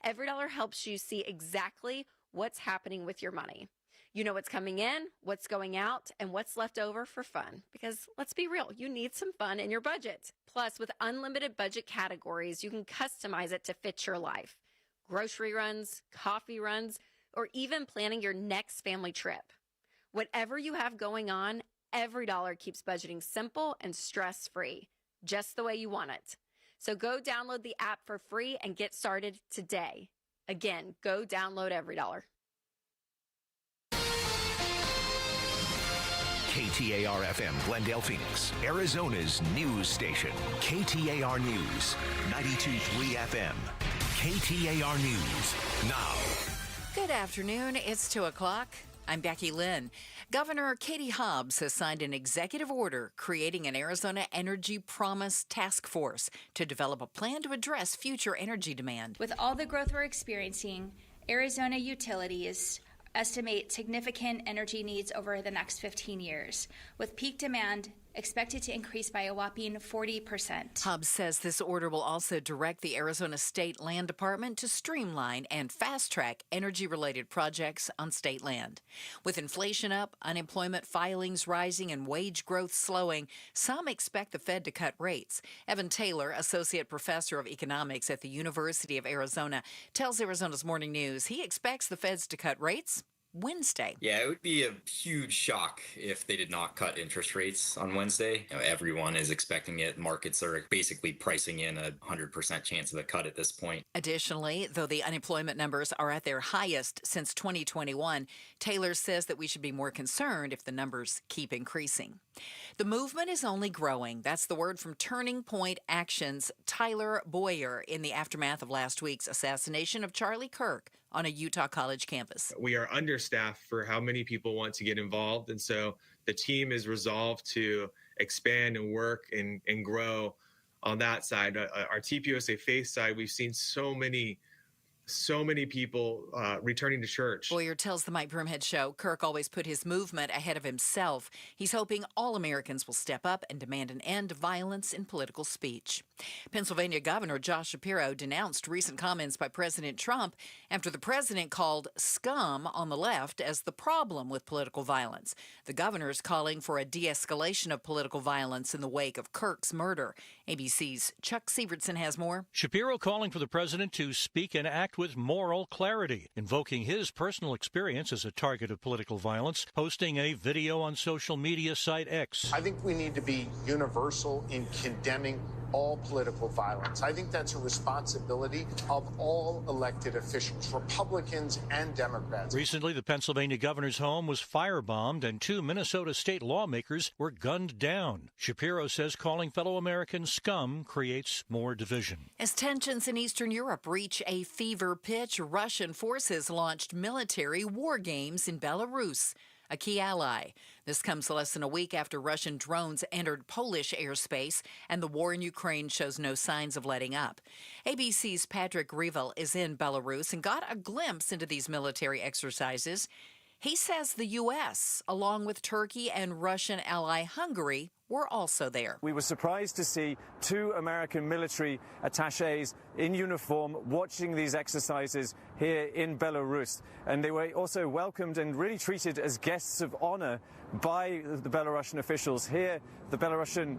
Every dollar helps you see exactly what's happening with your money. You know what's coming in, what's going out, and what's left over for fun. Because let's be real, you need some fun in your budget. Plus, with unlimited budget categories, you can customize it to fit your life. Grocery runs, coffee runs, or even planning your next family trip. Whatever you have going on, every dollar keeps budgeting simple and stress-free, just the way you want it. So go download the app for free and get started today. Again, go download Every Dollar. KTAR-FM, Glendale, Phoenix, Arizona's news station. KTAR News, 92.3 FM. KTAR News, now. Good afternoon. It's 2 o'clock. I'm Becky Lynn. Governor Katie Hobbs has signed an executive order creating an Arizona Energy Promise Task Force to develop a plan to address future energy demand. With all the growth we're experiencing, Arizona utilities estimate significant energy needs over the next 15 years, with peak demand expected to increase by a whopping 40%. Hobbs says this order will also direct the Arizona State Land Department to streamline and fast-track energy-related projects on state land. With inflation up, unemployment filings rising, and wage growth slowing, some expect the Fed to cut rates. Evan Taylor, associate professor of economics at the University of Arizona, tells Arizona's Morning News he expects the Feds to cut rates Wednesday. Yeah, it would be a huge shock if they did not cut interest rates on Wednesday. Everyone is expecting it. Markets are basically pricing in a 100% chance of a cut at this point. Additionally, though the unemployment numbers are at their highest since 2021, Taylor says that we should be more concerned if the numbers keep increasing. The movement is only growing. That's the word from Turning Point Action's Tyler Boyer in the aftermath of last week's assassination of Charlie Kirk on a Utah college campus. We are understaffed for how many people want to get involved, and so the team is resolved to expand and work and grow on that side. Our TPUSA Faith side, we've seen so many people returning to church. Boyer tells the Mike Broomhead Show Kirk always put his movement ahead of himself. He's hoping all Americans will step up and demand an end to violence in political speech. Pennsylvania Governor Josh Shapiro denounced recent comments by President Trump after the president called scum on the left as the problem with political violence. The governor is calling for a de-escalation of political violence in the wake of Kirk's murder. ABC's Chuck Sievertson has more. Shapiro calling for the president to speak and act with moral clarity, invoking his personal experience as a target of political violence, posting a video on social media site X. I think we need to be universal in condemning all political violence. I think that's a responsibility of all elected officials, Republicans and Democrats. Recently, the Pennsylvania governor's home was firebombed and 2 Minnesota state lawmakers were gunned down. Shapiro says calling fellow Americans scum creates more division. As tensions in Eastern Europe reach a fever pitch, Russian forces launched military war games in Belarus, a key ally. This comes less than a week after Russian drones entered Polish airspace, and the war in Ukraine shows no signs of letting up. ABC's Patrick Revel is in Belarus and got a glimpse into these military exercises. He says the U.S., along with Turkey and Russian ally Hungary, were also there. We were surprised to see 2 American military attaches in uniform watching these exercises here in Belarus. And they were also welcomed and really treated as guests of honor by the Belarusian officials. Here, the Belarusian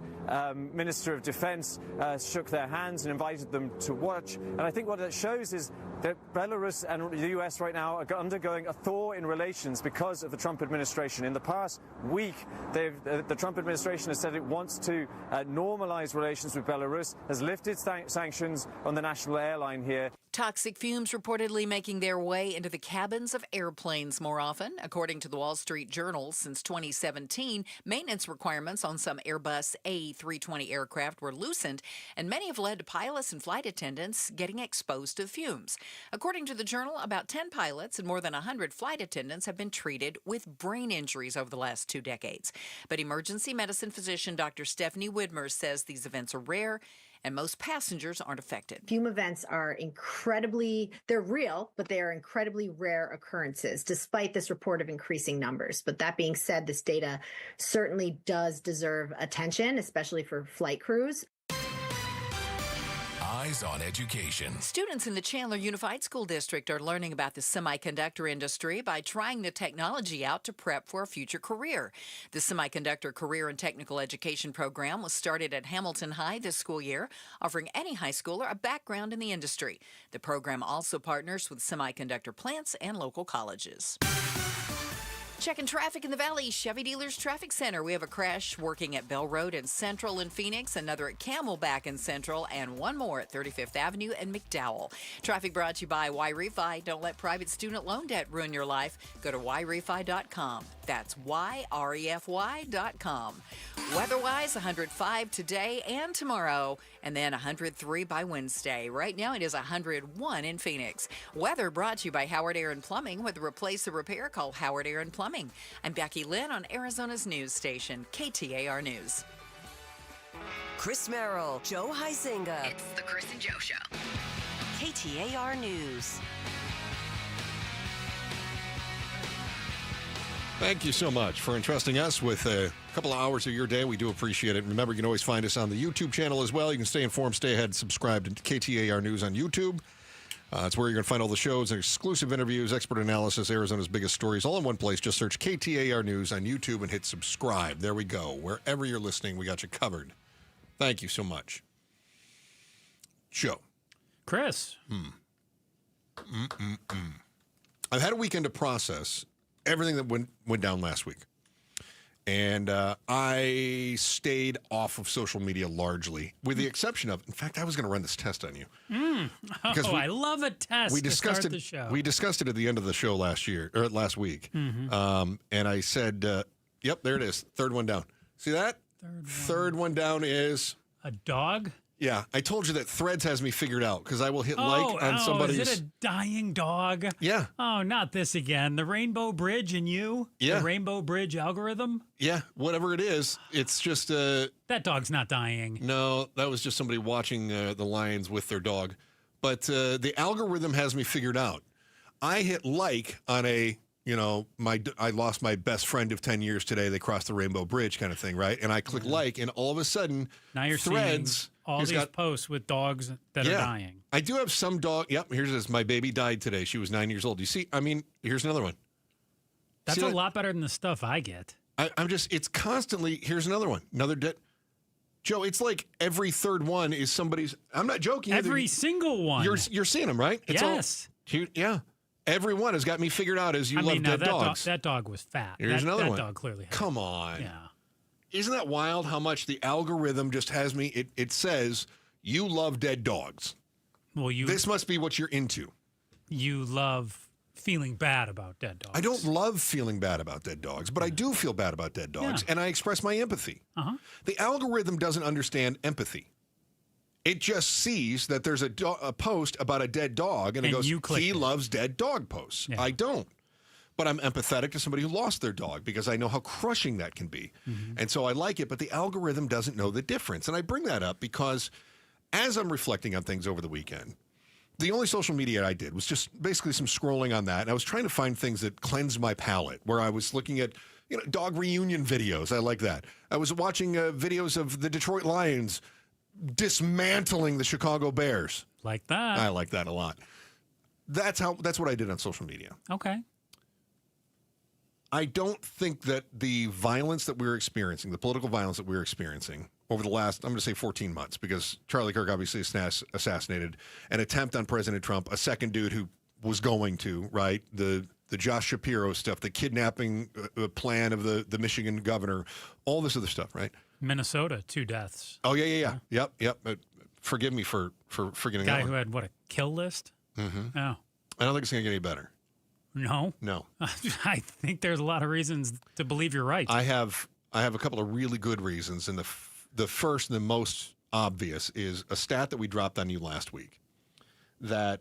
Minister of Defense shook their hands and invited them to watch. And I think what that shows is that Belarus and the U.S. right now are undergoing a thaw in relations because of the Trump administration. In the past week, the Trump administration has said it wants to normalize relations with Belarus, has lifted sanctions on the national airline here. Toxic fumes reportedly making their way into the cabins of airplanes more often. According to the Wall Street Journal, since 2017, maintenance requirements on some Airbus A320 aircraft were loosened, and many have led to pilots and flight attendants getting exposed to fumes. According to the Journal, about 10 pilots and more than 100 flight attendants have been treated with brain injuries over the last 2 decades. But emergency medicine physician Dr. Stephanie Widmer says these events are rare and most passengers aren't affected. Fume events are they're real, but they are incredibly rare occurrences, despite this report of increasing numbers. But that being said, this data certainly does deserve attention, especially for flight crews. Eyes on Education. Students in the Chandler Unified School District are learning about the semiconductor industry by trying the technology out to prep for a future career. The Semiconductor Career and Technical Education program was started at Hamilton High this school year, offering any high schooler a background in the industry. The program also partners with semiconductor plants and local colleges. Checking traffic in the Valley, Chevy Dealers Traffic Center. We have a crash working at Bell Road in Central and Phoenix, another at Camelback in Central, and one more at 35th Avenue and McDowell. Traffic brought to you by YRefi. Don't let private student loan debt ruin your life. Go to YRefi.com. That's YREFY.com. Weather-wise, 105 today and tomorrow, and then 103 by Wednesday. Right now, it is 101 in Phoenix. Weather brought to you by Howard Aaron Plumbing. With Replace the Repair, call Howard Aaron Plumbing. I'm Becky Lynn on Arizona's news station, KTAR News. Chris Merrill, Joe Huizinga. It's the Chris and Joe Show. KTAR News. Thank you so much for entrusting us with a couple of hours of your day. We do appreciate it. Remember, you can always find us on the YouTube channel as well. You can stay informed, stay ahead, subscribe to KTAR News on YouTube. It's where you're going to find all the shows and exclusive interviews, expert analysis, Arizona's biggest stories, all in one place. Just search KTAR News on YouTube and hit subscribe. There we go. Wherever you're listening, we got you covered. Thank you so much. Joe. Chris. I've had a weekend to process everything that went down last week. And I stayed off of social media largely, with the exception of, in fact, I was going to run this test on you. I love a test. We discussed to it. start the show. We discussed it at the end of the show last week. And I said, "Yep, there it is. Third one down. See that? Third one down is a dog." Yeah, I told you that Threads has me figured out because I will hit like on somebody's. Is it a dying dog? Yeah. Oh, not this again. The Rainbow Bridge and you? Yeah. The Rainbow Bridge algorithm? Yeah, whatever it is, it's just that dog's not dying. No, that was just somebody watching the Lions with their dog. But the algorithm has me figured out. I hit like on a, I lost my best friend of 10 years today. They crossed the Rainbow Bridge kind of thing, right? And I click like, and all of a sudden, now you're Threads seeing all these posts with dogs that are dying. I do have some dog. Yep, here's this. My baby died today. She was 9 years old. You see, here's another one. That's a lot better than the stuff I get. It's constantly, here's another one. Another dead. Joe, it's like every third one is somebody's, I'm not joking. Every single one. You're seeing them, right? It's yes. Yeah. Every one has got me figured out as you love dead dogs. That dog was fat. Here's another one. That dog clearly had Come on. Yeah. Isn't that wild how much the algorithm just has me? It says, you love dead dogs. Well, this must be what you're into. You love feeling bad about dead dogs. I don't love feeling bad about dead dogs, but I do feel bad about dead dogs, and I express my empathy. The algorithm doesn't understand empathy. It just sees that there's a post about a dead dog, and it goes, he loves dead dog posts. Yeah. I don't. But I'm empathetic to somebody who lost their dog because I know how crushing that can be. And so I like it, but the algorithm doesn't know the difference. And I bring that up because as I'm reflecting on things over the weekend, the only social media I did was just basically some scrolling on that. And I was trying to find things that cleansed my palate, where I was looking at dog reunion videos. I like that. I was watching videos of the Detroit Lions dismantling the Chicago Bears. Like that. I like that a lot. That's what I did on social media. Okay. I don't think that the violence that we're experiencing, the political violence that we're experiencing over the last, I'm going to say 14 months, because Charlie Kirk obviously assassinated, an attempt on President Trump, a second dude who was going to, right? The Josh Shapiro stuff, the kidnapping plan of the Michigan governor, all this other stuff, right? Minnesota, 2 deaths. Oh, yeah. Yep. Forgive me for forgetting that guy one. who had, a kill list? Mm-hmm. Oh. I don't think it's going to get any better. No. I think there's a lot of reasons to believe you're right. I have a couple of really good reasons, and the first and the most obvious is a stat that we dropped on you last week, that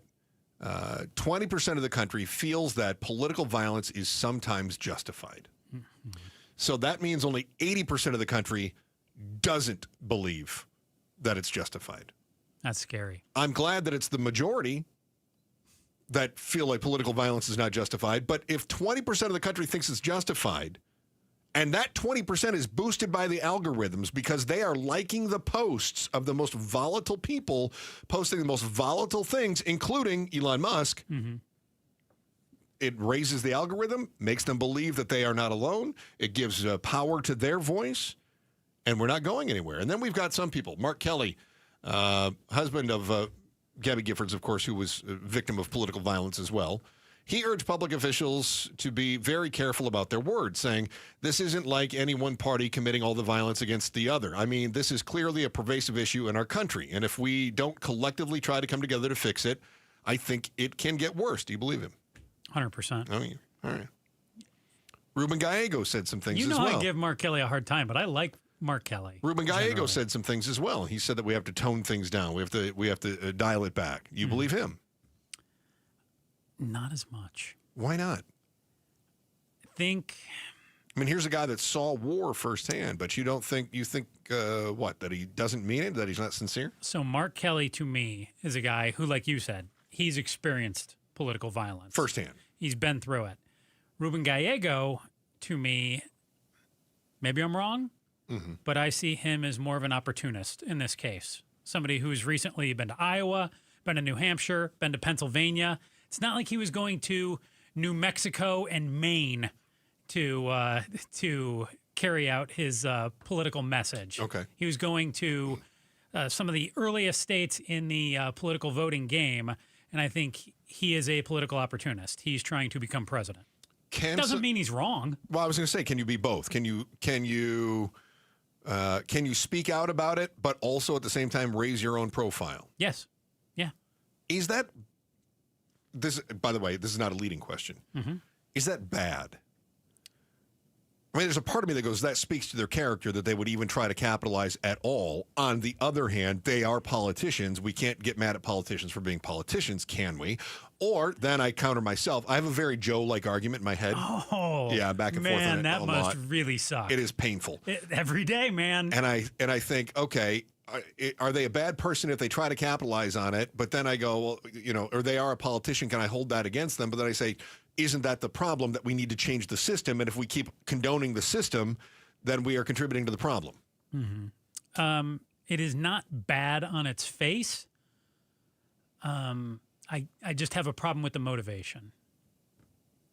20% of the country feels that political violence is sometimes justified. Mm-hmm. So that means only 80% of the country doesn't believe that it's justified. That's scary. I'm glad that it's the majority that feel like political violence is not justified. But if 20% of the country thinks it's justified And that 20% is boosted by the algorithms because they are liking the posts of the most volatile people posting the most volatile things, including Elon Musk. Mm-hmm. It raises the algorithm, makes them believe that they are not alone. It gives power to their voice, and we're not going anywhere. And then we've got some people. Mark Kelly, husband of Gabby Giffords, of course, who was a victim of political violence as well. He urged public officials to be very careful about their words, saying this isn't like any one party committing all the violence against the other. I mean, this is clearly a pervasive issue in our country, and if we don't collectively try to come together to fix it, I think it can get worse. Do you believe him? 100%. I mean, all right. Ruben Gallego said some things as well. I give Mark Kelly a hard time, but I like Mark Kelly. Ruben Gallego said some things as well. He said that we have to tone things down. We have to dial it back. You believe him? Not as much. Why not? I mean, here's a guy that saw war firsthand, but you think what, that he doesn't mean it, that he's not sincere? So Mark Kelly, to me, is a guy who, like you said, he's experienced political violence. Firsthand. He's been through it. Ruben Gallego, to me, maybe I'm wrong, but I see him as more of an opportunist in this case. Somebody who's recently been to Iowa, been to New Hampshire, been to Pennsylvania. It's not like he was going to New Mexico and Maine to carry out his political message. Okay. He was going to some of the earliest states in the political voting game, and I think he is a political opportunist. He's trying to become president. Doesn't mean he's wrong. Well, I was going to say, can you be both? Can you speak out about it, but also at the same time raise your own profile? Yes. Yeah. Is that this? By the way, this is not a leading question. Is that bad? I mean, there's a part of me that goes, that speaks to their character that they would even try to capitalize at all. On the other hand, they are politicians. We can't get mad at politicians for being politicians, can we? Or then I counter myself. I have a very Joe-like argument in my head. Oh, yeah, back and forth on it. Man, that must really suck. It is painful. Every day, man. And I think, okay, are they a bad person if they try to capitalize on it? But then I go, well, or they are a politician. Can I hold that against them? But then I say, isn't that the problem, that we need to change the system? And if we keep condoning the system, then we are contributing to the problem. It is not bad on its face. I just have a problem with the motivation.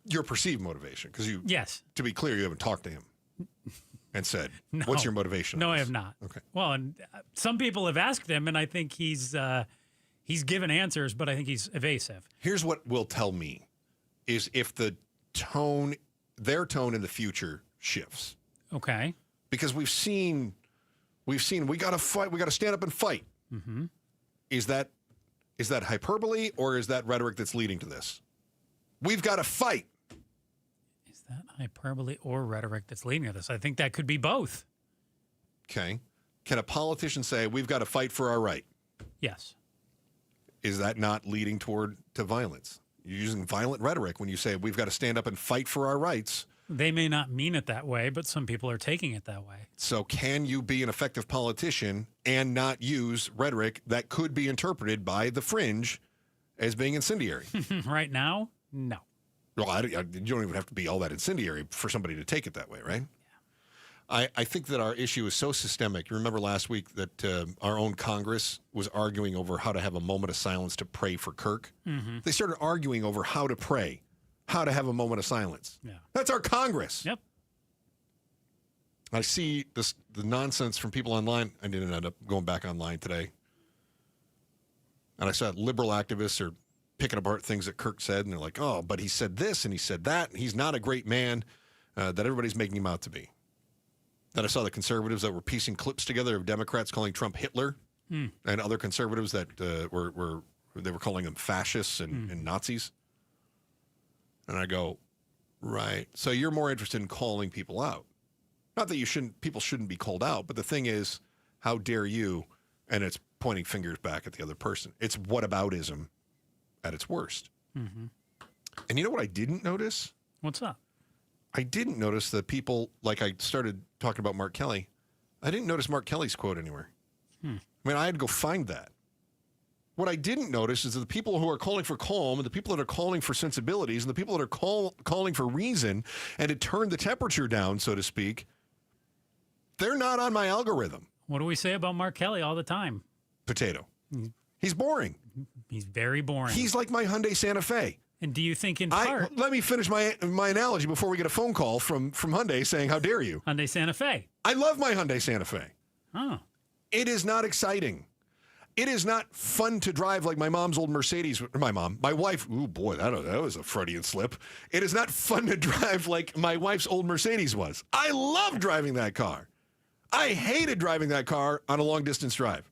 Your perceived motivation, because Yes. To be clear, you haven't talked to him and said, No. what's your motivation? No, I have not. Okay. Well, and some people have asked him, and I think he's given answers, but I think he's evasive. Here's what will tell me is if their tone in the future shifts. Okay. Because we've seen we got to fight, we got to stand up and fight. Is that hyperbole, or is that rhetoric that's leading to this? We've got to fight. Is that hyperbole or rhetoric that's leading to this? I think that could be both. Okay. Can a politician say, we've got to fight for our right? Yes. Is that not leading to violence? You're using violent rhetoric when you say, we've got to stand up and fight for our rights. They may not mean it that way, but some people are taking it that way. So can you be an effective politician and not use rhetoric that could be interpreted by the fringe as being incendiary? Right now, no. Well, you don't even have to be all that incendiary for somebody to take it that way, right? Yeah. I think that our issue is so systemic. You remember last week that our own Congress was arguing over how to have a moment of silence to pray for Kirk. They started arguing over how to pray, how to have a moment of silence. Yeah. That's our Congress. Yep. I see the nonsense from people online. I didn't end up going back online today. And I saw liberal activists are picking apart things that Kirk said, and they're like, oh, but he said this and he said that, and he's not a great man that everybody's making him out to be. Then I saw the conservatives that were piecing clips together of Democrats calling Trump Hitler and other conservatives that were calling them fascists and Nazis. And I go, right. So you're more interested in calling people out. Not that people shouldn't be called out, but the thing is, how dare you? And it's pointing fingers back at the other person. It's whataboutism at its worst. And you know what I didn't notice? What's up? I didn't notice that people, like I started talking about Mark Kelly, I didn't notice Mark Kelly's quote anywhere. I mean, I had to go find that. What I didn't notice is that the people who are calling for calm and the people that are calling for sensibilities and the people that are calling for reason and to turn the temperature down, so to speak, they're not on my algorithm. What do we say about Mark Kelly all the time? Potato. He's boring. He's very boring. He's like my Hyundai Santa Fe. And do you think in part... Let me finish my analogy before we get a phone call from Hyundai saying, how dare you? Hyundai Santa Fe. I love my Hyundai Santa Fe. Oh. It is not exciting. It is not fun to drive like my mom's old Mercedes. My wife. Oh boy, that was a Freudian slip. It is not fun to drive like my wife's old Mercedes was. I love driving that car. I hated driving that car on a long distance drive.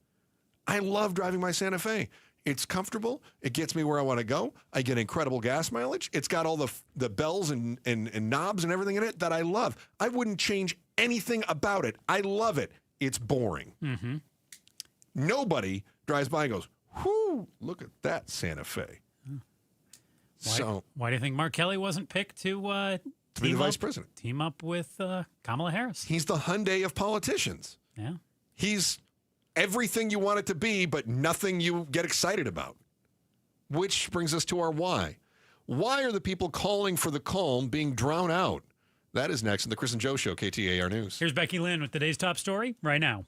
I love driving my Santa Fe. It's comfortable. It gets me where I want to go. I get incredible gas mileage. It's got all the bells and knobs and everything in it that I love. I wouldn't change anything about it. I love it. It's boring. Mm-hmm. Nobody drives by and goes, whoo, look at that Santa Fe. Why do you think Mark Kelly wasn't picked to be the vice president? Team up with Kamala Harris. He's the Hyundai of politicians. Yeah. He's everything you want it to be, but nothing you get excited about. Which brings us to our why. Why are the people calling for the calm being drowned out? That is next in the Chris and Joe Show, KTAR News. Here's Becky Lynn with today's top story right now.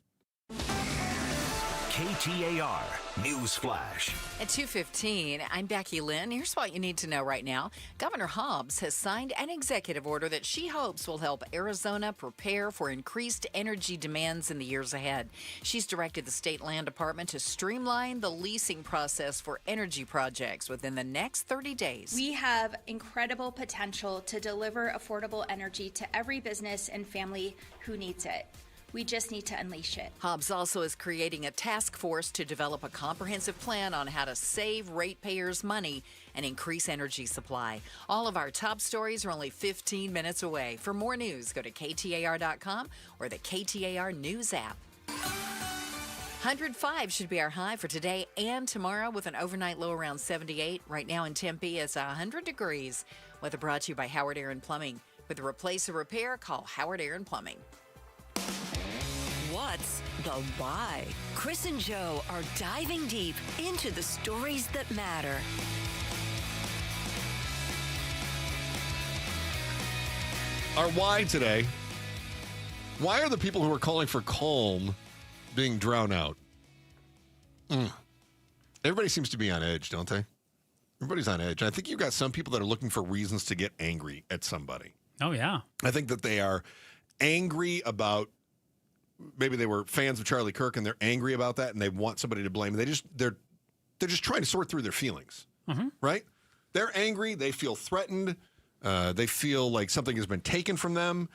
KTAR News Flash. At 2:15, I'm Becky Lynn. Here's what you need to know right now. Governor Hobbs has signed an executive order that she hopes will help Arizona prepare for increased energy demands in the years ahead. She's directed the state land department to streamline the leasing process for energy projects within the next 30 days. We have incredible potential to deliver affordable energy to every business and family who needs it. We just need to unleash it. Hobbs also is creating a task force to develop a comprehensive plan on how to save ratepayers money and increase energy supply. All of our top stories are only 15 minutes away. For more news, go to KTAR.com or the KTAR News app. 105 should be our high for today and tomorrow with an overnight low around 78. Right now in Tempe, it's 100 degrees. Weather brought to you by Howard Aaron Plumbing. With a replace or repair, call Howard Aaron Plumbing. What's the why? Chris and Joe are diving deep into the stories that matter. Our why today. Why are the people who are calling for calm being drowned out? Everybody seems to be on edge, don't they? Everybody's on edge. I think you've got some people that are looking for reasons to get angry at somebody. Oh, yeah. I think that they are angry about, maybe they were fans of Charlie Kirk and they're angry about that and they want somebody to blame. They're just trying to sort through their feelings, right? They're angry. They feel threatened. They feel like something has been taken from them.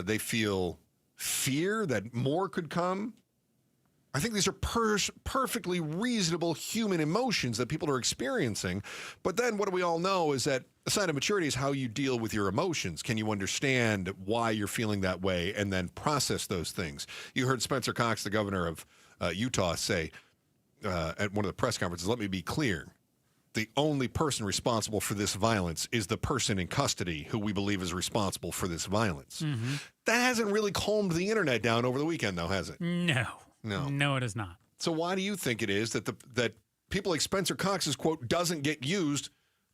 They feel fear that more could come. I think these are perfectly reasonable human emotions that people are experiencing. But then what do we all know is that a sign of maturity is how you deal with your emotions. Can you understand why you're feeling that way and then process those things? You heard Spencer Cox, the governor of Utah, say at one of the press conferences, let me be clear. The only person responsible for this violence is the person in custody who we believe is responsible for this violence. That hasn't really calmed the internet down over the weekend, though, has it? No, it is not. So why do you think it is that that people like Spencer Cox's quote doesn't get used,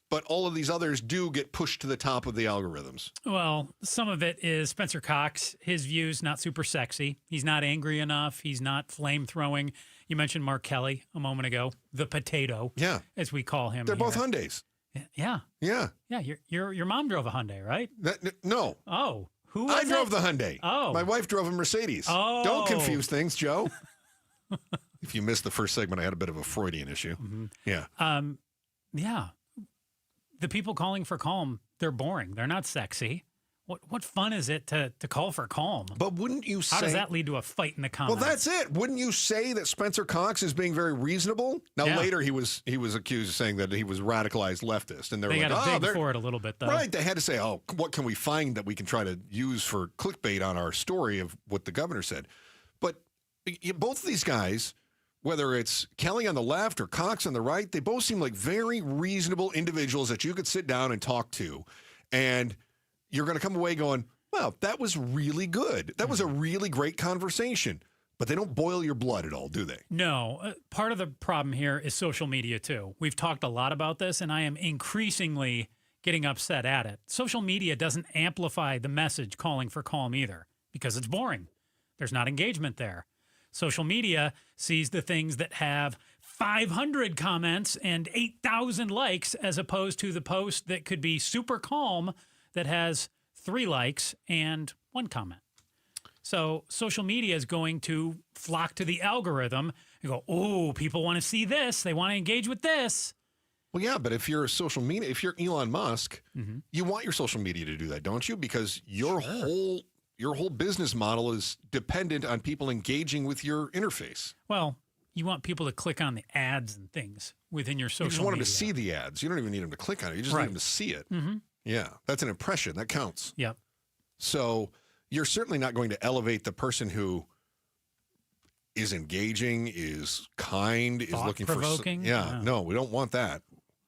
but all of these others do get pushed to the top of the algorithms? Well, some of it is Spencer Cox. His view's not super sexy. He's not angry enough. He's not flame-throwing. You mentioned Mark Kelly a moment ago, the potato, as we call him. They're both Hyundais. Yeah. Your mom drove a Hyundai, right? No. Oh, who? I drove the Hyundai. Oh, my wife drove a Mercedes. Oh, don't confuse things, Joe. If you missed the first segment, I had a bit of a Freudian issue. Yeah. Yeah. The people calling for calm, they're boring. They're not sexy. What fun is it to call for calm? But wouldn't you say... How does that lead to a fight in the comments? Well, that's it. Wouldn't you say that Spencer Cox is being very reasonable? Now, later he was accused of saying that he was radicalized leftist. And they got big for it a little bit, though. Right. They had to say, what can we find that we can try to use for clickbait on our story of what the governor said? But both of these guys, whether it's Kelly on the left or Cox on the right, they both seem like very reasonable individuals that you could sit down and talk to. And you're going to come away going, well, that was really good. That was a really great conversation. But they don't boil your blood at all, do they? No. Part of the problem here is social media, too. We've talked a lot about this, and I am increasingly getting upset at it. Social media doesn't amplify the message calling for calm either because it's boring. There's not engagement there. Social media sees the things that have 500 comments and 8,000 likes as opposed to the post that could be super calm that has 3 likes and 1 comment. So social media is going to flock to the algorithm and go, oh, people want to see this. They want to engage with this. Well, yeah, but if you're if you're Elon Musk, you want your social media to do that, don't you? Because your whole business model is dependent on people engaging with your interface. Well, you want people to click on the ads and things within your social media. You just want them to see the ads. You don't even need them to click on it. You just need them to see it. Yeah, that's an impression. That counts. Yep. So you're certainly not going to elevate the person who is engaging, is kind, is looking for... Thought-provoking? No, we don't want that.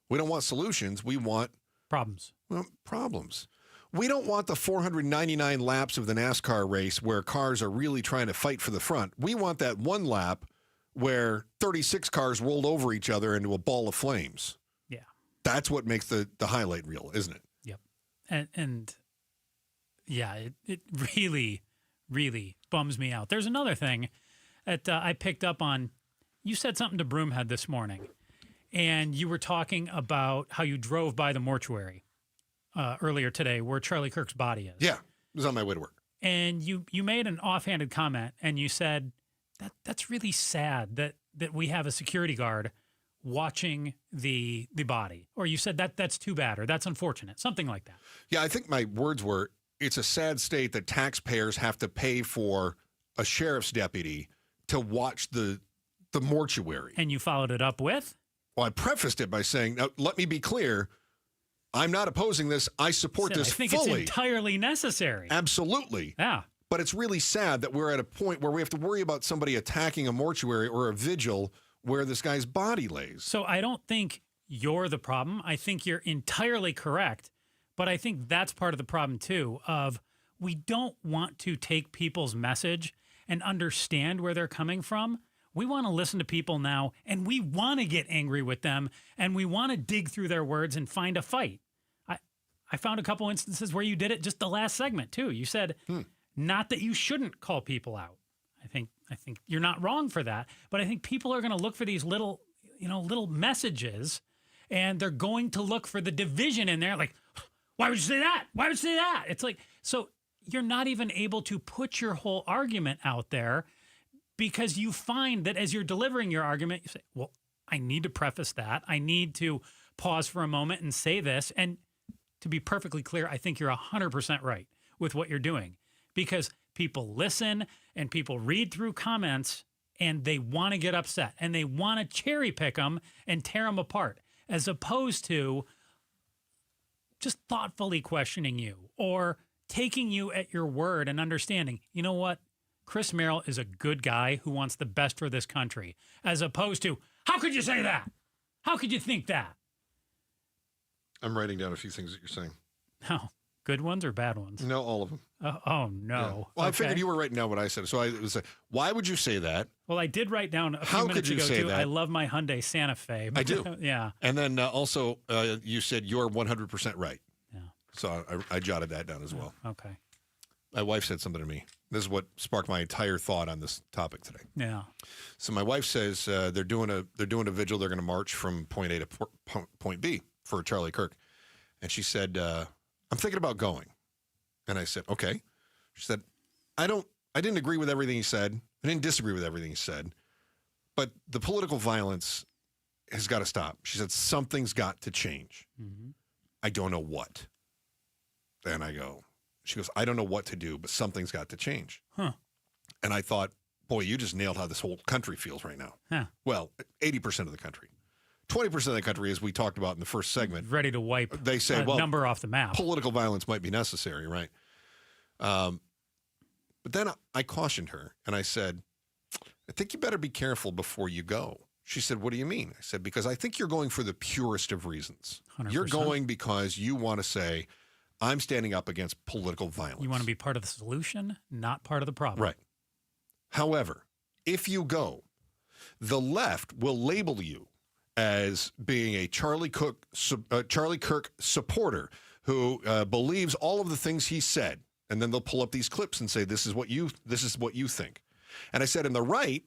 We don't want solutions. We want... Problems. Well, problems. We don't want the 499 laps of the NASCAR race where cars are really trying to fight for the front. We want that one lap where 36 cars rolled over each other into a ball of flames. Yeah. That's what makes the highlight reel, isn't it? Yep. And yeah, it really, really bums me out. There's another thing that I picked up on. You said something to Broomhead this morning, and you were talking about how you drove by the mortuary earlier today where Charlie Kirk's body is. Yeah, it was on my way to work. And you made an offhanded comment, and you said, that's really sad that we have a security guard watching the body. Or you said that's too bad, or that's unfortunate, something like that. Yeah, I think my words were, it's a sad state that taxpayers have to pay for a sheriff's deputy to watch the mortuary. And you followed it up with? Well, I prefaced it by saying, now, let me be clear, I'm not opposing this. I support this fully. I think it's entirely necessary. Absolutely. Yeah. But it's really sad that we're at a point where we have to worry about somebody attacking a mortuary or a vigil where this guy's body lays. So I don't think you're the problem. I think you're entirely correct. But I think that's part of the problem, too, of we don't want to take people's message and understand where they're coming from. We want to listen to people now, and we want to get angry with them, and we want to dig through their words and find a fight. I found a couple instances where you did it just the last segment, too. You said, not that you shouldn't call people out. I think you're not wrong for that, but I think people are going to look for these little messages, and they're going to look for the division in there, like, why would you say that? Why would you say that? It's like, so you're not even able to put your whole argument out there because you find that as you're delivering your argument, you say, well, I need to preface that. I need to pause for a moment and say this. And to be perfectly clear, I think you're 100% right with what you're doing because people listen and people read through comments and they want to get upset and they want to cherry pick them and tear them apart as opposed to just thoughtfully questioning you or taking you at your word and understanding, you know what? Chris Merrill is a good guy who wants the best for this country, as opposed to, how could you say that? How could you think that? I'm writing down a few things that you're saying. Oh, good ones or bad ones? No, all of them. Oh no. Yeah. Well, okay. I figured you were writing down what I said. So it was why would you say that? Well, I did write down a few minutes ago, too. That? I love my Hyundai Santa Fe. I do. Yeah. And then also you said you're 100% right. Yeah. So I jotted that down as well. Okay. My wife said something to me. This is what sparked my entire thought on this topic today. Yeah. So my wife says they're doing a vigil. They're going to march from point A to point B for Charlie Kirk. And she said, I'm thinking about going. And I said, okay. She said, I didn't agree with everything he said. I didn't disagree with everything he said. But the political violence has got to stop. She said, something's got to change. Mm-hmm. I don't know what. Then she goes, I don't know what to do, but something's got to change. Huh. And I thought, boy, you just nailed how this whole country feels right now. Huh. Well, 80% of the country. 20% of the country, as we talked about in the first segment. Ready to wipe they say, a number off the map. Political violence might be necessary, right? But then I cautioned her, and I said, I think you better be careful before you go. She said, what do you mean? I said, because I think you're going for the purest of reasons. 100%. You're going because you want to say, I'm standing up against political violence. You want to be part of the solution, not part of the problem. Right. However, if you go, the left will label you as being a Charlie Kirk supporter who believes all of the things he said, and then they'll pull up these clips and say, this is what you think. And I said, and the right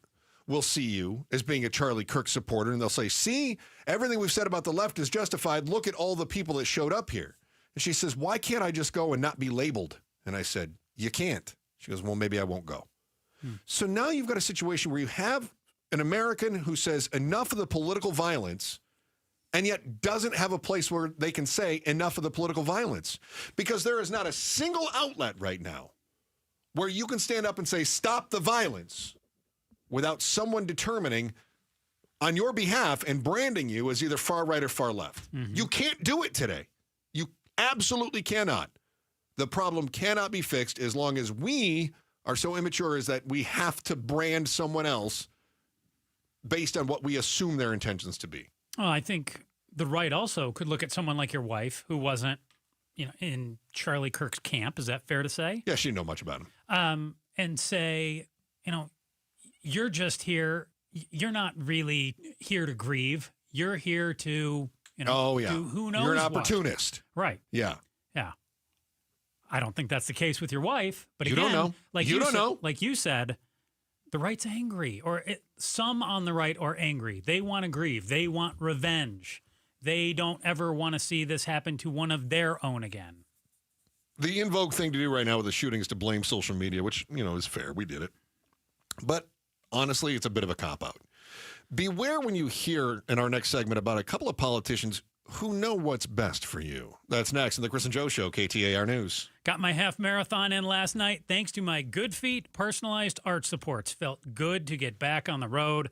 will see you as being a Charlie Kirk supporter, and they'll say, see, everything we've said about the left is justified. Look at all the people that showed up here. And she says, why can't I just go and not be labeled? And I said, you can't. She goes, well, maybe I won't go. So now you've got a situation where you have an American who says enough of the political violence and yet doesn't have a place where they can say enough of the political violence, because there is not a single outlet right now where you can stand up and say, stop the violence, without someone determining on your behalf and branding you as either far right or far left. You can't do it today. You absolutely cannot. The problem cannot be fixed as long as we are so immature as that we have to brand someone else based on what we assume their intentions to be. Well, I think the right also could look at someone like your wife who wasn't, in Charlie Kirk's camp. Is that fair to say? Yeah, she didn't know much about him. And say, you're just here. You're not really here to grieve. You're here to, oh, yeah. do who knows You're an what. opportunist. Right. Yeah. Yeah. I don't think that's the case with your wife. But You again, don't know. Like You don't said, know. Like you said, the right's angry, or some on the right are angry. They want to grieve. They want revenge. They don't ever want to see this happen to one of their own again. The in vogue thing to do right now with the shooting is to blame social media, which, is fair. We did it. But honestly, it's a bit of a cop-out. Beware when you hear in our next segment about a couple of politicians who know what's best for you. That's next in the Chris and Joe Show, KTAR News. Got my half marathon in last night thanks to my Good Feet personalized arch supports. Felt good to get back on the road.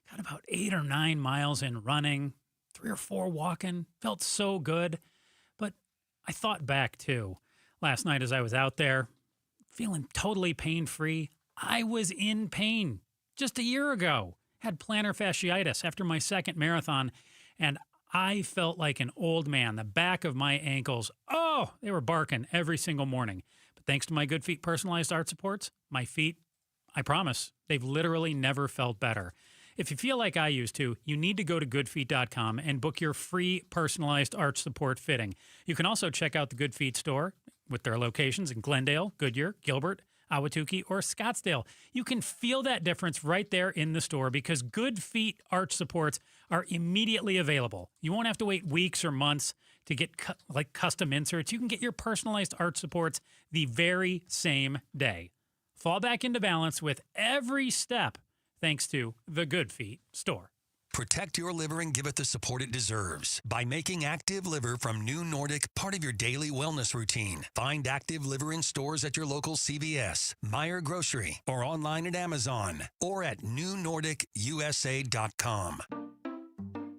Got about 8 or 9 miles in running, 3 or 4 walking. Felt so good. But I thought back too. Last night as I was out there, feeling totally pain-free. I was in pain just a year ago. Had plantar fasciitis after my second marathon, and I felt like an old man. The back of my ankles, they were barking every single morning. But thanks to my Good Feet personalized arch supports, my feet, I promise, they've literally never felt better. If you feel like I used to, you need to go to goodfeet.com and book your free personalized arch support fitting. You can also check out the Good Feet store with their locations in Glendale, Goodyear, Gilbert, Ahwatukee, or Scottsdale. You can feel that difference right there in the store because Good Feet arch supports are immediately available. You won't have to wait weeks or months to get custom inserts. You can get your personalized arch supports the very same day. Fall back into balance with every step thanks to the Good Feet store. Protect your liver and give it the support it deserves by making Active Liver from New Nordic part of your daily wellness routine. Find Active Liver in stores at your local CVS, Meijer Grocery, or online at Amazon, or at newnordicusa.com.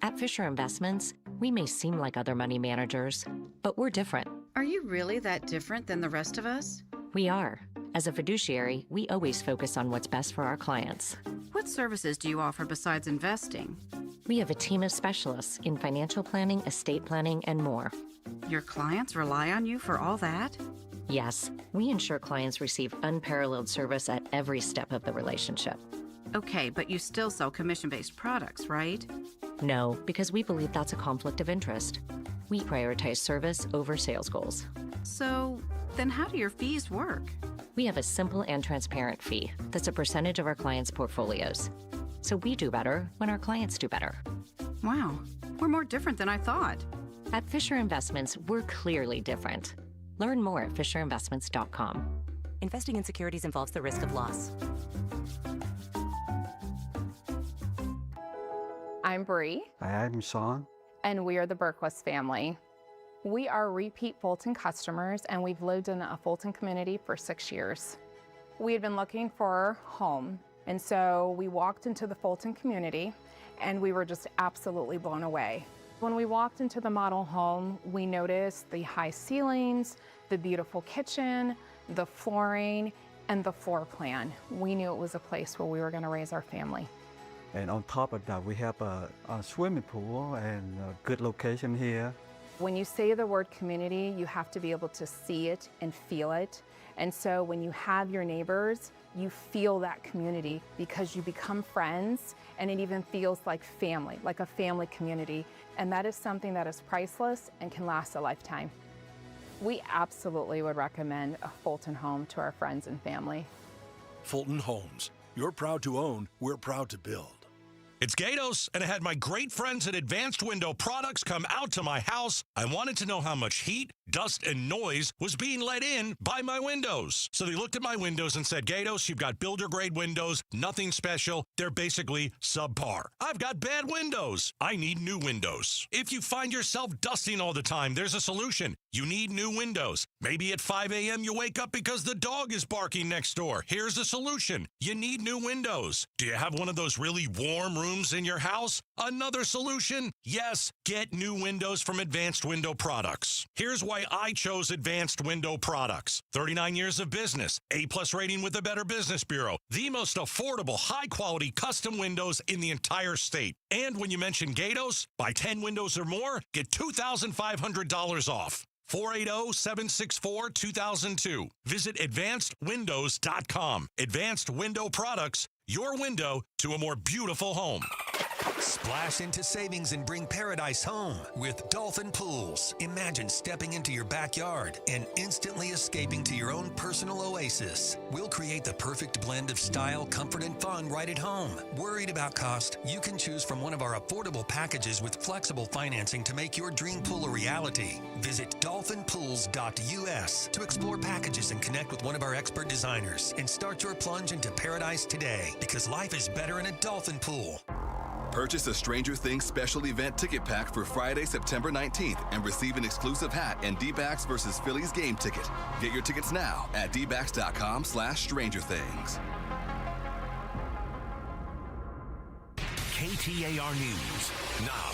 At Fisher Investments, we may seem like other money managers, but we're different. Are you really that different than the rest of us? We are. As a fiduciary, we always focus on what's best for our clients. What services do you offer besides investing? We have a team of specialists in financial planning, estate planning, and more. Your clients rely on you for all that? Yes, we ensure clients receive unparalleled service at every step of the relationship. Okay, but you still sell commission-based products, right? No, because we believe that's a conflict of interest. We prioritize service over sales goals. So, then how do your fees work? We have a simple and transparent fee that's a percentage of our clients' portfolios. So we do better when our clients do better. Wow, we're more different than I thought. At Fisher Investments, we're clearly different. Learn more at fisherinvestments.com. Investing in securities involves the risk of loss. I'm Bree. I'm Sean. And we are the Berquist family. We are repeat Fulton customers, and we've lived in a Fulton community for 6 years. We had been looking for a home, and so we walked into the Fulton community, and we were just absolutely blown away. When we walked into the model home, we noticed the high ceilings, the beautiful kitchen, the flooring, and the floor plan. We knew it was a place where we were going to raise our family. And on top of that, we have a swimming pool and a good location here. When you say the word community, you have to be able to see it and feel it. And so when you have your neighbors you feel that community because you become friends, and it even feels like family, like a family community. And that is something that is priceless and can last a lifetime. We absolutely would recommend a Fulton home to our friends and family. Fulton Homes. You're proud to own, we're proud to build. It's Gatos, and I had my great friends at Advanced Window Products come out to my house. I wanted to know how much heat, dust, and noise was being let in by my windows. So they looked at my windows and said, Gatos, you've got builder-grade windows, nothing special. They're basically subpar. I've got bad windows. I need new windows. If you find yourself dusting all the time, there's a solution. You need new windows. Maybe at 5 a.m. you wake up because the dog is barking next door. Here's a solution. You need new windows. Do you have one of those really warm rooms in your house? Another solution? Yes, get new windows from Advanced Window Products. Here's why I chose Advanced Window Products. 39 years of business, A+ rating with the Better Business Bureau, the most affordable, high-quality custom windows in the entire state. And when you mention Gatos, buy 10 windows or more, get $2,500 off. 480-764-2002. Visit advancedwindows.com. Advanced Window Products, your window to a more beautiful home. Splash into savings and bring paradise home with Dolphin Pools. Imagine stepping into your backyard and instantly escaping to your own personal oasis. We'll create the perfect blend of style, comfort, and fun right at home. Worried about cost? You can choose from one of our affordable packages with flexible financing to make your dream pool a reality. Visit dolphinpools.us to explore packages and connect with one of our expert designers and start your plunge into paradise today, because life is better in a dolphin pool. Purchase a Stranger Things special event ticket pack for Friday, September 19th and receive an exclusive hat and D-backs versus Phillies game ticket. Get your tickets now at dbacks.com/strangerthings. KTAR News now.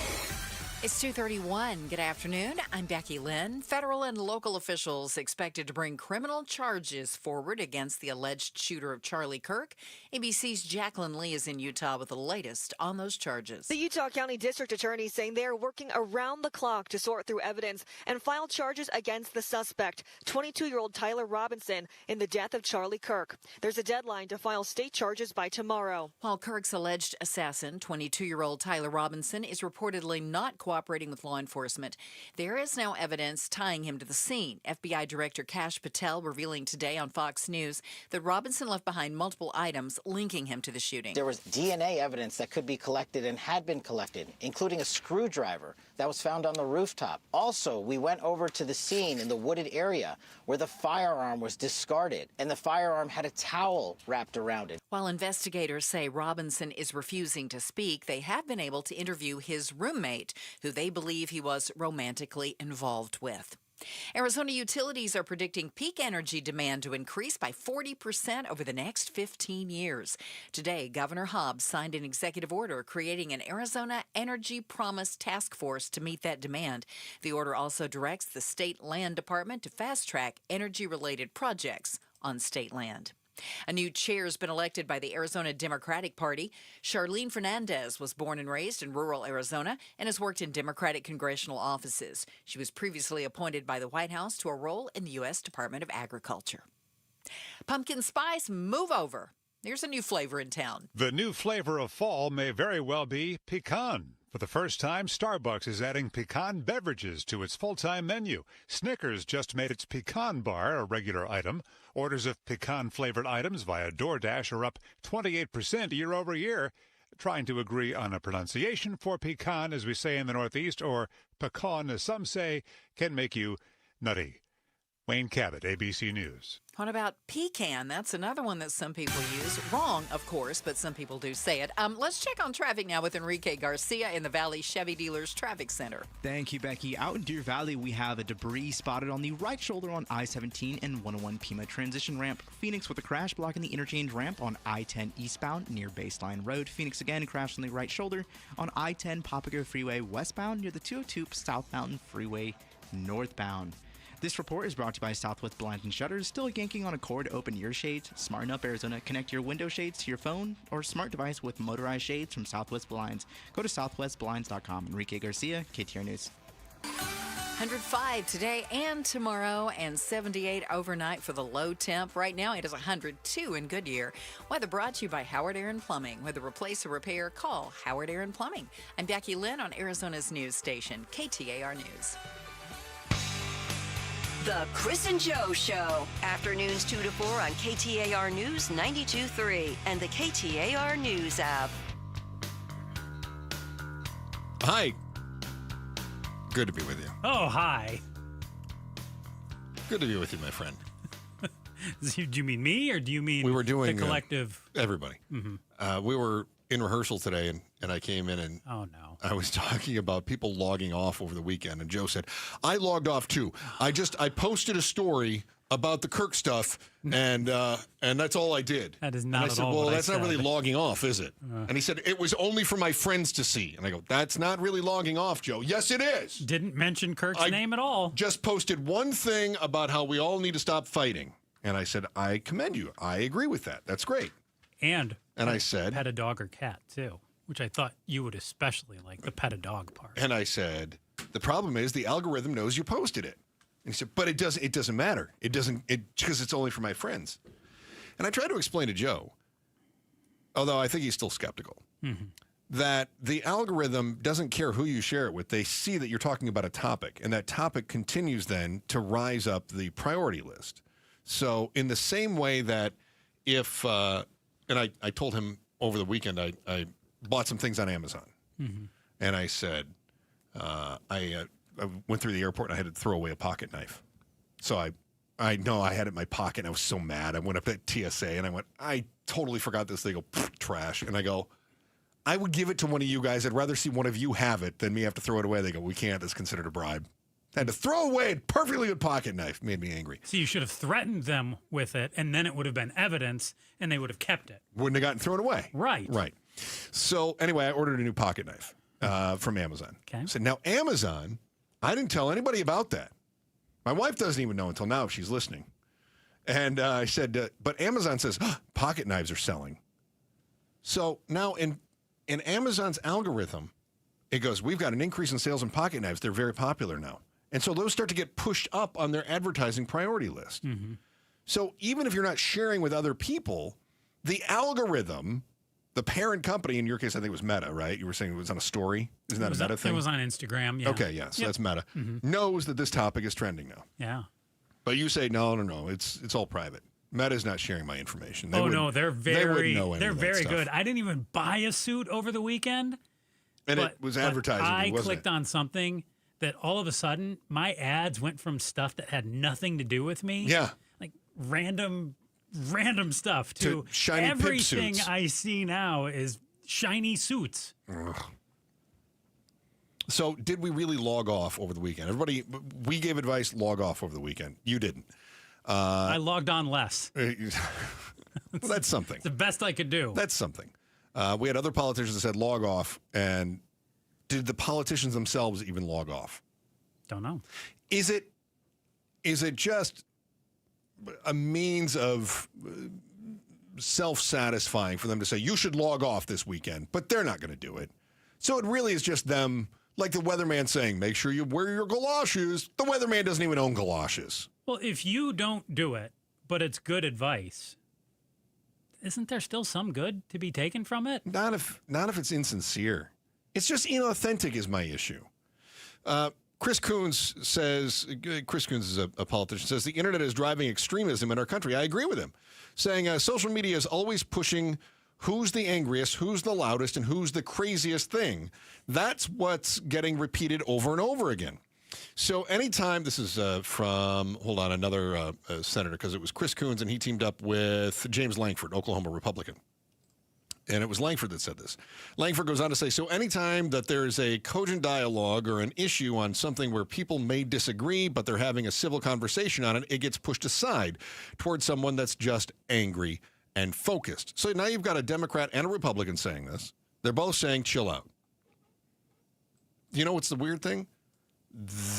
It's 2:31. Good afternoon. I'm Becky Lynn. Federal and local officials expected to bring criminal charges forward against the alleged shooter of Charlie Kirk. ABC's Jacqueline Lee is in Utah with the latest on those charges. The Utah County District Attorney saying they are working around the clock to sort through evidence and file charges against the suspect, 22-year-old Tyler Robinson, in the death of Charlie Kirk. There's a deadline to file state charges by tomorrow. While Kirk's alleged assassin, 22-year-old Tyler Robinson, is reportedly not cooperating with law enforcement, there is now evidence tying him to the scene. FBI Director Kash Patel revealing today on Fox News that Robinson left behind multiple items linking him to the shooting. There was DNA evidence that could be collected and had been collected, including a screwdriver that was found on the rooftop. Also, we went over to the scene in the wooded area where the firearm was discarded, and the firearm had a towel wrapped around it. While investigators say Robinson is refusing to speak, they have been able to interview his roommate, who they believe he was romantically involved with. Arizona utilities are predicting peak energy demand to increase by 40% over the next 15 years. Today, Governor Hobbs signed an executive order creating an Arizona Energy Promise Task Force to meet that demand. The order also directs the State Land Department to fast-track energy-related projects on state land. A new chair has been elected by the Arizona Democratic Party. Charlene Fernandez was born and raised in rural Arizona and has worked in Democratic congressional offices. She was previously appointed by the White House to a role in the U.S. Department of Agriculture. Pumpkin spice move over. There's a new flavor in town. The new flavor of fall may very well be pecan. For the first time, Starbucks is adding pecan beverages to its full-time menu. Snickers just made its pecan bar a regular item. Orders of pecan-flavored items via DoorDash are up 28% year over year. Trying to agree on a pronunciation for pecan, as we say in the Northeast, or pecan, as some say, can make you nutty. Wayne Cabot, ABC News. What about pecan? That's another one that some people use. Wrong, of course, but some people do say it. Let's check on traffic now with Enrique Garcia in the Valley Chevy Dealers Traffic Center. Thank you, Becky. Out in Deer Valley, we have a debris spotted on the right shoulder on I-17 and 101 Pima transition ramp. Phoenix with a crash blocking the interchange ramp on I-10 eastbound near Baseline Road. Phoenix again crashed on the right shoulder on I-10 Papago Freeway westbound near the 202 South Mountain Freeway northbound. This report is brought to you by Southwest Blinds and Shutters. Still yanking on a cord to open your shades? Smarten up, Arizona. Connect your window shades to your phone or smart device with motorized shades from Southwest Blinds. Go to southwestblinds.com. Enrique Garcia, KTAR News. 105 today and tomorrow, and 78 overnight for the low temp. Right now it is 102 in Goodyear. Weather brought to you by Howard Aaron Plumbing. Whether replace or repair, call Howard Aaron Plumbing. I'm Becky Lynn on Arizona's news station, KTAR News. The Chris and Joe Show. Afternoons 2 to 4 on KTAR News 92.3 and the KTAR News app. Hi. Good to be with you. Oh, hi. Good to be with you, my friend. Do you mean me, or do you mean we were doing, the collective? Everybody. Mm-hmm. We were in rehearsal today, and I came in, and oh, no. I was talking about people logging off over the weekend, and Joe said, I logged off too. I posted a story about the Kirk stuff, and that's all I did. That is not and I said, at all well, what that's I not said. really logging off, is it? And he said, it was only for my friends to see. And I go, that's not really logging off, Joe. Yes, it is. Didn't mention Kirk's name at all. Just posted one thing about how we all need to stop fighting. And I said, I commend you. I agree with that. That's great. And I said, pet a dog or cat, too, which I thought you would especially like, the pet a dog part. And I said, the problem is the algorithm knows you posted it. And he said, but it doesn't matter. Because it's only for my friends. And I tried to explain to Joe, although I think he's still skeptical, that the algorithm doesn't care who you share it with. They see that you're talking about a topic, and that topic continues then to rise up the priority list. So in the same way that if, and I told him over the weekend, I bought some things on Amazon. And I said, I went through the airport and I had to throw away a pocket knife. So I know I had it in my pocket and I was so mad. I went up at TSA and I went, I totally forgot this. They go, trash. And I go, I would give it to one of you guys. I'd rather see one of you have it than me have to throw it away. They go, we can't. That's considered a bribe. I had to throw away a perfectly good pocket knife. Made me angry. So you should have threatened them with it, and then it would have been evidence, and they would have kept it. Wouldn't have gotten thrown away. Right. Right. So anyway, I ordered a new pocket knife from Amazon. Okay. So now Amazon, I didn't tell anybody about that. My wife doesn't even know until now if she's listening. And I said, but Amazon says pocket knives are selling. So now in Amazon's algorithm, it goes, we've got an increase in sales in pocket knives. They're very popular now. And so those start to get pushed up on their advertising priority list. So even if you're not sharing with other people, the algorithm, the parent company, in your case, I think it was Meta, right? You were saying it was on a story. Isn't that a Meta thing? It was on Instagram, yeah. Okay, yeah. So that's Meta. Knows that this topic is trending now. Yeah. But you say, no. It's all private. Meta's not sharing my information. No, they're very good. good. I didn't even buy a suit over the weekend. And it was advertising. I clicked on something that all of a sudden my ads went from stuff that had nothing to do with me. Yeah. Like random stuff to shiny everything suits. I see now is shiny suits. Ugh. So did we really log off over the weekend? Everybody, we gave advice, log off over the weekend. You didn't. I logged on less. Well, that's something. It's the best I could do. That's something. We had other politicians that said log off, and did the politicians themselves even log off? Don't know. Is it just a means of self-satisfying for them to say, you should log off this weekend, but they're not going to do it. So it really is just them, like the weatherman saying, make sure you wear your galoshes. The weatherman doesn't even own galoshes. Well, if you don't do it, but it's good advice, isn't there still some good to be taken from it? Not if it's insincere. It's just inauthentic is my issue. Chris Coons is a politician, says the internet is driving extremism in our country. I agree with him, saying social media is always pushing who's the angriest, who's the loudest, and who's the craziest thing. That's what's getting repeated over and over again. So anytime, this is from, another senator, because it was Chris Coons, and he teamed up with James Lankford, Oklahoma Republican. And it was Lankford that said this. Lankford goes on to say, so anytime that there's a cogent dialogue or an issue on something where people may disagree, but they're having a civil conversation on it, it gets pushed aside towards someone that's just angry and focused. So now you've got a Democrat and a Republican saying this. They're both saying, chill out. You know what's the weird thing?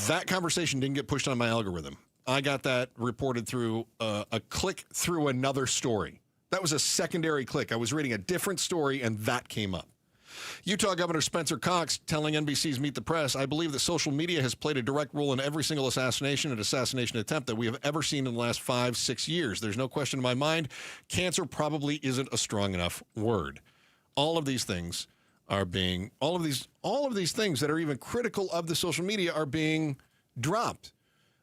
That conversation didn't get pushed on my algorithm. I got that reported through a click through another story. That was a secondary click. I was reading a different story, and that came up. Utah Governor Spencer Cox telling NBC's Meet the Press, I believe that social media has played a direct role in every single assassination and assassination attempt that we have ever seen in the last 5-6 years. There's no question in my mind. Cancer probably isn't a strong enough word. All of these things are being, all of these things that are even critical of the social media are being dropped.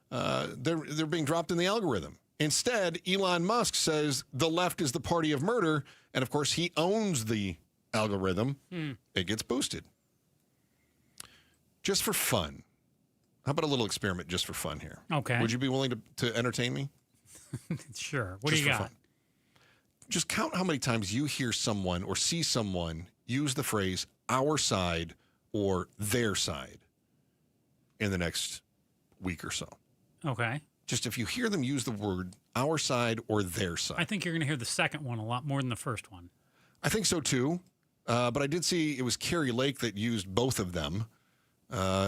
They're being dropped in the algorithm. Instead, Elon Musk says the left is the party of murder, and of course he owns the algorithm. It gets boosted. Just for fun. How about a little experiment just for fun here? Okay. Would you be willing to entertain me? Sure. What just do you for got? Fun. Just count how many times you hear someone or see someone use the phrase our side or their side in the next week or so. Okay. Just if you hear them use the word our side or their side. I think you're going to hear the second one a lot more than the first one. I think so too. But I did see it was Carrie Lake that used both of them.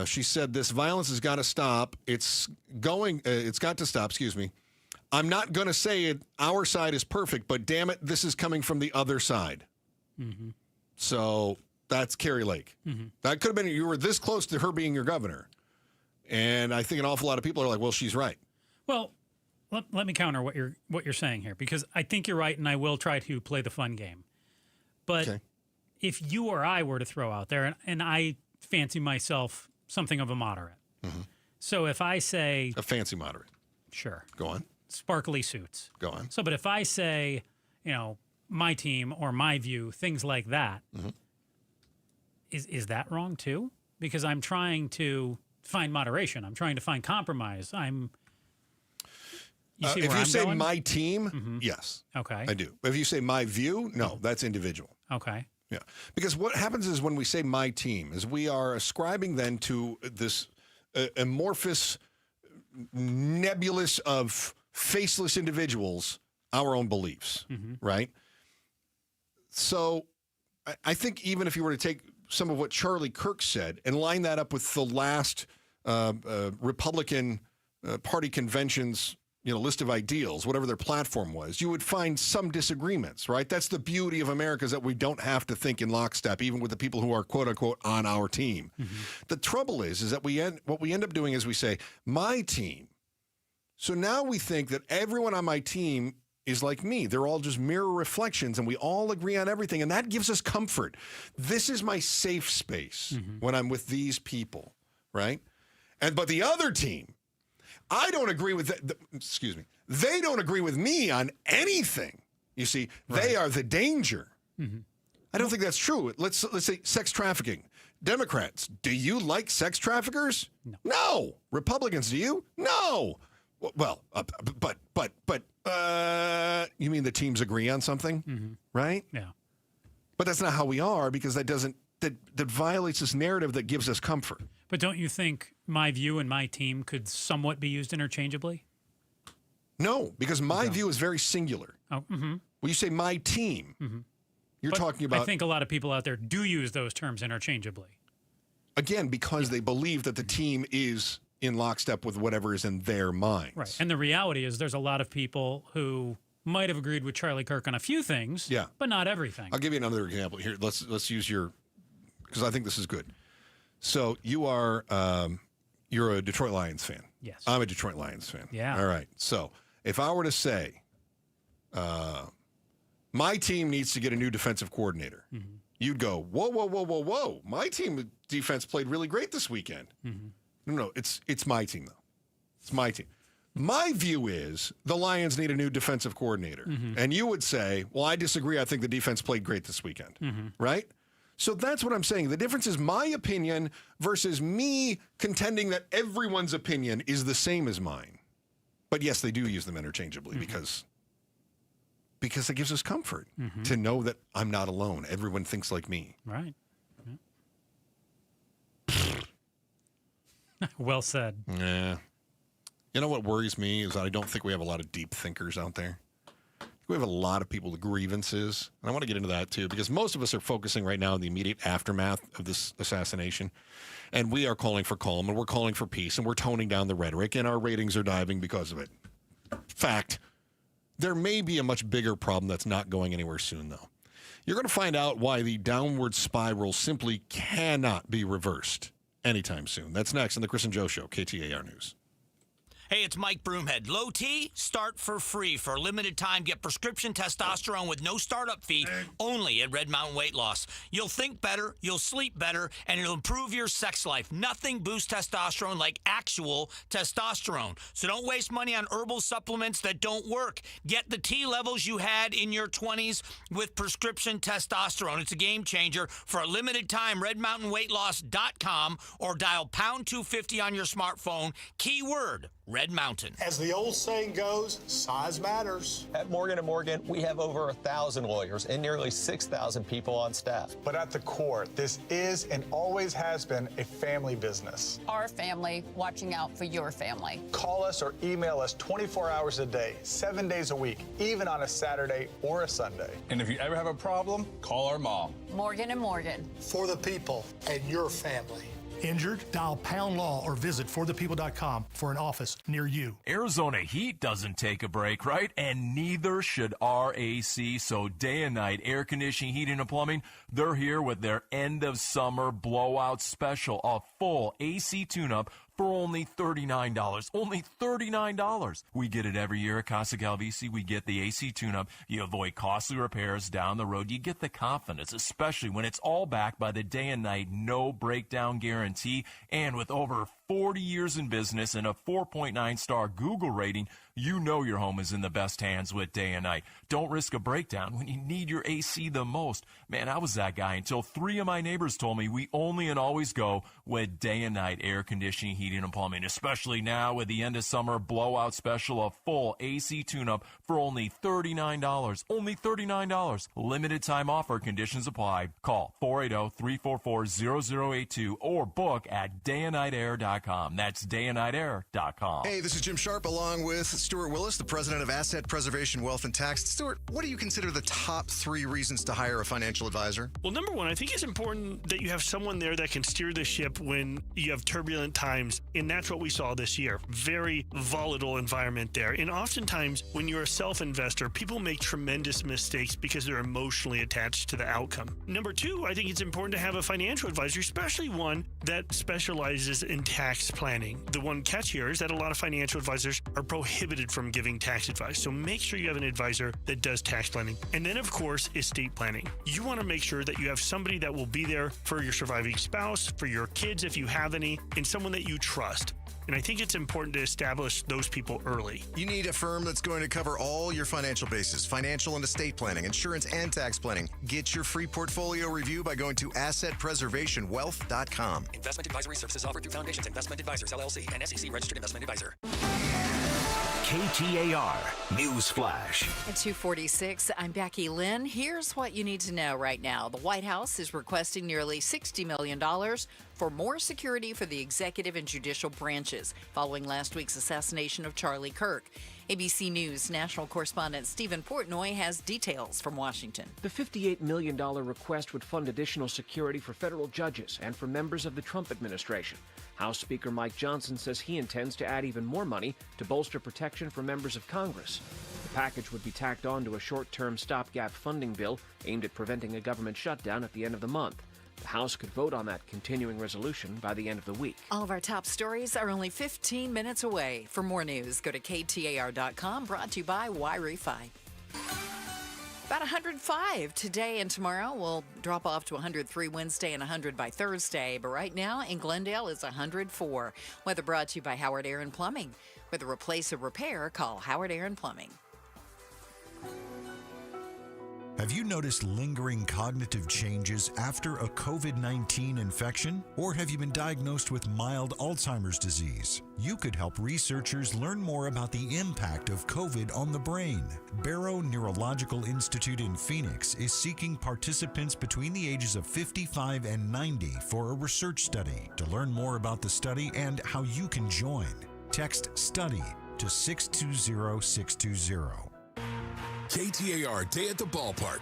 She said, this violence has got to stop. It's got to stop, excuse me. I'm not going to say it, our side is perfect, but damn it, this is coming from the other side. Mm-hmm. So that's Carrie Lake. Mm-hmm. That could have been, you were this close to her being your governor. And I think an awful lot of people are like, well, she's right. Well, let me counter what you're saying here, because I think you're right, and I will try to play the fun game. But if you or I were to throw out there, and I fancy myself something of a moderate. Mm-hmm. So if I say... A fancy moderate. Sure. Go on. Sparkly suits. Go on. So, but if I say, my team or my view, things like that, is that wrong too? Because I'm trying to find moderation. I'm trying to find compromise. You see if where you I'm say going? my team, yes. Okay. I do. If you say my view, no, that's individual. Okay. Yeah. Because what happens is when we say my team is we are ascribing then to this amorphous nebulous of faceless individuals our own beliefs, right? So I think even if you were to take some of what Charlie Kirk said and line that up with the last Republican Party convention's list of ideals, whatever their platform was, you would find some disagreements, right? That's the beauty of America, is that we don't have to think in lockstep, even with the people who are quote unquote on our team. The trouble is that what we end up doing is we say, my team. So now we think that everyone on my team is like me. They're all just mirror reflections and we all agree on everything. And that gives us comfort. This is my safe space when I'm with these people, right? But the other team, I don't agree with that. Excuse me. They don't agree with me on anything. You see, they are the danger. I don't think that's true. Let's say sex trafficking. Democrats, do you like sex traffickers? No. Republicans, do you? No. Well, but you mean the teams agree on something, right? Yeah. But that's not how we are, because that violates this narrative that gives us comfort. But don't you think my view and my team could somewhat be used interchangeably? No, because my view is very singular. Oh, When you say my team, you're talking about... I think a lot of people out there do use those terms interchangeably. Again, because they believe that the team is in lockstep with whatever is in their minds. Right. And the reality is there's a lot of people who might have agreed with Charlie Kirk on a few things, but not everything. I'll give you another example here. Let's use your... because I think this is good. So you are, you're a Detroit Lions fan. Yes. I'm a Detroit Lions fan. Yeah. All right. So if I were to say, my team needs to get a new defensive coordinator, you'd go, whoa. My team defense played really great this weekend. No, it's my team, though. It's my team. My view is the Lions need a new defensive coordinator. And you would say, well, I disagree. I think the defense played great this weekend. Right? So that's what I'm saying. The difference is my opinion versus me contending that everyone's opinion is the same as mine. But yes, they do use them interchangeably because it gives us comfort to know that I'm not alone. Everyone thinks like me. Right. Well said. Yeah. You know what worries me is that I don't think we have a lot of deep thinkers out there. We have a lot of people with grievances, and I want to get into that too, because most of us are focusing right now on the immediate aftermath of this assassination, and we are calling for calm, and we're calling for peace, and we're toning down the rhetoric, and our ratings are diving because of it. Fact. There may be a much bigger problem that's not going anywhere soon, though. You're going to find out why the downward spiral simply cannot be reversed anytime soon. That's next on the Chris and Joe Show, KTAR News. Hey, it's Mike Broomhead. Low T, start for free. For a limited time, get prescription testosterone with no startup fee only at Red Mountain Weight Loss. You'll think better, you'll sleep better, and it'll improve your sex life. Nothing boosts testosterone like actual testosterone. So don't waste money on herbal supplements that don't work. Get the T levels you had in your 20s with prescription testosterone. It's a game changer. For a limited time, redmountainweightloss.com or dial pound 250 on your smartphone. Keyword Red Mountain. As the old saying goes, size matters. At Morgan & Morgan, we have over 1,000 lawyers and nearly 6,000 people on staff. But at the core, this is and always has been a family business. Our family watching out for your family. Call us or email us 24 hours a day, 7 days a week, even on a Saturday or a Sunday. And if you ever have a problem, call our mom. Morgan & Morgan. For the people and your family. Injured? Dial Pound Law or visit forthepeople.com for an office near you. Arizona heat doesn't take a break, right? And neither should RAC. So day and night, air conditioning, heating, and plumbing, they're here with their end of summer blowout special. A full AC tune-up for only $39. Only $39. We get it every year at Casa Calvisi. We get the AC tune-up. You avoid costly repairs down the road. You get the confidence, especially when it's all backed by the day and night no breakdown guarantee. And with over 40 years in business and a 4.9-star Google rating, you know your home is in the best hands with Day and Night. Don't risk a breakdown when you need your AC the most. Man, I was that guy until 3 of my neighbors told me we only and always go with Day and Night air conditioning, heating, and plumbing, especially now with the end of summer blowout special, a full AC tune-up for only $39. Only $39. Limited time offer, conditions apply. Call 480-344-0082 or book at dayandnightair.com. That's dayandnightair.com. Hey, this is Jim Sharp along with Stuart Willis, the president of Asset Preservation Wealth and Tax. Stuart, what do you consider the top 3 reasons to hire a financial advisor? Well, number one, I think it's important that you have someone there that can steer the ship when you have turbulent times. And that's what we saw this year. Very volatile environment there. And oftentimes, when you're a self-investor, people make tremendous mistakes because they're emotionally attached to the outcome. Number 2, I think it's important to have a financial advisor, especially one that specializes in tax planning. The one catch here is that a lot of financial advisors are prohibited from giving tax advice. So make sure you have an advisor that does tax planning. And then, of course, estate planning. You want to make sure that you have somebody that will be there for your surviving spouse, for your kids if you have any, and someone that you trust. And I think it's important to establish those people early. You need a firm that's going to cover all your financial bases, financial and estate planning, insurance and tax planning. Get your free portfolio review by going to assetpreservationwealth.com. Investment advisory services offered through Foundations Investment Advisors, LLC, and SEC Registered Investment Advisor. KTAR News Flash. At 2:46, I'm Becky Lynn. Here's what you need to know right now. The White House is requesting nearly $60 million for more security for the executive and judicial branches following last week's assassination of Charlie Kirk. ABC News national correspondent Stephen Portnoy has details from Washington. The $58 million request would fund additional security for federal judges and for members of the Trump administration. House Speaker Mike Johnson says he intends to add even more money to bolster protection for members of Congress. The package would be tacked on to a short-term stopgap funding bill aimed at preventing a government shutdown at the end of the month. The House could vote on that continuing resolution by the end of the week. All of our top stories are only 15 minutes away. For more news, go to KTAR.com, brought to you by Y-Refi. About 105 today and tomorrow. We'll drop off to 103 Wednesday and 100 by Thursday. But right now in Glendale is 104. Weather brought to you by Howard Air and Plumbing. Whether replace or repair, call Howard Air and Plumbing. Have you noticed lingering cognitive changes after a COVID-19 infection? Or have you been diagnosed with mild Alzheimer's disease? You could help researchers learn more about the impact of COVID on the brain. Barrow Neurological Institute in Phoenix is seeking participants between the ages of 55 and 90 for a research study. To learn more about the study and how you can join, text STUDY to 620-620. KTAR Day at the Ballpark.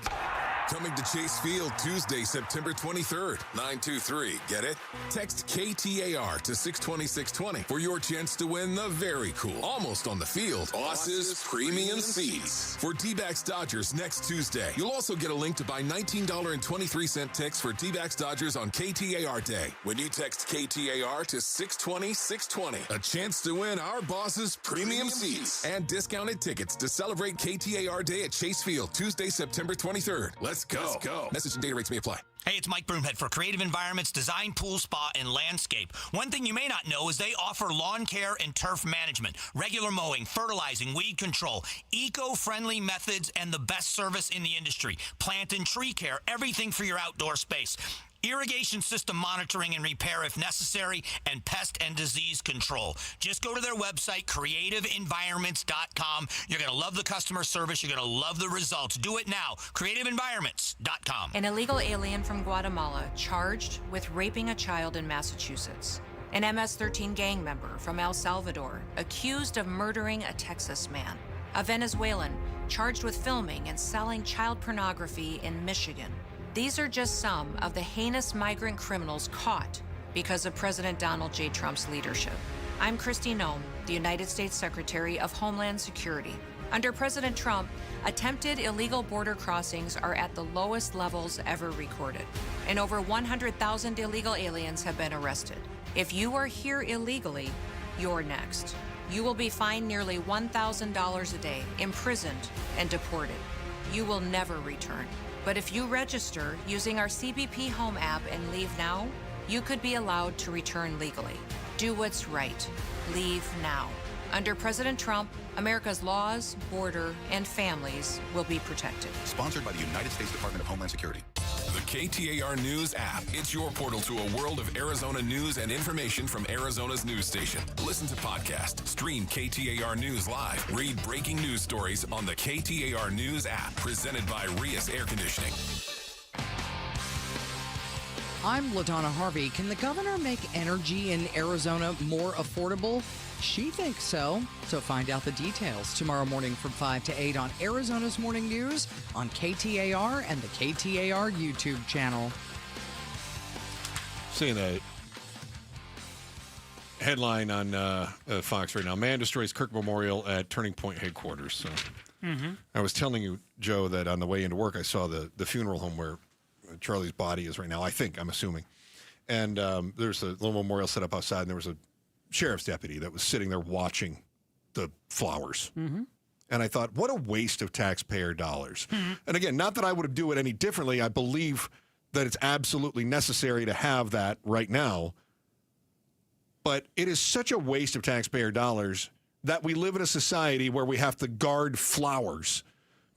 Coming to Chase Field Tuesday, September 23rd, 923. Get it? Text KTAR to 620-620 for your chance to win the very cool, almost on the field, Bosses Premium Seats for D-backs Dodgers next Tuesday. You'll also get a link to buy $19.23 tickets for D-backs Dodgers on KTAR Day. When you text KTAR to 620-620, a chance to win our Bosses Premium Seats and discounted tickets to celebrate KTAR Day at Chase Field Tuesday, September 23rd. Let's go. Message and data rates may apply. Hey, it's Mike Broomhead for Creative Environments Design, Pool, Spa, and Landscape. One thing you may not know is they offer lawn care and turf management, regular mowing, fertilizing, weed control, eco-friendly methods, and the best service in the industry. Plant and tree care, everything for your outdoor space. Irrigation system monitoring and repair if necessary, and pest and disease control. Just go to their website, creativeenvironments.com. You're going to love the customer service. You're going to love the results. Do it now. creativeenvironments.com. An illegal alien from Guatemala charged with raping a child in Massachusetts. An MS-13 gang member from El Salvador accused of murdering a Texas man. A Venezuelan charged with filming and selling child pornography in Michigan. These are just some of the heinous migrant criminals caught because of President Donald J. Trump's leadership. I'm Kristi Noem, the United States Secretary of Homeland Security. Under President Trump, attempted illegal border crossings are at the lowest levels ever recorded, and over 100,000 illegal aliens have been arrested. If you are here illegally, you're next. You will be fined nearly $1,000 a day, imprisoned, and deported. You will never return. But if you register using our CBP Home app and leave now, you could be allowed to return legally. Do what's right. Leave now. Under President Trump, America's laws, border, and families will be protected. Sponsored by the United States Department of Homeland Security. The KTAR News app. It's your portal to a world of Arizona news and information from Arizona's news station. Listen to podcasts, stream KTAR News live, read breaking news stories on the KTAR News app, presented by Rias Air Conditioning. I'm LaDonna Harvey. Can the governor make energy in Arizona more affordable? She thinks so. So find out the details tomorrow morning from 5 to 8 on Arizona's Morning News on KTAR and the KTAR YouTube channel. Seeing that headline on Fox right now. Man destroys Kirk Memorial at Turning Point headquarters. So I was telling you, Joe, that on the way into work, I saw the funeral home where Charlie's body is right now, I'm assuming. And there's a little memorial set up outside, and there was a sheriff's deputy that was sitting there watching the flowers. And I thought, what a waste of taxpayer dollars. And again, not that I would do it any differently. I believe that it's absolutely necessary to have that right now. But it is such a waste of taxpayer dollars that we live in a society where we have to guard flowers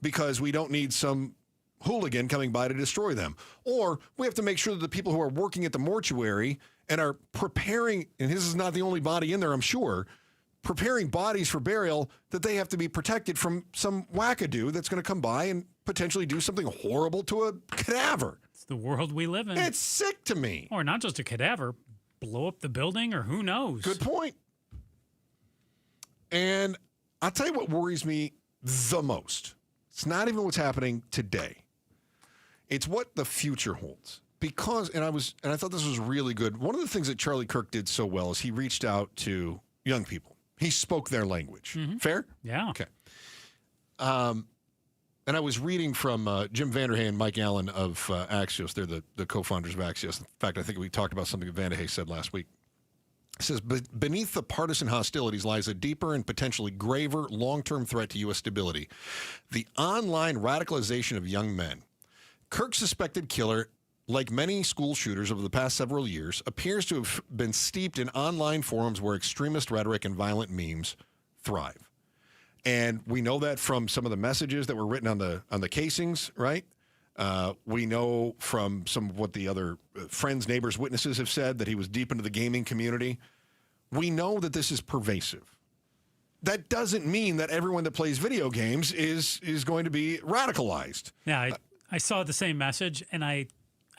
because we don't need some hooligan coming by to destroy them. Or we have to make sure that the people who are working at the mortuary and are preparing, and this is not the only body in there, I'm sure, preparing bodies for burial, that they have to be protected from some wackadoo that's going to come by and potentially do something horrible to a cadaver. It's the world we live in. It's sick to me. Or not just a cadaver, blow up the building, or who knows. Good point. And I'll tell you what worries me the most. It's not even what's happening today. It's what the future holds. Because, and I thought this was really good. One of the things that Charlie Kirk did so well is he reached out to young people. He spoke their language. Fair? Yeah. Okay. And I was reading from Jim Vanderhey and Mike Allen of Axios. They're the co-founders of Axios. In fact, I think we talked about something that Vanderhey said last week. It says, beneath the partisan hostilities lies a deeper and potentially graver long-term threat to U.S. stability. The online radicalization of young men. Kirk's suspected killer, like many school shooters over the past several years, appears to have been steeped in online forums where extremist rhetoric and violent memes thrive. And we know that from some of the messages that were written on the casings, right? We know from some of what the other friends, neighbors, witnesses have said that he was deep into the gaming community. We know that this is pervasive. That doesn't mean that everyone that plays video games is going to be radicalized. Yeah, I saw the same message, and I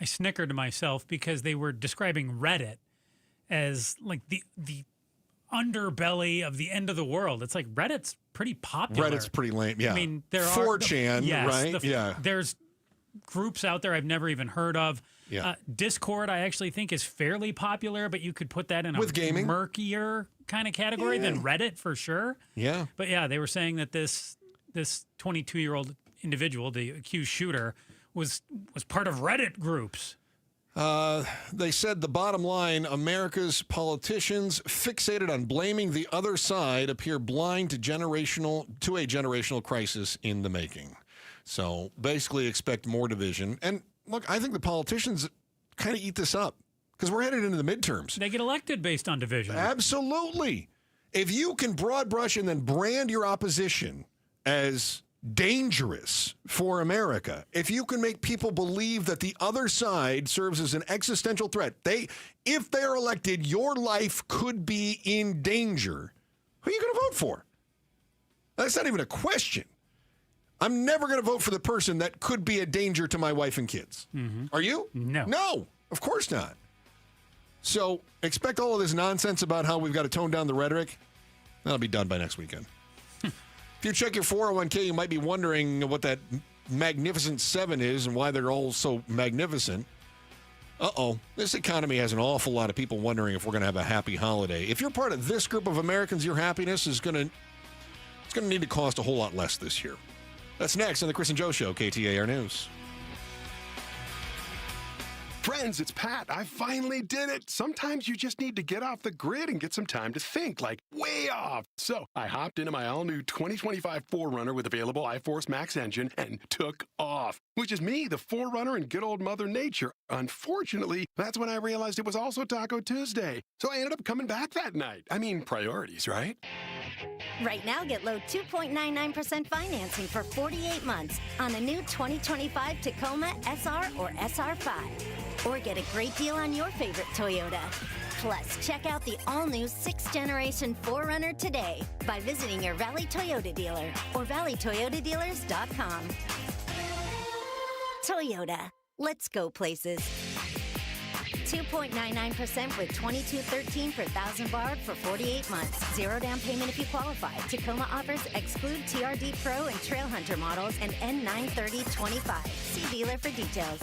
snickered to myself because they were describing Reddit as like the underbelly of the end of the world. It's like Reddit's pretty popular. Reddit's pretty lame, yeah. I mean, there 4chan, yes, right? Yeah. There's groups out there I've never even heard of. Yeah. Discord, I actually think, is fairly popular, but you could put that in a With gaming? murkier kind of category than Reddit for sure. Yeah. But yeah, they were saying that this 22-year-old individual, the accused shooter, was part of Reddit groups. They said the bottom line, America's politicians fixated on blaming the other side appear blind to a generational crisis in the making. So basically expect more division. And look, I think the politicians kind of eat this up because we're headed into the midterms. They get elected based on division. Absolutely. If you can broad brush and then brand your opposition as dangerous for America, if you can make people believe that the other side serves as an existential threat, if they're elected, your life could be in danger, who are you going to vote for? That's not even a question. I'm never going to vote for the person that could be a danger to my wife and kids. Mm-hmm. Are you? No. No, of course not. So expect all of this nonsense about how we've got to tone down the rhetoric. That'll be done by next weekend. If you check your 401k, you might be wondering what that Magnificent Seven is and why they're all so magnificent. This economy has an awful lot of people wondering if we're going to have a happy holiday. If you're part of this group of Americans, your happiness is going to need to cost a whole lot less this year. That's next on the Chris and Joe Show, KTAR News. Friends, it's Pat. I finally did it. Sometimes you just need to get off the grid and get some time to think, like way off. So I hopped into my all-new 2025 4Runner with available iForce Max engine and took off, which is me, the 4Runner and good old Mother Nature. Unfortunately, that's when I realized it was also Taco Tuesday. So I ended up coming back that night. I mean, priorities, right? Right now, get low 2.99% financing for 48 months on the new 2025 Tacoma SR or SR5. Or get a great deal on your favorite Toyota. Plus, check out the all-new 6th generation 4Runner today by visiting your Valley Toyota dealer or valleytoyotadealers.com. Toyota. Let's go places. 2.99% with $22.13 per thousand borrowed for 48 months. Zero down payment if you qualify. Tacoma offers exclude TRD Pro and Trail Hunter models and N93025. See dealer for details.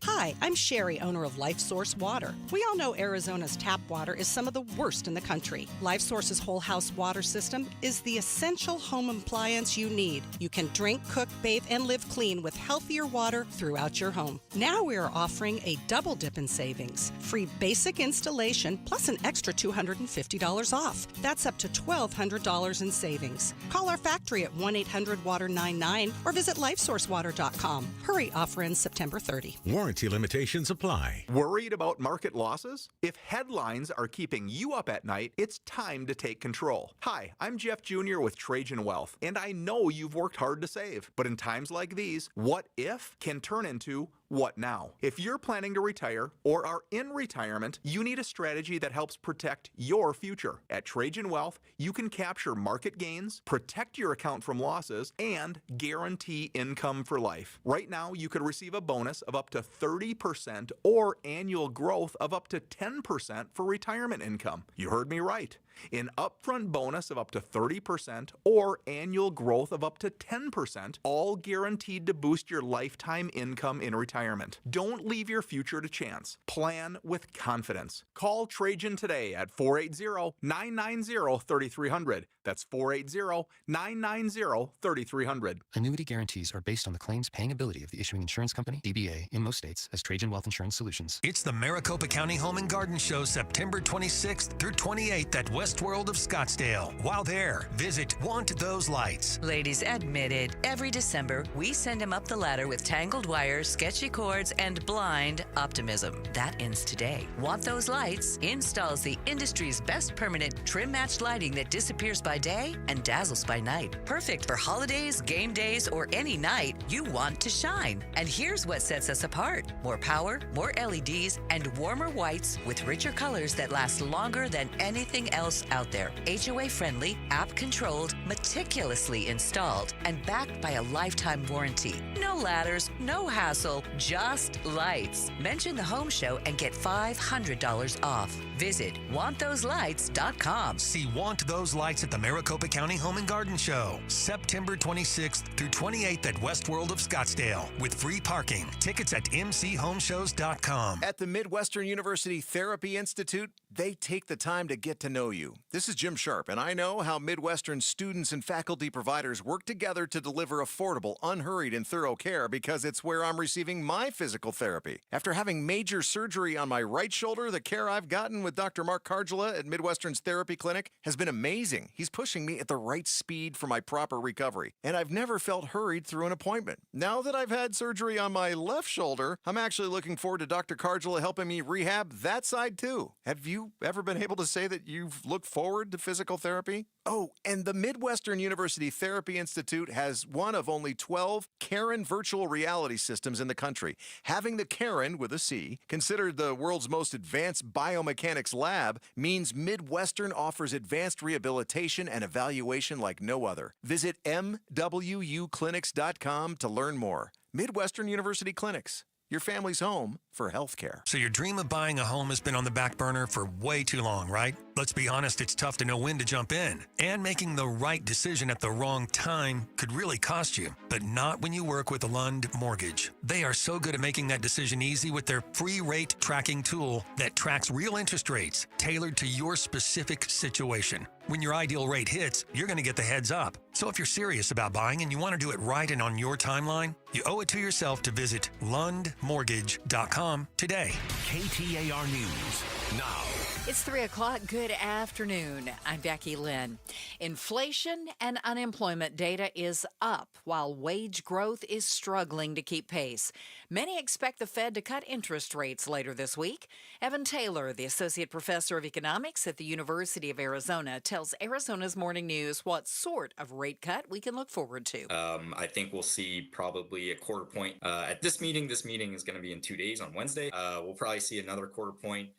Hi, I'm Sherry, owner of LifeSource Water. We all know Arizona's tap water is some of the worst in the country. LifeSource's whole house water system is the essential home appliance you need. You can drink, cook, bathe, and live clean with healthier water throughout your home. Now we are offering a double dip in savings. Free basic installation plus an extra $250 off. That's up to $1,200 in savings. Call our factory at 1-800-WATER-99 or visit lifesourcewater.com. Hurry, offer ends September 30. Warranty limitations apply. Worried about market losses? If headlines are keeping you up at night, it's time to take control. Hi, I'm Jeff Jr. with Trajan Wealth, and I know you've worked hard to save. But in times like these, what if can turn into what now? If you're planning to retire or are in retirement, you need a strategy that helps protect your future. At Trajan Wealth, you can capture market gains, protect your account from losses, and guarantee income for life. Right now, you could receive a bonus of up to 30% or annual growth of up to 10% for retirement income. You heard me right. An upfront bonus of up to 30% or annual growth of up to 10%, all guaranteed to boost your lifetime income in retirement. Don't leave your future to chance. Plan with confidence. Call Trajan today at 480-990-3300. That's 480-990-3300. Annuity guarantees are based on the claims paying ability of the issuing insurance company, DBA, in most states as Trajan Wealth Insurance Solutions. It's the Maricopa County Home and Garden Show, September 26th through 28th at Westworld of Scottsdale. While there, visit Want Those Lights. Ladies admitted, every December, we send him up the ladder with tangled wires, sketchy cords, and blind optimism. That ends today. Want Those Lights installs the industry's best permanent trim-matched lighting that disappears by day and dazzles by night. Perfect for holidays, game days, or any night you want to shine. And here's what sets us apart. More power, more LEDs, and warmer whites with richer colors that last longer than anything else pools out there. HOA friendly, app controlled, meticulously installed, and backed by a lifetime warranty. No ladders, no hassle, just lights. Mention the home show and get $500 off. Visit wanttoselights.com. See Want Those Lights at the Maricopa County Home and Garden Show, September 26th through 28th at Westworld of Scottsdale, with free parking. Tickets at mchomeshows.com. At the Midwestern University Therapy Institute, they take the time to get to know you. This is Jim Sharp, and I know how Midwestern students and faculty providers work together to deliver affordable, unhurried, and thorough care because it's where I'm receiving my physical therapy. After having major surgery on my right shoulder, the care I've gotten with Dr. Mark Cardula at Midwestern's Therapy Clinic has been amazing. He's pushing me at the right speed for my proper recovery, and I've never felt hurried through an appointment. Now that I've had surgery on my left shoulder, I'm actually looking forward to Dr. Cardula helping me rehab that side too. Have you ever been able to say that you've looked forward to physical therapy? Oh, and the Midwestern University Therapy Institute has one of only 12 Karen virtual reality systems in the country. Having the Karen, with a C, considered the world's most advanced biomechanics lab means Midwestern offers advanced rehabilitation and evaluation like no other. Visit MWUclinics.com to learn more. Midwestern University Clinics, your family's home for healthcare. So your dream of buying a home has been on the back burner for way too long, right? Let's be honest, it's tough to know when to jump in. And making the right decision at the wrong time could really cost you. But not when you work with Lund Mortgage. They are so good at making that decision easy with their free rate tracking tool that tracks real interest rates tailored to your specific situation. When your ideal rate hits, you're going to get the heads up. So if you're serious about buying and you want to do it right and on your timeline, you owe it to yourself to visit lundmortgage.com today. KTAR News now. It's 3 o'clock. Good afternoon. I'm Becky Lynn. Inflation and unemployment data is up while wage growth is struggling to keep pace. Many expect the Fed to cut interest rates later this week. Evan Taylor, the Associate Professor of Economics at the University of Arizona, tells Arizona's Morning News what sort of rate cut we can look forward to. I think we'll see probably a quarter point at this meeting. This meeting is going to be in 2 days on Wednesday. We'll probably see another quarter point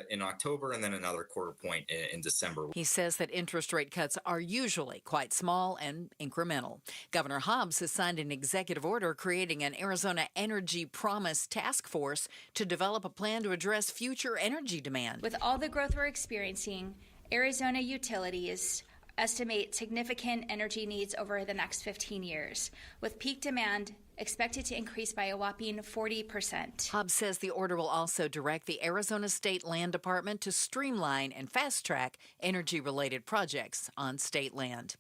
in October and then another quarter point in December. He says that interest rate cuts are usually quite small and incremental. Governor Hobbs has signed an executive order creating an Arizona Energy Promise Task Force to develop a plan to address future energy demand. With all the growth we're experiencing, Arizona utilities estimate significant energy needs over the next 15 years, with peak demand expected to increase by a whopping 40%. Hobbs says the order will also direct the Arizona State Land Department to streamline and fast-track energy-related projects on state land.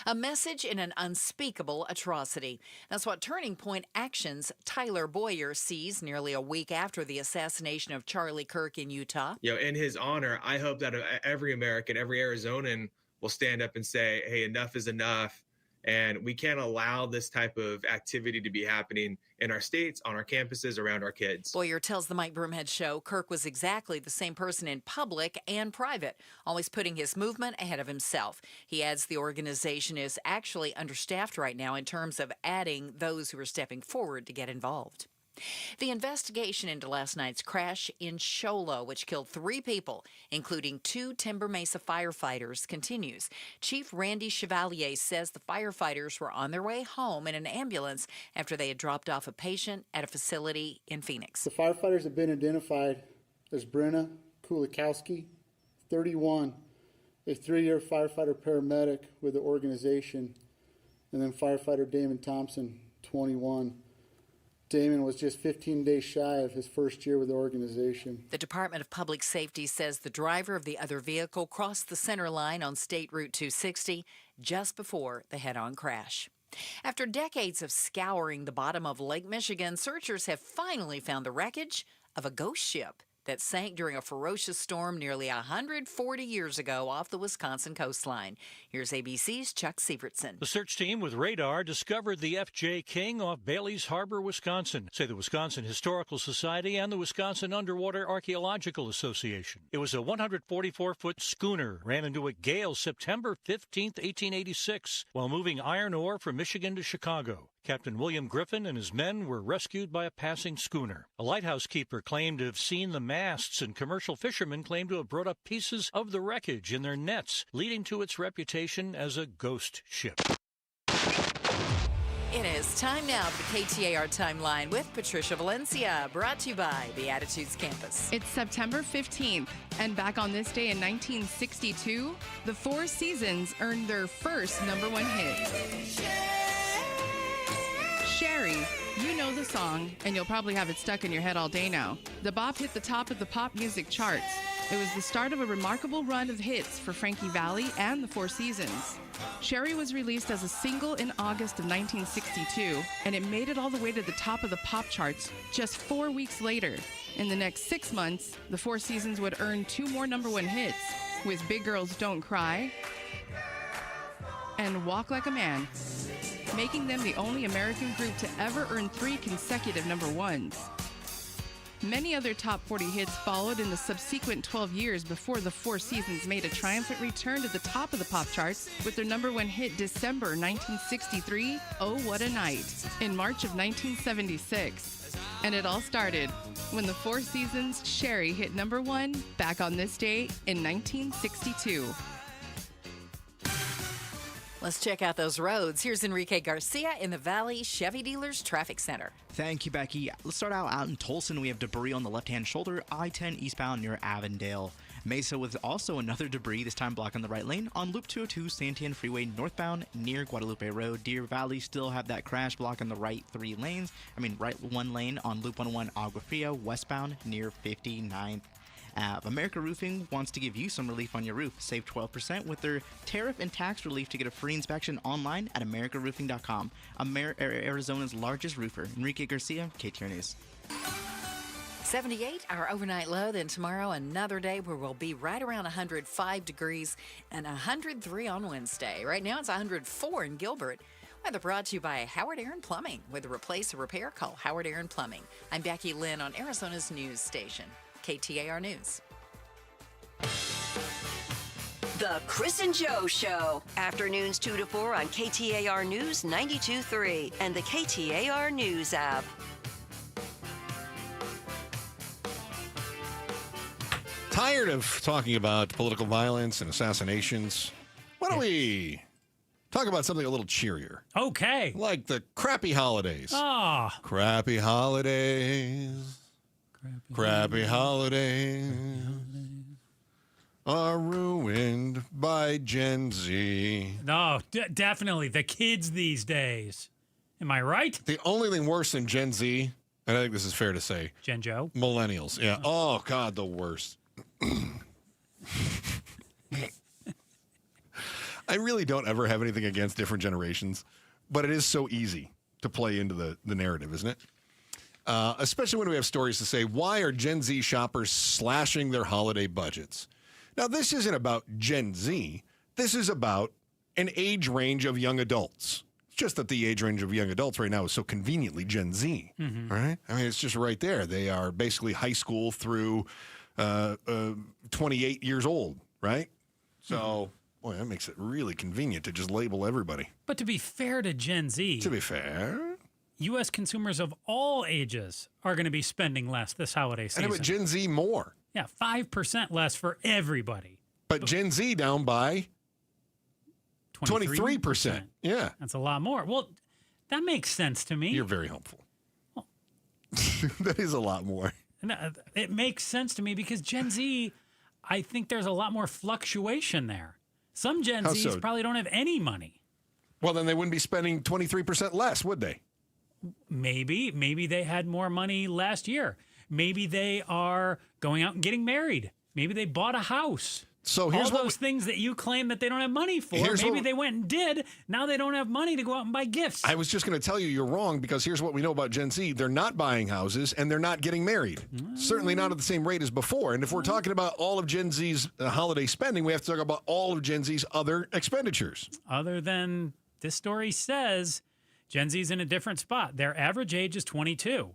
A message in an unspeakable atrocity. That's what Turning Point Action's Tyler Boyer sees nearly a week after the assassination of Charlie Kirk in Utah. In his honor, I hope that every American, every Arizonan will stand up and say, hey, enough is enough. And we can't allow this type of activity to be happening in our states, on our campuses, around our kids. Boyer tells the Mike Broomhead Show Kirk was exactly the same person in public and private, always putting his movement ahead of himself. He adds the organization is actually understaffed right now in terms of adding those who are stepping forward to get involved. The investigation into last night's crash in Show Low, which killed 3 people, including 2 Timber Mesa firefighters, continues. Chief Randy Chevalier says the firefighters were on their way home in an ambulance after they had dropped off a patient at a facility in Phoenix. The firefighters have been identified as Brenna Kulikowski, 31, a 3-year firefighter paramedic with the organization, and then firefighter Damon Thompson, 21. Damon was just 15 days shy of his first year with the organization. The Department of Public Safety says the driver of the other vehicle crossed the center line on State Route 260 just before the head-on crash. After decades of scouring the bottom of Lake Michigan, searchers have finally found the wreckage of a ghost ship that sank during a ferocious storm nearly 140 years ago off the Wisconsin coastline. Here's ABC's Chuck Sievertson. The search team with radar discovered the F.J. King off Bailey's Harbor, Wisconsin, say the Wisconsin Historical Society and the Wisconsin Underwater Archaeological Association. It was a 144-foot schooner, ran into a gale September 15, 1886, while moving iron ore from Michigan to Chicago. Captain William Griffin and his men were rescued by a passing schooner. A lighthouse keeper claimed to have seen the masts, and commercial fishermen claimed to have brought up pieces of the wreckage in their nets, leading to its reputation as a ghost ship. It is time now for the KTAR Timeline with Patricia Valencia, brought to you by the Attitudes Campus. It's September 15th, and back on this day in 1962, the Four Seasons earned their first #1 hit. Sherry, you know the song, and you'll probably have it stuck in your head all day now. The bop hit the top of the pop music charts. It was the start of a remarkable run of hits for Frankie Valli and the Four Seasons. Sherry was released as a single in August of 1962, and it made it all the way to the top of the pop charts just 4 weeks later. In the next 6 months, the Four Seasons would earn 2 more #1 hits, with Big Girls Don't Cry and Walk Like a Man, making them the only American group to ever earn 3 consecutive #1s. Many other top 40 hits followed in the subsequent 12 years before the Four Seasons made a triumphant return to the top of the pop charts with their #1 hit December 1963, Oh What a Night, in March of 1976. And it all started when the Four Seasons' Sherry hit #1 back on this day in 1962. Let's check out those roads. Here's Enrique Garcia in the Valley Chevy Dealers Traffic Center. Thank you, Becky. Let's start out in Tolson. We have debris on the left-hand shoulder, I-10 eastbound near Avondale. Mesa with also another debris, this time blocking the right lane on Loop 202 Santiago Freeway northbound near Guadalupe Road. Deer Valley still have that crash blocking the right 1 lane on Loop 101 Agua Fria westbound near 59th. America Roofing wants to give you some relief on your roof. Save 12% with their tariff and tax relief to get a free inspection online at americaroofing.com. Arizona's largest roofer. Enrique Garcia, KTAR News. 78, our overnight low. Then tomorrow, another day where we'll be right around 105 degrees and 103 on Wednesday. Right now, it's 104 in Gilbert. Weather brought to you by Howard Aaron Plumbing. With a replace or repair, call Howard Aaron Plumbing. I'm Becky Lynn on Arizona's news station, KTAR News. The Chris and Joe Show. Afternoons 2 to 4 on KTAR News 92.3 and the KTAR News app. Tired of talking about political violence and assassinations? Why don't we talk about something a little cheerier? Okay. Like the crappy holidays. Ah. Crappy holidays. Crappy holidays are ruined by Gen Z. No, definitely. The kids these days. Am I right? The only thing worse than Gen Z, and I think this is fair to say. Gen Joe? Millennials. Yeah. Oh, God, the worst. I really don't ever have anything against different generations, but it is so easy to play into the narrative, isn't it? Especially when we have stories to say, why are Gen Z shoppers slashing their holiday budgets? Now, this isn't about Gen Z. This is about an age range of young adults. It's just that the age range of young adults right now is so conveniently Gen Z, right? I mean, it's just right there. They are basically high school through 28 years old, right? So, boy, that makes it really convenient to just label everybody. But to be fair to Gen Z... To be fair... U.S. consumers of all ages are going to be spending less this holiday season. And but Gen Z more. Yeah, 5% less for everybody. But Gen Z down by 23%. Yeah. That's a lot more. Well, that makes sense to me. You're very helpful. Well, that is a lot more. It makes sense to me because Gen Z, I think there's a lot more fluctuation there. Some Gen Zs probably don't have any money. Well, then they wouldn't be spending 23% less, would they? Maybe they had more money last year. Maybe they are going out and getting married. Maybe they bought a house. So here's all those things that you claim that they don't have money for. Maybe they went and did. Now they don't have money to go out and buy gifts. I was just going to tell you you're wrong because here's what we know about Gen Z. They're not buying houses and they're not getting married. Certainly not at the same rate as before. And if we're talking about all of Gen Z's holiday spending, we have to talk about all of Gen Z's other expenditures. Other than this story says, Gen Z's in a different spot. Their average age is 22.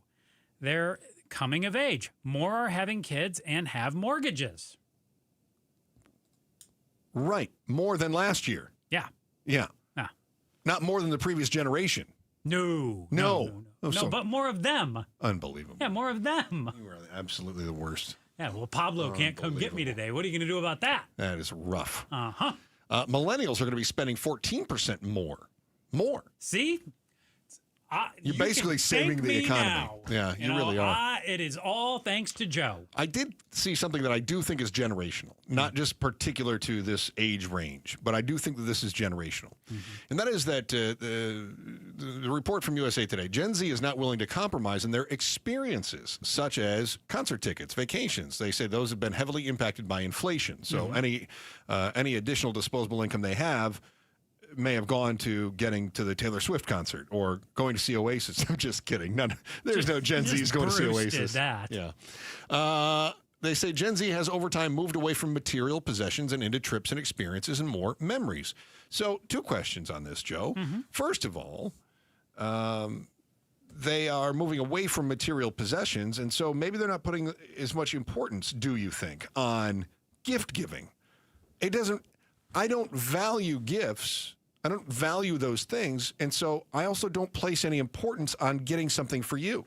They're coming of age. More are having kids and have mortgages. Right. More than last year. Yeah. Yeah. Not more than the previous generation. No. But more of them. Unbelievable. Yeah, more of them. You are absolutely the worst. Yeah, well, Pablo can't come get me today. What are you going to do about that? That is rough. Uh-huh. Millennials are going to be spending 14% more. See? You're You basically can saving thank the me economy. now. Yeah, you really are. It is all thanks to Joe. I did see something that I do think is generational, not just particular to this age range, but I do think that this is generational. And that is that the report from USA Today, Gen Z is not willing to compromise in their experiences, such as concert tickets, vacations. They say those have been heavily impacted by inflation. So any additional disposable income they have may have gone to getting to the Taylor Swift concert or going to see Oasis. I'm just kidding. There's no Gen Z's going to see Oasis. That. Yeah. They say Gen Z has over time moved away from material possessions and into trips and experiences and more memories. So 2 questions on this, Joe. First of all, they are moving away from material possessions, and so maybe they're not putting as much importance, do you think, on gift giving? I don't value gifts. I don't value those things, and so I also don't place any importance on getting something for you.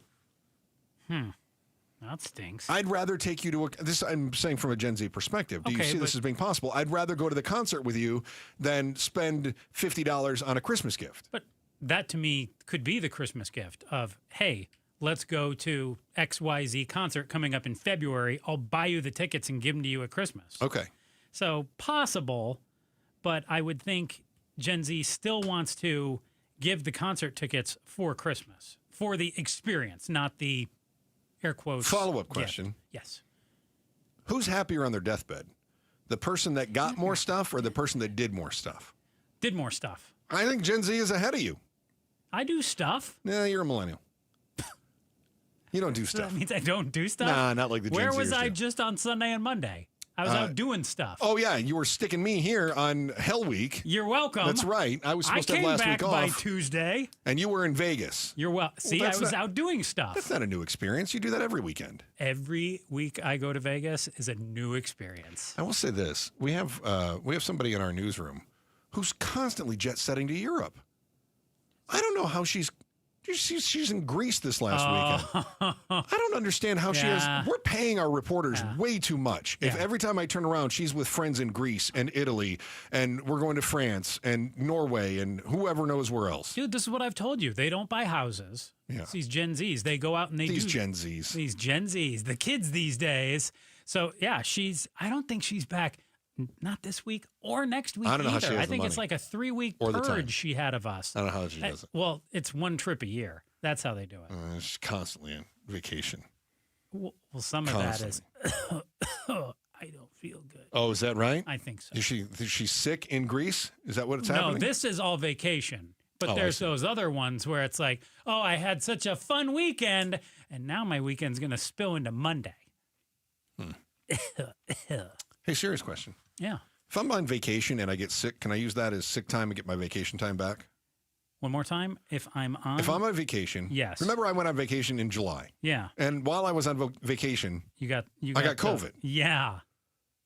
That stinks. I'd rather take you to this. I'm saying from a Gen Z perspective. Do you see this as being possible? I'd rather go to the concert with you than spend $50 on a Christmas gift. But that to me could be the Christmas gift of, hey, let's go to XYZ concert coming up in February. I'll buy you the tickets and give them to you at Christmas. Okay. So possible, but I would think Gen Z still wants to give the concert tickets for Christmas, for the experience, not the air quotes. Follow-up question. Gift. Yes. Who's happier on their deathbed? The person that got more stuff or the person that did more stuff? Did more stuff. I think Gen Z is ahead of you. I do stuff. Yeah, you're a millennial. You don't do So stuff. that means I don't do stuff? Nah, not like the Gen Where Zers was I do. just on Sunday and Monday? I was out doing stuff. Oh, yeah. You were sticking me here on Hell Week. You're welcome. That's right. I was supposed to have last week came back off. by Tuesday. And you were in Vegas. You're well. See, I was out doing stuff. That's not a new experience. You do that every weekend. Every week I go to Vegas is a new experience. I will say this. We have somebody in our newsroom who's constantly jet setting to Europe. I don't know how she's in Greece this last weekend. I don't understand how she has. We're paying our reporters way too much. If every time I turn around, she's with friends in Greece and Italy, and we're going to France and Norway and whoever knows where else. Dude, this is what I've told you. They don't buy houses. Yeah. It's these Gen Zs. They go out and These Gen Zs. These Gen Zs. The kids these days. So, yeah, I don't think she's back. Not this week or next week I don't know either. how she has I think the it's money. like a 3-week Or the time. purge she had of us. I don't know how she does it. Well, it's one trip a year. That's how they do it. She's constantly on vacation. Well, some of that is, I don't feel good. Oh, is that right? I think so. Is she sick in Greece? Is that what it's happening? No, this is all vacation. But there's those other ones where it's like, oh, I had such a fun weekend, and now my weekend's going to spill into Monday. Hey, serious question. Yeah. If I'm on vacation and I get sick, can I use that as sick time and get my vacation time back? One more time. If I'm on vacation, yes. Remember, I went on vacation in July. Yeah. And while I was on vacation, I got COVID. Yeah.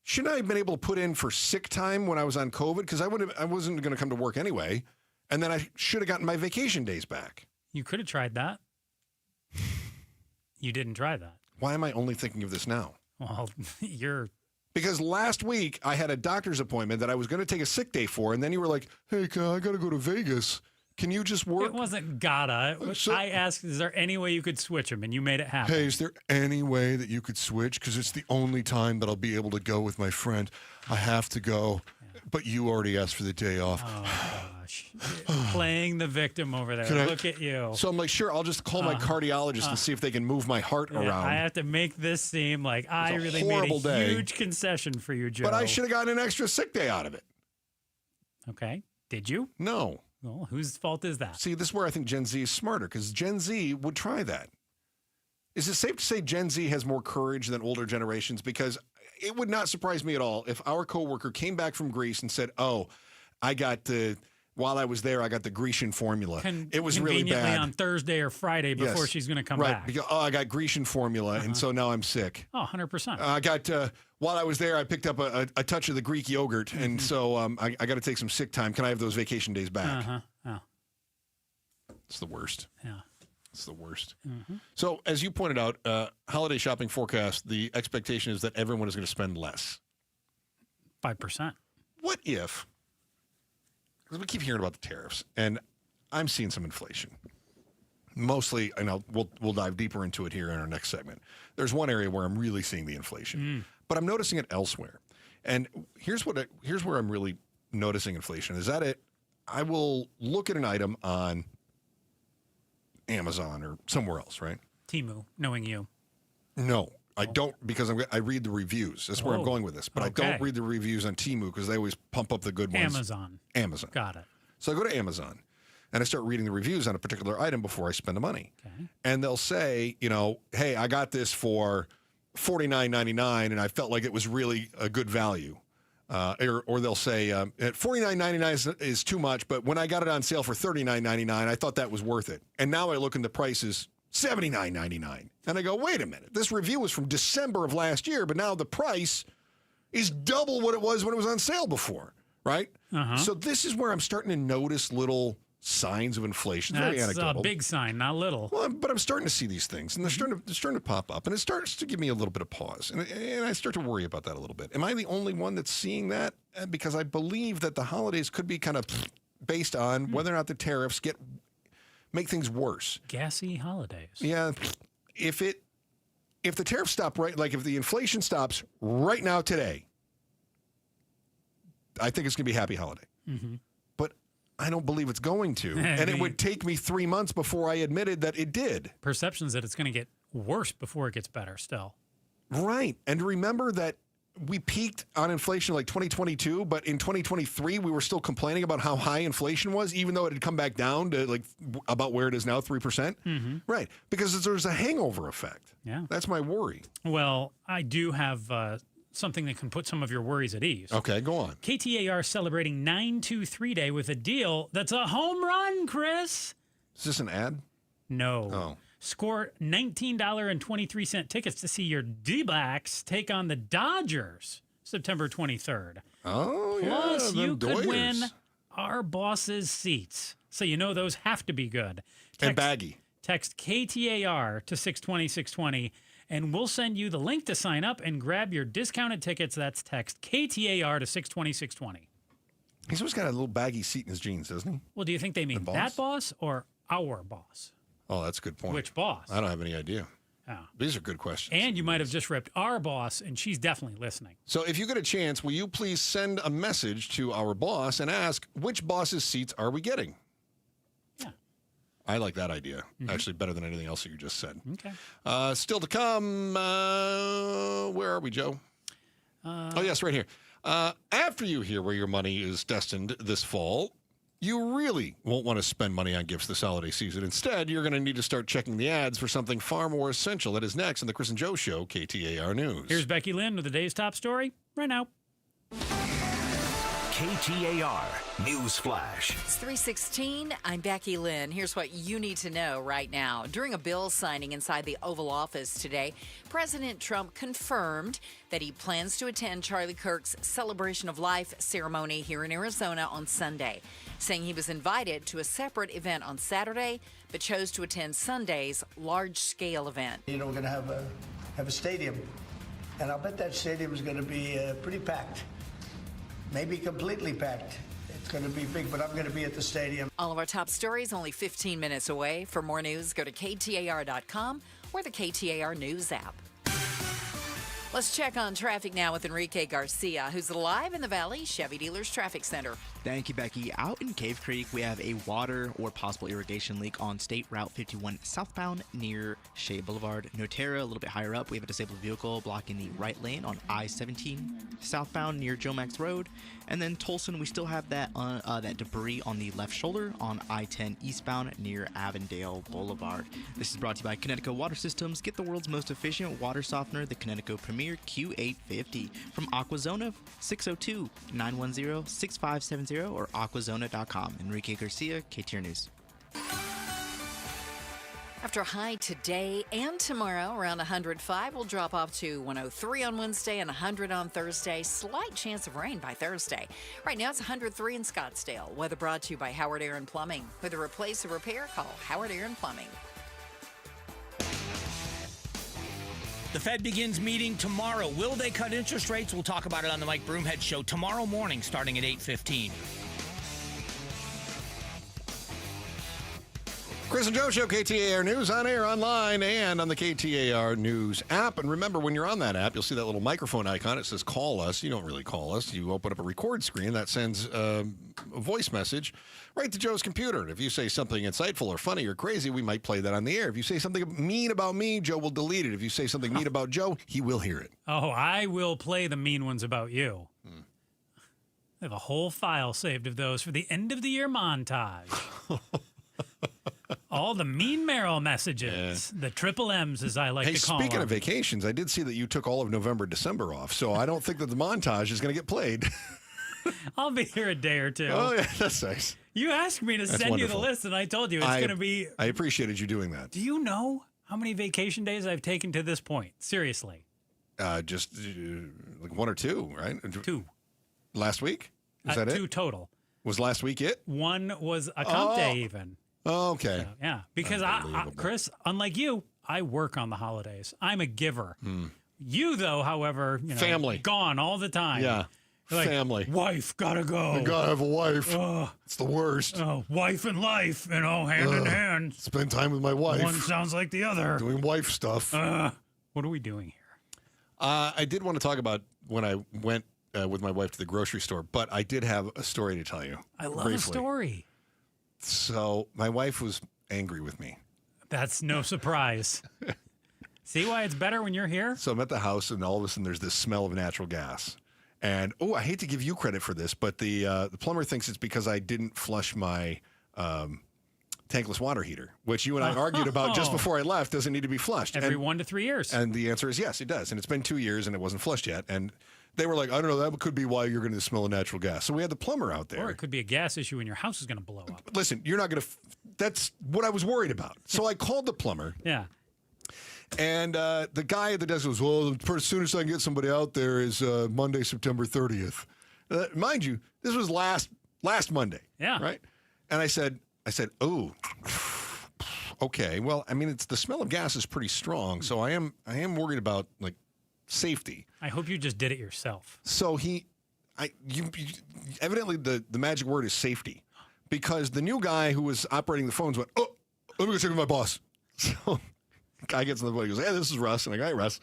Shouldn't I have been able to put in for sick time when I was on COVID? Because I wasn't going to come to work anyway. And then I should have gotten my vacation days back. You could have tried that. You didn't try that. Why am I only thinking of this now? Well, Because last week I had a doctor's appointment that I was going to take a sick day for, and then you were like, hey, I got to go to Vegas. Can you just work? It wasn't gotta. I asked, is there any way you could switch them? And you made it happen. Hey, is there any way that you could switch? Because it's the only time that I'll be able to go with my friend. I have to go. Yeah. But you already asked for the day off. Oh, gosh. Playing the victim over there. Look at you. So I'm like, sure, I'll just call my cardiologist and see if they can move my heart around. I have to make this seem like I really made a huge concession for you, Joe. But I should have gotten an extra sick day out of it. Okay. Did you? No. Well, whose fault is that? See, this is where I think Gen Z is smarter, because Gen Z would try that. Is it safe to say Gen Z has more courage than older generations? Because it would not surprise me at all if our coworker came back from Greece and said, oh, while I was there, I got the Grecian formula. It was really bad. On Thursday or Friday before she's going to come back. Because, I got Grecian formula, and so now I'm sick. Oh, 100%. I got, while I was there, I picked up a touch of the Greek yogurt, and so I got to take some sick time. Can I have those vacation days back? Oh. It's the worst. Yeah. It's the worst. Mm-hmm. So, as you pointed out, holiday shopping forecast, the expectation is that everyone is going to spend less. 5%. What if, because we keep hearing about the tariffs, and I'm seeing some inflation. Mostly, and we'll dive deeper into it here in our next segment. There's one area where I'm really seeing the inflation, but I'm noticing it elsewhere. And here's where I'm really noticing inflation. Is that it? I will look at an item on Amazon or somewhere else, right? Temu, knowing you. No, I don't, because I read the reviews. That's where I'm going with this. But Okay. I don't read the reviews on Temu because they always pump up the good ones. Amazon. Got it. So I go to Amazon and I start reading the reviews on a particular item before I spend the money. Okay. And they'll say, hey, I got this for $49.99 and I felt like it was really a good value. Or they'll say, at $49.99 is too much, but when I got it on sale for $39.99, I thought that was worth it. And now I look and the price is $79.99. And I go, wait a minute. This review was from December of last year, but now the price is double what it was when it was on sale before, right? Uh-huh. So this is where I'm starting to notice little signs of inflation. Very That's anecdotal. a big sign, not little. Well, but I'm starting to see these things, and they're starting to pop up, and it starts to give me a little bit of pause, and I start to worry about that a little bit. Am I the only one that's seeing that? Because I believe that the holidays could be kind of based on whether or not the tariffs make things worse. Gassy holidays. Yeah, if the tariffs stop if the inflation stops right now today, I think it's going to be a happy holiday. Mm-hmm. I don't believe it's going to. And it would take me 3 months before I admitted that it did. Perceptions that it's going to get worse before it gets better still. Right. And remember that we peaked on inflation like 2022, but in 2023, we were still complaining about how high inflation was, even though it had come back down to about where it is now, 3%. Mm-hmm. Right. Because there's a hangover effect. Yeah. That's my worry. Well, I do have something that can put some of your worries at ease. Okay, go on. KTAR celebrating 923 Day with a deal that's a home run, Chris. Is this an ad? No. Oh. Score $19.23 tickets to see your D-backs take on the Dodgers September 23rd. Oh, Plus, yeah. you could win our boss's seats. So you know those have to be good. And baggy. Text KTAR to 620-620, and we'll send you the link to sign up and grab your discounted tickets. That's text KTAR to 620-620. He's always got a little baggy seat in his jeans, doesn't he? Well, do you think they mean that boss or our boss? Oh, that's a good point. Which boss? I don't have any idea. Oh. These are good questions. And you might have just ripped our boss, and she's definitely listening. So if you get a chance, will you please send a message to our boss and ask, which boss's seats are we getting? Yeah. I like that idea. Actually, better than anything else that you just said. Okay. Still to come, where are we, Joe? Oh, yes, right here. After you hear where your money is destined this fall, you really won't want to spend money on gifts this holiday season. Instead, you're going to need to start checking the ads for something far more essential. That is next on the Chris and Joe Show, KTAR News. Here's Becky Lynn with the day's top story right now. KTAR News Flash. It's 3:16. I'm Becky Lynn. Here's what you need to know right now. During a bill signing inside the Oval Office today, President Trump confirmed that he plans to attend Charlie Kirk's Celebration of Life ceremony here in Arizona on Sunday, saying he was invited to a separate event on Saturday, but chose to attend Sunday's large-scale event. We're going to have a stadium, and I'll bet that stadium is going to be pretty packed. Maybe completely packed. It's going to be big, but I'm going to be at the stadium. All of our top stories only 15 minutes away. For more news, go to KTAR.com or the KTAR News app. Let's check on traffic now with Enrique Garcia, who's live in the Valley Chevy Dealers Traffic Center. Thank you, Becky. Out in Cave Creek, we have a water or possible irrigation leak on State Route 51 southbound near Shea Boulevard. Notera, a little bit higher up, we have a disabled vehicle blocking the right lane on I-17 southbound near Joe Max Road. And then Tolson, we still have that debris on the left shoulder on I-10 eastbound near Avondale Boulevard. This is brought to you by Connecticut Water Systems. Get the world's most efficient water softener, the Connecticut Premier Q850 from Aquazona, 602-910-6570 or aquazona.com. Enrique Garcia, KTAR News. After a high today and tomorrow, around 105, will drop off to 103 on Wednesday and 100 on Thursday. Slight chance of rain by Thursday. Right now, it's 103 in Scottsdale. Weather brought to you by Howard Aaron Plumbing. With a replace or repair, call Howard Aaron Plumbing. The Fed begins meeting tomorrow. Will they cut interest rates? We'll talk about it on the Mike Broomhead Show tomorrow morning, starting at 8:15. Chris and Joe Show, KTAR News, on air, online, and on the KTAR News app. And remember, when you're on that app, you'll see that little microphone icon. It says call us. You don't really call us. You open up a record screen that sends a voice message right to Joe's computer. And if you say something insightful or funny or crazy, we might play that on the air. If you say something mean about me, Joe will delete it. If you say something mean about Joe, he will hear it. Oh, I will play the mean ones about you. I have a whole file saved of those for the end of the year montage. All the mean Merrill messages, the triple M's, as I like to call them. Hey, speaking of vacations, I did see that you took all of November, December off, so I don't think that the montage is going to get played. I'll be here a day or two. Oh, yeah, that's nice. You asked me to send you the list, and I told you it's going to be... I appreciated you doing that. Do you know how many vacation days I've taken to this point? Seriously. Just like 1 or 2, right? 2. Last week? Is that 2 total. Was last week it? 1 was a comp day even. Oh, okay. So, yeah, because Chris, unlike you, I work on the holidays. I'm a giver. You, though, however, family, gone all the time. Yeah, like, family. Wife, gotta go. I gotta have a wife. It's the worst. Wife and life, hand in hand. Spend time with my wife. One sounds like the other. Doing wife stuff. What are we doing here? I did want to talk about when I went with my wife to the grocery store, but I did have a story to tell you. I love briefly. a story. So my wife was angry with me. That's no surprise. See why it's better when you're here? So I'm at the house, and all of a sudden there's this smell of natural gas. And, I hate to give you credit for this, but the plumber thinks it's because I didn't flush my tankless water heater, which you and I argued about just before I left, doesn't need to be flushed. Every 1 to 3 years. And the answer is yes, it does. And it's been 2 years, and it wasn't flushed yet. And they were like, I don't know, that could be why you're going to smell of natural gas. So we had the plumber out there. Or it could be a gas issue and your house is going to blow up. Listen, you're not going to... That's what I was worried about. So I called the plumber. Yeah. And the guy at the desk goes, well, as soon as I can get somebody out there is Monday, September 30th. Mind you, this was last Monday. Yeah. Right? And I said, oh, okay. Well, I mean, the smell of gas is pretty strong. So I am worried about, like, safety. I hope you just did it yourself. So evidently the magic word is safety, because the new guy who was operating the phones went, oh, let me go check with my boss. So guy gets on the phone, he goes, hey, this is Russ. And I go, hey, Russ.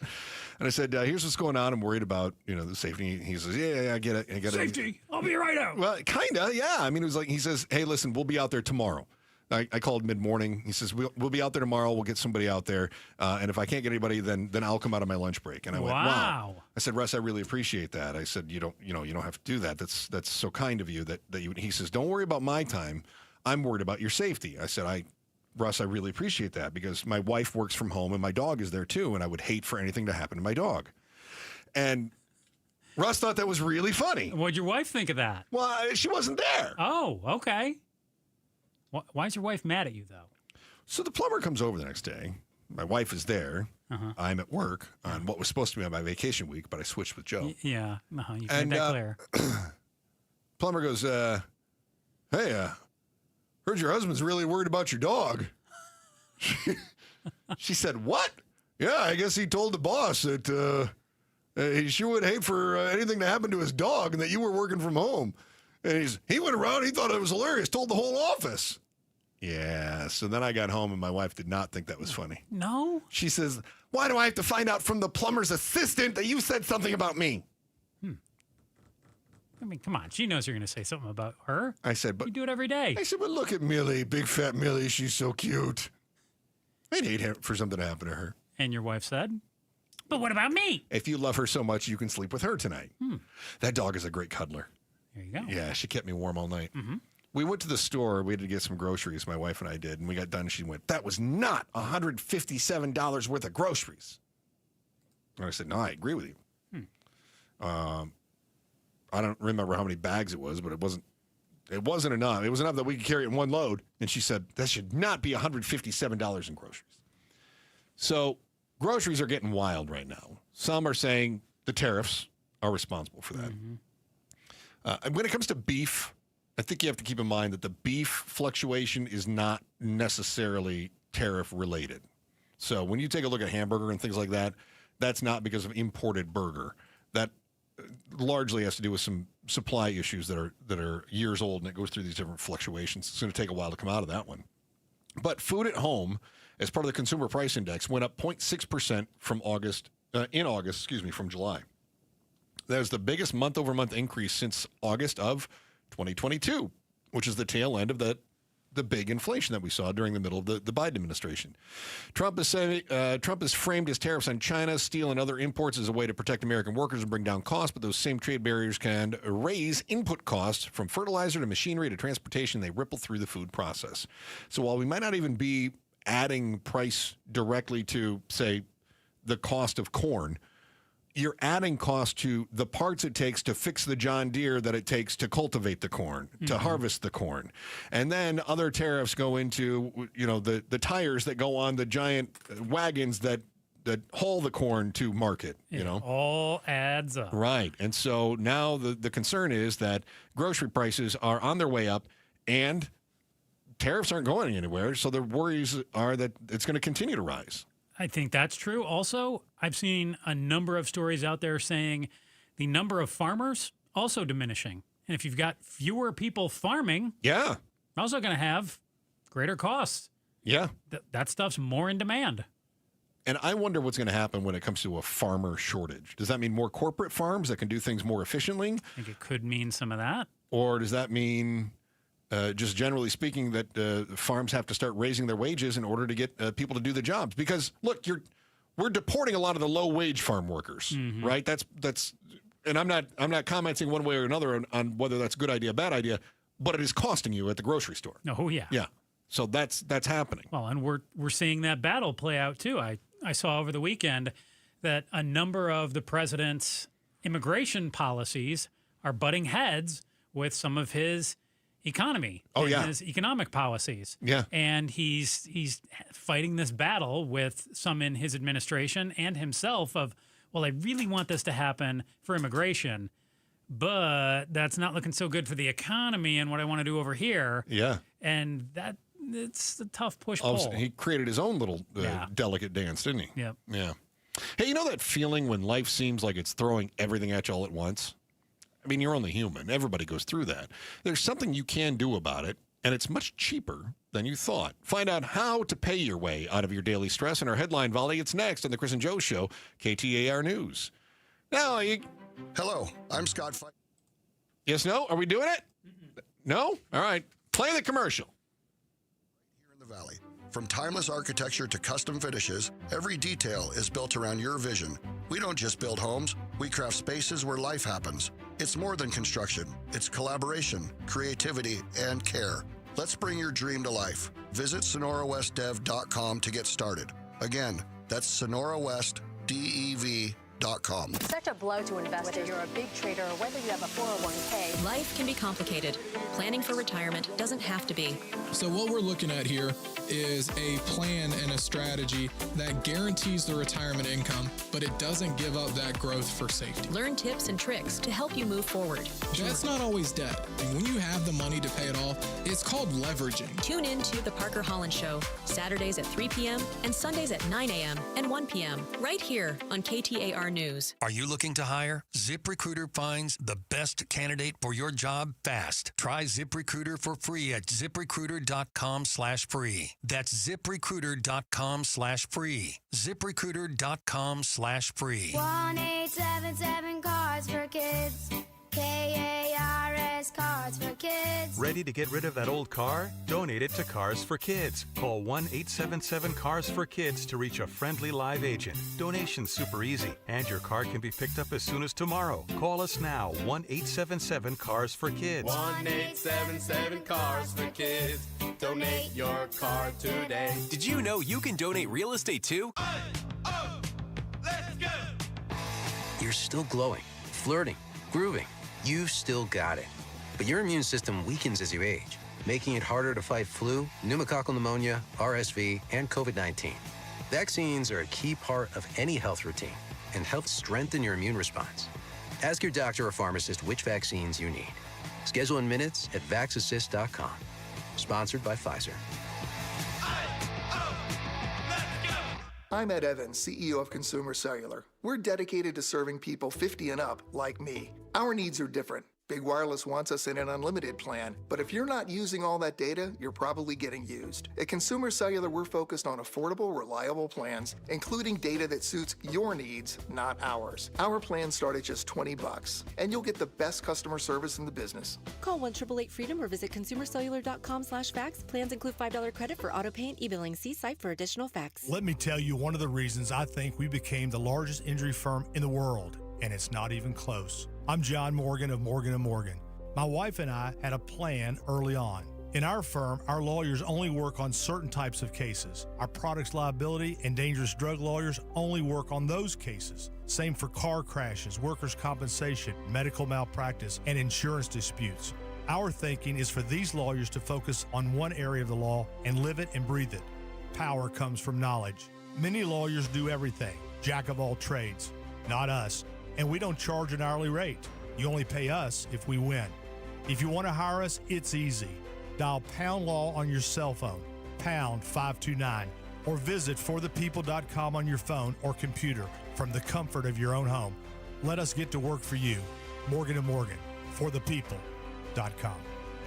And I said, here's what's going on. I'm worried about, the safety. He says, yeah, I get it. Safety. I'll be right out. Well, kind of, yeah. I mean, it was like, he says, hey, listen, we'll be out there tomorrow. I called mid-morning. He says, we'll be out there tomorrow. We'll get somebody out there. And if I can't get anybody, then I'll come out on my lunch break. And I went, wow. I said, Russ, I really appreciate that. I said, you don't have to do that. That's so kind of you that you, he says, don't worry about my time. I'm worried about your safety. I said, Russ, I really appreciate that, because my wife works from home and my dog is there too. And I would hate for anything to happen to my dog. And Russ thought that was really funny. What'd your wife think of that? Well, she wasn't there. Oh, okay. Why is your wife mad at you, though? So the plumber comes over the next day. My wife is there. I'm at work on what was supposed to be my vacation week, but I switched with Joe. Yeah, you made that clear. Plumber goes, hey, heard your husband's really worried about your dog. She said, what? Yeah, I guess he told the boss that he sure would hate for anything to happen to his dog and that you were working from home. And he went around, he thought it was hilarious, told the whole office. Yeah, so then I got home and my wife did not think that was funny. No? She says, why do I have to find out from the plumber's assistant that you said something about me? I mean, come on. She knows you're going to say something about her. I said, but... You do it every day. I said, but look at Millie, big fat Millie. She's so cute. I'd hate for something to happen to her. And your wife said, but what about me? If you love her so much, you can sleep with her tonight. That dog is a great cuddler. There you go. Yeah, she kept me warm all night. We went to the store. We had to get some groceries. My wife and I did. And we got done. And she went, that was not $157 worth of groceries. And I said, no, I agree with you. I don't remember how many bags it was, but it wasn't It wasn't enough. It was enough that we could carry it in one load. And she said, that should not be $157 in groceries. So groceries are getting wild right now. Some are saying the tariffs are responsible for that. And when it comes to beef, I think you have to keep in mind that the beef fluctuation is not necessarily tariff related. So when you take a look at hamburger and things like that, that's not because of imported burger. That largely has to do with some supply issues that are years old, and it goes through these different fluctuations. It's going to take a while to come out of that one. But food at home, as part of the Consumer Price Index, went up 0.6% from from July. That was the biggest month-over-month increase since August of 2022, which is the tail end of the big inflation that we saw during the middle of the Biden administration. Trump has framed his tariffs on China, steel, and other imports as a way to protect American workers and bring down costs, but those same trade barriers can raise input costs from fertilizer to machinery to transportation. They ripple through the food process. So while we might not even be adding price directly to, say, the cost of corn, you're adding cost to the parts it takes to fix the John Deere that it takes to cultivate the corn, to harvest the corn. And then other tariffs go into, the tires that go on the giant wagons that haul the corn to market, All adds up. Right. And so now the concern is that grocery prices are on their way up and tariffs aren't going anywhere. So the worries are that it's going to continue to rise. I think that's true. Also, I've seen a number of stories out there saying the number of farmers also diminishing. And if you've got fewer people farming, you're also going to have greater costs. Yeah. That stuff's more in demand. And I wonder what's going to happen when it comes to a farmer shortage. Does that mean more corporate farms that can do things more efficiently? I think it could mean some of that. Or does that mean... just generally speaking, that farms have to start raising their wages in order to get people to do the jobs? Because look, we're deporting a lot of the low-wage farm workers, right? That's, and I'm not commenting one way or another on whether that's a good idea, bad idea, but it is costing you at the grocery store. Oh yeah, yeah. So that's happening. Well, and we're seeing that battle play out too. I saw over the weekend that a number of the president's immigration policies are butting heads with some of his economy his economic policies. Yeah. And he's fighting this battle with some in his administration and himself of, well, I really want this to happen for immigration, but that's not looking so good for the economy and what I want to do over here. Yeah. And it's a tough push-pull. He created his own little delicate dance, didn't he? Yep. Yeah. Hey, you know that feeling when life seems like it's throwing everything at you all at once? I mean, you're only human. Everybody goes through that. There's something you can do about it, and it's much cheaper than you thought. Find out how to pay your way out of your daily stress in our headline volley. It's next on the Chris and Joe Show, KTAR News. Now, hello, I'm Scott. Yes, no? Are we doing it? No? All right. Play the commercial. Here in the Valley. From timeless architecture to custom finishes, every detail is built around your vision. We don't just build homes, we craft spaces where life happens. It's more than construction. It's collaboration, creativity, and care. Let's bring your dream to life. Visit SonoraWestDev.com to get started. Again, that's SonoraWestDev.com. Such a blow to investors. Whether you're a big trader or whether you have a 401k. Life can be complicated. Planning for retirement doesn't have to be. So what we're looking at here is a plan and a strategy that guarantees the retirement income, but it doesn't give up that growth for safety. Learn tips and tricks to help you move forward. That's not always debt. And when you have the money to pay it off, it's called leveraging. Tune in to The Parker Holland Show, Saturdays at 3 p.m. and Sundays at 9 a.m. and 1 p.m. right here on KTAR News. Are you looking to hire? ZipRecruiter finds the best candidate for your job fast. Try ZipRecruiter for free at ZipRecruiter.com/free. That's ZipRecruiter.com/free. ZipRecruiter.com/free. 1-877 Cars for Kids. KARS Cars for Kids. Ready to get rid of that old car? Donate it to Cars for Kids. Call 1-877 Cars for Kids to reach a friendly live agent. Donation's super easy, and your car can be picked up as soon as tomorrow. Call us now, 1-877 Cars for Kids. 1-877 Cars for Kids. Donate your car today. Did you know you can donate real estate too? Let's go! You're still glowing, flirting, grooving. You've still got it. But your immune system weakens as you age, making it harder to fight flu, pneumococcal pneumonia, RSV, and COVID-19. Vaccines are a key part of any health routine and help strengthen your immune response. Ask your doctor or pharmacist which vaccines you need. Schedule in minutes at vaxassist.com. Sponsored by Pfizer. I'm Ed Evans, CEO of Consumer Cellular. We're dedicated to serving people 50 and up, like me. Our needs are different. Big Wireless wants us in an unlimited plan, but if you're not using all that data, you're probably getting used. At Consumer Cellular, we're focused on affordable, reliable plans, including data that suits your needs, not ours. Our plans start at just $20, and you'll get the best customer service in the business. Call 1-888-FREEDOM or visit consumercellular.com/fax. Plans include $5 credit for auto pay and e-billing. See site for additional facts. Let me tell you one of the reasons I think we became the largest injury firm in the world, and it's not even close. I'm John Morgan of Morgan & Morgan. My wife and I had a plan early on. In our firm, our lawyers only work on certain types of cases. Our products liability and dangerous drug lawyers only work on those cases. Same for car crashes, workers' compensation, medical malpractice, and insurance disputes. Our thinking is for these lawyers to focus on one area of the law and live it and breathe it. Power comes from knowledge. Many lawyers do everything, jack of all trades. Not us. And we don't charge an hourly rate. You only pay us if we win. If you want to hire us, it's easy. Dial Pound Law on your cell phone, pound 529, or visit forthepeople.com on your phone or computer from the comfort of your own home. Let us get to work for you. Morgan & Morgan, forthepeople.com.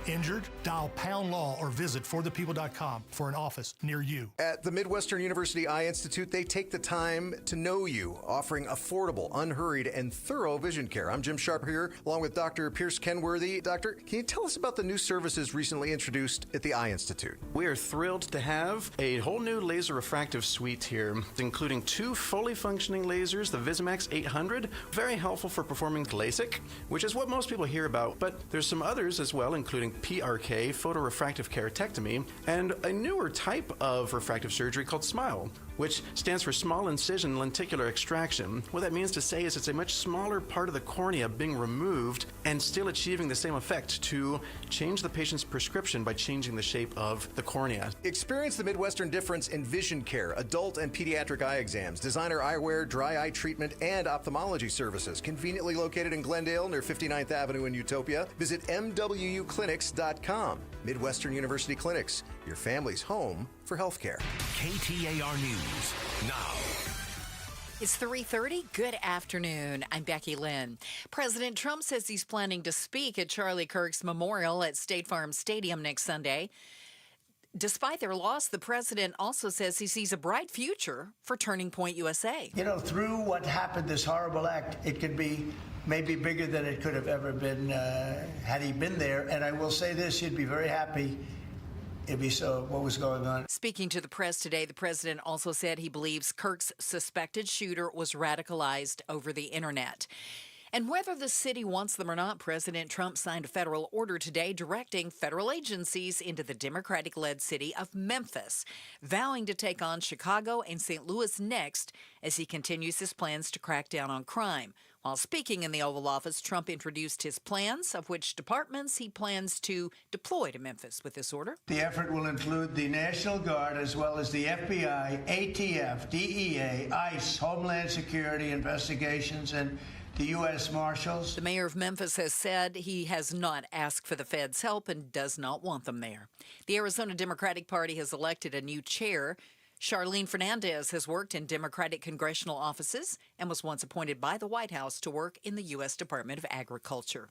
Injured? Dial Pound Law or visit forthepeople.com for an office near you. At the Midwestern University Eye Institute, they take the time to know you, offering affordable, unhurried, and thorough vision care. I'm Jim Sharp here, along with Dr. Pierce Kenworthy. Doctor, can you tell us about the new services recently introduced at the Eye Institute? We are thrilled to have a whole new laser refractive suite here, including 2 fully functioning lasers, the Visimax 800, very helpful for performing LASIK, which is what most people hear about, but there's some others as well, including PRK, photorefractive keratectomy, and a newer type of refractive surgery called SMILE, which stands for small incision lenticular extraction. What that means to say is it's a much smaller part of the cornea being removed and still achieving the same effect to change the patient's prescription by changing the shape of the cornea. Experience the Midwestern difference in vision care, adult and pediatric eye exams, designer eyewear, dry eye treatment, and ophthalmology services. Conveniently located in Glendale near 59th Avenue in Utopia. Visit MWUclinics.com. Midwestern University Clinics, your family's home for healthcare. KTAR News now. It's 3:30. Good afternoon. I'm Becky Lynn. President Trump says he's planning to speak at Charlie Kirk's memorial at State Farm Stadium next Sunday. Despite their loss, the president also says he sees a bright future for Turning Point USA. You know, through what happened, this horrible act, it could be maybe bigger than it could have ever been had he been there. And I will say this, he'd be very happy if he saw what was going on. Speaking to the press today, the president also said he believes Kirk's suspected shooter was radicalized over the internet. And whether the city wants them or not, President Trump signed a federal order today directing federal agencies into the Democratic-led city of Memphis, vowing to take on Chicago and St. Louis next as he continues his plans to crack down on crime. While speaking in the Oval Office, Trump introduced his plans of which departments he plans to deploy to Memphis with this order. The effort will include the National Guard as well as the FBI, ATF, DEA, ICE, Homeland Security investigations, and the U.S. Marshals. The mayor of Memphis has said he has not asked for the feds' help and does not want them there. The Arizona Democratic Party has elected a new chair. Charlene Fernandez has worked in Democratic congressional offices and was once appointed by the White House to work in the U.S. Department of Agriculture.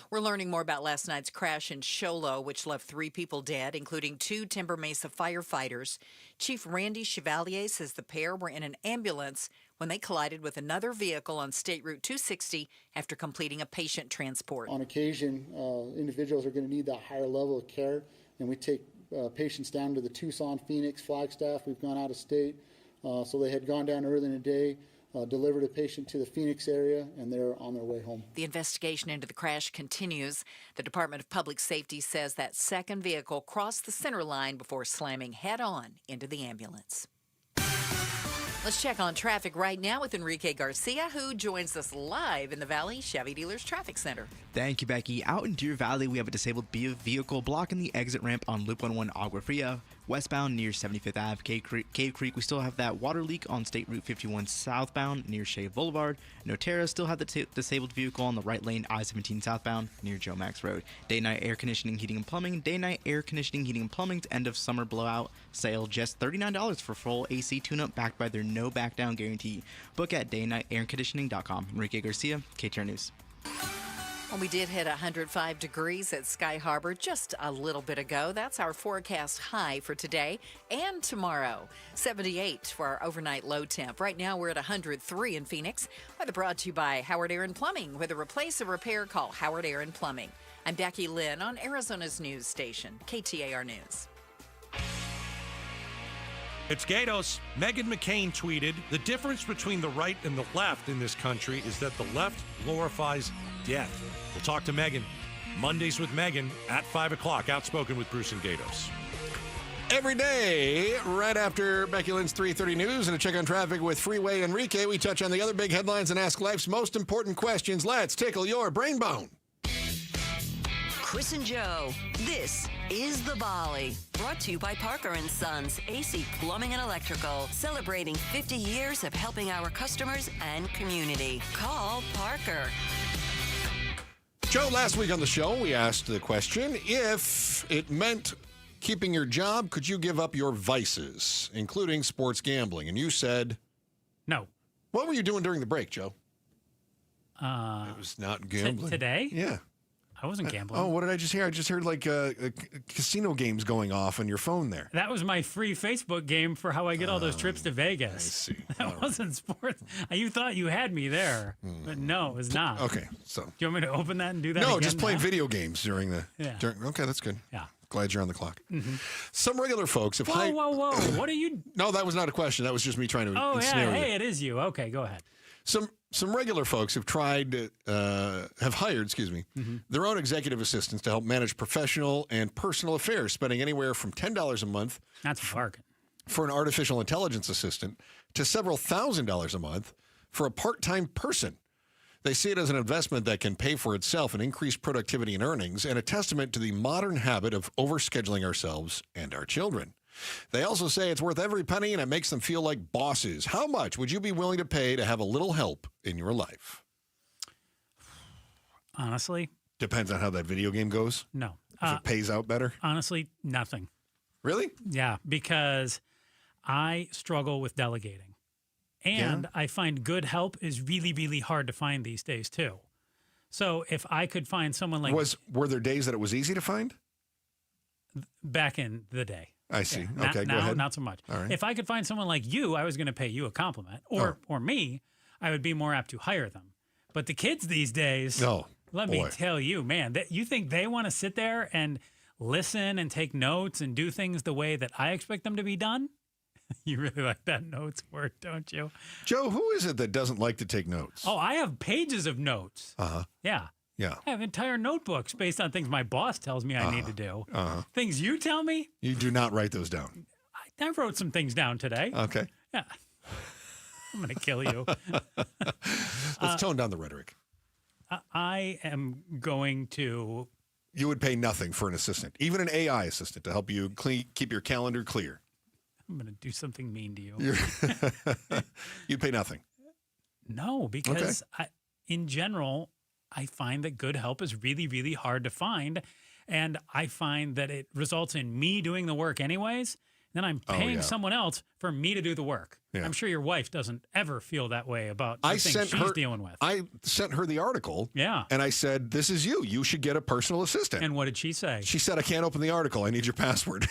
We're learning more about last night's crash in Show Low, which left 3 people dead, including 2 Timber Mesa firefighters. Chief Randy Chevalier says the pair were in an ambulance when they collided with another vehicle on State Route 260 after completing a patient transport. On occasion, individuals are going to need that higher level of care, and we take patients down to the Tucson, Phoenix, Flagstaff. We've gone out of state. So they had gone down early in the day, delivered a patient to the Phoenix area, and they're on their way home. The investigation into the crash continues. The Department of Public Safety says that second vehicle crossed the center line before slamming head-on into the ambulance. Let's check on traffic right now with Enrique Garcia, who joins us live in the Valley Chevy Dealers Traffic Center. Thank you, Becky. Out in Deer Valley, we have a disabled vehicle blocking the exit ramp on Loop 11 Agua Fria. Westbound near 75th Ave, Cave Creek, we still have that water leak on State Route 51 southbound near Shea Boulevard. Notera still have the disabled vehicle on the right lane, I-17 southbound near Joe Max Road. Day-night air conditioning, heating, and plumbing. Day-night air conditioning, heating, and plumbing's end of summer blowout sale, just $39 for full AC tune-up backed by their no back-down guarantee. Book at daynightairconditioning.com. Enrique Garcia, KTAR News. Well, we did hit 105 degrees at Sky Harbor just a little bit ago. That's our forecast high for today and tomorrow. 78 for our overnight low temp. Right now, we're at 103 in Phoenix. Weather brought to you by Howard Aaron Plumbing. With a replace or repair, call Howard Aaron Plumbing. I'm Becky Lynn on Arizona's news station, KTAR News. It's Gatos. Meghan McCain tweeted, "The difference between the right and the left in this country is that the left glorifies death." We'll talk to Meghan. Mondays with Meghan at 5 o'clock. Outspoken with Bruce and Gatos. Every day, right after Becky Lynn's 3:30 news and a check on traffic with Freeway Enrique, we touch on the other big headlines and ask life's most important questions. Let's tickle your brain bone. Chris and Joe, this is The Volley. Brought to you by Parker & Sons, AC Plumbing and Electrical. Celebrating 50 years of helping our customers and community. Call Parker. Joe, last week on the show, we asked the question, if it meant keeping your job, could you give up your vices, including sports gambling? And you said... No. What were you doing during the break, Joe? It was not gambling. Today? Yeah. I wasn't gambling. Oh, what did I just hear? I just heard like casino games going off on your phone there. That was my free Facebook game for how I get all those trips to Vegas. I see. That wasn't sports. You thought you had me there, but no, it was not. Okay, so. Do you want me to open that and do that No, again just playing now? video games during the... Yeah. Okay, that's good. Yeah. Glad you're on the clock. Mm-hmm. Some regular folks have... Whoa. What are you... No, that was not a question. That was just me trying to ensnare you. Hey, it is you. Okay, go ahead. Some regular folks have hired, their own executive assistants to help manage professional and personal affairs, spending anywhere from $10 a month. That's a bargain. For an artificial intelligence assistant to several $1,000s a month for a part-time person. They see it as an investment that can pay for itself and increase productivity and earnings, and a testament to the modern habit of overscheduling ourselves and our children. They also say it's worth every penny and it makes them feel like bosses. How much would you be willing to pay to have a little help in your life? Honestly? Depends on how that video game goes? No. If it pays out better? Honestly, nothing. Really? Yeah, because I struggle with delegating. And I find good help is really, really hard to find these days, too. So if I could find someone like... Were there days that it was easy to find? Back in the day. I see. Yeah. Okay, now, go ahead. Not so much. All right. If I could find someone like you, I was going to pay you a compliment. Or me, I would be more apt to hire them. But the kids these days, let me tell you, man, you think they want to sit there and listen and take notes and do things the way that I expect them to be done? You really like that notes word, don't you? Joe, who is it that doesn't like to take notes? Oh, I have pages of notes. Uh-huh. Yeah. Yeah. I have entire notebooks based on things my boss tells me I need to do. Things you tell me? You do not write those down. I wrote some things down today. Okay. Yeah. I'm going to kill you. Let's tone down the rhetoric. I am going to... You would pay nothing for an assistant, even an AI assistant, to help you keep your calendar clear. I'm going to do something mean to you. You'd pay nothing. No, because in general... I find that good help is really, really hard to find. And I find that it results in me doing the work anyways. Then I'm paying someone else for me to do the work. Yeah. I'm sure your wife doesn't ever feel that way about the things she's dealing with. I sent her the article. Yeah. And I said, this is you. You should get a personal assistant. And what did she say? She said, I can't open the article. I need your password.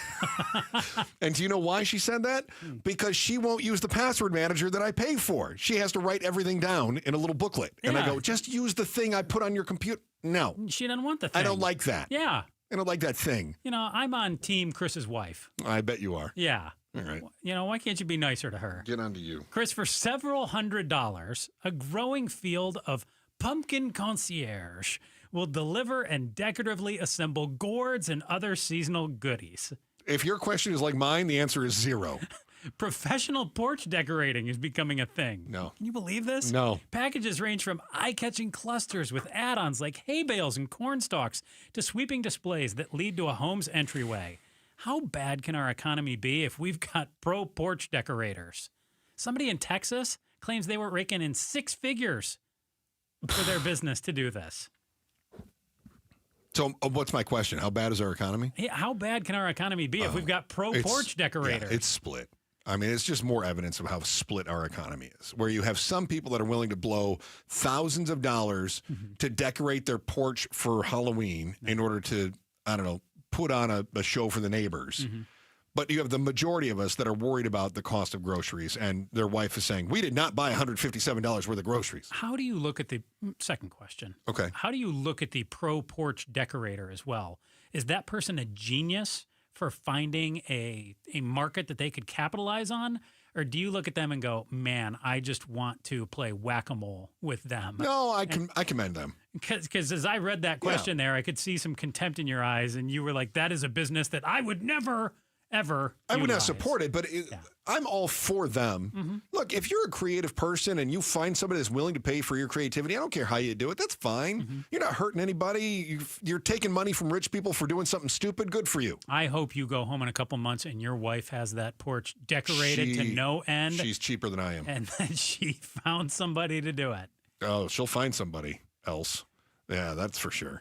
And do you know why she said that? Because she won't use the password manager that I pay for. She has to write everything down in a little booklet. Yeah. And I go, just use the thing I put on your computer. No. She doesn't want the thing. I don't like that. Yeah. I don't like that thing. You know, I'm on team Chris's wife. I bet you are. Yeah. All right. You know, why can't you be nicer to her? Get on to you. Chris, for several $100s, a growing field of pumpkin concierge will deliver and decoratively assemble gourds and other seasonal goodies. If your question is like mine, the answer is 0. Professional porch decorating is becoming a thing. No. Can you believe this? No. Packages range from eye-catching clusters with add-ons like hay bales and corn stalks to sweeping displays that lead to a home's entryway. How bad can our economy be if we've got pro porch decorators? Somebody in Texas claims they were raking in 6 figures for their business to do this. So what's my question? How bad is our economy? Yeah, how bad can our economy be if we've got pro porch decorators? Yeah, it's split. I mean, it's just more evidence of how split our economy is, where you have some people that are willing to blow thousands of dollars to decorate their porch for Halloween in order to, I don't know, put on a show for the neighbors. But you have the majority of us that are worried about the cost of groceries, and their wife is saying, we did not buy $157 worth of groceries. How do you look at the second question? Okay. How do you look at the pro porch decorator as well? Is that person a genius for finding a market that they could capitalize on? Or do you look at them and go, man, I just want to play whack-a-mole with them? No, I commend them. Because as I read that question there, I could see some contempt in your eyes, and you were like, that is a business that I would never ever I would not support it, but I'm all for them. Look, if you're a creative person and you find somebody that's willing to pay for your creativity, I don't care how you do it. That's fine. You're not hurting anybody. You're taking money from rich people for doing something stupid. Good for you. I hope you go home in a couple months and your wife has that porch decorated to no end. She's cheaper than I am. And then she found somebody to do it. Oh, she'll find somebody else. Yeah, that's for sure.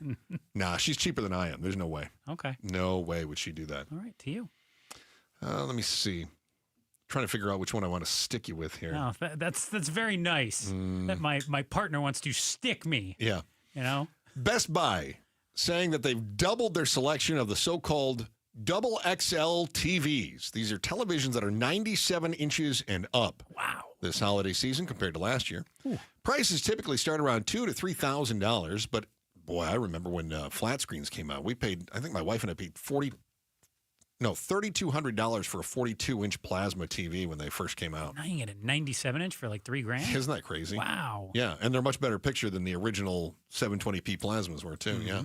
Nah, she's cheaper than I am. There's no way. Okay. No way would she do that. All right, to you. Let me see. Trying to figure out which one I want to stick you with here. Oh, that's very nice that my partner wants to stick me. Yeah. You know? Best Buy saying that they've doubled their selection of the so-called double XL TVs. These are televisions that are 97 inches and up. Wow. This holiday season compared to last year. Prices typically start around $2,000 to $3,000, but boy, I remember when flat screens came out. I think my wife and I paid $3,200 for a 42-inch plasma TV when they first came out. Now you get a 97-inch for like $3,000. Isn't that crazy? Wow. Yeah, and they're much better picture than the original 720p plasmas were too. Yeah.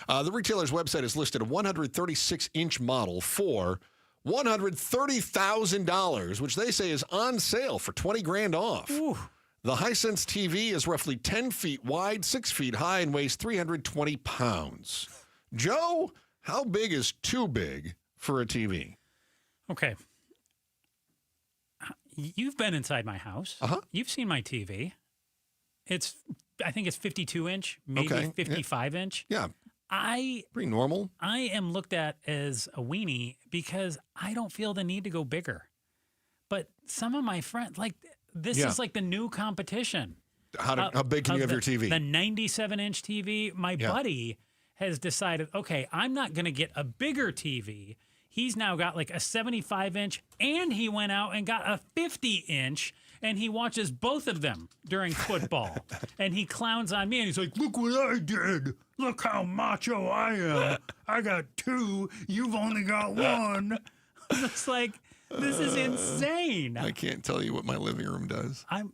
The retailer's website has listed a 136-inch model for $130,000, which they say is on sale for $20,000 off. Ooh. The Hisense TV is roughly 10 feet wide, 6 feet high, and weighs 320 pounds. Joe, how big is too big for a TV? Okay. You've been inside my house. You've seen my TV. I think it's 52-inch, maybe 55-inch. Yeah. Pretty normal. I am looked at as a weenie because I don't feel the need to go bigger. But some of my friends, this is like the new competition. How big can you have your TV? The 97-inch TV. My buddy has decided, okay, I'm not going to get a bigger TV. He's now got like a 75-inch, and he went out and got a 50-inch, and he watches both of them during football. And he clowns on me, and he's like, look what I did. Look how macho I am. I got 2. You've only got 1. It's like, this is insane. I can't tell you what my living room does. You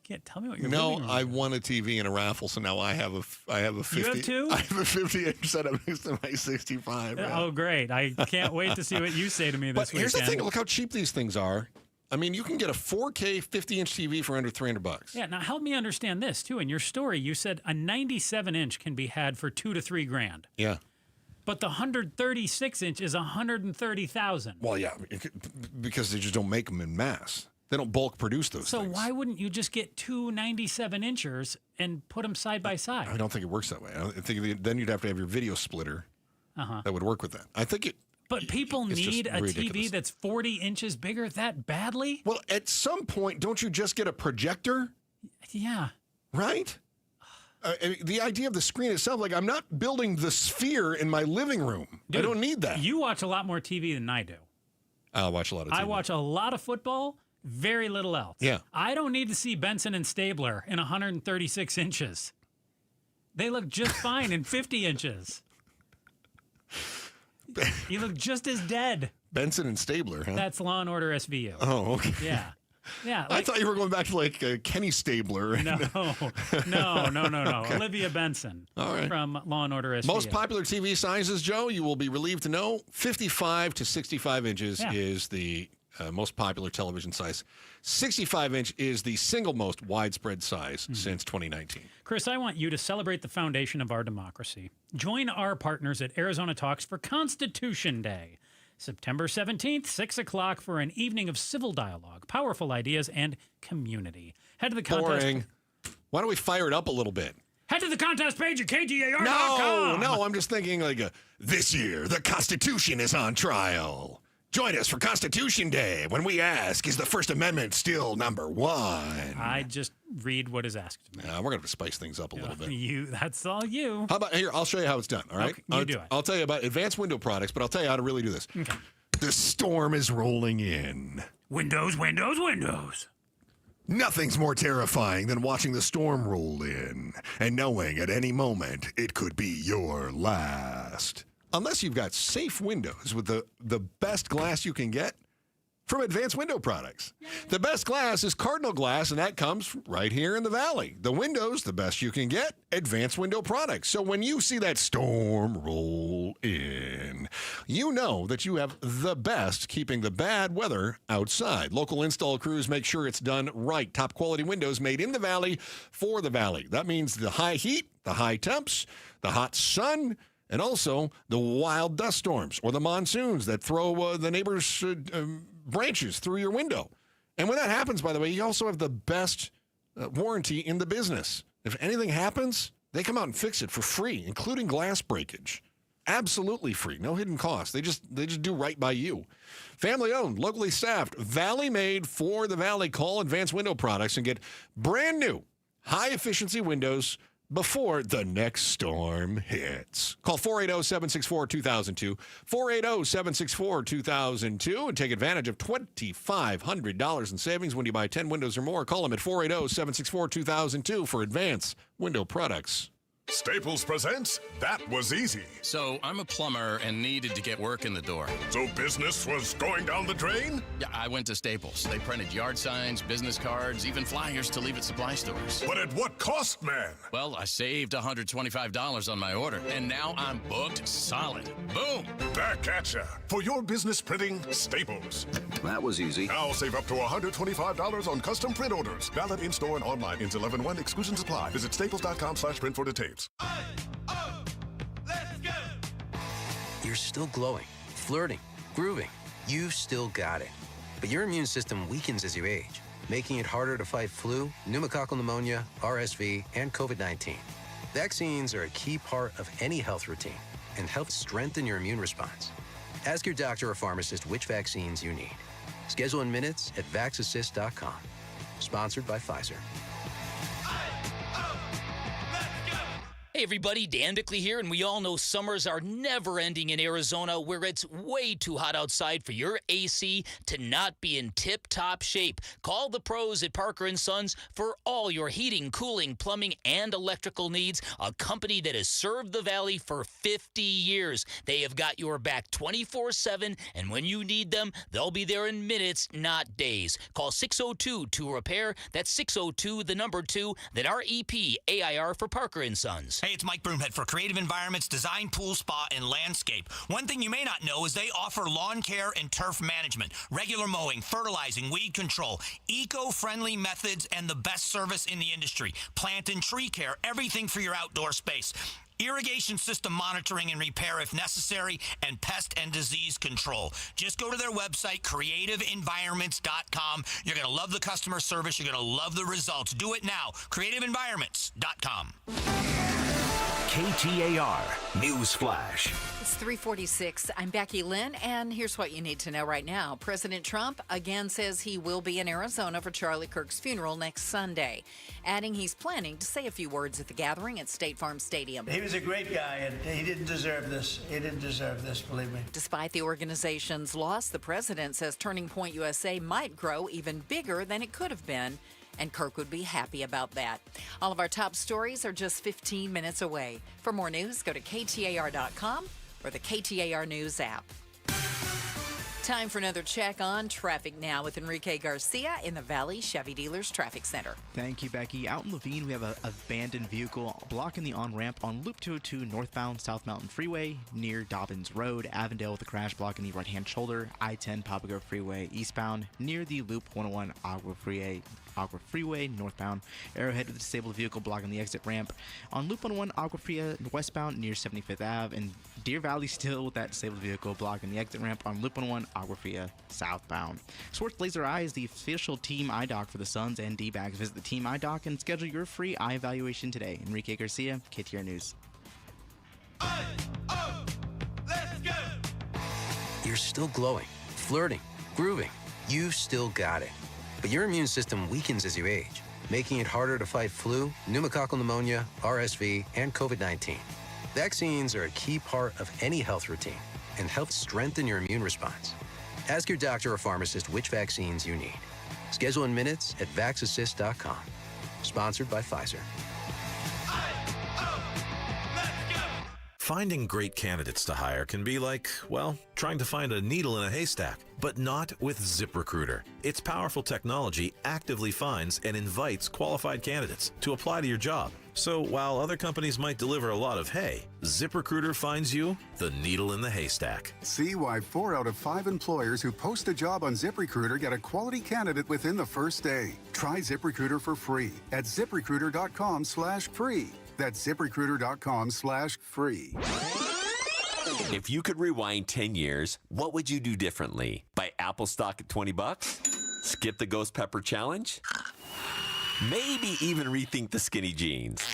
can't tell me what your living room I won a TV in a raffle, so now I have a 50. You have 2? I have a 50-inch setup next to my 65. Right? Oh, great. I can't wait to see what you say to me this weekend. But here's the thing. Look how cheap these things are. I mean, you can get a 4K 50-inch TV for under $300. Yeah, now help me understand this, too. In your story, you said a 97-inch can be had for $2,000 to $3,000. Yeah. But the 136-inch is $130,000. Well, yeah, because they just don't make them in mass. They don't bulk produce those so things. Why wouldn't you just get 2 97-inchers and put them side by side? I don't think it works that way. I think then you'd have to have your video splitter that would work with that. I think it... But people need a TV that's 40 inches bigger that badly? Well, at some point, don't you just get a projector? Yeah. Right? The idea of the screen itself, like I'm not building the sphere in my living room. Dude, I don't need that. You watch a lot more TV than I do. I watch a lot of TV. I watch a lot of football, very little else. Yeah. I don't need to see Benson and Stabler in 136 inches. They look just fine in 50 inches. You look just as dead. Benson and Stabler, huh? That's Law & Order SVU. Oh, okay. Yeah. Yeah. I thought you were going back to Kenny Stabler. No. Olivia Benson from Law & Order SVU. Most popular TV sizes, Joe, you will be relieved to know, 55 to 65 inches is the most popular television size. 65-inch is the single most widespread size since 2019. Chris, I want you to celebrate the foundation of our democracy. Join our partners at Arizona Talks for Constitution Day, September 17th, 6 o'clock, for an evening of civil dialogue, powerful ideas, and community. Head to the contest. Boring. Why don't we fire it up a little bit? Head to the contest page at KTAR.com. No, I'm just thinking like this year, the Constitution is on trial. Join us for Constitution Day when we ask, is the First Amendment still number one? I just read what is asked of me. We're going to spice things up a little bit. That's all you. How about, here, I'll show you how it's done, all right? Okay, you do it. I'll tell you about advanced window products, but I'll tell you how to really do this. Okay. The storm is rolling in. Windows, windows, windows. Nothing's more terrifying than watching the storm roll in and knowing at any moment it could be your last. Unless you've got safe windows with the best glass you can get from Advanced Window Products. The best glass is Cardinal glass, and that comes right here in the Valley. The windows, the best you can get, Advanced Window Products. So when you see that storm roll in, you know that you have the best keeping the bad weather outside. Local install crews make sure it's done right. Top quality windows made in the Valley for the Valley. That means the high heat, the high temps, the hot sun, and also the wild dust storms or the monsoons that throw the neighbor's branches through your window. And when that happens, by the way, you also have the best warranty in the business. If anything happens, they come out and fix it for free, including glass breakage. Absolutely free, no hidden cost. They just do right by you. Family owned, locally staffed, Valley made for the Valley. Call Advanced Window Products and get brand new high efficiency windows before the next storm hits. Call 480-764-2002, 480-764-2002, and take advantage of $2,500 in savings when you buy 10 windows or more. Call them at 480-764-2002 for Advanced Window Products. Staples presents That Was Easy. So I'm a plumber and needed to get work in the door. So business was going down the drain? Yeah, I went to Staples. They printed yard signs, business cards, even flyers to leave at supply stores. But at what cost, man? Well, I saved $125 on my order, and now I'm booked solid. Boom! Back at ya. For your business printing, Staples. That was easy. Now save up to $125 on custom print orders. Valid in-store and online. Ends 11/1. Exclusions apply. Visit staples.com/print for details. You're still glowing, flirting, grooving. You've still got it. But your immune system weakens as you age, making it harder to fight flu, pneumococcal pneumonia, RSV, and COVID-19. Vaccines are a key part of any health routine and help strengthen your immune response. Ask your doctor or pharmacist which vaccines you need. Schedule in minutes at vaxassist.com. Sponsored by Pfizer. Hey everybody, Dan Bickley here, and we all know summers are never ending in Arizona, where it's way too hot outside for your AC to not be in tip-top shape. Call the pros at Parker & Sons for all your heating, cooling, plumbing, and electrical needs, a company that has served the Valley for 50 years. They have got your back 24/7, and when you need them, they'll be there in minutes, not days. Call 602-2-REPAIR. That's 602-2, then REPAIR for Parker & Sons. Hey, it's Mike Broomhead for Creative Environments Design, Pool, Spa, and Landscape. One thing you may not know is they offer lawn care and turf management, regular mowing, fertilizing, weed control, eco-friendly methods, and the best service in the industry. Plant and tree care, everything for your outdoor space. Irrigation system monitoring and repair if necessary, and pest and disease control. Just go to their website, creativeenvironments.com. You're going to love the customer service. You're going to love the results. Do it now. creativeenvironments.com. KTAR News Flash. It's 3:46. I'm Becky Lynn, and here's what you need to know right now. President Trump again says he will be in Arizona for Charlie Kirk's funeral next Sunday, adding he's planning to say a few words at the gathering at State Farm Stadium. He was a great guy, and he didn't deserve this. He didn't deserve this, believe me. Despite the organization's loss, the president says Turning Point USA might grow even bigger than it could have been, and Kirk would be happy about that. All of our top stories are just 15 minutes away. For more news, go to KTAR.com or the KTAR News app. Time for another check on traffic now with Enrique Garcia in the Valley Chevy Dealers Traffic Center. Thank you, Becky. Out in Laveen, we have an abandoned vehicle blocking the on-ramp on Loop 202 northbound South Mountain Freeway near Dobbins Road. Avondale with a crash blocking the right-hand shoulder. I-10 Papago Freeway eastbound near the Loop 101 Agua Freeway northbound. Arrowhead with a disabled vehicle blocking the exit ramp on Loop 101 Agua Fria westbound near 75th Ave. And Deer Valley still with that disabled vehicle blocking the exit ramp on Loop 101 Agua Fria southbound. Schwartz Laser Eye is the official team eye doc for the Suns and D-backs. Visit the team eye doc and schedule your free eye evaluation today. Enrique Garcia, KTAR News. Let's go! You're still glowing, flirting, grooving. You've still got it. But your immune system weakens as you age, making it harder to fight flu, pneumococcal pneumonia, RSV, and COVID-19. Vaccines are a key part of any health routine and help strengthen your immune response. Ask your doctor or pharmacist which vaccines you need. Schedule in minutes at vaxassist.com. Sponsored by Pfizer. Finding great candidates to hire can be like, well, trying to find a needle in a haystack, but not with ZipRecruiter. Its powerful technology actively finds and invites qualified candidates to apply to your job. So while other companies might deliver a lot of hay, ZipRecruiter finds you the needle in the haystack. See why 4 out of 5 employers who post a job on ZipRecruiter get a quality candidate within the first day. Try ZipRecruiter for free at ZipRecruiter.com/free. That's ZipRecruiter.com/free. If you could rewind 10 years, what would you do differently? Buy Apple stock at $20? Skip the Ghost Pepper Challenge? Maybe even rethink the skinny jeans.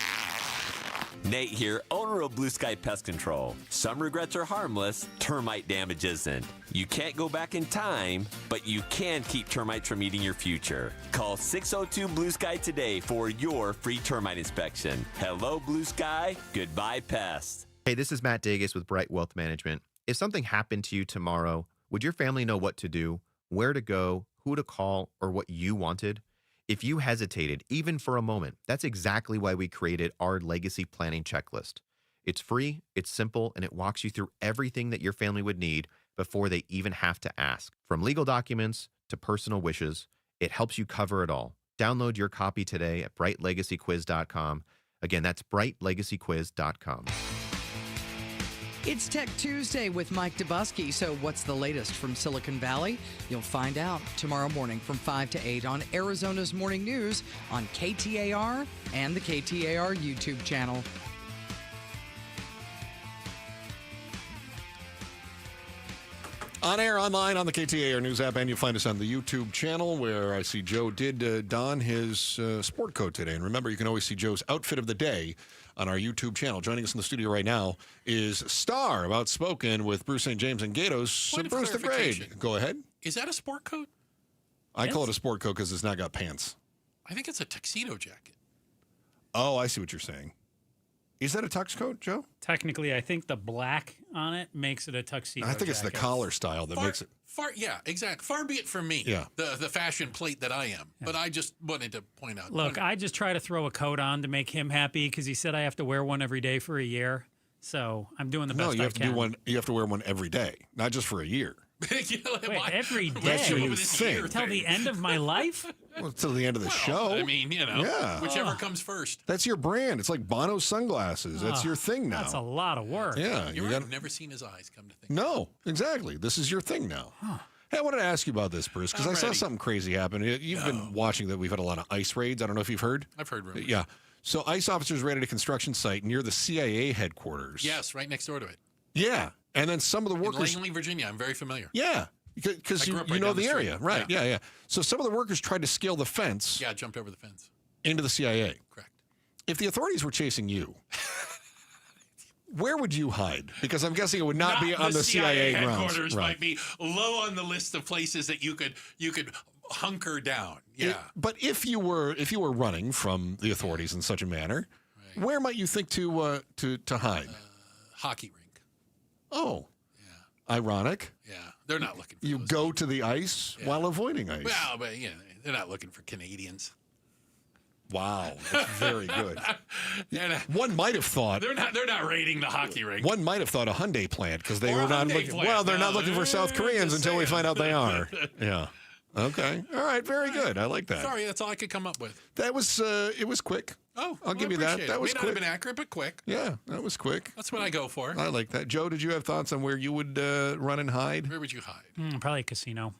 Nate here, owner of Blue Sky Pest Control. Some regrets are harmless, termite damage isn't. You can't go back in time, but you can keep termites from eating your future. Call 602 Blue Sky today for your free termite inspection. Hello, Blue Sky. Goodbye, pests. Hey, this is Matt Dagus with Bright Wealth Management. If something happened to you tomorrow, would your family know what to do, where to go, who to call, or what you wanted? If you hesitated, even for a moment, that's exactly why we created our legacy planning checklist. It's free, it's simple, and it walks you through everything that your family would need before they even have to ask. From legal documents to personal wishes, it helps you cover it all. Download your copy today at brightlegacyquiz.com. Again, that's brightlegacyquiz.com. It's Tech Tuesday with Mike Dubusky. So what's the latest from Silicon Valley? You'll find out tomorrow morning from 5 to 8 on Arizona's Morning News on KTAR and the KTAR YouTube channel. On air, online, on the KTAR News app, and you'll find us on the YouTube channel, where I see Joe did don his sport coat today. And remember, you can always see Joe's outfit of the day on our YouTube channel. Joining us in the studio right now is Star of Outspoken with Bruce St. James and Gatos. Bruce the Grade. Go ahead. Is that a sport coat? I call it a sport coat because it's not got pants. I think it's a tuxedo jacket. Oh, I see what you're saying. Is that a tux coat, Joe? Technically, I think the black on it makes it a tuxedo I think it's the jacket. collar style that makes it. Yeah, exactly. Far be it from me, the fashion plate that I am. But I just wanted to point out. Look, I just try to throw a coat on to make him happy because he said I have to wear one every day for a year. So I'm doing the best I can. No, you have to do one. You have to wear one every day, not just for a year. Wait, every day? That's your new thing. Until the end of my life? Well, until the end of the show. I mean, whichever comes first. That's your brand. It's like Bono's sunglasses. That's your thing now. That's a lot of work. Yeah. You're right. I've never seen his eyes, come to think. No, exactly. This is your thing now. Hey, I wanted to ask you about this, Bruce, because I saw something crazy happen. You've been watching that. We've had a lot of ICE raids. I don't know if you've heard. I've heard rumors. Yeah. So ICE officers raided a construction site near the CIA headquarters. Yes, right next door to it. Yeah. And then some of the workers. In Langley, Virginia. I'm very familiar. Yeah. Because you know the area. Right. Yeah. So some of the workers tried to scale the fence. Yeah, jumped over the fence. Into the CIA. Correct. If the authorities were chasing you, where would you hide? Because I'm guessing it would not be on the CIA grounds. Headquarters might be low on the list of places that you could hunker down. Yeah. But if you were running from the authorities in such a manner, where might you think to hide? Hockey rink. Oh. Yeah. Ironic. Yeah. They're not looking for you go to the ice while avoiding ice. Well, but they're not looking for Canadians. Wow, that's very good. And, one might have thought they're not raiding the hockey rink. One might have thought a Hyundai plant because they Or were a not Hyundai looking. plant. Well, they're not No, looking for South Koreans just until we saying. find out they are. Yeah. Okay. All right. Very good. I like that. Sorry, that's all I could come up with. That was. It was quick. I'll give you that. appreciate it. That was May not quick. have been accurate, but quick. Yeah, that was quick. That's what I go for. I like that. Joe, did you have thoughts on where you would run and hide? Where would you hide? Probably a casino.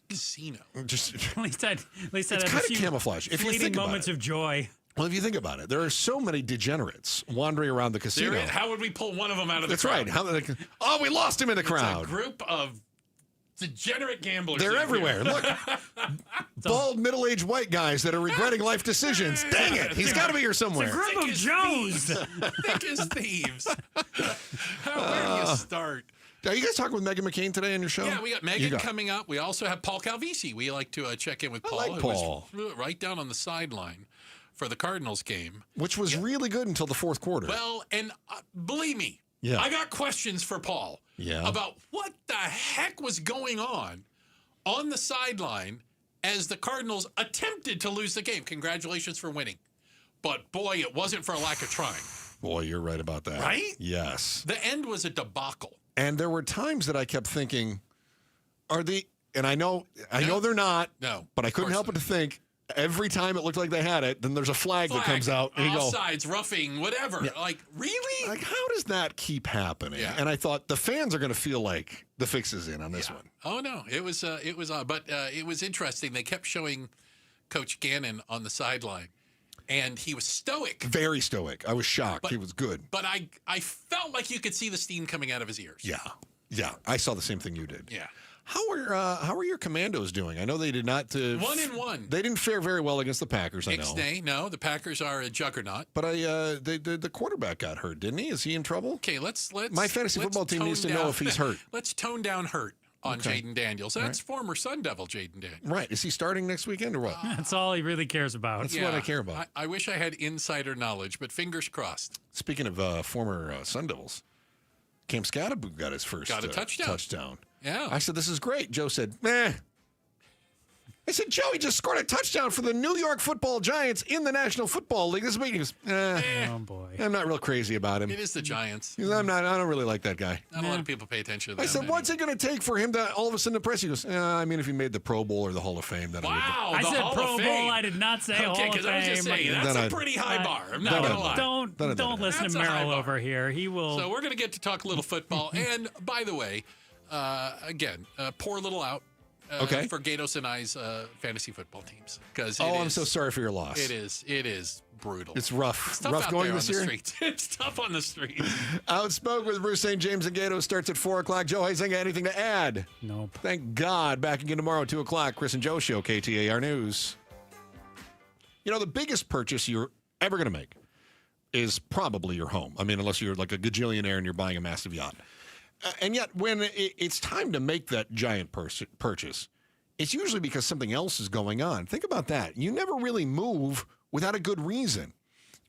Casino. Just At least I'd it's have kind a few of camouflage. If you fleeting think about moments it. of joy. Well, if you think about it, there are so many degenerates wandering around the casino. How would we pull one of them out of the That's crowd? right. We lost him in the crowd. It's a group of degenerate gamblers. They're in everywhere. here. Look, bald, middle-aged white guys that are regretting life decisions. Dang it, he's got to be here somewhere. It's a group of Joes. Thick as thieves. Where do you start? Are you guys talking with Megan McCain today on your show? Yeah, we got Megan coming up. We also have Paul Calvisi. We like to check in with Paul. like Paul. Who was right down on the sideline for the Cardinals game. Which was really good until the fourth quarter. Well, and believe me, Yeah. I got questions for Paul about what the heck was going on the sideline as the Cardinals attempted to lose the game. Congratulations for winning. But boy, it wasn't for a lack of trying. Boy, you're right about that. Right? Yes. The end was a debacle. And there were times that I kept thinking, and I know they're not. No. But I couldn't help but to think, every time it looked like they had it, then there's a flag that comes out. And you go, offsides, roughing, whatever. Yeah. Like, really? like, how does that keep happening? Yeah. And I thought the fans are going to feel like the fix is in on this one. Oh no, it was but it was interesting. They kept showing Coach Gannon on the sideline, and he was stoic. Very stoic. I was shocked. He was good. But I felt like you could see the steam coming out of his ears. Yeah. I saw the same thing you did. Yeah. How are your Commandos doing? I know they did not. 1-1. They didn't fare very well against the Packers. I know. Ixnay, no, the Packers are a juggernaut. But the quarterback got hurt, didn't he? Is he in trouble? Okay, let's. My fantasy football team needs to know if he's hurt. Let's tone down hurt on Jaden Daniels. That's former Sun Devil Jaden Daniels. Right. Is he starting next weekend or what? That's all he really cares about. That's what I care about. I wish I had insider knowledge, but fingers crossed. Speaking of former Sun Devils, Cam Scatterboot got his first touchdown. Yeah. I said, this is great. Joe said, meh. I said, Joe, he just scored a touchdown for the New York Football Giants in the National Football League. This week he goes, oh, boy. I'm not real crazy about him. It is the Giants. He goes, I don't really like that guy. Not a lot of people pay attention to them. I said, what's it going to take for him to all of a sudden impress you? He goes, I mean, if he made the Pro Bowl or the Hall of Fame, then wow, I said Hall Pro of Bowl. Fame. I did not say Hall of Fame. Because I was just saying, that's a pretty high bar. I'm not going to lie. Don't listen to Merrill over here. He will. So we're going to get to talk a little football. And by the way, again, poor little out. For Gatos and I's fantasy football teams. I'm so sorry for your loss. It is brutal. It's rough. It's tough rough out going there this on year? the streets. It's tough on the streets. Outspoke with Bruce St. James and Gatos starts at 4 o'clock. Joe Huizinga, anything to add? Nope. Thank God. Back again tomorrow at 2 o'clock. Chris and Joe Show, KTAR News. You know, the biggest purchase you're ever going to make is probably your home. I mean, unless you're like a gajillionaire and you're buying a massive yacht. And yet, when it's time to make that giant purchase, it's usually because something else is going on. Think about that. You never really move without a good reason.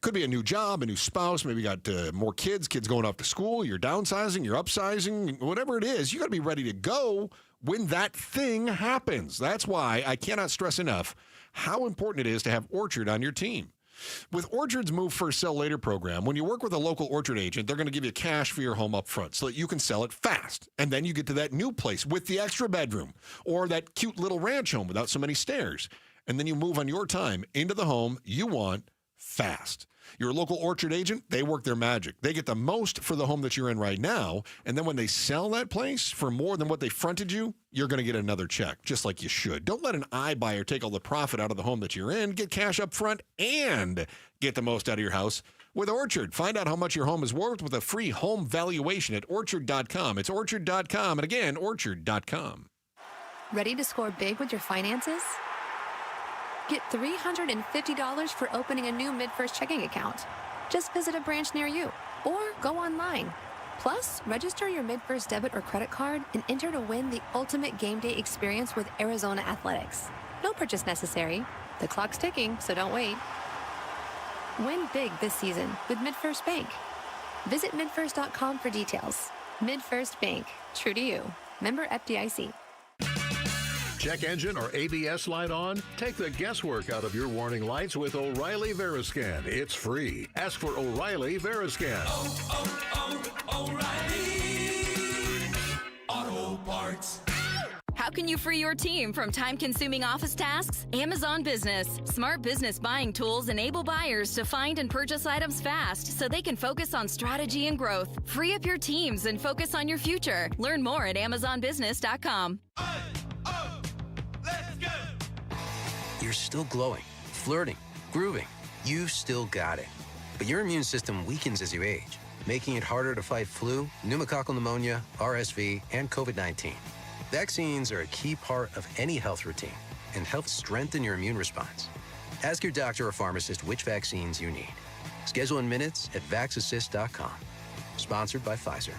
Could be a new job, a new spouse, maybe you got more kids going off to school, you're downsizing, you're upsizing, whatever it is, you got to be ready to go when that thing happens. That's why I cannot stress enough how important it is to have Orchard on your team. With Orchard's Move First, Sell Later program, when you work with a local Orchard agent, they're going to give you cash for your home up front so that you can sell it fast. And then you get to that new place with the extra bedroom or that cute little ranch home without so many stairs. And then you move on your time into the home you want fast. Your local Orchard agent, they work their magic. They get the most for the home that you're in right now. And then when they sell that place for more than what they fronted you, you're going to get another check, just like you should. Don't let an iBuyer take all the profit out of the home that you're in. Get cash up front and get the most out of your house with Orchard. Find out how much your home is worth with a free home valuation at Orchard.com. It's Orchard.com. And again, Orchard.com. Ready to score big with your finances? Get $350 for opening a new MidFirst checking account. Just visit a branch near you or go online. Plus, register your MidFirst debit or credit card and enter to win the ultimate game day experience with Arizona Athletics. No purchase necessary. The clock's ticking, so don't wait. Win big this season with MidFirst Bank. Visit midfirst.com for details. MidFirst Bank. True to you. Member FDIC. Check engine or ABS light on? Take the guesswork out of your warning lights with O'Reilly Veriscan. It's free. Ask for O'Reilly Veriscan. O'Reilly Auto Parts. How can you free your team from time-consuming office tasks? Amazon Business. Smart business buying tools enable buyers to find and purchase items fast so they can focus on strategy and growth. Free up your teams and focus on your future. Learn more at amazonbusiness.com. You're still glowing, flirting, grooving. You've still got it. But your immune system weakens as you age, making it harder to fight flu, pneumococcal pneumonia, RSV, and COVID-19. Vaccines are a key part of any health routine and help strengthen your immune response. Ask your doctor or pharmacist which vaccines you need. Schedule in minutes at vaxassist.com. Sponsored by Pfizer.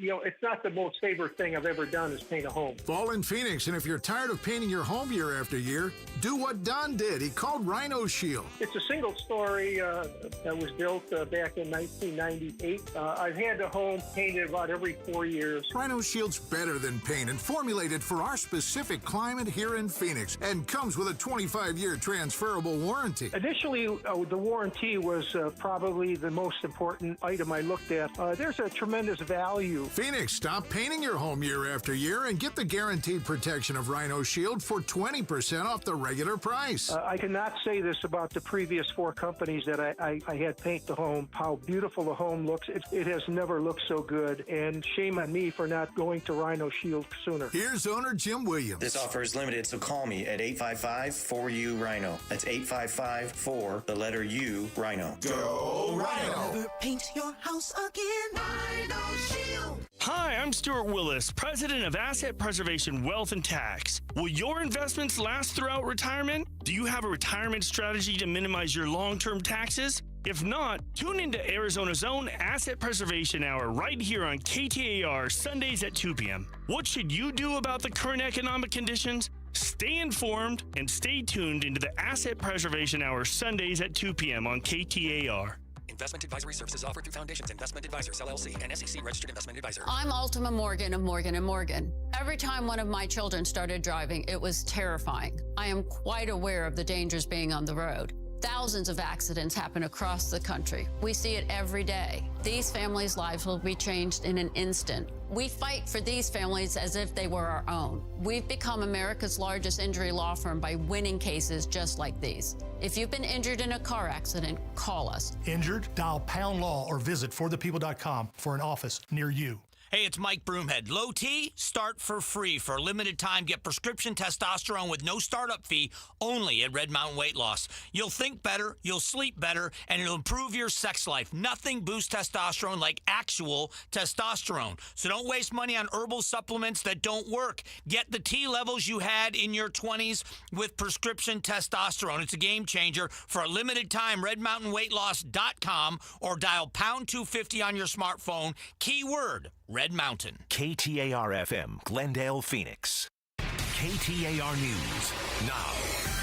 You know, it's not the most favorite thing I've ever done is paint a home. Fall in Phoenix, and if you're tired of painting your home year after year, do what Don did. He called Rhino Shield. It's a single story that was built back in 1998. I've had the home painted about every 4 years. Rhino Shield's better than paint and formulated for our specific climate here in Phoenix and comes with a 25-year transferable warranty. Initially, the warranty was probably the most important item I looked at. There's a tremendous value. Phoenix, stop painting your home year after year and get the guaranteed protection of Rhino Shield for 20% off the regular price. I cannot say this about the previous 4 companies that I had paint the home, how beautiful the home looks. It has never looked so good, and shame on me for not going to Rhino Shield sooner. Here's owner Jim Williams. This offer is limited, so call me at 855-4U-RHINO. That's 855-4, the letter U, Rhino. Go Rhino! Never paint your house again. Rhino Shield. Hi, I'm Stuart Willis, president of Asset Preservation Wealth and Tax. Will your investments last throughout retirement? Do you have a retirement strategy to minimize your long-term taxes? If not, tune into Arizona's own Asset Preservation Hour right here on KTAR Sundays at 2 p.m. What should you do about the current economic conditions? Stay informed and stay tuned into the Asset Preservation Hour Sundays at 2 p.m. on KTAR. Investment advisory services offered through Foundations Investment Advisors, LLC, and SEC Registered Investment Advisor. I'm Ultima Morgan of Morgan & Morgan. Every time one of my children started driving, it was terrifying. I am quite aware of the dangers being on the road. Thousands of accidents happen across the country. We see it every day. These families' lives will be changed in an instant. We fight for these families as if they were our own. We've become America's largest injury law firm by winning cases just like these. If you've been injured in a car accident, call us. Injured? Dial pound law or visit forthepeople.com for an office near you. Hey, it's Mike Broomhead. Low T, start for free. For a limited time, get prescription testosterone with no startup fee only at Red Mountain Weight Loss. You'll think better, you'll sleep better, and it'll improve your sex life. Nothing boosts testosterone like actual testosterone. So don't waste money on herbal supplements that don't work. Get the T levels you had in your 20s with prescription testosterone. It's a game changer. For a limited time, redmountainweightloss.com or dial pound 250 on your smartphone. Keyword Red Mountain. KTAR-FM, Glendale, Phoenix. KTAR News now.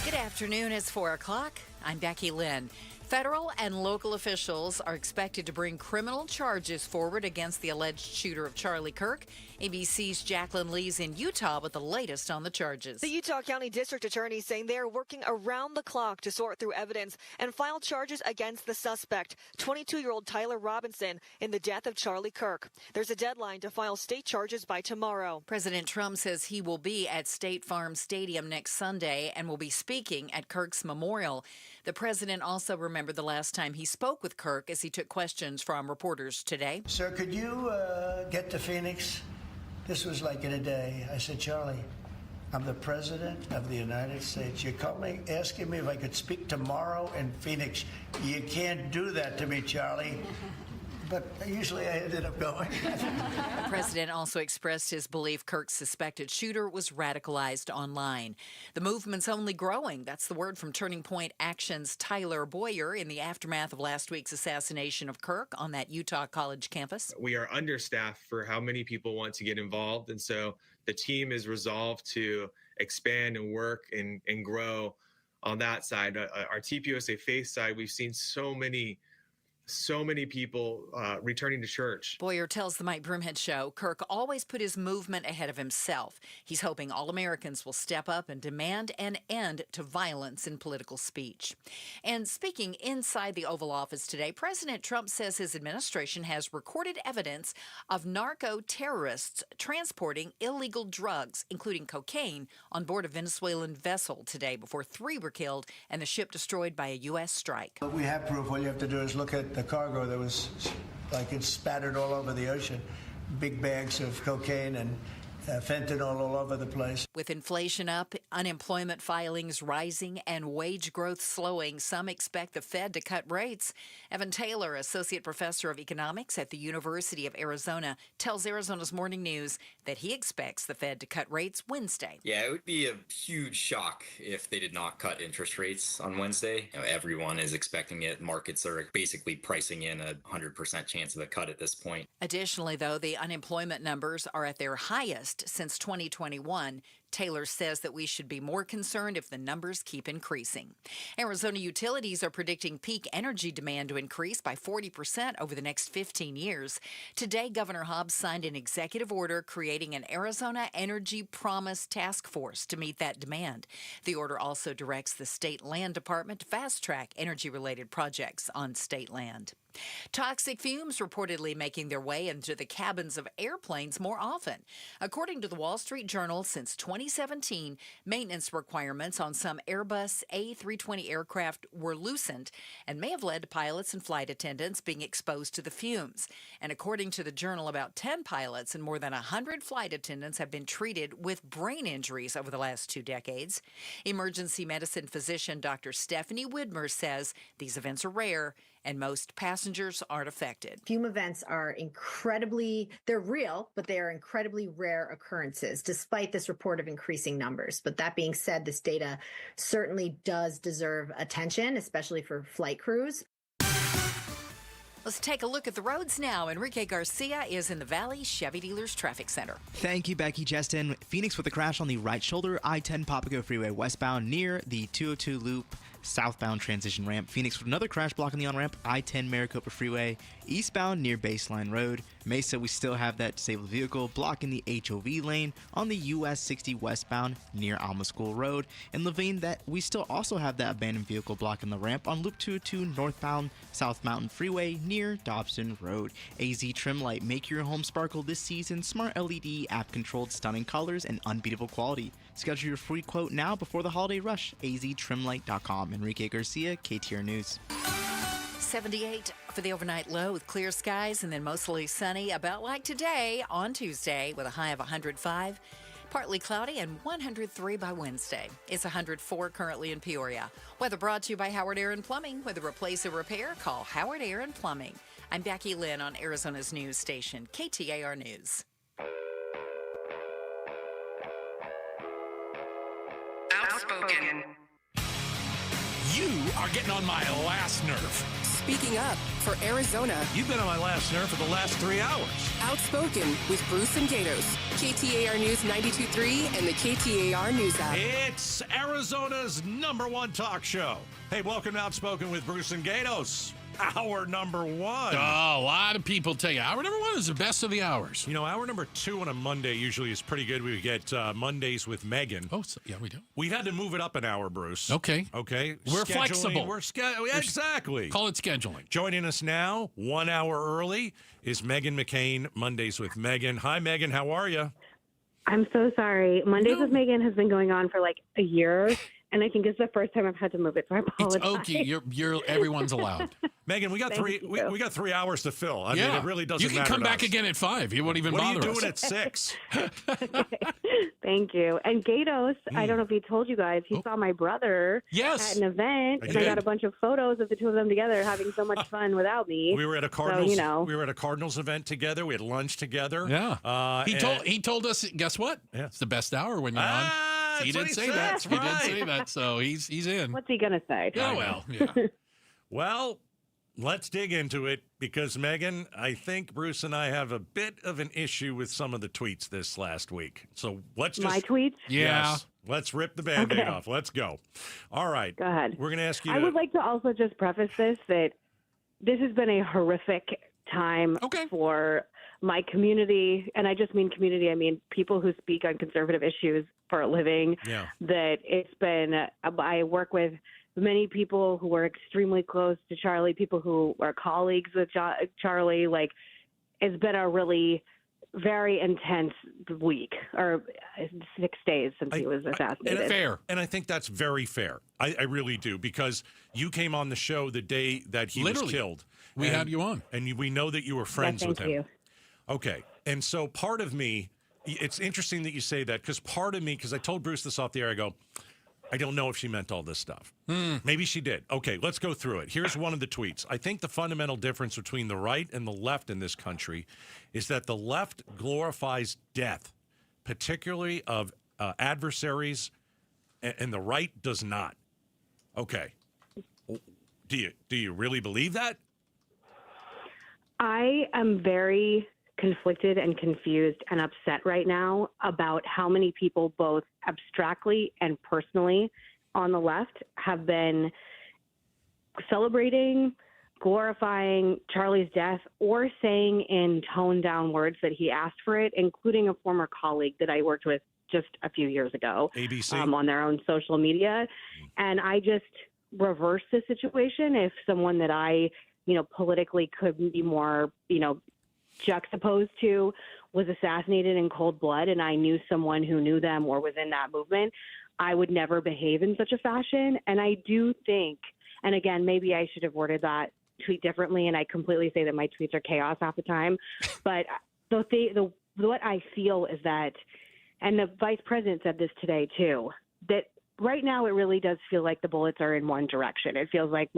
Good afternoon. It's 4 o'clock. I'm Becky Lynn. Federal and local officials are expected to bring criminal charges forward against the alleged shooter of Charlie Kirk. ABC's Jacqueline Lee's in Utah with the latest on the charges. The Utah County District Attorney saying they are working around the clock to sort through evidence and file charges against the suspect, 22-year-old Tyler Robinson, in the death of Charlie Kirk. There's a deadline to file state charges by tomorrow. President Trump says he will be at State Farm Stadium next Sunday and will be speaking at Kirk's memorial. The president also remembered the last time he spoke with Kirk as he took questions from reporters today. Sir, could you get to Phoenix? This was like in a day. I said, Charlie, I'm the president of the United States. You're calling, asking me if I could speak tomorrow in Phoenix. You can't do that to me, Charlie. But usually I ended up going. The president also expressed his belief Kirk's suspected shooter was radicalized online. The movement's only growing. That's the word from Turning Point Action's Tyler Boyer in the aftermath of last week's assassination of Kirk on that Utah college campus. We are understaffed for how many people want to get involved. And so the team is resolved to expand and work and grow on that side. Our TPUSA Faith side, we've seen so many so many people returning to church. Boyer tells the Mike Broomhead Show Kirk always put his movement ahead of himself. He's hoping all Americans will step up and demand an end to violence in political speech. And speaking inside the Oval Office today, President Trump says his administration has recorded evidence of narco-terrorists transporting illegal drugs, including cocaine, on board a Venezuelan vessel today before 3 were killed and the ship destroyed by a U.S. strike. We have proof. All you have to do is look at the cargo that was like it's spattered all over the ocean. Big bags of cocaine and fentanyl all over the place. With inflation up, unemployment filings rising, and wage growth slowing, some expect the Fed to cut rates. Evan Taylor, associate professor of economics at the University of Arizona, tells Arizona's Morning News that he expects the Fed to cut rates Wednesday. Yeah, it would be a huge shock if they did not cut interest rates on Wednesday. Everyone is expecting it. Markets are basically pricing in a 100% chance of a cut at this point. Additionally, though, the unemployment numbers are at their highest since 2021. Taylor says that we should be more concerned if the numbers keep increasing. Arizona utilities are predicting peak energy demand to increase by 40% over the next 15 years. Today, Governor Hobbs signed an executive order creating an Arizona Energy Promise Task Force to meet that demand. The order also directs the state land department to fast-track energy-related projects on state land. Toxic fumes reportedly making their way into the cabins of airplanes more often. According to the Wall Street Journal, since 2017, maintenance requirements on some Airbus A320 aircraft were loosened and may have led to pilots and flight attendants being exposed to the fumes. And according to the Journal, about 10 pilots and more than 100 flight attendants have been treated with brain injuries over the last 2 decades. Emergency medicine physician Dr. Stephanie Widmer says these events are rare and most passengers aren't affected. Fume events are they're real, but they are incredibly rare occurrences, despite this report of increasing numbers. But that being said, this data certainly does deserve attention, especially for flight crews. Let's take a look at the roads now. Enrique Garcia is in the Valley Chevy Dealers Traffic Center. Thank you, Becky. Justin. Phoenix with a crash on the right shoulder, I-10 Papago Freeway westbound near the 202 loop southbound transition ramp. Phoenix with another crash blocking the on-ramp, I-10 Maricopa Freeway eastbound near Baseline Road. Mesa, we still have that disabled vehicle blocking the HOV lane on the US 60 westbound near Alma School Road. In Laveen, that we still also have that abandoned vehicle blocking the ramp on Loop 202 northbound South Mountain Freeway near Dobson Road. AZ Trim Light, make your home sparkle this season. Smart LED, app-controlled, stunning colors, and unbeatable quality. Schedule your free quote now before the holiday rush. aztrimlight.com. Enrique Garcia, KTAR News. 78 for the overnight low with clear skies and then mostly sunny, about like today on Tuesday with a high of 105. Partly cloudy and 103 by Wednesday. It's 104 currently in Peoria. Weather brought to you by Howard Air and Plumbing. With a replace or repair, call Howard Air and Plumbing. I'm Becky Lynn on Arizona's news station, KTAR News. Outspoken. You are getting on my last nerve. Speaking up for Arizona. You've been on my last nerve for the last 3 hours. Outspoken with Bruce and Gatos. KTAR News 92.3 and the KTAR News app. It's Arizona's #1 talk show. Hey, welcome to Outspoken with Bruce and Gatos. Hour number 1. Oh, a lot of people tell you hour number 1 is the best of the hours. You know, hour number 2 on a Monday usually is pretty good. We get Mondays with Megan. Oh, so, yeah, we do. We've had to move it up an hour, Bruce. Okay. We're flexible. Exactly. Call it scheduling. Joining us now, 1 hour early, is Megan McCain, Mondays with Megan. Hi, Megan. How are you? I'm so sorry. Mondays with Megan has been going on for like a year, and I think it's the first time I've had to move it, so I apologize. It's okay. You're everyone's allowed. Megan, we got we got 3 hours to fill. I mean, it really doesn't matter. You can come to back us. again at 5. You won't even bother us. What are you doing at 6? Thank you. And Gatos, I don't know if he told you guys, he saw my brother at an event, and I got a bunch of photos of the two of them together having so much fun without me. We were at a Cardinals. So, we were at a Cardinals event together. We had lunch together. Yeah. He told us. Guess what? Yeah. It's the best hour when you're on. He did say that. He did say that. So he's in. What's he gonna say? Oh well. Yeah. Well, let's dig into it because, Megan, I think Bruce and I have a bit of an issue with some of the tweets this last week. So let's just... My tweets? Yeah. Yes, let's rip the Band-Aid off. Let's go. All right. Go ahead. We're going to ask you I would like to also just preface this that this has been a horrific time for my community. And I just mean community. I mean people who speak on conservative issues for a living. Yeah. That it's been, I work with many people who are extremely close to Charlie, people who are colleagues with Charlie. Like, it's been a really very intense week, or 6 days since he was assassinated. Fair. And I think that's very fair. I really do, because you came on the show the day that he was killed. We had you on. And we know that you were friends with him. You. Okay. And so part of me, it's interesting that you say that, because part of me, because I told Bruce this off the air, I go, I don't know if she meant all this stuff. Maybe she did. Okay, let's go through it. Here's one of the tweets. I think the fundamental difference between the right and the left in this country is that the left glorifies death, particularly of adversaries, and the right does not. Okay. Do you really believe that? I am very conflicted and confused and upset right now about how many people, both abstractly and personally on the left, have been celebrating, glorifying Charlie's death, or saying in toned down words that he asked for it, including a former colleague that I worked with just a few years ago on their own social media. And I just reverse the situation. If someone that I, politically could be more, juxtaposed to was assassinated in cold blood, and I knew someone who knew them or was in that movement, I would never behave in such a fashion. And I do think, and again, maybe I should have worded that tweet differently, and I completely say that my tweets are chaos half the time, but what I feel is that, and the vice president said this today too, that right now it really does feel like the bullets are in one direction. It feels like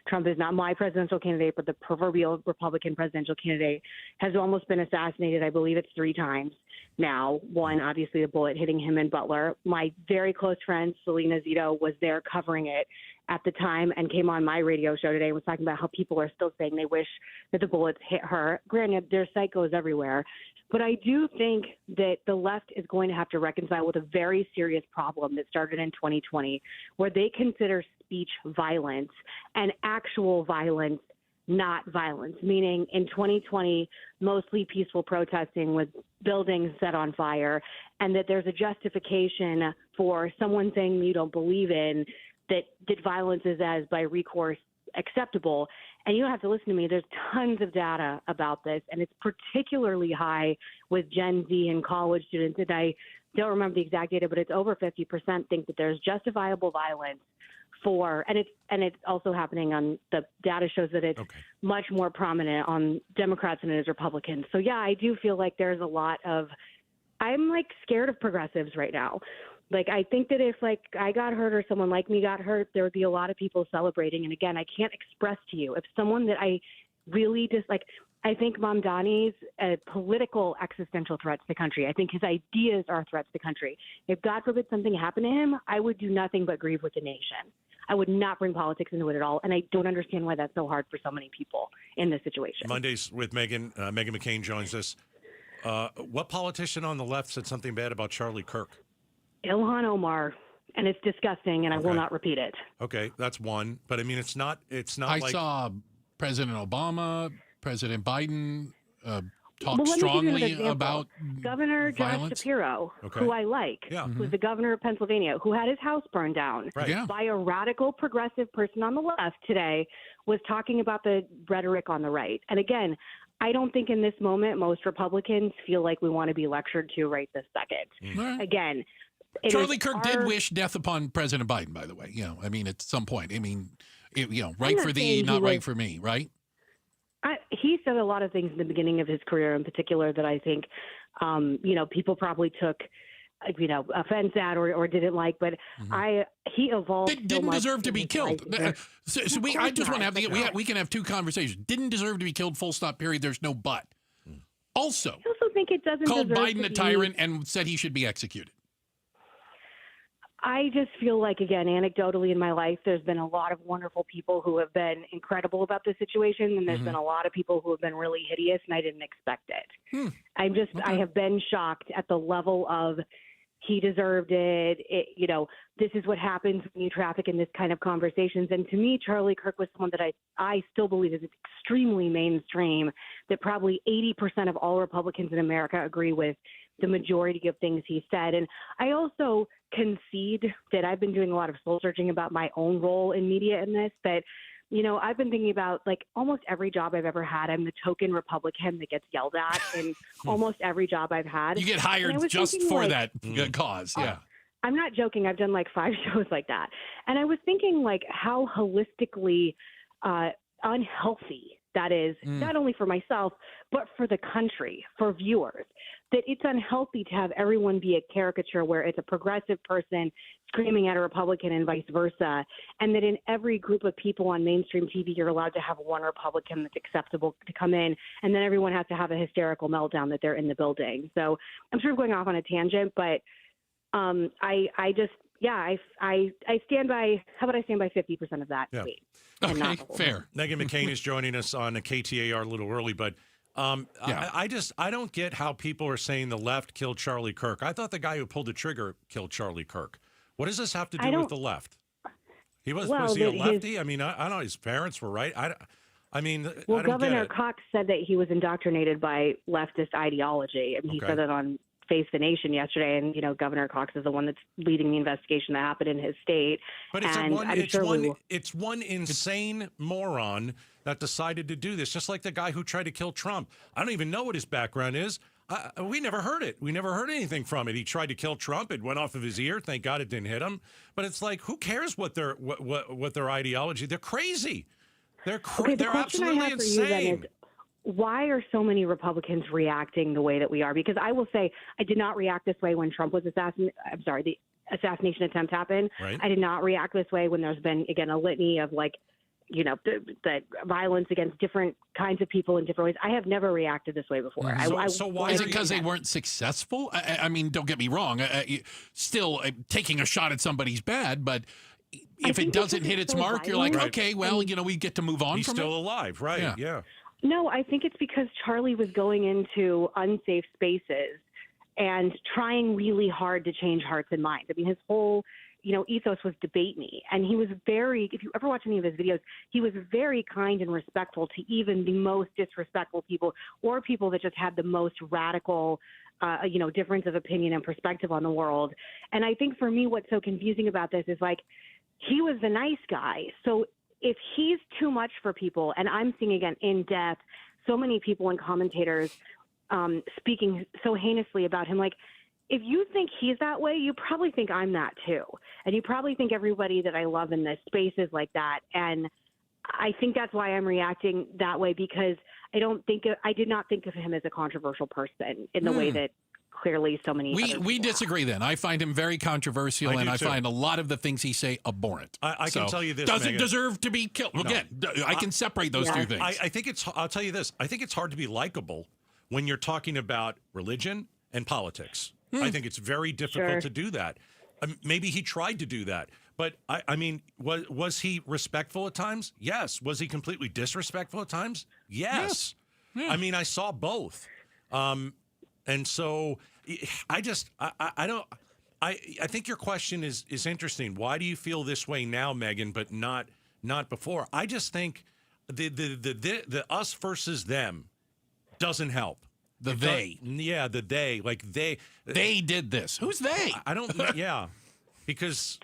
Trump is not my presidential candidate, but the proverbial Republican presidential candidate has almost been assassinated. I believe it's 3 times now. One, obviously, the bullet hitting him in Butler. My very close friend, Selena Zito, was there covering it at the time and came on my radio show today and was talking about how people are still saying they wish that the bullets hit her. Granted, there's psychos everywhere. But I do think that the left is going to have to reconcile with a very serious problem that started in 2020, where they consider speech violence and actual violence not violence, meaning in 2020, mostly peaceful protesting with buildings set on fire, and that there's a justification for someone saying you don't believe in that violence is as by recourse acceptable. And you don't have to listen to me. There's tons of data about this, and it's particularly high with Gen Z and college students. And I don't remember the exact data, but it's over 50% think that there's justifiable violence for, and it's also happening on the data shows that it's much more prominent on Democrats than it is Republicans. So yeah, I do feel like there's a lot of, I'm like scared of progressives right now. Like, I think that if like I got hurt or someone like me got hurt, there would be a lot of people celebrating. And again, I can't express to you, if someone that I really dislike, I think Mamdani's a political existential threat to the country. I think his ideas are a threat to the country. If God forbid something happened to him, I would do nothing but grieve with the nation. I would not bring politics into it at all. And I don't understand why that's so hard for so many people in this situation. Mondays with Megyn. Megyn McCain joins us. What politician on the left said something bad about Charlie Kirk? Ilhan Omar, and it's disgusting, and I will not repeat it. Okay, that's one. But I mean, it's not I like... saw President Obama, President Biden talk strongly about Governor violence. Josh Shapiro, who I like, who's the governor of Pennsylvania, who had his house burned down by a radical progressive person on the left today, was talking about the rhetoric on the right. And again, I don't think in this moment most Republicans feel like we want to be lectured to right this second. Right. Again, Charlie Kirk did wish death upon President Biden, by the way. I mean, at some point. I mean, right for thee, not right for me, right? He said a lot of things in the beginning of his career in particular that I think, people probably took, offense at or didn't like. But he evolved. Didn't deserve to be killed. I just want to have we can have two conversations. Didn't deserve to be killed. Full stop. Period. There's no but. Also, I also think it doesn't called deserve Biden a tyrant and said he should be executed. I just feel like, again, anecdotally in my life, there's been a lot of wonderful people who have been incredible about this situation, and there's been a lot of people who have been really hideous, and I didn't expect it. I have been shocked at the level of he deserved it. This is what happens when you traffic in this kind of conversations. And to me, Charlie Kirk was someone that I still believe is extremely mainstream, that probably 80% of all Republicans in America agree with the majority of things he said. And I also concede that I've been doing a lot of soul searching about my own role in media in this, that I've been thinking about, like, almost every job I've ever had, I'm the token Republican that gets yelled at in almost every job I've had. You get hired just for that cause. Yeah. I'm not joking. I've done like 5 shows like that. And I was thinking, like, how holistically unhealthy that is, not only for myself, but for the country, for viewers, that it's unhealthy to have everyone be a caricature where it's a progressive person screaming at a Republican and vice versa, and that in every group of people on mainstream TV, you're allowed to have one Republican that's acceptable to come in, and then everyone has to have a hysterical meltdown that they're in the building. So I'm sort of going off on a tangent, but I stand by, how about I stand by 50% of that tweet? Okay, fair. Meghan McCain is joining us on a KTAR a little early, but I don't get how people are saying the left killed Charlie Kirk. I thought the guy who pulled the trigger killed Charlie Kirk. What does this have to do with the left? Was he a lefty? I mean, I don't know. His parents were right. I mean, Governor Cox said that he was indoctrinated by leftist ideology. I mean, he said that on Face the Nation yesterday, and Governor Cox is the one that's leading the investigation that happened in his state. But it's one insane moron that decided to do this, just like the guy who tried to kill Trump. I don't even know what his background is. We never heard it. We never heard anything from it. He tried to kill Trump. It went off of his ear. Thank God it didn't hit him. But it's like, who cares what their ideology? They're crazy. They're absolutely insane. Why are so many Republicans reacting the way that we are? because I will say I did not react this way when Trump was assassinated. I'm sorry, the assassination attempt happened. Right. I did not react this way when there's been, again, a litany of, like, the violence against different kinds of people in different ways. I have never reacted this way before. So why is it because they weren't successful? I mean, don't get me wrong. Still, taking a shot at somebody's bad, but if it doesn't hit its mark, you're like, okay, well, we get to move on. He's still alive, right? Yeah. No, I think it's because Charlie was going into unsafe spaces and trying really hard to change hearts and minds. I mean, his whole, ethos was debate me. And he was if you ever watch any of his videos, he was very kind and respectful to even the most disrespectful people, or people that just had the most radical, difference of opinion and perspective on the world. And I think for me, what's so confusing about this is, like, he was the nice guy. So if he's too much for people, and I'm seeing, again, in depth, so many people and commentators speaking so heinously about him, like, if you think he's that way, you probably think I'm that too. And you probably think everybody that I love in this space is like that. And I think that's why I'm reacting that way, because I did not think of him as a controversial person in the way that clearly so many we disagree then. I find him very controversial, and I find a lot of the things he say abhorrent. I can tell you this, doesn't Meghan deserve to be killed. No. Again, I can separate those two things. I think I'll tell you this. I think it's hard to be likable when you're talking about religion and politics. I think it's very difficult to do that. Maybe he tried to do that. But, I mean, was he respectful at times? Yes. Was he completely disrespectful at times? Yes. Yeah. I mean, I saw both. And so I think your question is interesting. Why do you feel this way now, Meghan, but not before? I just think the us versus them doesn't help. The they. Yeah, the they. Like they did this. Who's they? I don't because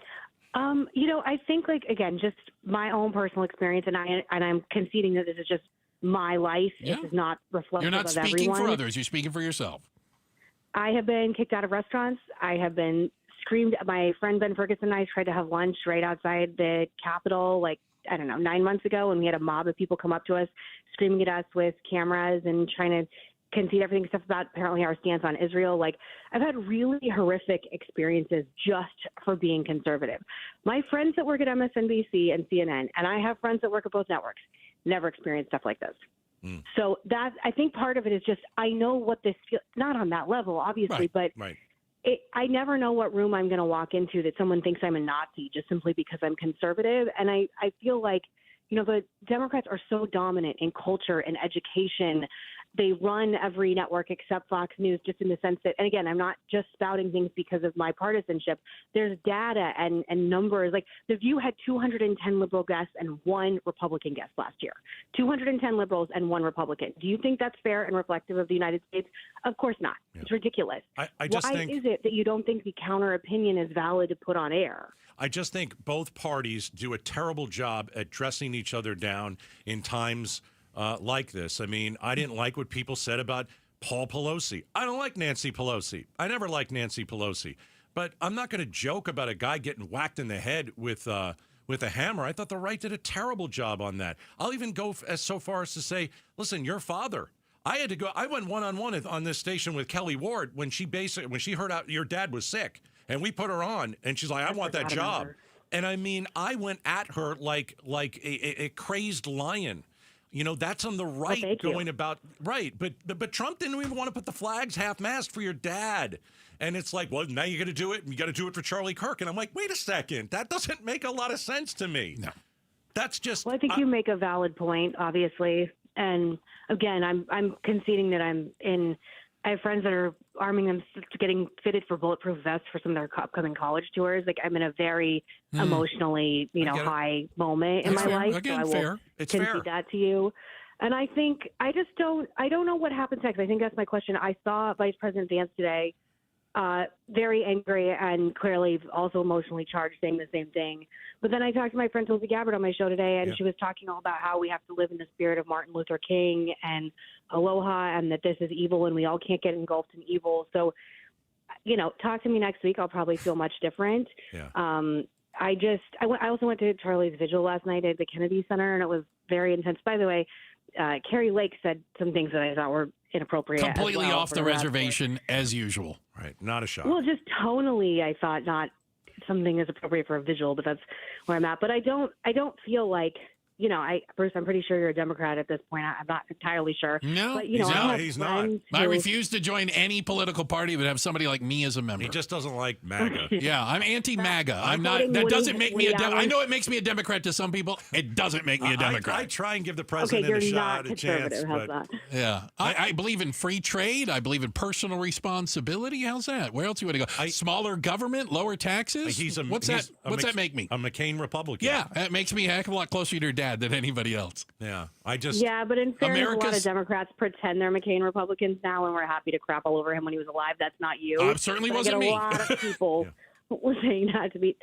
I think, like, again, just my own personal experience, and I'm conceding that this is just my life. Yeah. This is not reflective of everyone. You're not speaking for others. You're speaking for yourself. I have been kicked out of restaurants. I have been screamed at. My friend Ben Ferguson and I tried to have lunch right outside the Capitol, like, I don't know, 9 months ago, and we had a mob of people come up to us screaming at us with cameras and trying to concede everything, stuff about apparently our stance on Israel. Like, I've had really horrific experiences just for being conservative. My friends that work at MSNBC and CNN, and I have friends that work at both networks, never experienced stuff like this. So that, I think part of it is just, I know what this feels, not on that level, obviously, but I never know what room I'm going to walk into that someone thinks I'm a Nazi just simply because I'm conservative. And I feel like, the Democrats are so dominant in culture and education they run every network except Fox News, just in the sense that, and again, I'm not just spouting things because of my partisanship. There's data and numbers. Like The View had 210 liberal guests and 1 Republican guest last year. 210 liberals and 1 Republican. Do you think that's fair and reflective of the United States? Of course not. Yeah. It's ridiculous. I just Why think, is it that you don't think the counter opinion is valid to put on air? I just think both parties do a terrible job at dressing each other down in times like this. I mean, I didn't like what people said about Paul Pelosi. I don't like Nancy Pelosi. I never liked Nancy Pelosi. But I'm not going to joke about a guy getting whacked in the head with a hammer. I thought the right did a terrible job on that. I'll even go so far as to say, listen, your father. I went one-on-one on this station with Kelly Ward when she heard out your dad was sick. And we put her on, and she's like, I want that job. And I mean, I went at her like a crazed lion. You know, that's on the right going about, right. But Trump didn't even want to put the flags half-mast for your dad. And it's like, well, now you got to do it, and you got to do it for Charlie Kirk. And I'm like, wait a second. That doesn't make a lot of sense to me. No. That's just... Well, I think you make a valid point, obviously. And again, I'm conceding that I have friends that are arming them to getting fitted for bulletproof vests for some of their upcoming college tours. Like, I'm in a very emotionally, high moment in my life. Again, so I will concede that to you. And I think I don't know what happens next. I think that's my question. I saw Vice President Vance today, very angry and clearly also emotionally charged, saying the same thing. But then I talked to my friend Tulsi Gabbard on my show today, and she was talking all about how we have to live in the spirit of Martin Luther King and aloha, and that this is evil and we all can't get engulfed in evil. So, talk to me next week. I'll probably feel much different. Yeah. I also went to Charlie's vigil last night at the Kennedy Center, and it was very intense. By the way, Carrie Lake said some things that I thought were inappropriate. Completely off the reservation, as usual. Right. Not a shock. Well, just tonally, I thought not something is appropriate for a vigil, but that's where I'm at. But I don't feel like, Bruce, I'm pretty sure you're a Democrat at this point. I'm not entirely sure. No, but, he's not. I refuse to join any political party that have somebody like me as a member. He just doesn't like MAGA. Yeah, I'm anti-MAGA. I'm not. That doesn't make me a Democrat. I know it makes me a Democrat to some people. It doesn't make me a Democrat. I try and give the president a shot, a chance. But yeah, I believe in free trade. I believe in personal responsibility. How's that? Where else do you want to go? Smaller government, lower taxes. What's that make me? A McCain Republican. Yeah, that makes me a heck of a lot closer to your dad than anybody else. Yeah, Yeah, but in fairness, a lot of Democrats pretend they're McCain Republicans now, and we're happy to crap all over him when he was alive. That's not you. Certainly but wasn't I get me. A lot of people saying that to me.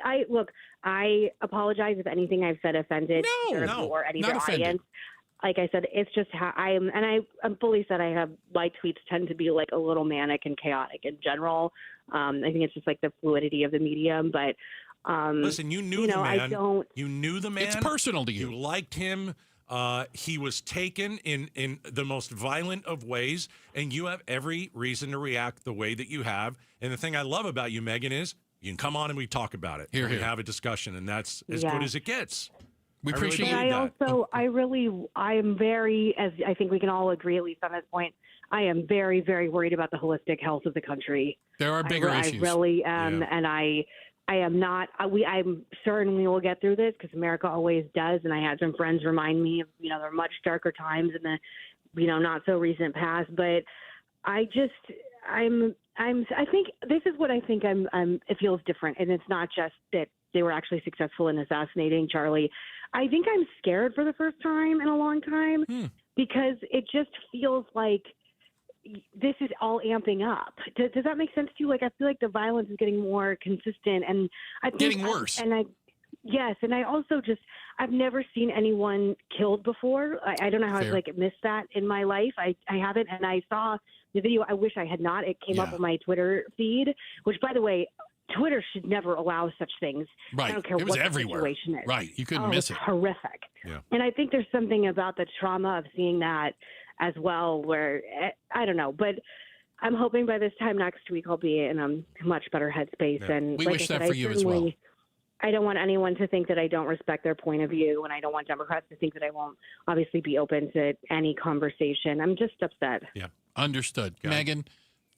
I apologize if anything I've said offended or any of the audience. Like I said, it's just how I am, and I'm fully said my tweets tend to be like a little manic and chaotic in general. I think it's just like the fluidity of the medium, but. Listen, you knew the man. You knew the man. It's personal to you. You liked him. He was taken in the most violent of ways, and you have every reason to react the way that you have. And the thing I love about you, Megan, is you can come on and we talk about it. We have a discussion, and that's as good as it gets. We appreciate that. I am very, as I think we can all agree, at least on this point, I am very, very worried about the holistic health of the country. There are bigger issues. I really am, and I am not. I'm certain we will get through this because America always does. And I had some friends remind me of, there are much darker times in the, not so recent past. But I think this is what I think it feels different. And it's not just that they were actually successful in assassinating Charlie. I think I'm scared for the first time in a long time because it just feels like this is all amping up. Does that make sense to you? Like, I feel like the violence is getting more consistent, and I think getting worse. And I also I've never seen anyone killed before. I don't know how I've missed that in my life. I haven't, and I saw the video. I wish I had not. It came up on my Twitter feed, which, by the way, Twitter should never allow such things. Right. I don't care it was what everywhere. the situation is. Right. You couldn't miss it. Horrific. Yeah. And I think there's something about the trauma of seeing that as well, where I don't know, but I'm hoping by this time next week I'll be in a much better headspace. Yeah. And we like wish I said, that for you as well. I don't want anyone to think that I don't respect their point of view, and I don't want Democrats to think that I won't obviously be open to any conversation. I'm just upset. Yeah, understood. Megan,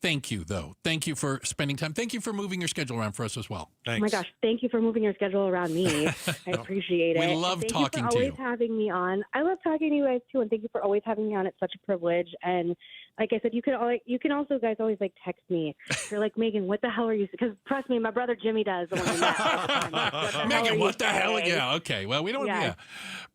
Thank you, though. Thank you for spending time. Thank you for moving your schedule around for us as well. Thanks. Oh my gosh, thank you for moving your schedule around me. I appreciate it. We love thank talking you for to always you. having me on. I love talking to you guys too, and thank you for always having me on. It's such a privilege. And like I said, you can also guys always like text me. You're like, Megan, what the hell are you? Because trust me, my brother Jimmy does. The one we met. Megan, what the hell? Yeah, okay. Well, we don't. Yeah.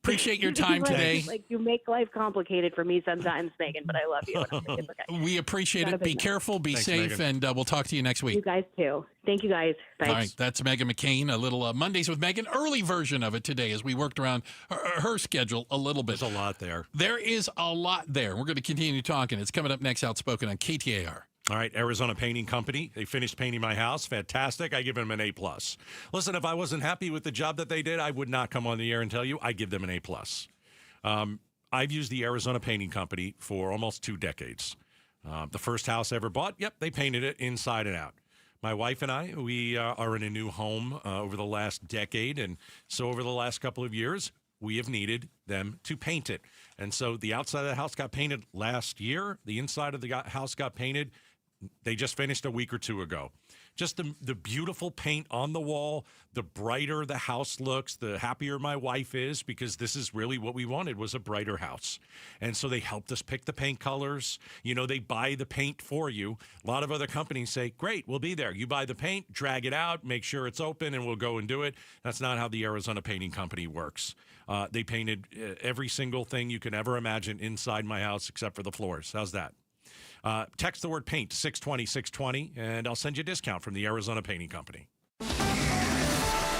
Appreciate your time today. Like you make life complicated for me sometimes, Megan, but I love you. It's okay. We appreciate it. Be careful, be safe, Megan. and we'll talk to you next week. You guys too. Thank you guys. Thanks. All right, that's Megan McCain, a little Mondays with Megan, early version of it today as we worked around her schedule a little bit. There's a lot there. There is a lot there. We're going to continue talking. It's coming up next, Outspoken on KTAR. All right, Arizona Painting Company. They finished painting my house. Fantastic. I give them an A+. Listen, if I wasn't happy with the job that they did, I would not come on the air and tell you. I give them an A+. I've used the Arizona Painting Company for almost 2 decades. The first house I ever bought, they painted it inside and out. My wife and I, we are in a new home over the last decade, and so over the last couple of years, we have needed them to paint it. And so the outside of the house got painted last year. The inside of the house got painted. They just finished a week or 2 ago. Just the beautiful paint on the wall, the brighter the house looks, the happier my wife is, because this is really what we wanted, was a brighter house. And so they helped us pick the paint colors. You know, they buy the paint for you. A lot of other companies say, great, we'll be there. You buy the paint, drag it out, make sure it's open, and we'll go and do it. That's not how the Arizona Painting Company works. They painted every single thing you can ever imagine inside my house except for the floors. How's that? Text the word paint to 620-620, and I'll send you a discount from the Arizona Painting Company.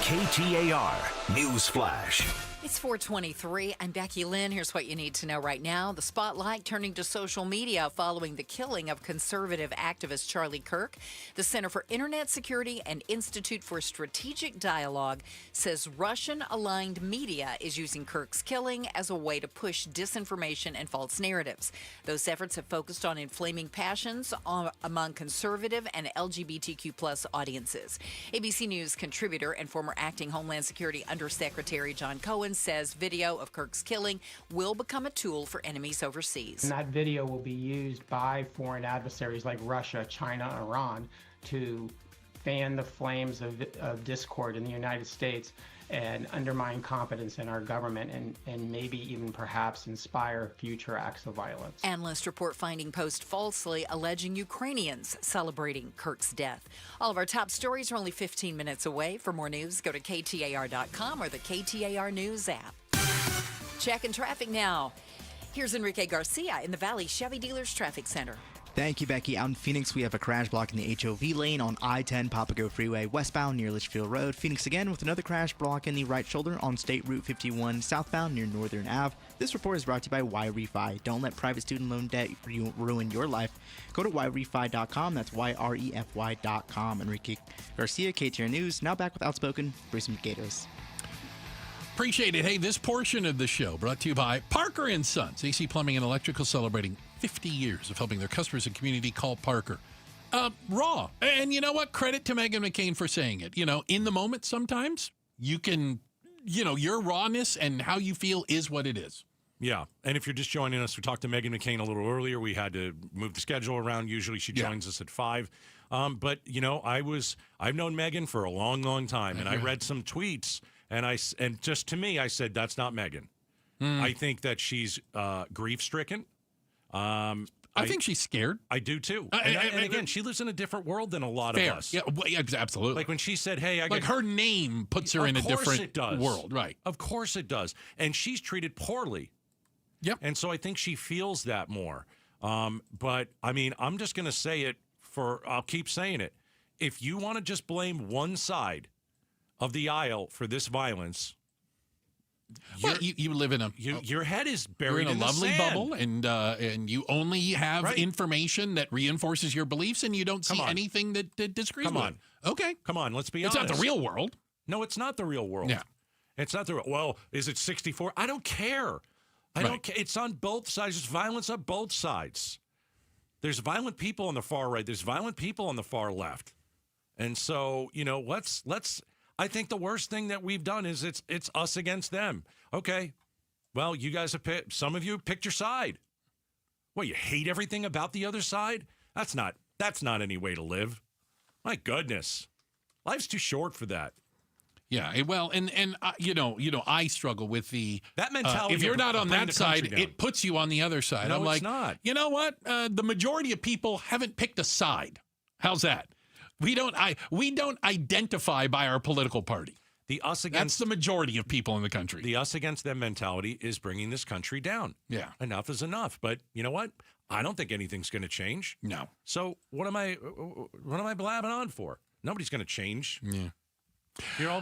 KTAR News Flash. It's 4:23. I'm Becky Lynn. Here's what you need to know right now. The spotlight turning to social media following the killing of conservative activist Charlie Kirk. The Center for Internet Security and Institute for Strategic Dialogue says Russian-aligned media is using Kirk's killing as a way to push disinformation and false narratives. Those efforts have focused on inflaming passions among conservative and LGBTQ+ audiences. ABC News contributor and former acting Homeland Security Undersecretary John Cohen says video of Kirk's killing will become a tool for enemies overseas. And that video will be used by foreign adversaries like Russia, China, Iran to fan the flames of discord in the United States and undermine confidence in our government and maybe even perhaps inspire future acts of violence. Analysts report finding post falsely alleging Ukrainians celebrating Kirk's death. All of our top stories are only 15 minutes away. For more news, go to KTAR.com or the KTAR News app. Checking traffic now. Here's Enrique Garcia in the Valley Chevy Dealers Traffic Center. Thank you, Becky. Out in Phoenix, we have a crash blocking the HOV lane on I-10 Papago Freeway westbound near Litchfield Road. Phoenix again with another crash blocking the right shoulder on State Route 51 southbound near Northern Ave. This report is brought to you by YRefi. Don't let private student loan debt ruin your life. Go to YRefi.com. That's YREFY.com. Enrique Garcia, KTAR News. Now back with Outspoken, Bruce and Gators. Appreciate it. Hey, this portion of the show brought to you by Parker & Sons. AC Plumbing and Electrical celebrating 50 years of helping their customers and community. Call Parker. Raw. And you know what? Credit to Megan McCain for saying it. You know, in the moment sometimes you can, your rawness and how you feel is what it is. Yeah, and if you're just joining us, we talked to Megan McCain a little earlier. We had to move the schedule around. Usually she joins us at 5. But, I've known Megan for a long, long time, and I read some tweets. And just to me, I said, that's not Megan. I think that she's grief-stricken. I think she's scared. I do, too. And again, she lives in a different world than a lot of us. Yeah, absolutely. Like when she said, hey, her name puts her in a different world. Right. Of course it does. And she's treated poorly. Yep. And so I think she feels that more. But, I'm just going to say it I'll keep saying it. If you want to just blame one side of the aisle for this violence, you live in your head is buried in a lovely sand. bubble, and you only have information that reinforces your beliefs, and you don't see anything that disagrees with it. Okay, come on, let's be honest. It's not the real world. No, it's not the real world. Yeah, it's not the real. Well, is it 64? I don't care. I don't care. It's on both sides. There's violence on both sides. There's violent people on the far right. There's violent people on the far left, and so let's. I think the worst thing that we've done is it's us against them. Okay, well, you guys some of you picked your side. What, you hate everything about the other side? That's not That's not any way to live. My goodness. Life's too short for that. Yeah, well, and I struggle with that mentality. If you're not on bring that the side, country down. it puts you on the other side. No, I'm it's like, not. You know what? The majority of people haven't picked a side. How's that? We don't identify by our political party. That's the majority of people in the country. The us against them mentality is bringing this country down. Yeah. Enough is enough. But you know what? I don't think anything's going to change. No. So what am I blabbing on for? Nobody's going to change. Yeah. We're all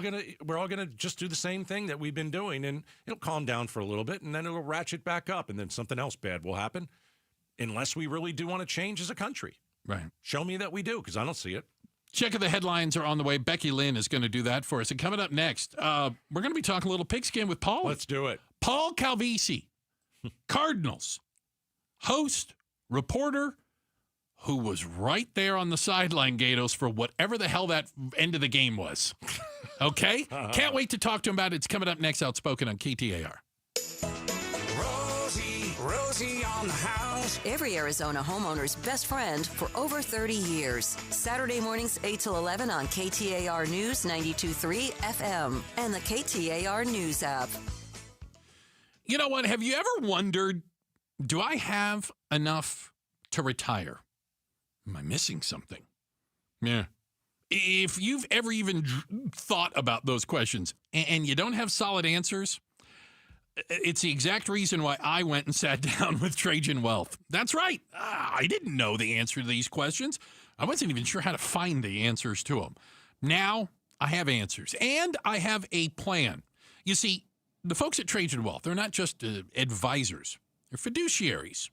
gonna just do the same thing that we've been doing, and it'll calm down for a little bit, and then it'll ratchet back up, and then something else bad will happen, unless we really do want to change as a country. Right. Show me that we do, because I don't see it. Check of the headlines are on the way. Becky Lynn is going to do that for us. And coming up next, we're going to be talking a little pigskin with Paul. Let's do it. Paul Calvisi, Cardinals host, reporter, who was right there on the sideline, Gatos, for whatever the hell that end of the game was. Okay? Can't wait to talk to him about it. It's coming up next, Outspoken on KTAR. Rosie on the house. Every Arizona homeowner's best friend for over 30 years. Saturday mornings 8 till 11 on KTAR News 92.3 FM and the KTAR News app. You know what? Have you ever wondered, do I have enough to retire? Am I missing something? Yeah. If you've ever even thought about those questions and you don't have solid answers, it's the exact reason why I went and sat down with Trajan Wealth. That's right. I didn't know the answer to these questions. I wasn't even sure how to find the answers to them. Now I have answers, and I have a plan. You see, the folks at Trajan Wealth, they're not just advisors. They're fiduciaries.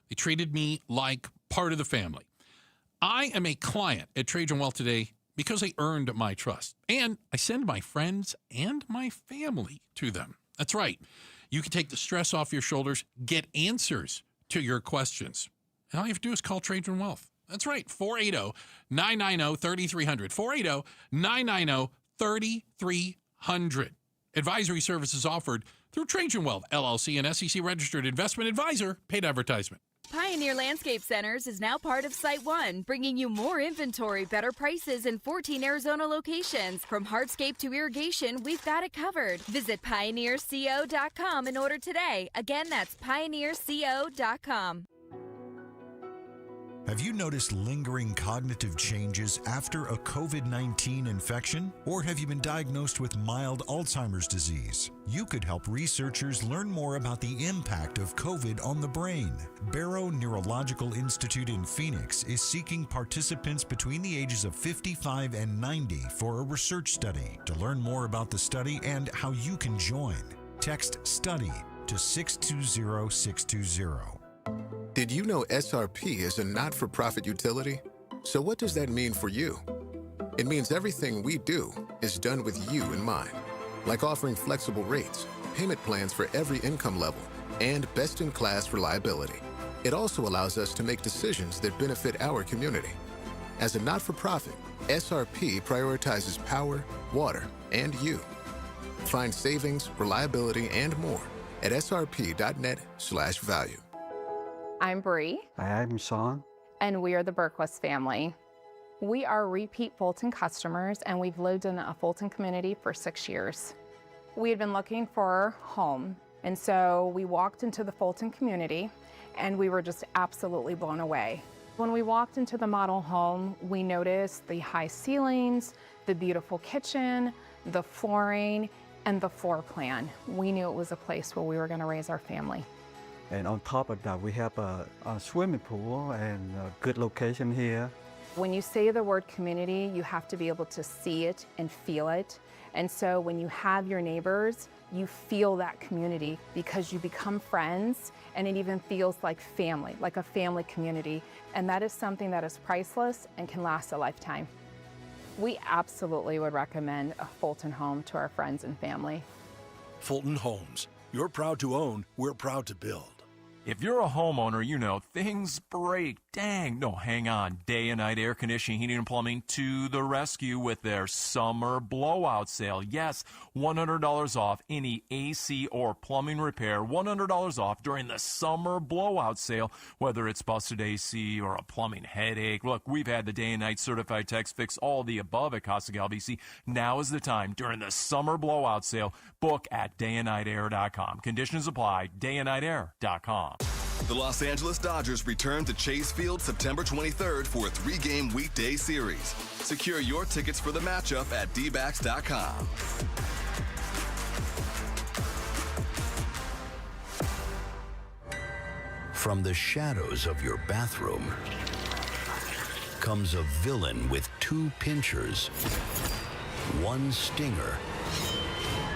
They treated me like part of the family. I am a client at Trajan Wealth today because they earned my trust. And I send my friends and my family to them. That's right. You can take the stress off your shoulders, get answers to your questions. And all you have to do is call Trajan Wealth. That's right. 480-990-3300. 480-990-3300. Advisory services offered through Trajan Wealth, LLC, an SEC-registered investment advisor, paid advertisement. Pioneer Landscape Centers is now part of Site One, bringing you more inventory, better prices, and 14 Arizona locations. From hardscape to irrigation, we've got it covered. Visit pioneerco.com and order today. Again, that's pioneerco.com. Have you noticed lingering cognitive changes after a COVID-19 infection? Or have you been diagnosed with mild Alzheimer's disease? You could help researchers learn more about the impact of COVID on the brain. Barrow Neurological Institute in Phoenix is seeking participants between the ages of 55 and 90 for a research study. To learn more about the study and how you can join, text STUDY to 620-620. Did you know SRP is a not-for-profit utility? So what does that mean for you? It means everything we do is done with you in mind, like offering flexible rates, payment plans for every income level, and best-in-class reliability. It also allows us to make decisions that benefit our community. As a not-for-profit, SRP prioritizes power, water, and you. Find savings, reliability, and more at srp.net/value. I'm Bree. I'm Sean. And we are the Berquist family. We are repeat Fulton customers, and we've lived in a Fulton community for 6 years. We had been looking for a home, and so we walked into the Fulton community, and we were just absolutely blown away. When we walked into the model home, we noticed the high ceilings, the beautiful kitchen, the flooring, and the floor plan. We knew it was a place where we were going to raise our family. And on top of that, we have a swimming pool and a good location here. When you say the word community, you have to be able to see it and feel it. And so when you have your neighbors, you feel that community because you become friends, and it even feels like family, like a family community. And that is something that is priceless and can last a lifetime. We absolutely would recommend a Fulton home to our friends and family. Fulton Homes. You're proud to own, we're proud to build. If you're a homeowner, you know things break. Dang. No, hang on. Day and night air conditioning, heating, and plumbing to the rescue with their summer blowout sale. Yes, $100 off any AC or plumbing repair. $100 off during the summer blowout sale, whether it's busted AC or a plumbing headache. Look, we've had the day and night certified techs fix all the above at Casa Gal BC. Now is the time during the summer blowout sale. Book at dayandnightair.com. Conditions apply. dayandnightair.com. The Los Angeles Dodgers return to Chase Field September 23rd for a 3-game weekday series. Secure your tickets for the matchup at dbacks.com. From the shadows of your bathroom comes a villain with 2 pinchers, 1 stinger,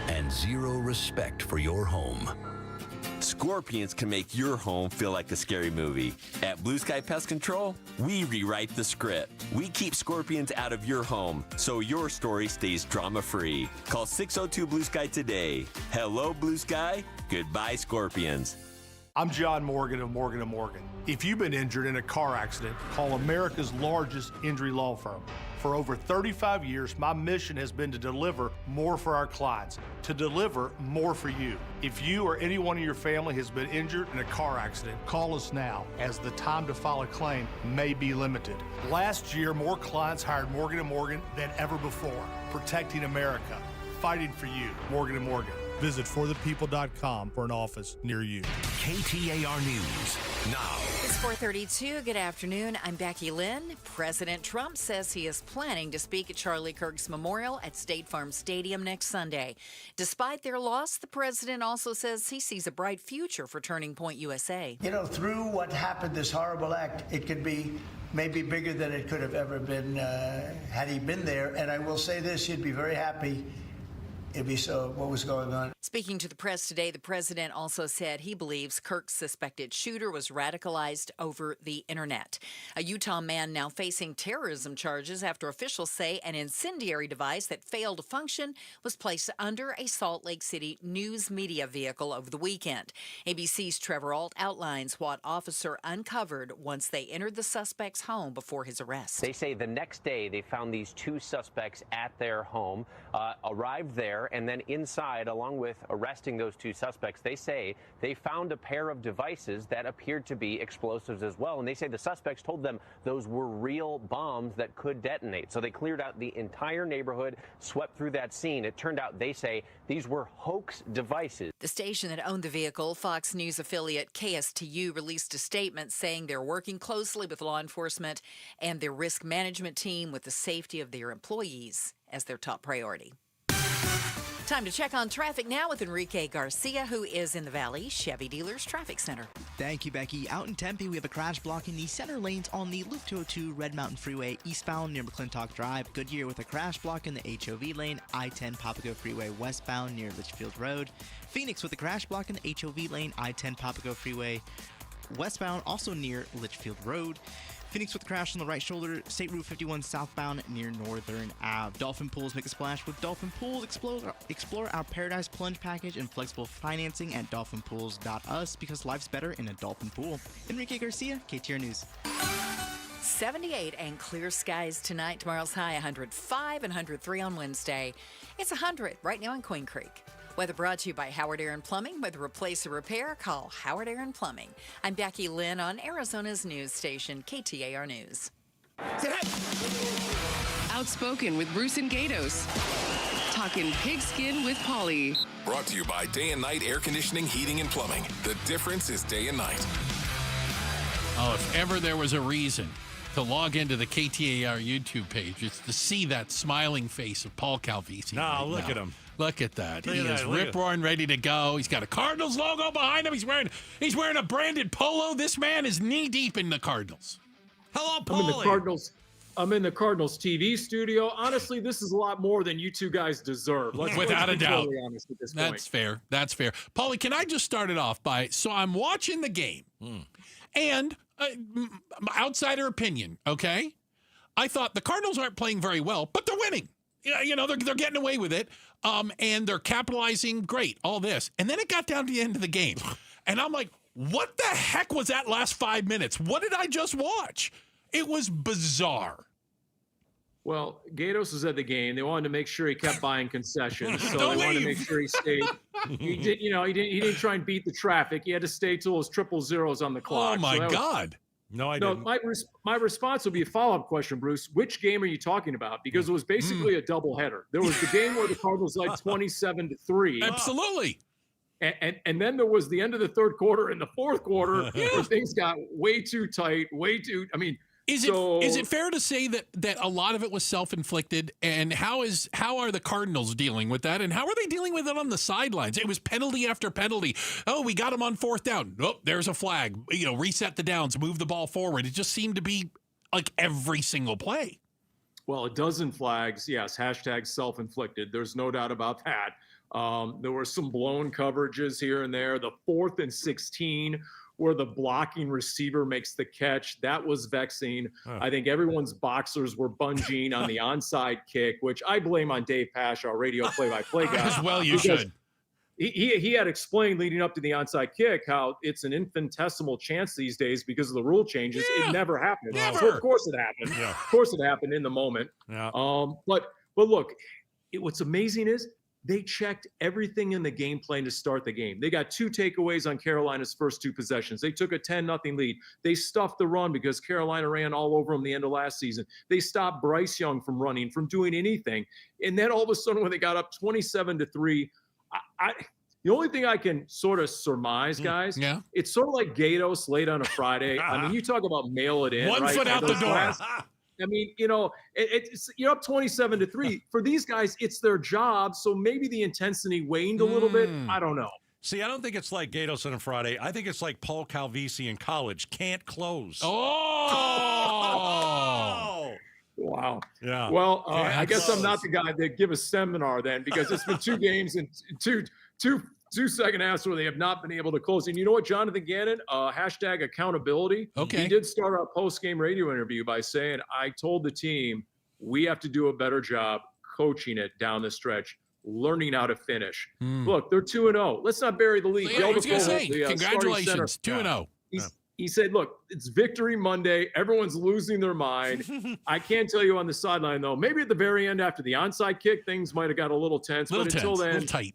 and 0 respect for your home. Scorpions can make your home feel like a scary movie. At Blue Sky Pest Control, we rewrite the script. We keep scorpions out of your home so your story stays drama-free. Call 602-BLUE-SKY today. Hello, Blue Sky. Goodbye, scorpions. I'm John Morgan of Morgan & Morgan. If you've been injured in a car accident, call America's largest injury law firm. For over 35 years, my mission has been to deliver more for our clients, to deliver more for you. If you or anyone in your family has been injured in a car accident, call us now, as the time to file a claim may be limited. Last year, more clients hired Morgan & Morgan than ever before, protecting America, fighting for you. Morgan & Morgan. Visit forthepeople.com for an office near you. KTAR News now. It's 4:32. Good afternoon. I'm Becky Lynn. President Trump says he is planning to speak at Charlie Kirk's memorial at State Farm Stadium next Sunday. Despite their loss, the president also says he sees a bright future for Turning Point USA. You know, through what happened, this horrible act, it could be maybe bigger than it could have ever been had he been there. And I will say this, he'd be very happy if he saw what was going on. Speaking to the press today, the president also said he believes Kirk's suspected shooter was radicalized over the internet. A Utah man now facing terrorism charges after officials say an incendiary device that failed to function was placed under a Salt Lake City news media vehicle over the weekend. ABC's Trevor Ault outlines what officer uncovered once they entered the suspect's home before his arrest. They say the next day they found these 2 suspects at their home, arrived there, and then inside, along with arresting those 2 suspects, they say they found a pair of devices that appeared to be explosives as well. And they say the suspects told them those were real bombs that could detonate. So they cleared out the entire neighborhood, swept through that scene. It turned out, they say, these were hoax devices. The station that owned the vehicle, Fox News affiliate KSTU, released a statement saying they're working closely with law enforcement and their risk management team with the safety of their employees as their top priority. Time to check on traffic now with Enrique Garcia, who is in the Valley Chevy Dealers Traffic Center. Thank you, Becky. Out in Tempe, we have a crash blocking the center lanes on the Loop 202 Red Mountain Freeway eastbound near McClintock Drive. Goodyear with a crash block in the HOV lane, I-10 Papago Freeway westbound near Litchfield Road. Phoenix with a crash block in the HOV lane, I-10 Papago Freeway westbound, also near Litchfield Road. Phoenix with a crash on the right shoulder, State Route 51 southbound near Northern Ave. Dolphin Pools make a splash with Dolphin Pools. Explore our Paradise Plunge package and flexible financing at dolphinpools.us because life's better in a dolphin pool. Enrique Garcia, KTAR News. 78 and clear skies tonight. Tomorrow's high 105 and 103 on Wednesday. It's 100 right now in Queen Creek. Weather brought to you by Howard Aaron Plumbing. Whether replace or repair, call Howard Aaron Plumbing. I'm Becky Lynn on Arizona's news station, KTAR News. Outspoken with Bruce and Gatos. Talking pigskin with Polly. Brought to you by Day and Night Air Conditioning, Heating, and Plumbing. The difference is day and night. Oh, if ever there was a reason to log into the KTAR YouTube page, it's to see that smiling face of Paul Calvisi. No, look at him. Look at that. Look He at is that. Look rip roaring, ready to go. He's got a Cardinals logo behind him. He's wearing a branded polo. This man is knee deep in the Cardinals. Hello, I'm in the Cardinals TV studio. Honestly, this is a lot more than you 2 guys deserve. Without a doubt. Totally honest at this That's point. fair. That's fair. Paulie, can I just start it off by, so I'm watching the game and outsider opinion, okay? I thought the Cardinals aren't playing very well, but they're winning. You know, they're getting away with it, and they're capitalizing great, all this. And then it got down to the end of the game. And I'm like, what the heck was that last 5 minutes? What did I just watch? It was bizarre. Well, Gatos was at the game. They wanted to make sure he kept buying concessions, so they wanted to make sure he stayed. He didn't try and beat the traffic. He had to stay till his 000s on the clock. Oh my God! No, didn't. My response would be a follow-up question, Bruce. Which game are you talking about? Because it was basically a doubleheader. There was the game where the Cardinals led 27-3. Absolutely. And then there was the end of the third quarter and the fourth quarter where things got way too tight, Is it fair to say that a lot of it was self-inflicted? And how are the Cardinals dealing with that? And how are they dealing with it on the sidelines? It was penalty after penalty. Oh, we got him on fourth down. Nope, there's a flag. Reset the downs, move the ball forward. It just seemed to be like every single play. Well, a dozen flags, yes, hashtag self-inflicted. There's no doubt about that. There were some blown coverages here and there. The 4th and 16 where the blocking receiver makes the catch. That was vexing. I think everyone's boxers were bungeeing on the onside kick, which I blame on Dave Pasch, our radio play-by-play guy. As well you should. He had explained leading up to the onside kick how it's an infinitesimal chance these days because of the rule changes. Yeah, it never happened. Never. Of course it happened. Yeah. Of course it happened in the moment. Yeah. But look, what's amazing is they checked everything in the game plan to start the game. They got 2 takeaways on Carolina's first 2 possessions. They took a 10-0 lead. They stuffed the run because Carolina ran all over them the end of last season. They stopped Bryce Young from running, from doing anything. And then all of a sudden when they got up 27-3, the only thing I can sort of surmise, guys, it's sort of like Gatos late on a Friday. I mean, you talk about mail it in. One foot out the door. You're up 27-3. For these guys, it's their job. So maybe the intensity waned a little bit. I don't know. See, I don't think it's like Gatos on a Friday. I think it's like Paul Calvisi in college. Can't close. Oh! Wow. Yeah. Well, I guess I'm not the guy that give a seminar then, because it's been 2 games and two second halves where they have not been able to close. And you know what, Jonathan Gannon, hashtag accountability. Okay. He did start a post-game radio interview by saying, I told the team we have to do a better job coaching it down the stretch, learning how to finish. Look, they're 2-0. Let's not bury the lead. I was going to say, congratulations, 2-0. He said, look, it's Victory Monday. Everyone's losing their mind. I can't tell you on the sideline, though. Maybe at the very end after the onside kick, things might have got a little tense. Until then, little tight.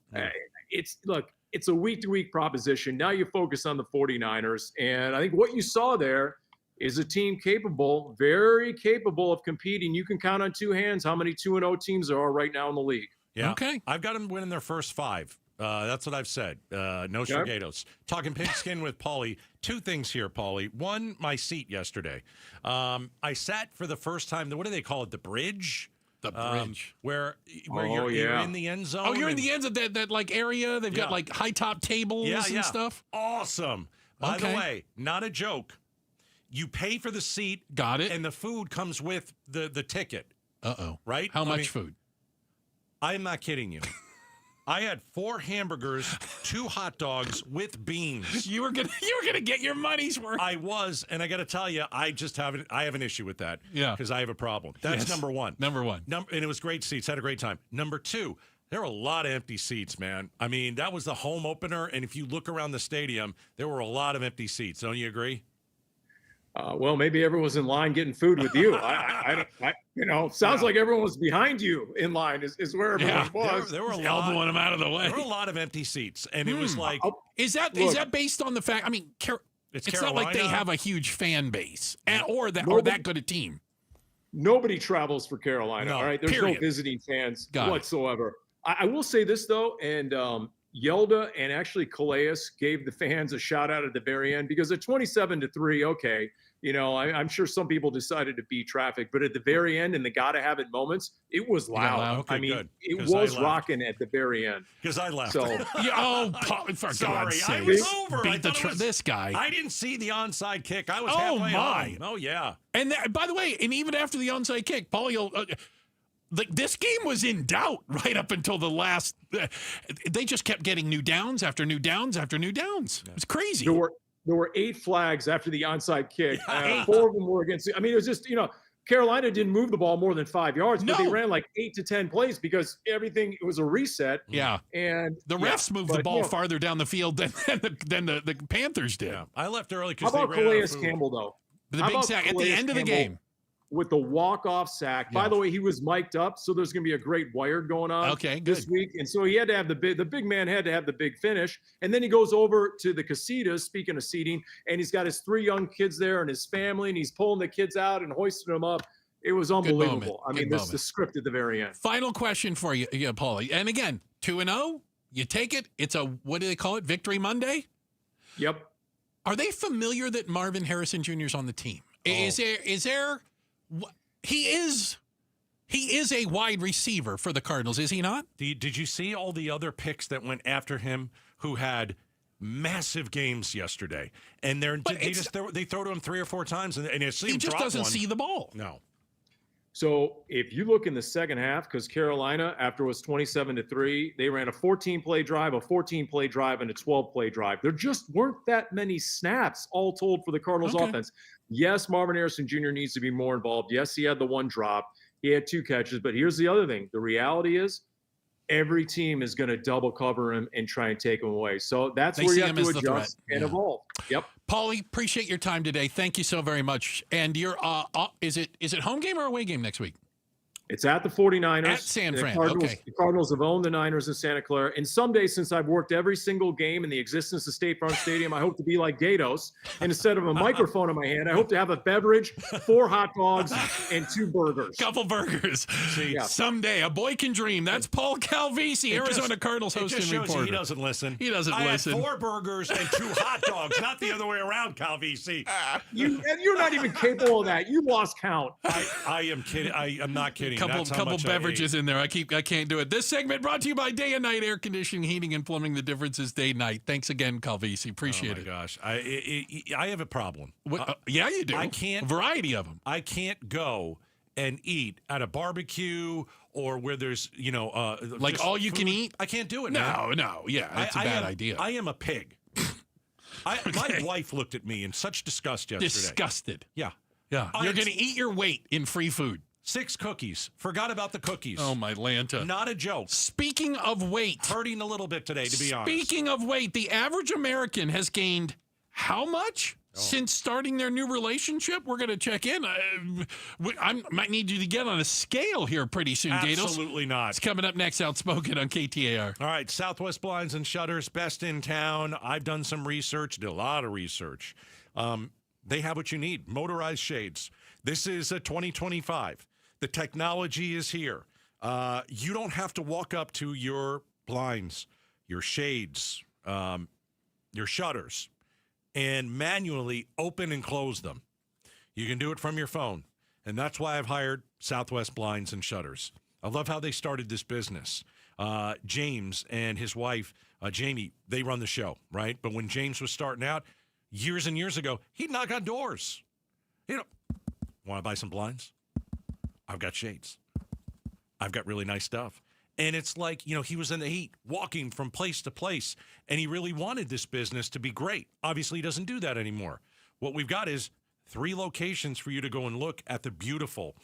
It's a week-to-week proposition. Now you focus on the 49ers. And I think what you saw there is a team capable, very capable of competing. You can count on 2 hands how many 2-0 teams there are right now in the league. Yeah. Okay. I've got them winning their first 5. That's what I've said. No Gatos. Talking pigskin with Paulie. 2 things here, Paulie. One, my seat yesterday. I sat for the first time. What do they call it? The bridge? The bridge. Where you're in the end zone. Oh, you're in the end of that like area. They've got like high top tables and stuff. Awesome. By the way, not a joke. You pay for the seat. Got it. And the food comes with the ticket. Uh-oh. Right? How much food? I'm not kidding you. I had 4 hamburgers, 2 hot dogs with beans. You were gonna get your money's worth. I was, and I got to tell you, I have an issue with that. Yeah, because I have a problem. That's number one. And it was great seats. Had a great time. Number 2, there were a lot of empty seats, man. I mean, that was the home opener, and if you look around the stadium, there were a lot of empty seats. Don't you agree? Well, maybe everyone was in line getting food with you. Sounds like everyone was behind you in line is where everyone was. There were a lot, elbowing them out of the way. There were a lot of empty seats, and it was like, is that based on the fact? I mean, it's not like they have a huge fan base or that good a team. Nobody travels for Carolina. No, all right, there's no visiting fans whatsoever. I will say this though, and Yelda and actually Calais gave the fans a shout out at the very end because at 27-3, okay. I'm sure some people decided to beat traffic, but at the very end, in the gotta have it moments, it was loud. Okay, I mean, good. It was rocking at the very end. Because I left. So, for sorry, God's sake. I was over. Beat this guy. I didn't see the onside kick. I was halfway home. Oh yeah. And by the way, and even after the onside kick, Paulie. This game was in doubt right up until the last. They just kept getting new downs after new downs after new downs. It was crazy. There were 8 flags after the onside kick. 4 of them were against. I mean, it was just Carolina didn't move the ball more than 5 yards, but they No. ran like 8 to 10 plays because it was a reset. Yeah. And The refs moved the ball you know, farther down the field than the Panthers did. Yeah. I left early How because they about ran out of Calais food. Campbell, though? The How big about sack at the Calais end of the Campbell game. with the walk-off sack? By the way, he was mic'd up, so there's going to be a great wire going on this week. And so he had to have the big man had to have the big finish. And then he goes over to the casitas, speaking of seating, and he's got his 3 young kids there and his family, and he's pulling the kids out and hoisting them up. It was unbelievable. I mean, this is the script at the very end. Final question for you, Paulie. And again, 2-0, you take it. It's a, what do they call it, Victory Monday? Yep. Are they familiar that Marvin Harrison Jr. is on the team? Is there he is a wide receiver for the Cardinals, is he not? Did you see all the other picks that went after him who had massive games yesterday? And they throw to him 3 or 4 times, and you see him he just drop doesn't one. see the ball. No. So if you look in the second half, because Carolina, after it was 27-3, they ran a 14-play drive, a 14-play drive, and a 12-play drive. There just weren't that many snaps all told for the Cardinals offense. Yes, Marvin Harrison Jr. needs to be more involved. Yes, he had the 1 drop. He had 2 catches. But here's the other thing. The reality is every team is going to double cover him and try and take him away. So that's where you have to adjust and evolve. Yep. Paulie, appreciate your time today. Thank you so very much. And you're is it home game or away game next week? It's at the 49ers. At San Fran, The Cardinals have owned the Niners in Santa Clara. And someday, since I've worked every single game in the existence of State Farm Stadium, I hope to be like Gatos. And instead of a microphone in my hand, I hope to have a beverage, 4 hot dogs, and 2 burgers. Couple burgers. Someday, a boy can dream. That's Paul Calvisi, Arizona Cardinals host and reporter. He doesn't listen. He doesn't listen. I had 4 burgers and 2 hot dogs, not the other way around, Calvisi. You're not even capable of that. You lost count. I am kidding. I am not kidding. Couple beverages in there. I can't do it. This segment brought to you by Day and Night Air Conditioning, Heating, and Plumbing. The difference is day night. Thanks again, Calvisi. Appreciate it. Oh my gosh, I have a problem. Yeah, you do. I can't. A variety of them. I can't go and eat at a barbecue or where there's like all you can eat. I can't do it. No, yeah, that's a bad idea. I am a pig. My wife looked at me in such disgust yesterday. Disgusted. Yeah. You're going to eat your weight in free food. 6 cookies. Forgot about the cookies. Oh, my Lanta. Not a joke. Speaking of weight. Hurting a little bit today, to be honest. Speaking of weight, the average American has gained how much since starting their new relationship? We're going to check in. I might need you to get on a scale here pretty soon, Gatos. Absolutely not. It's coming up next, Outspoken on KTAR. All right, Southwest Blinds and Shutters, best in town. I've done some research, did a lot of research. They have what you need, motorized shades. This is a 2025. The technology is here. You don't have to walk up to your blinds, your shades, your shutters, and manually open and close them. You can do it from your phone. And that's why I've hired Southwest Blinds and Shutters. I love how they started this business. James and his wife, Jamie, they run the show, right? But when James was starting out, years and years ago, he'd knock on doors. Want to buy some blinds? I've got shades. I've got really nice stuff. And it's like, he was in the heat, walking from place to place, and he really wanted this business to be great. Obviously, he doesn't do that anymore. What we've got is 3 locations for you to go and look at the beautiful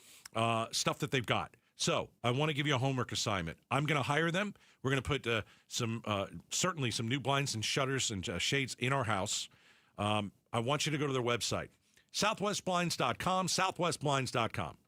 stuff that they've got. So I want to give you a homework assignment. I'm going to hire them. We're going to put certainly some new blinds and shutters and shades in our house. I want you to go to their website, southwestblinds.com, southwestblinds.com.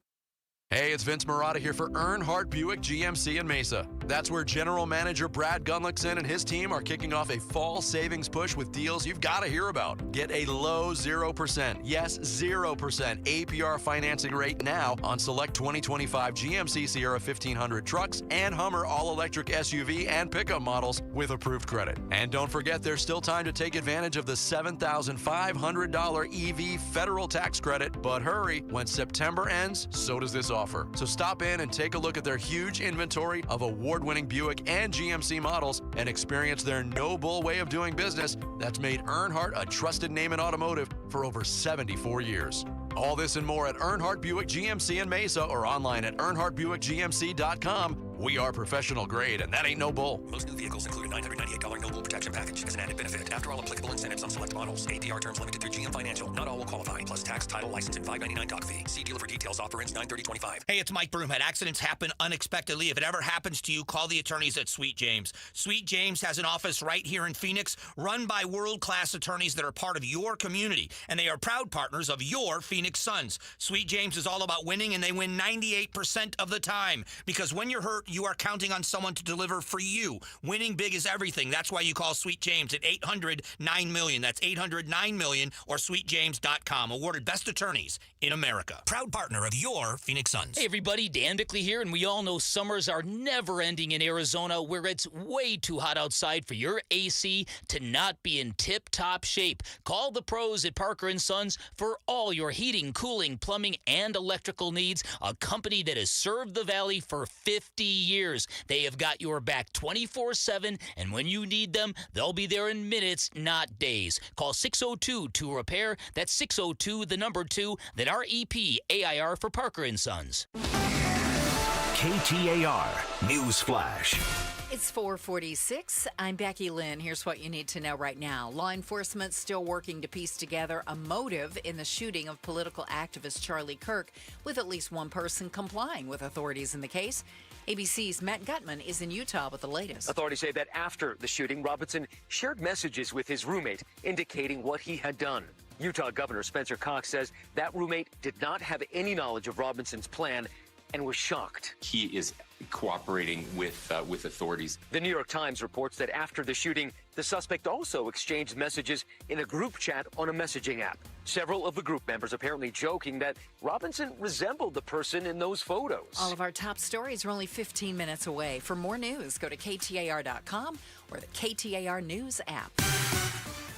Hey, it's Vince Marotta here for Earnhardt Buick GMC in Mesa. That's where General Manager Brad Gunlickson and his team are kicking off a fall savings push with deals you've got to hear about. Get a low 0%, yes, 0% APR financing rate now on select 2025 GMC Sierra 1500 trucks and Hummer all-electric SUV and pickup models with approved credit. And don't forget, there's still time to take advantage of the $7,500 EV federal tax credit. But hurry, when September ends, so does this offer. So stop in and take a look at their huge inventory of award-winning Buick and GMC models and experience their no-bull way of doing business that's made Earnhardt a trusted name in automotive for over 74 years. All this and more at Earnhardt Buick GMC in Mesa or online at EarnhardtBuickGMC.com. We are professional grade, and that ain't no bull. Most new vehicles include a $998 no bull protection package as an added benefit. After all applicable incentives on select models. APR terms limited through GM Financial. Not all will qualify. Plus tax, title, license, and $5.99 doc fee. See dealer for details. Offer ends 9/30/25. Hey, it's Mike Broomhead. Accidents happen unexpectedly. If it ever happens to you, call the attorneys at Sweet James. Sweet James has an office right here in Phoenix, run by world-class attorneys that are part of your community, and they are proud partners of your Phoenix Suns. Sweet James is all about winning, and they win 98% of the time, because when you're hurt, you are counting on someone to deliver for you. Winning big is everything. That's why you call Sweet James at 800-9-million. That's 800-9-million or sweetjames.com. Awarded best attorneys in America. Proud partner of your Phoenix Suns. Hey everybody, Dan Bickley here, and we all know summers are never ending in Arizona, where it's way too hot outside for your AC to not be in tip-top shape. Call the pros at Parker & Sons for all your heating, cooling, plumbing, and electrical needs, a company that has served the Valley for 50 years. They have got your back 24/7, and when you need them, they'll be there in minutes, not days. Call 602-2-REPAIR. That's 602-2, then REPAIR for Parker & Sons. KTAR News Flash. It's 4:46. I'm Becky Lynn. Here's what you need to know right now. Law enforcement still working to piece together a motive in the shooting of political activist Charlie Kirk, with at least one person complying with authorities in the case. ABC's Matt Gutman is in Utah with the latest. Authorities say that after the shooting, Robinson shared messages with his roommate indicating what he had done. Utah Governor Spencer Cox says that roommate did not have any knowledge of Robinson's plan and was shocked. He is cooperating with authorities. The New York Times reports that after the shooting, the suspect also exchanged messages in a group chat on a messaging app. Several of the group members apparently joking that Robinson resembled the person in those photos. All of our top stories are only 15 minutes away. For more news, go to KTAR.com or the KTAR News app.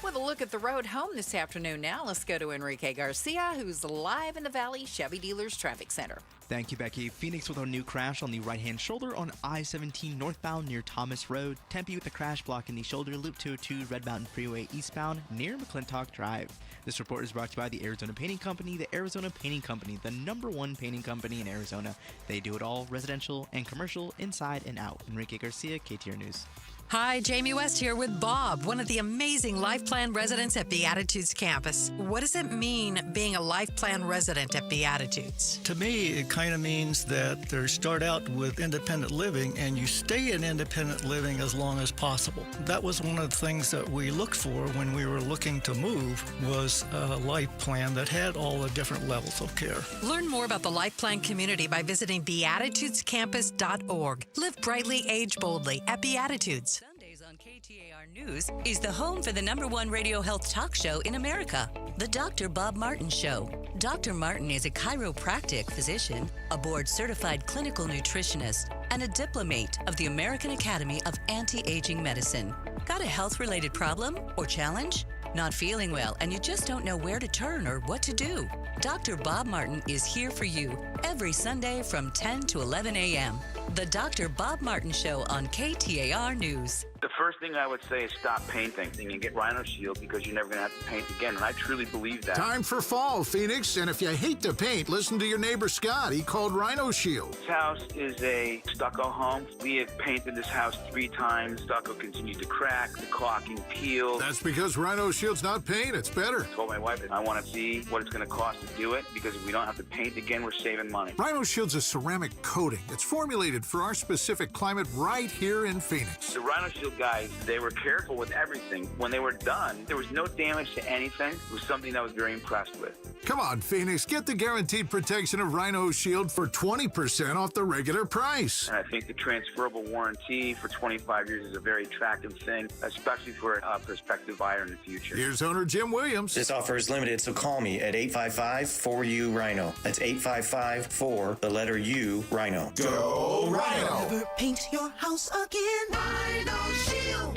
With a look at the road home this afternoon now, let's go to Enrique Garcia, who's live in the Valley Chevy Dealers Traffic Center. Thank you, Becky. Phoenix with a new crash on the right-hand shoulder on I-17 northbound near Thomas Road. Tempe with a crash blocking the shoulder loop 202 Red Mountain Freeway eastbound near McClintock Drive. This report is brought to you by the Arizona Painting Company. The Arizona Painting Company, the #1 painting company in Arizona. They do it all, residential and commercial, inside and out. Enrique Garcia, KTAR News. Hi, Jamie West here with Bob, one of the amazing Life Plan residents at Beatitudes campus. What does it mean being a Life Plan resident at Beatitudes? To me, it kind of means that they start out with independent living and you stay in independent living as long as possible. That was one of the things that we looked for when we were looking to move, was a life plan that had all the different levels of care. Learn more about the Life Plan community by visiting beatitudescampus.org. Live brightly, age boldly at Beatitudes. Sundays on KTAR News is the home for the #1 radio health talk show in America, The Dr. Bob Martin Show. Dr. Martin is a chiropractic physician, a board-certified clinical nutritionist, and a diplomate of the American Academy of Anti-Aging Medicine. Got a health-related problem or challenge? Not feeling well and you just don't know where to turn or what to do? Dr. Bob Martin is here for you every Sunday from 10 to 11 a.m. The Dr. Bob Martin Show on KTAR News. The first thing I would say is stop painting and get Rhino Shield, because you're never going to have to paint again, and I truly believe that. Time for fall, Phoenix, and if you hate to paint, listen to your neighbor Scott. He called Rhino Shield. This house is a stucco home. We have painted this house 3 times. Stucco continued to crack, the caulking peeled. That's because Rhino Shield's not paint, it's better. I told my wife that I want to see what it's going to cost to do it, because if we don't have to paint again, we're saving money. Rhino Shield's a ceramic coating. It's formulated for our specific climate right here in Phoenix. The Rhino Shield guys, they were careful with everything. When they were done, there was no damage to anything. It was something that I was very impressed with. Come on, Phoenix, get the guaranteed protection of Rhino Shield for 20% off the regular price. And I think the transferable warranty for 25 years is a very attractive thing, especially for a prospective buyer in the future. Here's owner Jim Williams. This offer is limited, so call me at 855-4U-RHINO. That's 855-4, the letter U, Rhino. Go Rhino! Never paint your house again. Rhino Shield.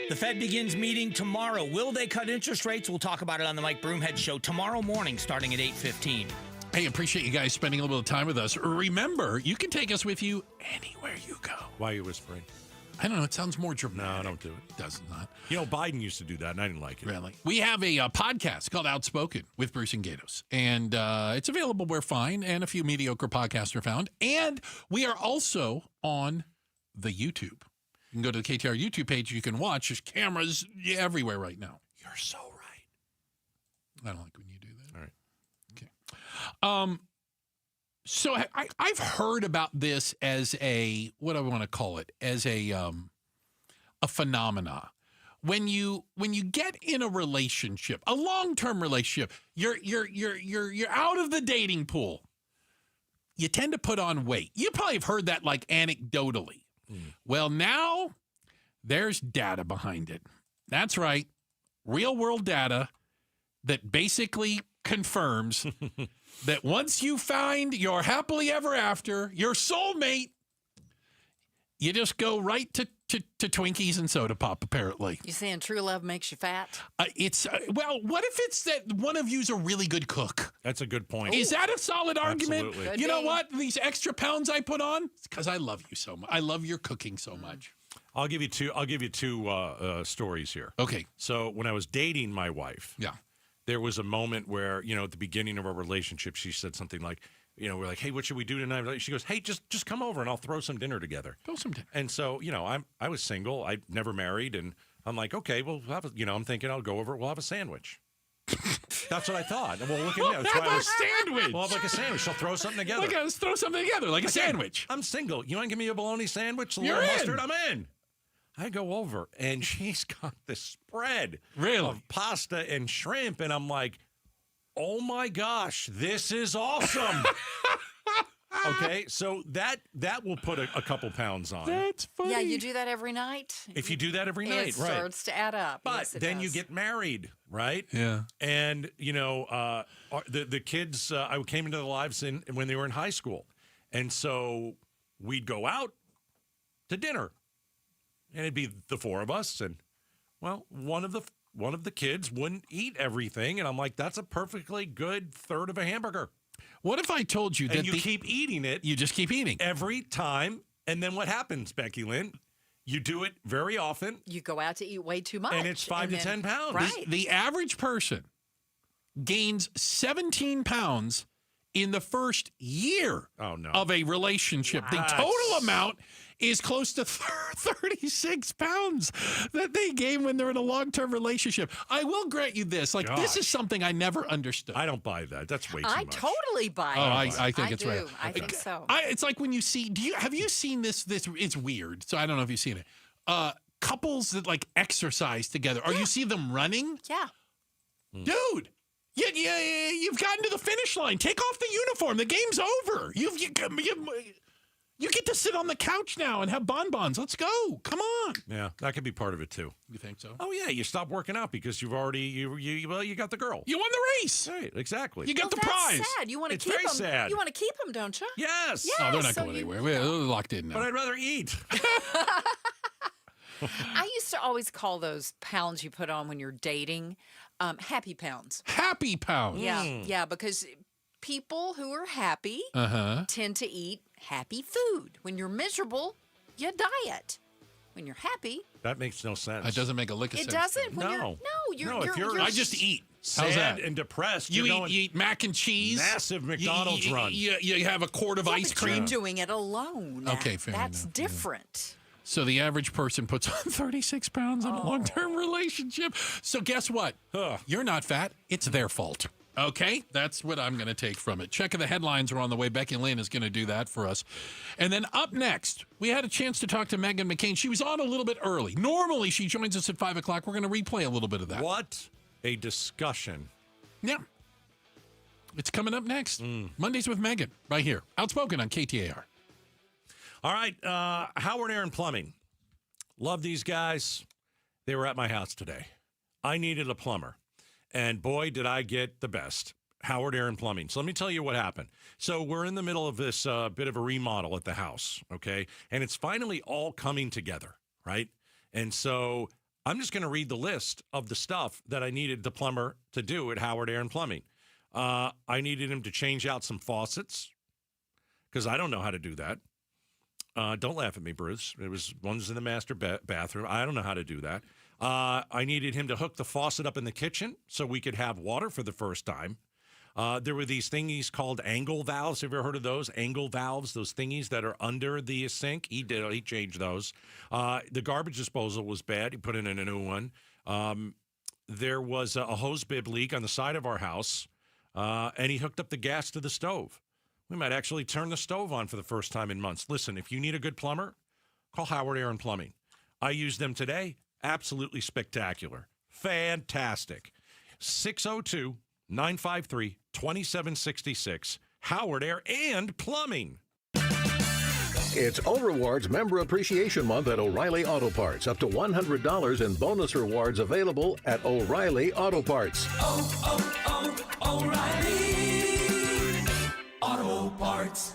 The Fed begins meeting tomorrow. Will they cut interest rates? We'll talk about it on the Mike Broomhead Show tomorrow morning starting at 8:15. Hey, appreciate you guys spending a little bit of time with us. Remember, you can take us with you anywhere you go. Why are you whispering? I don't know. It sounds more dramatic. No, don't do it. It does not. You know, Biden used to do that, and I didn't like it. Really? We have a podcast called Outspoken with Bruce and Gatos, and it's available where fine and a few mediocre podcasts are found. And we are also on the YouTube. You can go to the KTAR YouTube page. You can watch. There's cameras everywhere right now. You're so right. I don't like when you do that. All right. Okay. So I've heard about this as a, what do I want to call it? As a phenomena. When you get in a relationship, a long-term relationship, you're out of the dating pool. You tend to put on weight. You probably have heard that like anecdotally. Well, now there's data behind it. That's right. Real world data that basically confirms that once you find your happily ever after, your soulmate, you just go right to Twinkies and soda pop, apparently. You saying true love makes you fat? Well, what if it's that one of you's a really good cook? That's a good point. Is that a solid argument? Absolutely. You know what? These extra pounds I put on, it's because I love you so much. I love your cooking so much. I'll give you two stories here. Okay. So when I was dating my wife, there was a moment where, at the beginning of our relationship, she said something like, we're like, hey, what should we do tonight? She goes, hey, just come over and I'll throw some dinner together. Throw some dinner. And so, I was single. I never married. And I'm like, okay, well, I'm thinking I'll go over. We'll have a sandwich. That's what I thought. Well, look at me. Have a sandwich. We'll have like a sandwich. She'll throw something together. Throw something together, like a sandwich. I'm single. You want to give me a bologna sandwich? You're in. Mustard? I'm in. I go over, and she's got this spread of pasta and shrimp, and I'm like, oh my gosh, this is awesome. Okay, so that will put a couple pounds on. That's funny. Yeah, you do that every night. If you do that every night, it right. starts to add up. But Yes, it then you does. get married, right? Yeah. And, the kids, I came into their lives when they were in high school. And so we'd go out to dinner. And it'd be the four of us. And, well, one of the kids wouldn't eat everything. And I'm like, that's a perfectly good third of a hamburger. What if I told you that you keep eating it? You just keep eating. Every time. And then what happens, Becky Lynn? You do it very often. You go out to eat way too much. And it's 5 to 10 pounds. Right. The average person gains 17 pounds in the first year of a relationship. The total amount is close to 36 pounds that they gain when they're in a long-term relationship. I will grant you this. This is something I never understood. I don't buy that. That's way too much. I totally buy it. I think it's right. I think so. It's like when you see, have you seen this? It's weird. So I don't know if you've seen it. Couples that exercise together, or you see them running. Yeah. Dude. You've gotten to the finish line. Take off the uniform. The game's over. You get to sit on the couch now and have bonbons. Let's go. Come on. Yeah, that could be part of it too. You think so? Oh yeah, you stop working out because you've already you got the girl. You won the race. Right, exactly. You got the that's prize. Sad. You want to It's keep very them. sad. You want to keep them, don't you? Yes. Oh, they're not going anywhere. We're locked in now. But I'd rather eat. I used to always call those pounds you put on when you're dating happy pounds. Happy pounds. Yeah, because people who are happy tend to eat happy food. When you're miserable, you diet. When you're happy, that makes no sense. It doesn't make a lick of sense. It doesn't. When you're I just eat. Sad How's that? and depressed. You eat mac and cheese. Massive McDonald's run. You have a quart of ice cream. You're doing it alone. Okay, fair That's enough. different. So the average person puts on 36 pounds in a long-term relationship. So guess what? You're not fat. It's their fault. Okay? That's what I'm going to take from it. Check of the headlines are on the way. Becky Lynn is going to do that for us. And then up next, we had a chance to talk to Meghan McCain. She was on a little bit early. Normally, she joins us at 5 o'clock. We're going to replay a little bit of that. What a discussion. Yeah. It's coming up next. Mondays with Meghan, right here. Outspoken on KTAR. All right, Howard Aaron Plumbing. Love these guys. They were at my house today. I needed a plumber. And boy, did I get the best. Howard Aaron Plumbing. So let me tell you what happened. So we're in the middle of this bit of a remodel at the house, okay? And it's finally all coming together, right? And so I'm just going to read the list of the stuff that I needed the plumber to do at Howard Aaron Plumbing. I needed him to change out some faucets because I don't know how to do that. Don't laugh at me, Bruce. It was one's in the master bathroom. I don't know how to do that. I needed him to hook the faucet up in the kitchen so we could have water for the first time. There were these thingies called angle valves. Have you ever heard of those? Angle valves, those thingies that are under the sink. He did. He changed those. The garbage disposal was bad. He put in a new one. There was a hose bib leak on the side of our house, and he hooked up the gas to the stove. We might actually turn the stove on for the first time in months. Listen, if you need a good plumber, call Howard Air and Plumbing. I used them today. Absolutely spectacular. Fantastic. 602-953-2766. Howard Air and Plumbing. It's O-Rewards Member Appreciation Month at O'Reilly Auto Parts. Up to $100 in bonus rewards available at O'Reilly Auto Parts. O'Reilly Auto Parts.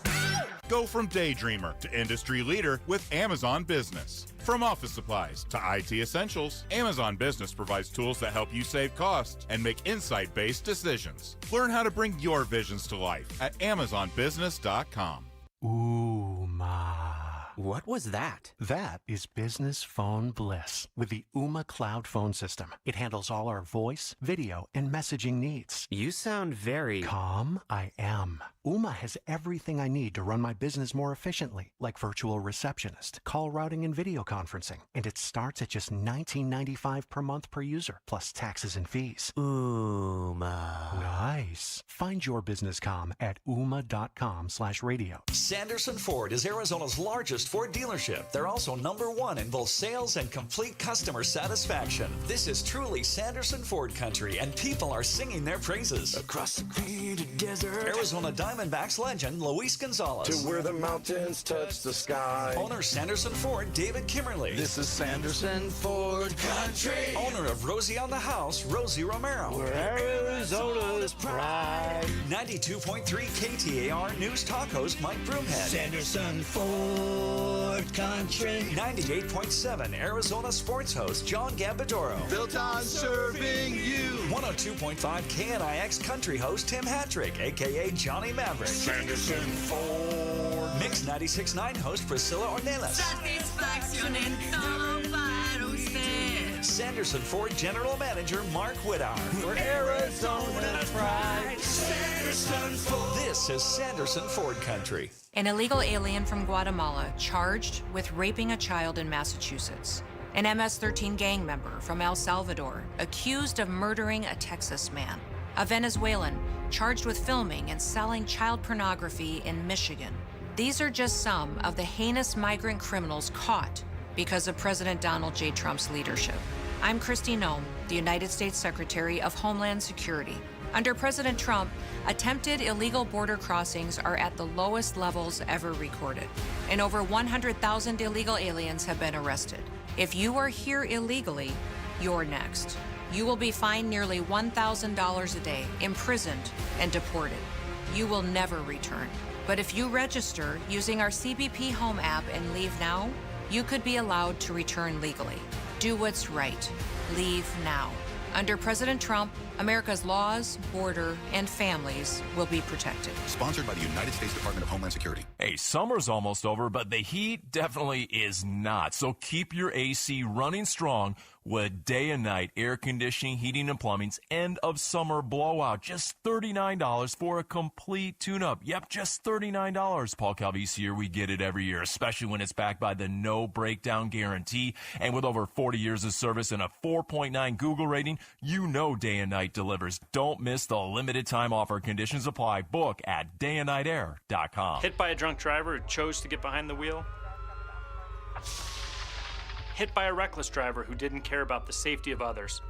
Go from daydreamer to industry leader with Amazon Business. From office supplies to IT essentials, Amazon Business provides tools that help you save costs and make insight-based decisions. Learn how to bring your visions to life at AmazonBusiness.com. Ooh, ma. What was that? That is business phone bliss with the Ooma Cloud Phone System. It handles all our voice, video, and messaging needs. You sound very... Calm, I am. Ooma has everything I need to run my business more efficiently, like virtual receptionist, call routing, and video conferencing. And it starts at just $19.95 per month per user, plus taxes and fees. Ooma. Nice. Find your business comm at ooma.com/radio. Sanderson Ford is Arizona's largest Ford dealership. They're also #1 in both sales and complete customer satisfaction. This is truly Sanderson Ford country, and people are singing their praises. Across the painted desert. Arizona Diamondbacks legend Luis Gonzalez. To where the mountains touch the sky. Owner Sanderson Ford David Kimmerly. This is Sanderson Ford country. Owner of Rosie on the House Rosie Romero. Where Arizona's pride. 92.3 KTAR News Talk host Mike Broomhead. Sanderson Ford country. 98.7 Arizona sports host John Gambadoro. Built on serving you. 102.5 KNIX country host Tim Hattrick, a.k.a. Johnny Maverick. Sanderson Ford. Mix 96.9 host Priscilla Ornelas. Satisfacción en todo para usted. Sanderson Ford General Manager Mark Whittar. We're Arizona's pride. Sanderson Ford. This is Sanderson Ford country. An illegal alien from Guatemala charged with raping a child in Massachusetts. An MS-13 gang member from El Salvador accused of murdering a Texas man. A Venezuelan charged with filming and selling child pornography in Michigan. These are just some of the heinous migrant criminals caught because of President Donald J. Trump's leadership. I'm Kristi Noem, the United States Secretary of Homeland Security. Under President Trump, attempted illegal border crossings are at the lowest levels ever recorded, and over 100,000 illegal aliens have been arrested. If you are here illegally, you're next. You will be fined nearly $1,000 a day, imprisoned, and deported. You will never return. But if you register using our CBP Home app and leave now, you could be allowed to return legally. Do what's right. Leave now. Under President Trump, America's laws, border, and families will be protected. Sponsored by the United States Department of Homeland Security. Hey, summer's almost over, but the heat definitely is not. So keep your AC running strong with day and night air conditioning, heating, and plumbing's end of summer blowout. Just $39 for a complete tune-up. Yep, just $39. Paul Calvisi here. We get it every year, especially when it's backed by the no breakdown guarantee. And with over 40 years of service and a 4.9 Google rating, you know day and night delivers. Don't miss the limited time offer. Conditions apply. Book at dayandnightair.com. Hit by a drunk driver who chose to get behind the wheel? Hit by a reckless driver who didn't care about the safety of others.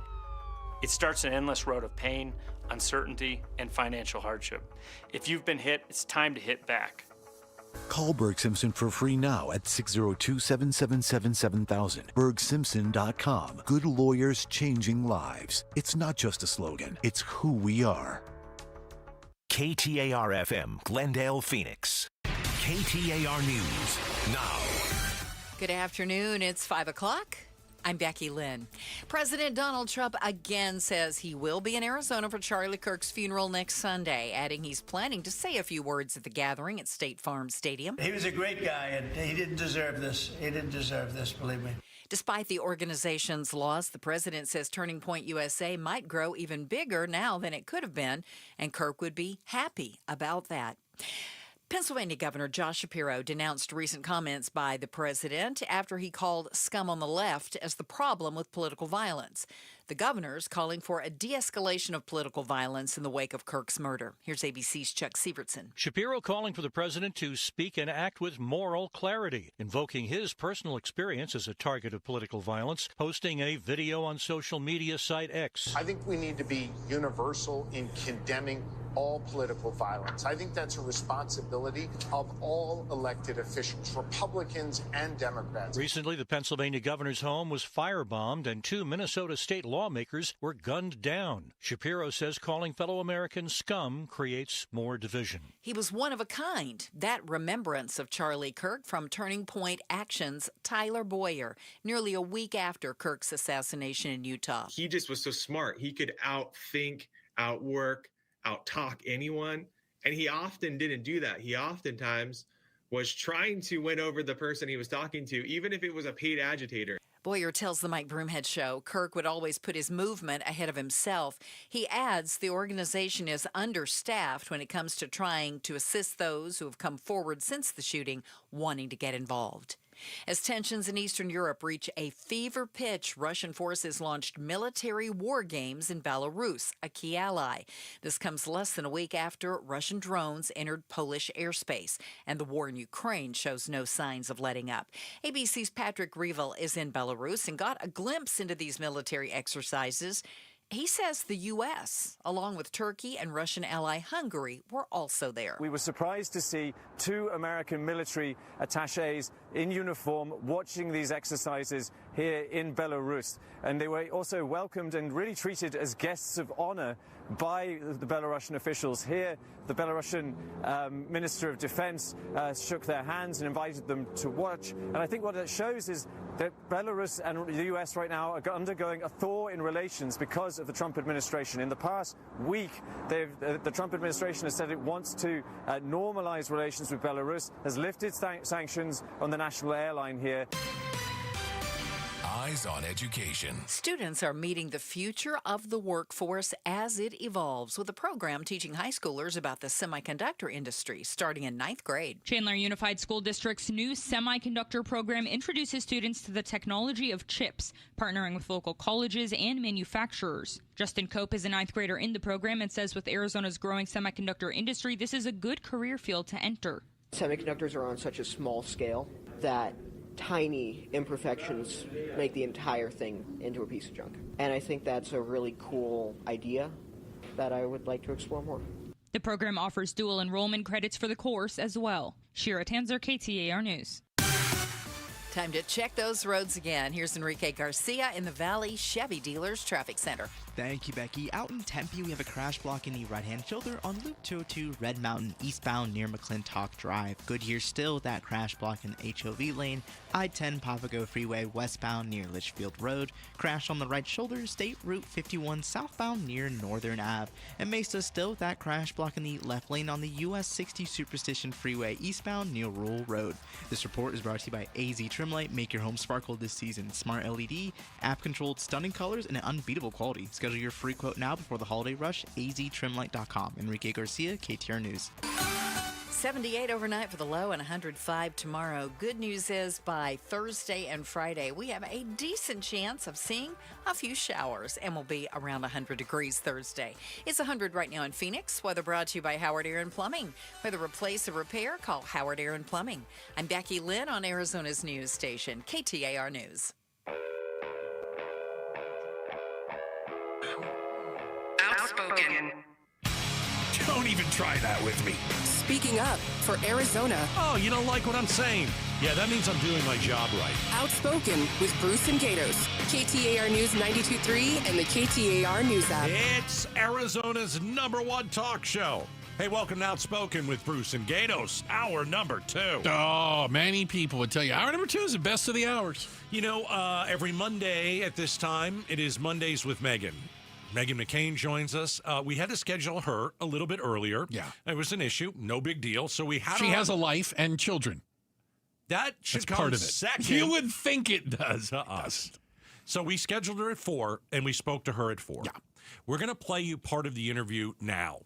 It starts an endless road of pain, uncertainty, and financial hardship. If you've been hit, it's time to hit back. Call Berg Simpson for free now at 602-777-7000. BergSimpson.com. Good lawyers changing lives. It's not just a slogan, it's who we are. KTAR-FM, Glendale, Phoenix. KTAR News now. Good afternoon. It's 5 o'clock. I'm Becky Lynn. President Donald Trump again says he will be in Arizona for Charlie Kirk's funeral next Sunday, adding he's planning to say a few words at the gathering at State Farm Stadium. He was a great guy, and he didn't deserve this. He didn't deserve this, believe me. Despite the organization's loss, the president says Turning Point USA might grow even bigger now than it could have been, and Kirk would be happy about that. Pennsylvania Governor Josh Shapiro denounced recent comments by the president after he called scum on the left as the problem with political violence. The governor's calling for a de-escalation of political violence in the wake of Kirk's murder. Here's ABC's Chuck Sievertson. Shapiro calling for the president to speak and act with moral clarity, invoking his personal experience as a target of political violence, posting a video on social media site X. I think we need to be universal in condemning all political violence. I think that's a responsibility of all elected officials, Republicans and Democrats. Recently, the Pennsylvania governor's home was firebombed and 2 Minnesota state lawmakers were gunned down. Shapiro says calling fellow Americans scum creates more division. He was one of a kind. That remembrance of Charlie Kirk from Turning Point Action's Tyler Boyer, nearly a week after Kirk's assassination in Utah. He just was so smart. He could outthink, outwork, out-talk anyone, and he often didn't do that. He oftentimes was trying to win over the person he was talking to, even if it was a paid agitator. Boyer tells the Mike Broomhead Show Kirk would always put his movement ahead of himself. He adds the organization is understaffed when it comes to trying to assist those who have come forward since the shooting wanting to get involved. As tensions in Eastern Europe reach a fever pitch, Russian forces launched military war games in Belarus, a key ally. This comes less than a week after Russian drones entered Polish airspace, and the war in Ukraine shows no signs of letting up. ABC's Patrick Reevell is in Belarus and got a glimpse into these military exercises. He says the U.S., along with Turkey and Russian ally Hungary, were also there. We were surprised to see 2 American military attaches in uniform watching these exercises here in Belarus. And they were also welcomed and really treated as guests of honor by the Belarusian officials. Here, the Belarusian Minister of Defense shook their hands and invited them to watch. And I think what it shows is that Belarus and the U.S. right now are undergoing a thaw in relations because of the Trump administration. In the past week, the Trump administration has said it wants to normalize relations with Belarus, has lifted sanctions on the national airline here. Eyes on Education. Students are meeting the future of the workforce as it evolves with a program teaching high schoolers about the semiconductor industry starting in 9th grade. Chandler Unified School District's new semiconductor program introduces students to the technology of chips, partnering with local colleges and manufacturers. Justin Cope is a 9th grader in the program and says with Arizona's growing semiconductor industry, this is a good career field to enter. Semiconductors are on such a small scale that tiny imperfections make the entire thing into a piece of junk. And I think that's a really cool idea that I would like to explore more. The program offers dual enrollment credits for the course as well. Shira Tanzer, KTAR News. Time to check those roads again. Here's Enrique Garcia in the Valley Chevy Dealers Traffic Center. Thank you, Becky. Out in Tempe, we have a crash blocking the right-hand shoulder on Loop 202 Red Mountain eastbound near McClintock Drive. Goodyear still that crash block in the HOV lane. I-10 Papago Freeway westbound near Litchfield Road. Crash on the right shoulder, State Route 51 southbound near Northern Ave. And Mesa still that crash block in the left lane on the US 60 Superstition Freeway eastbound near Rural Road. This report is brought to you by AZ Trimlight. Make your home sparkle this season. Smart LED, app-controlled stunning colors, and an unbeatable quality. Schedule your free quote now before the holiday rush. aztrimlight.com. Enrique Garcia, KTAR News. 78 overnight for the low and 105 tomorrow. Good news is by Thursday and Friday, we have a decent chance of seeing a few showers and we'll be around 100 degrees Thursday. It's 100 right now in Phoenix. Weather brought to you by Howard Air and Plumbing. Whether replace or repair, call Howard Air and Plumbing. I'm Becky Lynn on Arizona's news station, KTAR News. Outspoken. Don't even try that with me. Speaking up for Arizona. Oh, you don't like what I'm saying? Yeah, that means I'm doing my job right. Outspoken with Bruce and Gatos. KTAR News 92.3 and the KTAR News app. It's Arizona's #1 talk show. Hey, welcome to Outspoken with Bruce and Gatos, hour number 2. Oh, many people would tell you hour number 2 is the best of the hours. You know, every Monday at this time, it is Mondays with Megan. Meghan McCain joins us. We had to schedule her a little bit earlier. Yeah. It was an issue. No big deal. So we had She has a life and children. That should That's come part of it. second. You would think it does. To us. So we scheduled her at 4, and we spoke to her at 4. Yeah. We're going to play you part of the interview now.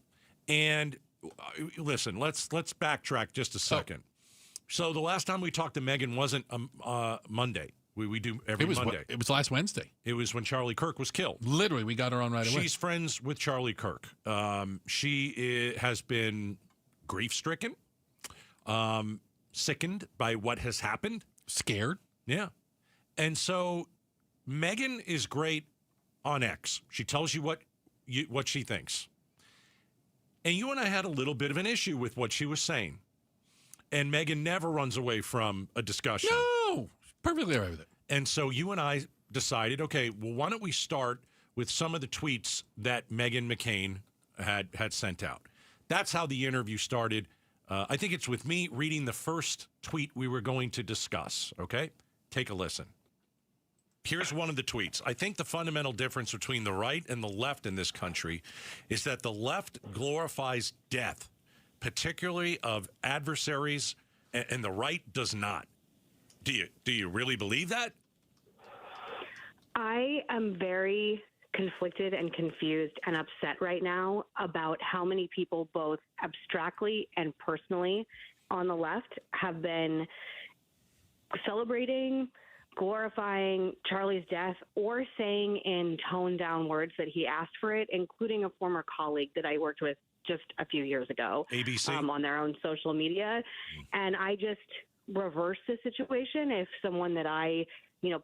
And listen, let's backtrack just a second. So the last time we talked to Meghan wasn't Monday. We do every Monday. It was last Wednesday. It was when Charlie Kirk was killed. Literally, we got her on right away. She's friends with Charlie Kirk. She has been grief-stricken, sickened by what has happened. Scared. Yeah. And so Meghan is great on X. She tells you what she thinks. And you and I had a little bit of an issue with what she was saying. And Meghan never runs away from a discussion. No, perfectly all right with it. And so you and I decided, okay, well, why don't we start with some of the tweets that Meghan McCain had sent out. That's how the interview started. I think it's with me reading the first tweet we were going to discuss, okay? Take a listen. Here's one of the tweets. I think the fundamental difference between the right and the left in this country is that the left glorifies death, particularly of adversaries, and the right does not. Do you really believe that? I am very conflicted and confused and upset right now about how many people, both abstractly and personally on the left, have been celebrating, glorifying Charlie's death, or saying in toned down words that he asked for it, including a former colleague that I worked with just a few years ago. ABC? On their own social media. And I just reverse the situation. If someone that I,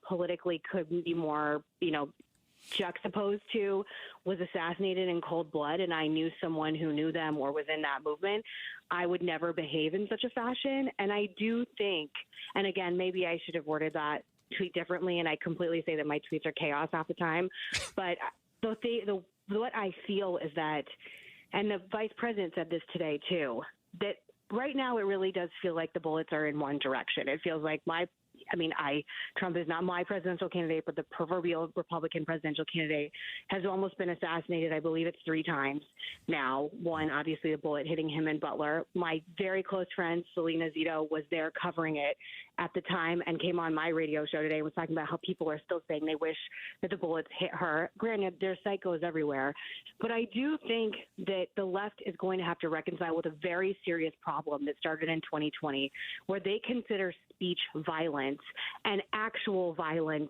politically could be more, juxtaposed to was assassinated in cold blood, and I knew someone who knew them or was in that movement, I would never behave in such a fashion. And I do think, and again, maybe I should have worded that tweet differently, and I completely say that my tweets are chaos half the time, but what I feel is that, and the vice president said this today too, that right now it really does feel like the bullets are in one direction. It feels like Trump is not my presidential candidate, but the proverbial Republican presidential candidate has almost been assassinated. I believe it's 3 times now. One, obviously, a bullet hitting him in Butler. My very close friend, Selena Zito, was there covering it at the time and came on my radio show today and was talking about how people are still saying they wish that the bullets hit her. Granted, there's psychos everywhere. But I do think that the left is going to have to reconcile with a very serious problem that started in 2020, where they consider speech violence and actual violence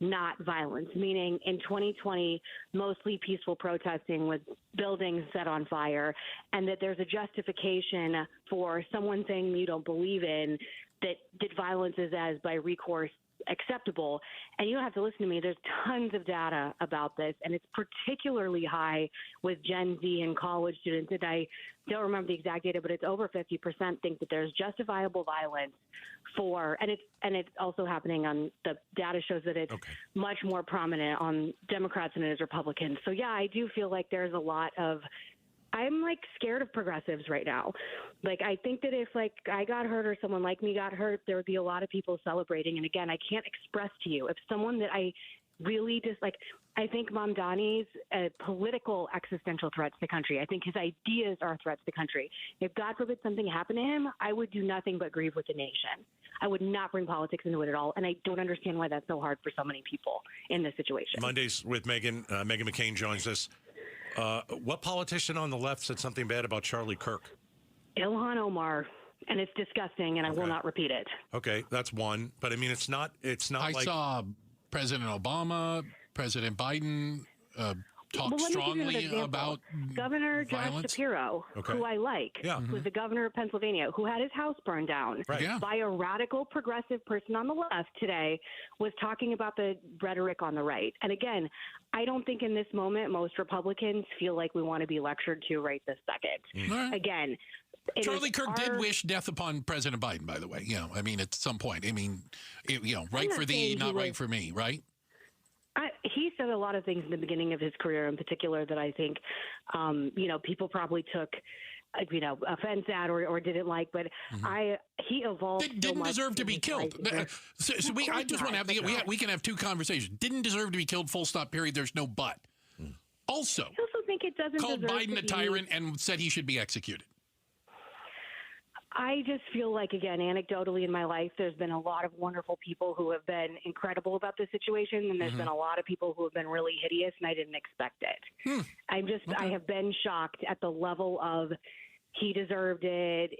not violence, meaning in 2020, mostly peaceful protesting with buildings set on fire, and that there's a justification for someone saying you don't believe in that violence is as by recourse acceptable. And you don't have to listen to me. There's tons of data about this, and it's particularly high with Gen Z and college students. And I don't remember the exact data, but it's over 50% think that there's justifiable violence for, and it's also happening on the data shows that it's much more prominent on Democrats than it is Republicans. So yeah, I do feel like there's a lot of, I'm scared of progressives right now. I think that if I got hurt or someone like me got hurt, there would be a lot of people celebrating. And again, I can't express to you if someone that I really dislike. I think Mamdani's political existential threat to the country. I think his ideas are a threat to the country. If God forbid something happened to him, I would do nothing but grieve with the nation. I would not bring politics into it at all. And I don't understand why that's so hard for so many people in this situation. Mondays with Meghan. Meghan McCain joins us. What politician on the left said something bad about Charlie Kirk? Ilhan Omar, and it's disgusting, and I will not repeat it. Okay, that's one. But I mean, it's not. I saw President Obama, President Biden talk strongly about Governor Josh Shapiro, who I like, who's the governor of Pennsylvania, who had his house burned down by a radical progressive person on the left today, was talking about the rhetoric on the right. And again, I don't think in this moment most Republicans feel like we want to be lectured to right this second. Again, Charlie Kirk did wish death upon President Biden, by the way. At some point. Right for thee, not right for me, right? He said a lot of things in the beginning of his career in particular that I think, people probably took offense at or didn't like, but he evolved. Didn't deserve to be killed. So I just want to have we can have two conversations. Didn't deserve to be killed. Full stop. Period. There's no but. Also, I also think it doesn't called deserve Biden to a tyrant and said he should be executed. I just feel like, again, anecdotally in my life, there's been a lot of wonderful people who have been incredible about the situation, and there's been a lot of people who have been really hideous, and I didn't expect it. I have been shocked at the level of he deserved it.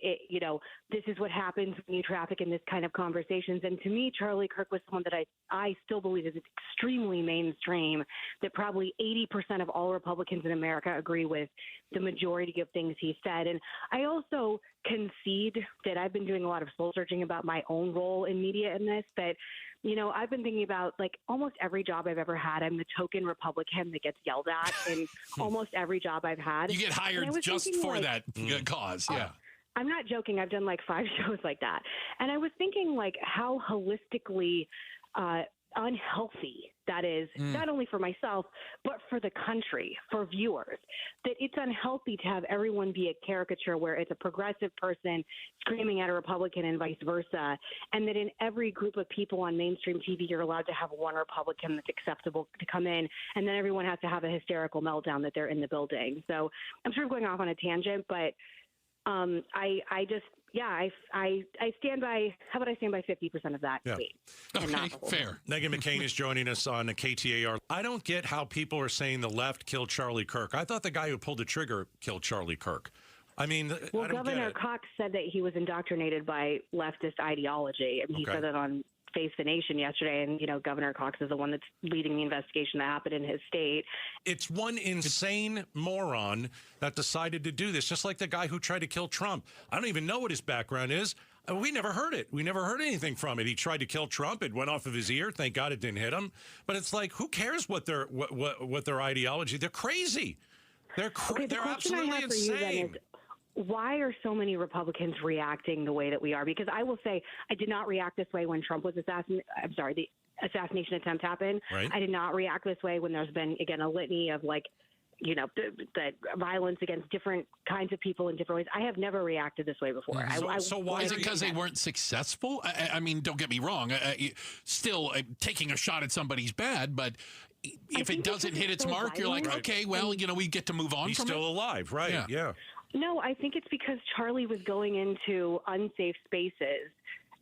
This is what happens when you traffic in this kind of conversations. And to me, Charlie Kirk was someone that I still believe is extremely mainstream, that probably 80% of all Republicans in America agree with the majority of things he said. And I also concede that I've been doing a lot of soul searching about my own role in media in this, that I've been thinking about, like, almost every job I've ever had, I'm the token Republican that gets yelled at in almost every job I've had. You get hired just for that cause, yeah. I'm not joking. I've done like 5 shows like that. And I was thinking, like, how holistically unhealthy that is, not only for myself, but for the country, for viewers, that it's unhealthy to have everyone be a caricature where it's a progressive person screaming at a Republican and vice versa, and that in every group of people on mainstream TV, you're allowed to have one Republican that's acceptable to come in, and then everyone has to have a hysterical meltdown that they're in the building. So I'm sort of going off on a tangent, but I stand by. How about I stand by 50% of that tweet? Okay, fair. Meghan McCain is joining us on the KTAR. I don't get how people are saying the left killed Charlie Kirk. I thought the guy who pulled the trigger killed Charlie Kirk. I mean, well, Governor Cox said that he was indoctrinated by leftist ideology. I mean, he said that on Face the Nation yesterday, and Governor Cox is the one that's leading the investigation that happened in his state. It's one insane moron that decided to do this, just like the guy who tried to kill Trump. I don't even know what his background is. We never heard it. We never heard anything from it. He tried to kill Trump. It went off of his ear. Thank God it didn't hit him. But it's like, who cares what their ideology? They're crazy. They're absolutely insane. Why are so many Republicans reacting the way that we are? Because I will say, I did not react this way when Trump was assassinated. I'm sorry, the assassination attempt happened. Right. I did not react this way when there's been, again, a litany of, like, the violence against different kinds of people in different ways. I have never reacted this way before. So why is it because they weren't successful? I mean, don't get me wrong. Still, taking a shot at somebody's bad, but if it doesn't hit its mark, you're like, okay, well, we get to move on. He's from still it. alive, right? Yeah. No, I think it's because Charlie was going into unsafe spaces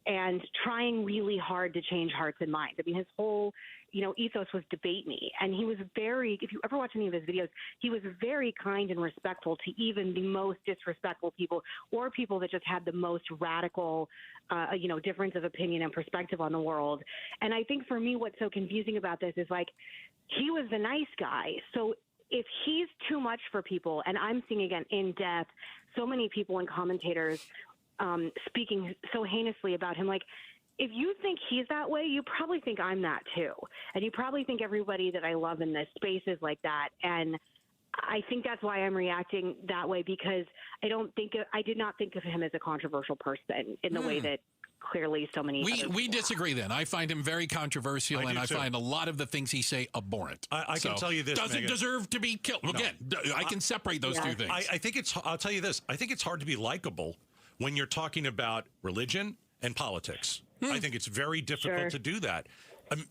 and trying really hard to change hearts and minds. I mean, his whole, ethos was debate me. And he was if you ever watch any of his videos, he was very kind and respectful to even the most disrespectful people, or people that just had the most radical, difference of opinion and perspective on the world. And I think for me, what's so confusing about this is, like, he was the nice guy. So if he's too much for people, and I'm seeing, again, in depth, so many people and commentators speaking so heinously about him, like, if you think he's that way, you probably think I'm that too. And you probably think everybody that I love in this space is like that. And I think that's why I'm reacting that way, because I did not think of him as a controversial person in the way that clearly so many we disagree then. I find him very controversial, and I find a lot of the things he say abhorrent. I can tell you this, doesn't deserve to be killed. Again, I can separate those two things. I think I'll tell you this. I think it's hard to be likable when you're talking about religion and politics. I think it's very difficult to do that.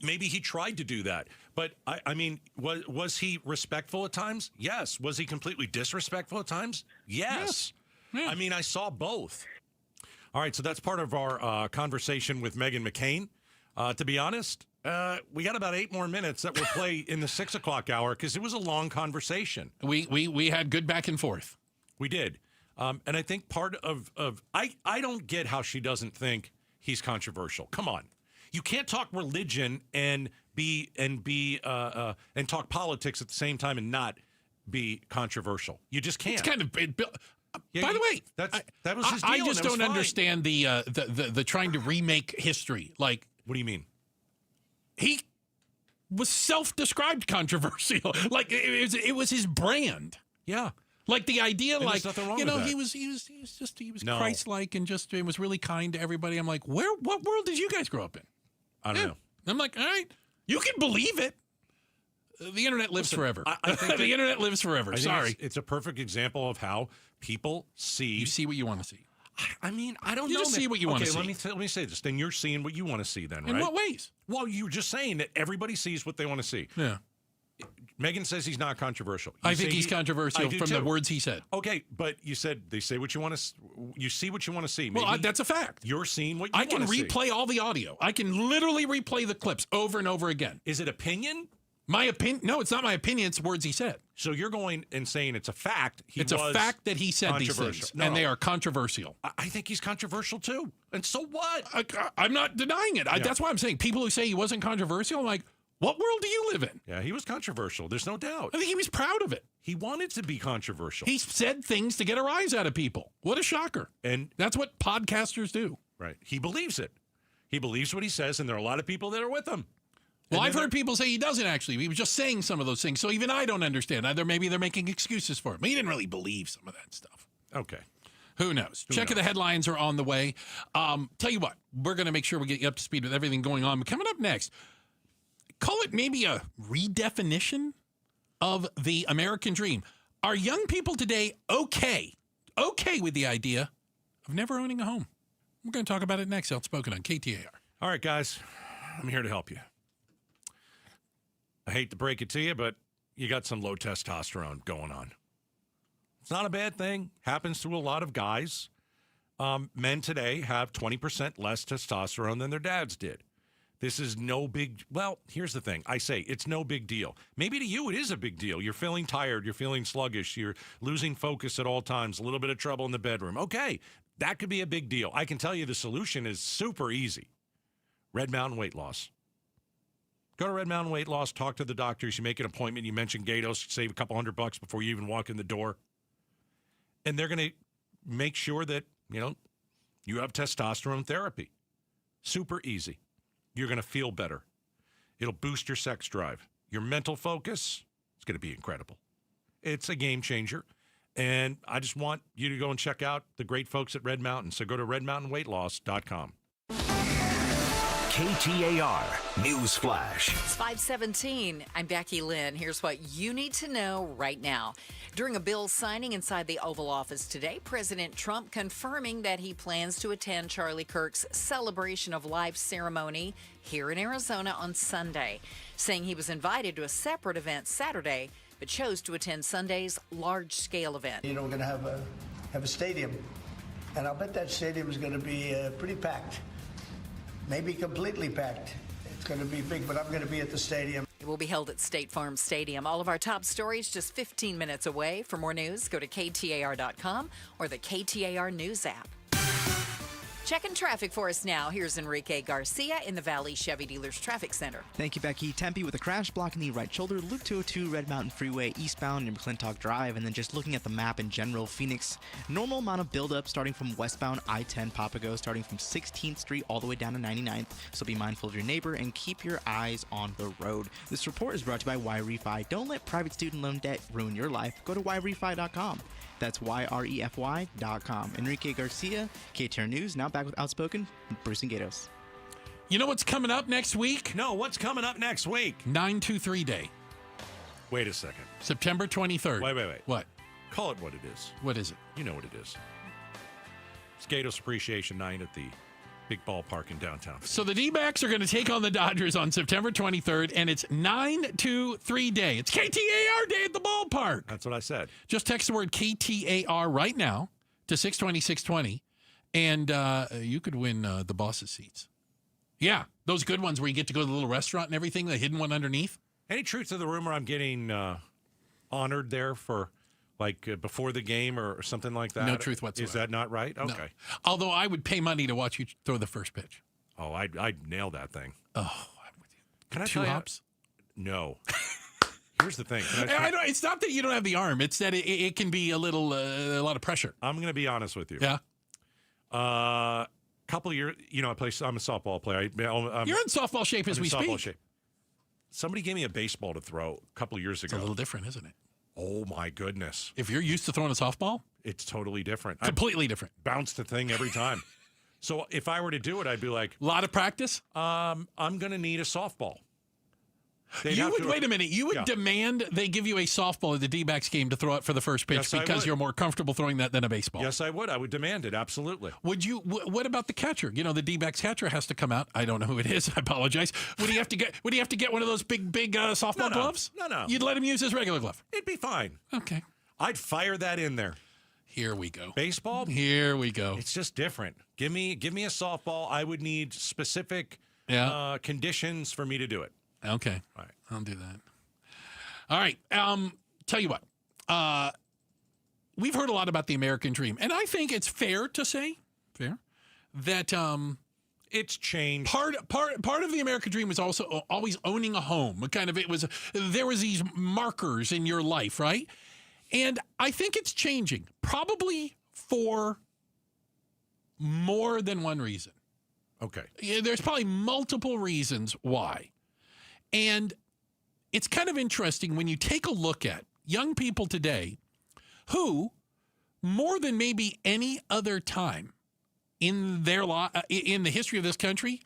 Maybe he tried to do that, but I mean, was he respectful at times? Yes. Was he completely disrespectful at times? Yes. Yeah. I mean, I saw both. All right, so that's part of our conversation with Meghan McCain. To be honest, we got about 8 more minutes that we'll play in the 6 o'clock hour, because it was a long conversation. We had good back and forth. We did. And I think part of I don't get how she doesn't think he's controversial. Come on. You can't talk religion and talk politics at the same time and not be controversial. You just can't. It's kind of by the way, that was his deal. I just don't understand the trying to remake history. Like, what do you mean? He was self-described controversial. Like, it was his brand. Yeah. Like the idea, and like, nothing wrong with that. he was Christ-like and just was really kind to everybody. I'm like, what world did you guys grow up in? I don't know. I'm like, all right, you can believe it. The internet lives forever. I think the internet lives forever. Sorry. It's a perfect example of how people see. You see what you want to see. I mean, I don't You know. just see what you want to see. Let me say this. Then you're seeing what you want to see then, right? In what ways? Well, you were just saying that everybody sees what they want to see. Yeah. Megan says he's not controversial. I think he's controversial from the words he said. Okay, but you said they say what you want to. You see what you want to see. Maybe Well, that's a fact. You're seeing what you I want to can see. replay all the audio. I can literally replay the clips over and over again. Is it opinion? My opinion? No, it's not my opinion. It's words he said. So you're going and saying it's a fact. It's a fact that he said these things, and they are controversial. I think he's controversial too. And so what? I'm not denying it. Yeah. That's why I'm saying people who say he wasn't controversial, I'm like, what world do you live in? Yeah, he was controversial. There's no doubt. I think he was proud of it. He wanted to be controversial. He said things to get a rise out of people. What a shocker. And that's what podcasters do. Right. He believes it. He believes what he says, and there are a lot of people that are with him. Well, I've heard people say he doesn't actually. He was just saying some of those things. So even I don't understand. Either maybe they're making excuses for him. He didn't really believe some of that stuff. Okay. Who knows? Check of the headlines are on the way. Tell you what, we're going to make sure we get you up to speed with everything going on. But coming up next, call it maybe a redefinition of the American dream. Are young people today okay with the idea of never owning a home? We're going to talk about it next. Outspoken on KTAR. All right, guys, I'm here to help you. I hate to break it to you, but you got some low testosterone going on. It's not a bad thing. Happens to a lot of guys. Men today have 20% less testosterone than their dads did. This is no big, well, here's the thing. I say it's no big deal. Maybe to you it is a big deal. You're feeling tired. You're feeling sluggish. You're losing focus at all times. A little bit of trouble in the bedroom. Okay, that could be a big deal. I can tell you the solution is super easy. Red Mountain Weight Loss. Go to Red Mountain Weight Loss, talk to the doctors, you make an appointment, you mention Gatos, save a couple $100 before you even walk in the door. And they're going to make sure that, you have testosterone therapy. Super easy. You're going to feel better. It'll boost your sex drive. Your mental focus, it's going to be incredible. It's a game changer. And I just want you to go and check out the great folks at Red Mountain. So go to redmountainweightloss.com. KTAR News Flash. It's 5:17. I'm Becky Lynn. Here's what you need to know right now. During a bill signing inside the Oval Office today, President Trump confirming that he plans to attend Charlie Kirk's Celebration of Life ceremony here in Arizona on Sunday, saying he was invited to a separate event Saturday, but chose to attend Sunday's large-scale event. We're going to have a stadium, and I'll bet that stadium is going to be pretty packed. Maybe completely packed. It's going to be big, but I'm going to be at the stadium. It will be held at State Farm Stadium. All of our top stories just 15 minutes away. For more news, go to KTAR.com or the KTAR News app. Checking traffic for us now. Here's Enrique Garcia in the Valley Chevy Dealers Traffic Center. Thank you, Becky. Tempe with a crash blocking the right shoulder, Loop 202 Red Mountain Freeway eastbound near McClintock Drive. And then just looking at the map in general, Phoenix, normal amount of buildup starting from westbound I-10 Papago, starting from 16th Street all the way down to 99th. So be mindful of your neighbor and keep your eyes on the road. This report is brought to you by YRefi. Don't let private student loan debt ruin your life. Go to YRefi.com. That's YREFY.com. Enrique Garcia, KTAR News, now back with Outspoken, Bruce and Gatos. You know what's coming up next week? No, what's coming up next week? 923 Day. Wait a second. September 23rd. Wait. What? Call it what it is. What is it? You know what it is. It's Gatos Appreciation Night at the big ballpark in downtown. So the D-backs are going to take on the Dodgers on September 23rd, and it's 923 Day. It's KTAR Day at the ballpark. That's what I said. Just text the word KTAR right now to 620-620, and you could win the boss's seats. Yeah, those good ones where you get to go to the little restaurant and everything, the hidden one underneath. Any truth to the rumor I'm getting honored there for before the game or something like that? No truth whatsoever. Is that not right? Okay. No. Although I would pay money to watch you throw the first pitch. Oh, I'd nail that thing. Oh, I'm with you. Can I Two tell you? hops? No. Here's the thing. It's not that you don't have the arm. It's that it can be a lot of pressure. I'm going to be honest with you. Yeah. Couple of years, I'm a softball player. You're in softball shape as we speak. Shape. Somebody gave me a baseball to throw a couple of years ago. It's a little different, isn't it? Oh, my goodness. If you're used to throwing a softball? It's totally different. Completely different. Bounce the thing every time. So if I were to do it, I'd be like... A lot of practice? I'm going to need a softball. Wait a minute. You would demand they give you a softball at the D-backs game to throw it for the first pitch because you're more comfortable throwing that than a baseball. Yes, I would. I would demand it. Absolutely. Would you? What about the catcher? The D-backs catcher has to come out. I don't know who it is. I apologize. Would he have to get one of those big softball gloves? No. You'd let him use his regular glove. It'd be fine. Okay. I'd fire that in there. Here we go. Baseball? Here we go. It's just different. Give me a softball. I would need specific conditions for me to do it. Okay. All right. I'll do that. All right. Tell you what. We've heard a lot about the American dream, and I think it's fair to say that it's changed. Part of the American dream was also always owning a home. There was these markers in your life, right? And I think it's changing, probably for more than one reason. Okay. Yeah, there's probably multiple reasons why. And it's kind of interesting when you take a look at young people today who, more than maybe any other time in their in the history of this country,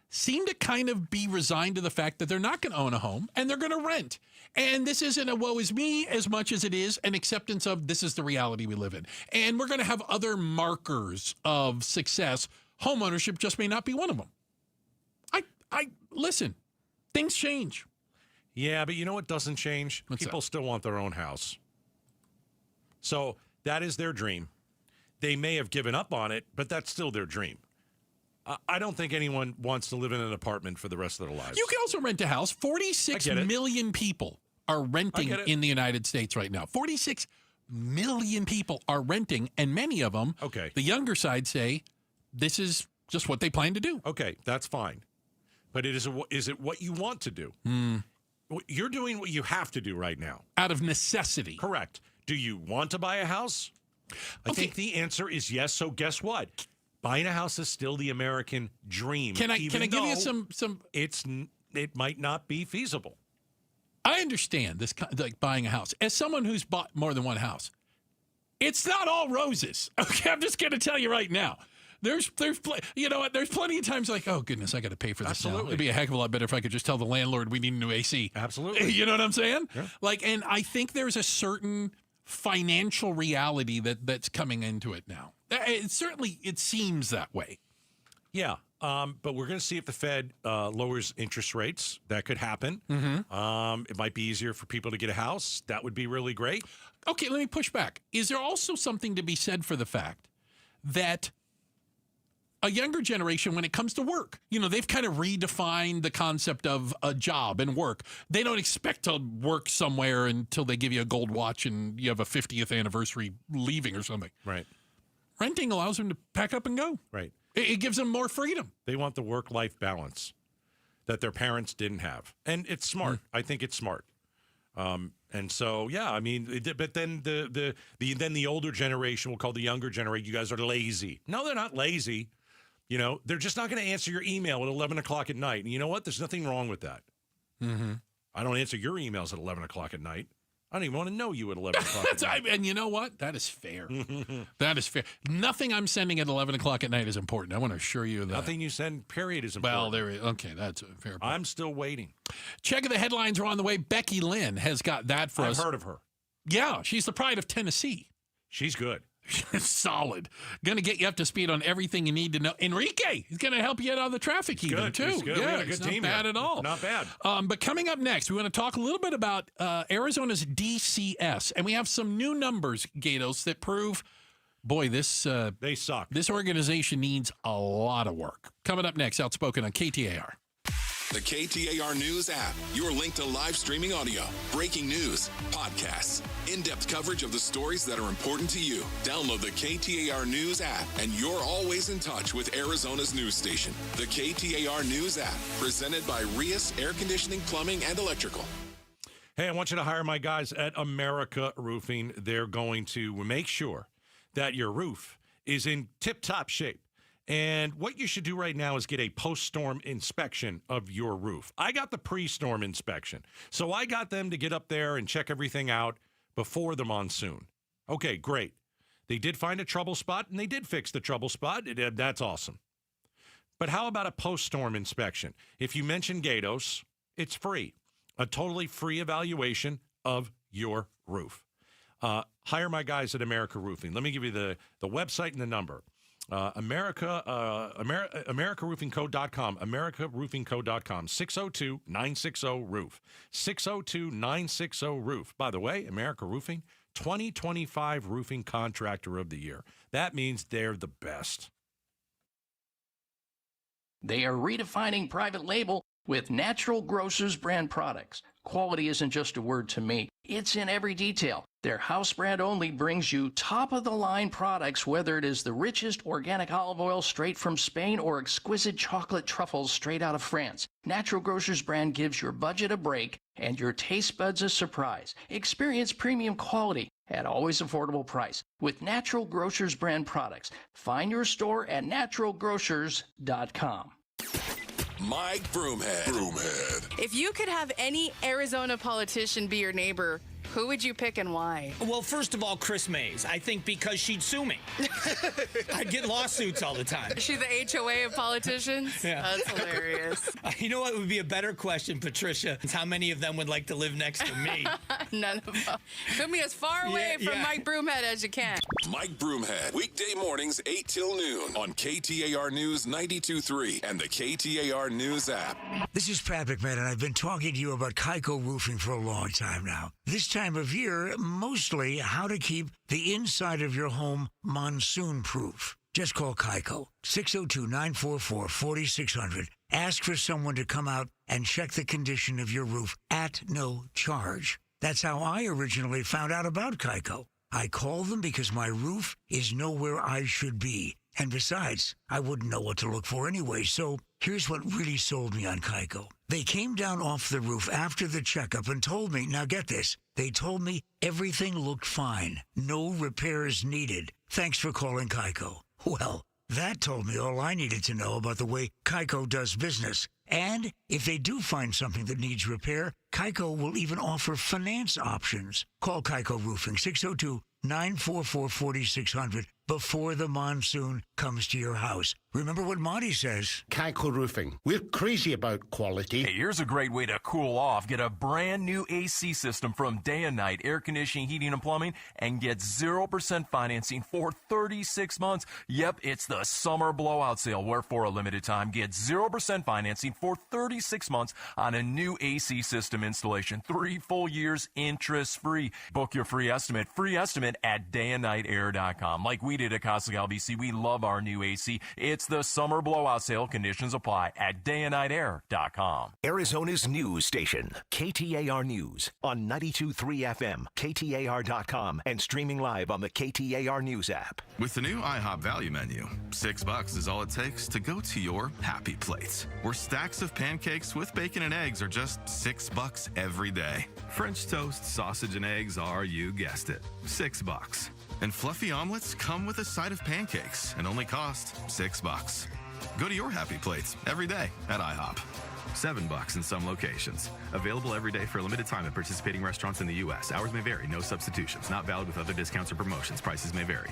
seem to kind of be resigned to the fact that they're not going to own a home and they're going to rent. And this isn't a woe is me as much as it is an acceptance of this is the reality we live in. And we're going to have other markers of success. Home ownership just may not be one of them. I listen, things change. Yeah, but you know what doesn't change? People still want their own house. So that is their dream. They may have given up on it, but that's still their dream. I don't think anyone wants to live in an apartment for the rest of their lives. You can also rent a house. 46 million people are renting in the United States right now. 46 million people are renting, and many of them, the younger side say, this is just what they plan to do. Okay, that's fine. But is it what you want to do? You're doing what you have to do right now. Out of necessity. Correct. Do you want to buy a house? I think the answer is yes. So guess what? Buying a house is still the American dream. Can I give you some? It might not be feasible. I understand this, like buying a house. As someone who's bought more than one house, it's not all roses. Okay, I'm just going to tell you right now. There's plenty of times like, oh goodness, I got to pay for this. Absolutely. Now. It'd be a heck of a lot better if I could just tell the landlord we need a new AC. Absolutely. You know what I'm saying? Yeah. And I think there's a certain financial reality that's coming into it now. It seems that way. Yeah, but we're going to see if the Fed lowers interest rates. That could happen. Mm-hmm. It might be easier for people to get a house. That would be really great. Okay, let me push back. Is there also something to be said for the fact that a younger generation, when it comes to work, they've kind of redefined the concept of a job and work. They don't expect to work somewhere until they give you a gold watch and you have a 50th anniversary leaving or something. Right. Renting allows them to pack up and go. Right. It gives them more freedom. They want the work-life balance that their parents didn't have. And it's smart. I think it's smart. And so, yeah, I mean, but then the older generation will call the younger generation, you guys are lazy. No, they're not lazy. They're just not going to answer your email at 11 o'clock at night. And you know what? There's nothing wrong with that. Mm-hmm. I don't answer your emails at 11 o'clock at night. I don't even want to know you at 11 o'clock at night. And you know what? That is fair. That is fair. Nothing I'm sending at 11 o'clock at night is important. I want to assure you of that. Nothing you send, period, is important. Well, okay, that's a fair point. I'm still waiting. Check of the headlines are on the way. Becky Lynn has got that for us. I've heard of her. Yeah, she's the pride of Tennessee. She's good. Solid. Going to get you up to speed on everything you need to know. Enrique is going to help you get out of the traffic even, too. He's good. Yeah, we got a good team not bad here. at all. Not bad. But coming up next, we want to talk a little bit about Arizona's DCS. And we have some new numbers, Gatos, that prove, boy, they suck. This organization needs a lot of work. Coming up next, Outspoken on KTAR. The KTAR News app, your link to live streaming audio, breaking news, podcasts, in-depth coverage of the stories that are important to you. Download the KTAR News app, and you're always in touch with Arizona's news station. The KTAR News app, presented by Rias Air Conditioning, Plumbing, and Electrical. Hey, I want you to hire my guys at America Roofing. They're going to make sure that your roof is in tip-top shape. And what you should do right now is get a post-storm inspection of your roof. I got the pre-storm inspection. So I got them to get up there and check everything out before the monsoon. Okay, great. They did find a trouble spot, and they did fix the trouble spot. That's awesome. But how about a post-storm inspection? If you mention Gatos It's free. A totally free evaluation of your roof. Hire my guys at America Roofing. Let me give you the website and the number. AmericaRoofingCo.com, AmericaRoofingCo.com, 602-960-ROOF, 602-960-ROOF. By the way, America Roofing, 2025 Roofing Contractor of the Year. That means they're the best. They are redefining private label with Natural Grocers brand products. Quality isn't just a word to me. It's in every detail. Their house brand only brings you top-of-the-line products, whether it is the richest organic olive oil straight from Spain or exquisite chocolate truffles straight out of France. Natural Grocers brand gives your budget a break and your taste buds a surprise. Experience premium quality at always affordable price with Natural Grocers brand products. Find your store at naturalgrocers.com. Mike Broomhead. If you could have any Arizona politician be your neighbor, who would you pick and why? Well, first of all, Chris Mays. I think because she'd sue me. I'd get lawsuits all the time. Is she the HOA of politicians? Yeah. That's hilarious. You know what would be a better question, Patricia? Is how many of them would like to live next to me? None of them. Put me as far away from Mike Broomhead as you can. Mike Broomhead, weekday mornings 8 till noon on KTAR News 92.3 and the KTAR News app. This is Pat McMahon, and I've been talking to you about Kaiko Roofing for a long time now. This time of year, mostly how to keep the inside of your home monsoon-proof. Just call Kaiko, 602-944-4600. Ask for someone to come out and check the condition of your roof at no charge. That's how I originally found out about Kaiko. I called them because my roof is nowhere I should be. And besides, I wouldn't know what to look for anyway, so here's what really sold me on Kaiko. They came down off the roof after the checkup and told me, now get this, they told me everything looked fine. No repairs needed. Thanks for calling Kaiko. Well, that told me all I needed to know about the way Kaiko does business. And if they do find something that needs repair, Kaiko will even offer finance options. Call Kaiko Roofing, 602-944-4600 before the monsoon comes to your house. Remember what Monty says. Kaiko Roofing. We're crazy about quality. Hey, here's a great way to cool off. Get a brand new AC system from Day and Night Air Conditioning, Heating, and Plumbing and get 0% financing for 36 months. Yep, it's the summer blowout sale where for a limited time, get 0% financing for 36 months on a new AC system installation. 3 full years interest-free. Book your free estimate at dayandnightair.com. Like we did at Costigal BC, we love our new AC. It's the summer blowout sale. Conditions apply at dayandnightair.com. Arizona's news station, KTAR News on 92.3 FM, KTAR.com, and streaming live on the KTAR News app. With the new IHOP value menu, $6 is all it takes to go to your happy place, where stacks of pancakes with bacon and eggs are just $6 every day. French toast, sausage, and eggs are, you guessed it, $6. And fluffy omelets come with a side of pancakes and only cost $6. Go to your happy plates every day at IHOP. $7 in some locations. Available every day for a limited time at participating restaurants in the U.S. Hours may vary. No substitutions. Not valid with other discounts or promotions. Prices may vary.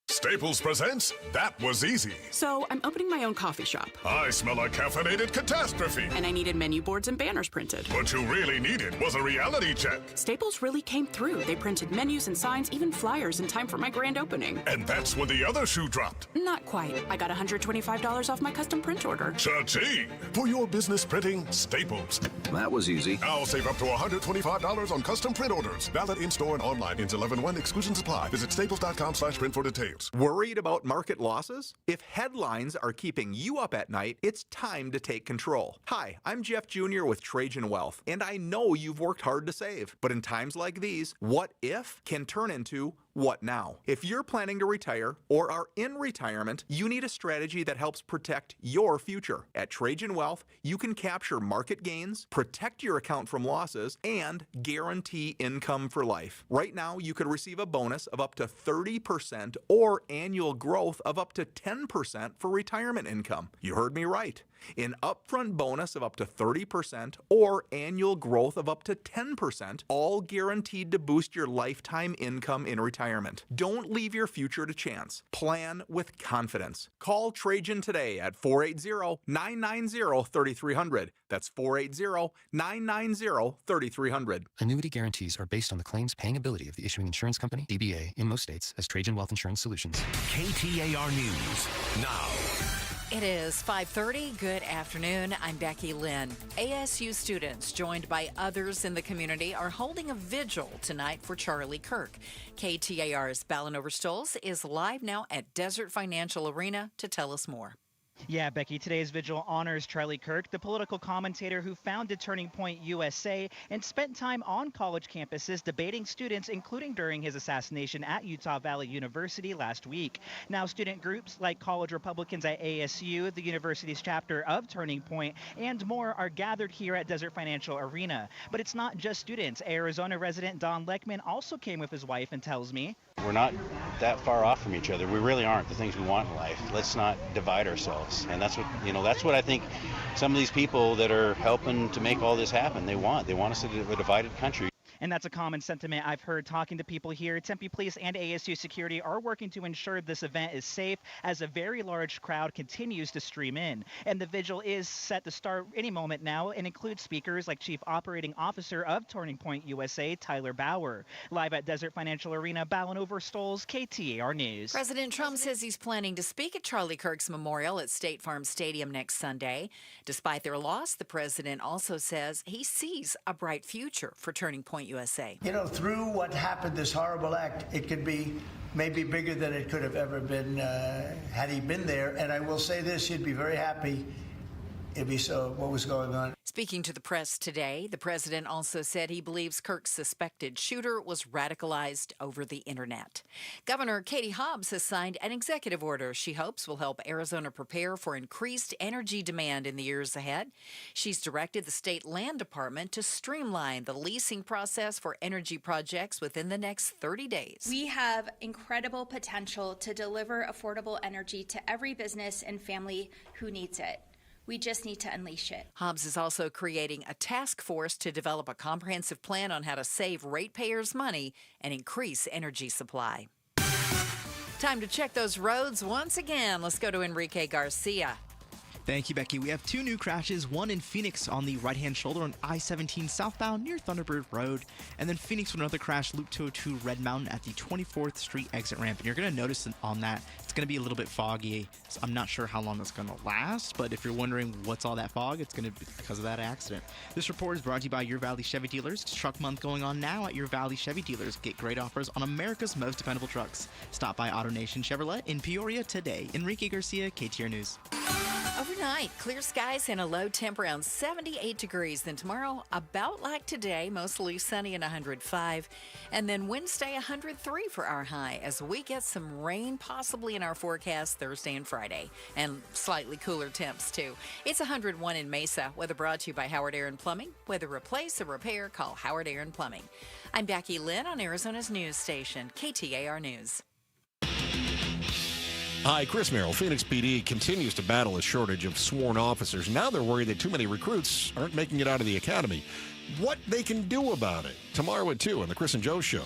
Staples presents That Was Easy. So, I'm opening my own coffee shop. I smell a caffeinated catastrophe. And I needed menu boards and banners printed. What you really needed was a reality check. Staples really came through. They printed menus and signs, even flyers in time for my grand opening. And that's when the other shoe dropped. Not quite. I got $125 off my custom print order. Cha-ching! For your business printing, Staples. That was easy. Now save up to $125 on custom print orders. Valid in-store and online. Ends 11/1. Exclusions apply. Visit staples.com/print for details. Worried about market losses? If headlines are keeping you up at night, it's time to take control. Hi, I'm Jeff Jr. with Trajan Wealth, and I know you've worked hard to save. But in times like these, what if can turn into what now? If you're planning to retire or are in retirement, you need a strategy that helps protect your future. At Trajan Wealth, you can capture market gains, protect your account from losses, and guarantee income for life. Right now, you could receive a bonus of up to 30% or annual growth of up to 10% for retirement income. You heard me right. An upfront bonus of up to 30% or annual growth of up to 10%, all guaranteed to boost your lifetime income in retirement. Don't leave your future to chance. Plan with confidence. Call Trajan today at 480-990-3300. That's 480-990-3300. Annuity guarantees are based on the claims paying ability of the issuing insurance company, DBA, in most states, as Trajan Wealth Insurance Solutions. KTAR News now. It is 5:30. Good afternoon. I'm Becky Lynn. ASU students, joined by others in the community, are holding a vigil tonight for Charlie Kirk. KTAR's Ballin Overstoles is live now at Desert Financial Arena to tell us more. Yeah, Becky, today's vigil honors Charlie Kirk, the political commentator who founded Turning Point USA and spent time on college campuses debating students, including during his assassination at Utah Valley University last week. Now, student groups like College Republicans at ASU, the university's chapter of Turning Point, and more are gathered here at Desert Financial Arena. But it's not just students. Arizona resident Don Leckman also came with his wife and tells me, we're not that far off from each other. We really aren't. The things we want in life. Let's not divide ourselves. And that's what I think some of these people that are helping to make all this happen, they want. They want us to have a divided country. And that's a common sentiment I've heard talking to people here. Tempe Police and ASU Security are working to ensure this event is safe as a very large crowd continues to stream in. And the vigil is set to start any moment now and includes speakers like Chief Operating Officer of Turning Point USA, Tyler Bauer. Live at Desert Financial Arena, Ballin Overstoles, KTAR News. President Trump says he's planning to speak at Charlie Kirk's memorial at State Farm Stadium next Sunday. Despite their loss, the president also says he sees a bright future for Turning Point USA. You know, through what happened, this horrible act, it could be maybe bigger than it could have ever been had he been there. And I will say this, he'd be very happy if he saw what was going on. Speaking to the press today, the president also said he believes Kirk's suspected shooter was radicalized over the internet. Governor Katie Hobbs has signed an executive order she hopes will help Arizona prepare for increased energy demand in the years ahead. She's directed the state land department to streamline the leasing process for energy projects within the next 30 days. We have incredible potential to deliver affordable energy to every business and family who needs it. We just need to unleash it. Hobbs is also creating a task force to develop a comprehensive plan on how to save ratepayers money and increase energy supply. Time to check those roads once again. Let's go to Enrique Garcia. Thank you, Becky. We have two new crashes, one in Phoenix on the right-hand shoulder on I-17 southbound near Thunderbird Road, and then Phoenix with another crash, Loop 202 Red Mountain at the 24th Street exit ramp. And you're going to notice on that, it's going to be a little bit foggy. So I'm not sure how long that's going to last, but if you're wondering what's all that fog, it's going to be because of that accident. This report is brought to you by Your Valley Chevy Dealers. It's Truck Month going on now at Your Valley Chevy Dealers. Get great offers on America's most dependable trucks. Stop by AutoNation Chevrolet in Peoria today. Enrique Garcia, KTAR News. Overnight, clear skies and a low temp around 78 degrees. Then tomorrow, about like today, mostly sunny and 105. And then Wednesday, 103 for our high as we get some rain possibly in our forecast Thursday and Friday. And slightly cooler temps, too. It's 101 in Mesa. Weather brought to you by Howard Aaron Plumbing. Whether replace or repair, call Howard Aaron Plumbing. I'm Becky Lynn on Arizona's news station, KTAR News. Hi, Chris Merrill. Phoenix PD continues to battle a shortage of sworn officers. Now they're worried that too many recruits aren't making it out of the academy. What they can do about it. Tomorrow at 2 on the Chris and Joe Show.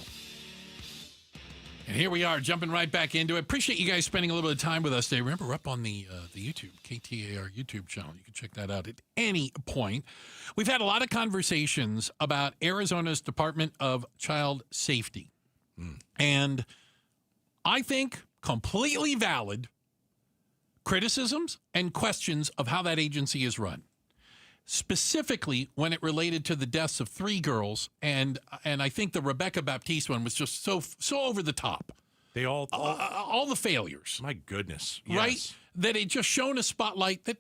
And here we are, jumping right back into it. Appreciate you guys spending a little bit of time with us today. Remember, we're up on the YouTube, KTAR YouTube channel. You can check that out at any point. We've had a lot of conversations about Arizona's Department of Child Safety. And I think completely valid criticisms and questions of how that agency is run, specifically when it related to the deaths of 3 girls, and I think the Rebecca Baptiste one was just so over the top. They all the failures. My goodness, yes. Right? That it just shone a spotlight that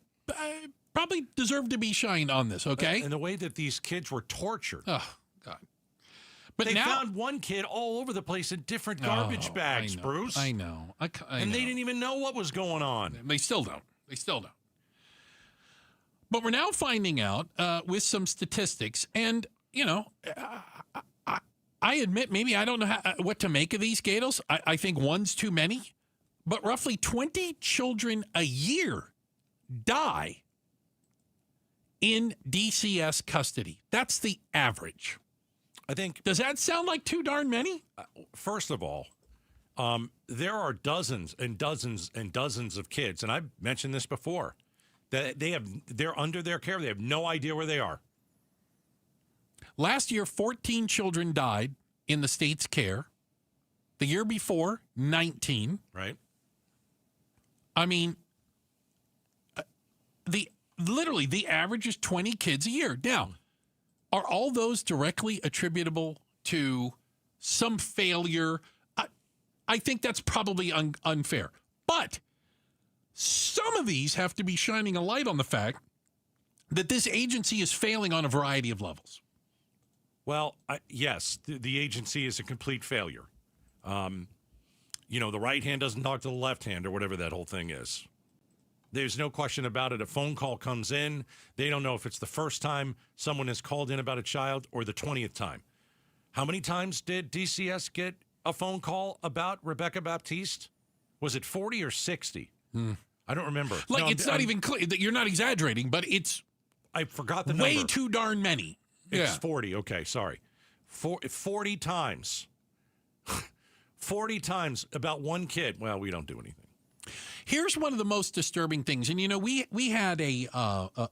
probably deserved to be shined on this. Okay, and the way that these kids were tortured. Oh God. But they now, found one kid all over the place in different garbage bags, Bruce. I know. And they didn't even know what was going on. They still don't. But we're now finding out with some statistics. And, you know, I admit maybe I don't know what to make of these, Gatos. I think one's too many. But roughly 20 children a year die in DCS custody. That's the average. I think. Does that sound like too darn many? First of all, there are dozens and dozens and dozens of kids, and I've mentioned this before, that they're under their care. They have no idea where they are. Last year, 14 children died in the state's care. The year before, 19. Right. I mean, the average is 20 kids a year. Now, are all those directly attributable to some failure? I think that's probably unfair. But some of these have to be shining a light on the fact that this agency is failing on a variety of levels. Well, yes, the agency is a complete failure. The right hand doesn't talk to the left hand or whatever that whole thing is. There's no question about it. A phone call comes in. They don't know if it's the first time someone has called in about a child or the 20th time. How many times did DCS get a phone call about Rebecca Baptiste? Was it 40 or 60? I don't remember. It's not even clear that you're not exaggerating, but it's I forgot the number. Way too darn many. It's 40. Okay, sorry. 40 times. 40 times about one kid. Well, we don't do anything. Here's one of the most disturbing things. And, we had a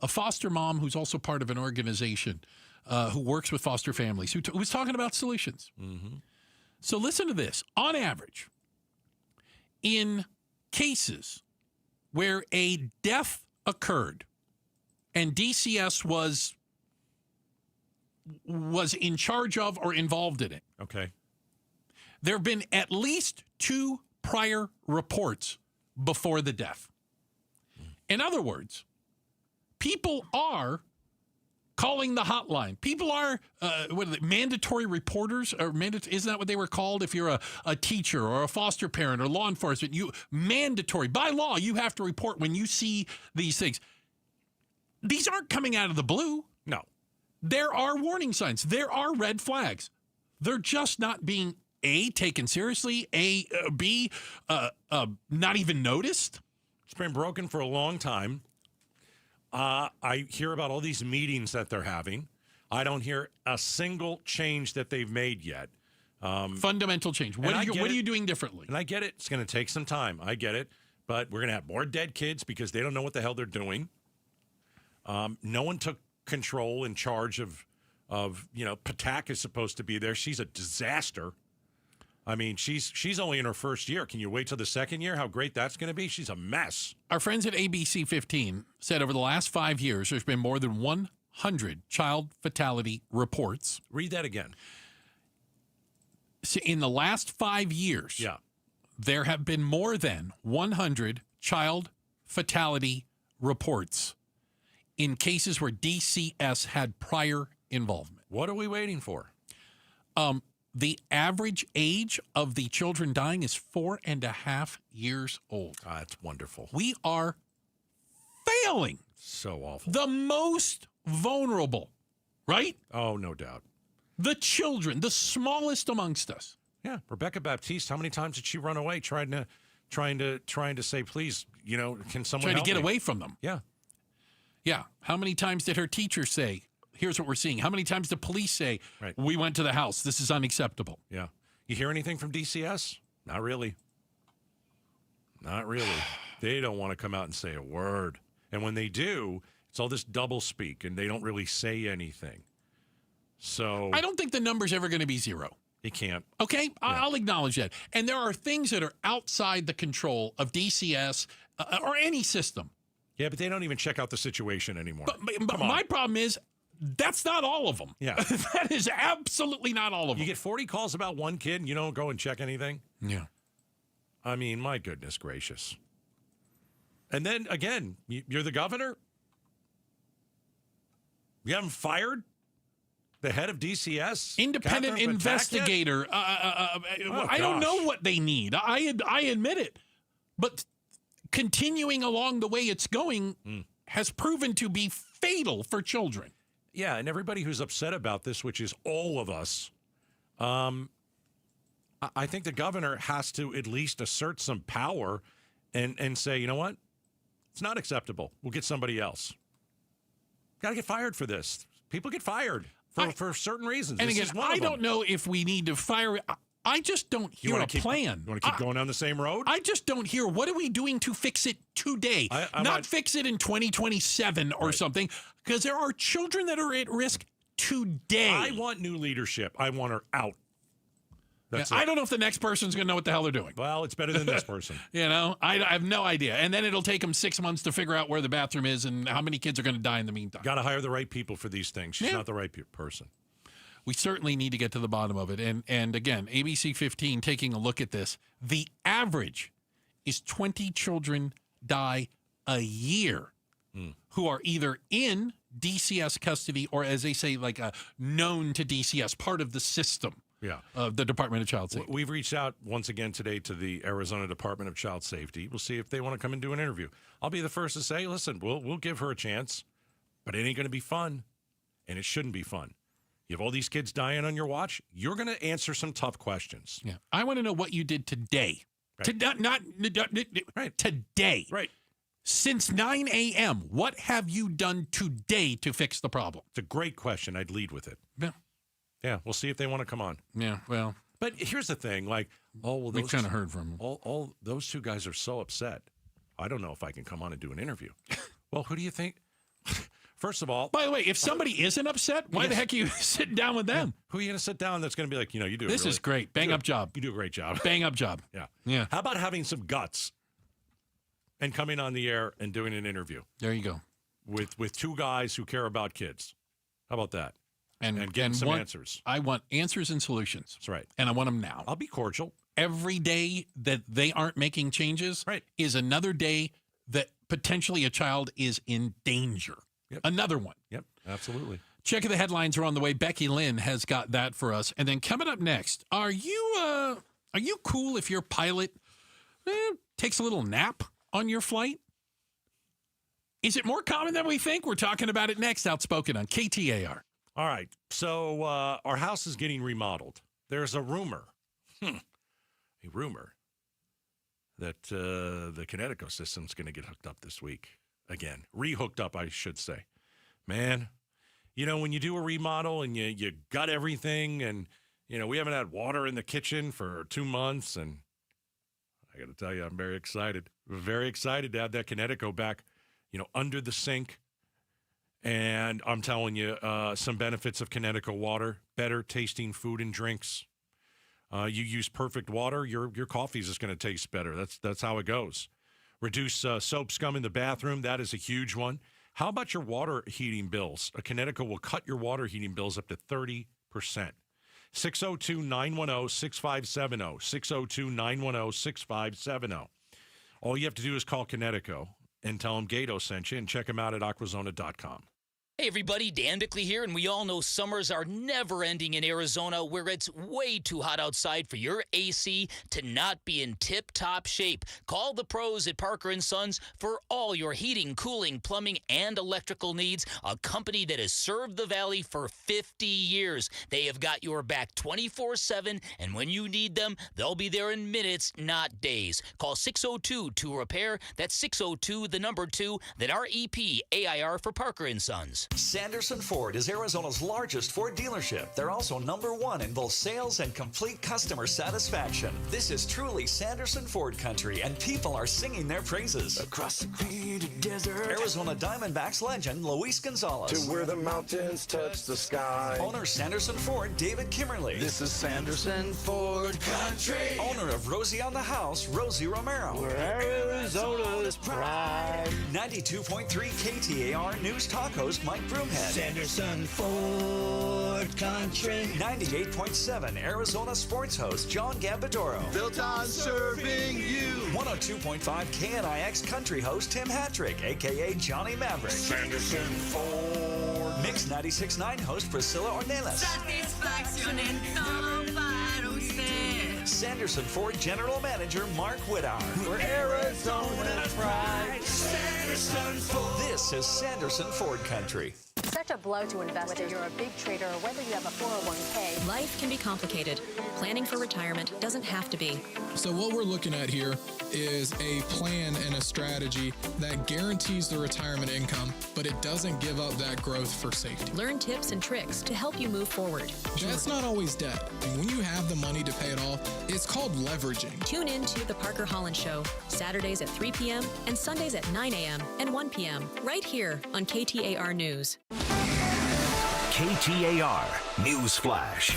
foster mom who's also part of an organization who works with foster families who was talking about solutions. Mm-hmm. So listen to this. On average, in cases where a death occurred and DCS was in charge of or involved in it. Okay. There have been at least 2 prior reports before the death. In other words, people are calling the hotline. People are mandatory reporters, or isn't that what they were called? If you're a teacher or a foster parent or law enforcement, mandatory by law, you have to report when you see these things. These aren't coming out of the blue. No. There are warning signs. There are red flags. They're just not being A, taken seriously, B, not even noticed. It's been broken for a long time. I hear about all these meetings that they're having. I don't hear a single change that they've made yet. Fundamental change. What are you doing differently? And I get it. It's going to take some time. I get it. But we're going to have more dead kids because they don't know what the hell they're doing. No one took control in charge of Patak is supposed to be there. She's a disaster. I mean, she's only in her first year. Can you wait till the second year? How great that's going to be? She's a mess. Our friends at ABC 15 said over the last 5 years, there's been more than 100 child fatality reports. Read that again. So in the last 5 years, there have been more than 100 child fatality reports in cases where DCS had prior involvement. What are we waiting for? The average age of the children dying is 4.5 years old. That's wonderful. We are failing. So awful. The most vulnerable, right? Oh, no doubt. The children, the smallest amongst us. Yeah, Rebecca Baptiste. How many times did she run away trying to say, please, can someone trying to help get me? away from them? Yeah. Yeah. How many times did her teacher say, here's what we're seeing? How many times did police say, we went to the house, this is unacceptable? Yeah. You hear anything from DCS? Not really. Not really. They don't want to come out and say a word. And when they do, it's all this double speak, and they don't really say anything. So I don't think the number's ever going to be 0. It can't. Okay? Yeah. I'll acknowledge that. And there are things that are outside the control of DCS or any system. Yeah, but they don't even check out the situation anymore. But my problem is, that's not all of them. Yeah. That is absolutely not all of them. You get 40 calls about one kid and you don't go and check anything? Yeah. I mean, my goodness gracious. And then, again, you're the governor? You haven't fired the head of DCS? Independent investigator. I don't know what they need. I admit it. But continuing along the way it's going has proven to be fatal for children. Yeah, and everybody who's upset about this, which is all of us, I think the governor has to at least assert some power and say, you know what? It's not acceptable. We'll get somebody else. Got to get fired for this. People get fired for certain reasons. And This again, is one I of them. don't know if we need to fire. I just don't hear a plan. You want to keep going down the same road? I just don't hear, what are we doing to fix it today? Not fix it in 2027 or something, because there are children that are at risk today. I want new leadership. I want her out. That's I don't know if the next person's going to know what the hell they're doing. Well, it's better than this person. I have no idea. And then it'll take them 6 months to figure out where the bathroom is and how many kids are going to die in the meantime. Got to hire the right people for these things. She's not the right person. We certainly need to get to the bottom of it. And again, ABC 15 taking a look at this. The average is 20 children die a year who are either in DCS custody or, as they say, like known to DCS, part of the system. Yeah. Of the Department of Child Safety. We've reached out once again today to the Arizona Department of Child Safety. We'll see if they want to come and do an interview. I'll be the first to say, listen, we'll give her a chance, but it ain't going to be fun, and it shouldn't be fun. You have all these kids dying on your watch. You're going to answer some tough questions. Yeah. I want to know what you did today. Right. Today. Right. Since 9 a.m., what have you done today to fix the problem? It's a great question. I'd lead with it. Yeah. Yeah, we'll see if they want to come on. Yeah, well. But here's the thing, we kind of heard from them. All those two guys are so upset. I don't know if I can come on and do an interview. Well, who do you think? First of all. By the way, if somebody isn't upset, why the heck are you sitting down with them? Who are you going to sit down that's going to be like, you do this is great. Bang up job. You do a great job. Bang up job. Yeah. Yeah. How about having some guts and coming on the air and doing an interview? There you go. With two guys who care about kids. How about that? And getting some answers. I want answers and solutions. That's right. And I want them now. I'll be cordial. Every day that they aren't making changes is another day that potentially a child is in danger. Yep. Another one. Yep, absolutely. Check of the headlines are on the way. Becky Lynn has got that for us. And then coming up next, are you cool if your pilot takes a little nap on your flight? Is it more common than we think? We're talking about it next. Outspoken on KTAR. All right. So our house is getting remodeled. There's a rumor, that the Kinetico system's going to get hooked up this week again. Rehooked up, I should say. Man, when you do a remodel and you gut everything and, we haven't had water in the kitchen for 2 months. And I got to tell you, I'm very excited. Very excited to have that Kinetico back, under the sink. And I'm telling you, some benefits of Kinetico water: better tasting food and drinks. You use perfect water, your coffee is just going to taste better. That's how it goes. Reduce soap scum in the bathroom. That is a huge one. How about your water heating bills? A Kinetico will cut your water heating bills up to 30%. 602-910-6570. 602-910-6570. All you have to do is call Kinetico and tell them Gato sent you, and check them out at aquazona.com. Hey everybody, Dan Bickley here, and we all know summers are never ending in Arizona, where it's way too hot outside for your AC to not be in tip-top shape. Call the pros at Parker & Sons for all your heating, cooling, plumbing, and electrical needs, a company that has served the Valley for 50 years. They have got your back 24/7, and when you need them, they'll be there in minutes, not days. Call 602-2-REPAIR. That's 602-2, then REP AIR for Parker & Sons. Sanderson Ford is Arizona's largest Ford dealership. They're also #1 in both sales and complete customer satisfaction. This is truly Sanderson Ford country, and people are singing their praises. Across the green desert, Arizona Diamondbacks legend Luis Gonzalez. to where the mountains touch the sky. Owner Sanderson Ford David Kimmerly. This is Sanderson Ford country. Owner of Rosie on the House, Rosie Romero. Where Arizona's pride. 92.3 KTAR News Talk host Mike Broomhead. Sanderson Ford country. 98.7 Arizona sports host John Gambadoro. Built on serving you. 102.5 KNIX country host Tim Hattrick, a.k.a. Johnny Maverick. Sanderson Ford. Mix 96.9 host Priscilla Ornelas. Satisfacción en todo para usted. Sanderson Ford General Manager Mark Whittower. Where Arizona's pride. Sanderson Ford. This is Sanderson Ford Country. such a blow to investors. Whether you're a big trader or whether you have a 401k. Life can be complicated. Planning for retirement doesn't have to be. So what we're looking at here is a plan and a strategy that guarantees the retirement income, but it doesn't give up that growth for safety. Learn tips and tricks to help you move forward. That's not always debt. And when you have the money to pay it off, it's called leveraging. Tune in to The Parker Holland Show, Saturdays at 3 p.m. and Sundays at 9 a.m. and 1 p.m. right here on KTAR News. KTAR News Flash.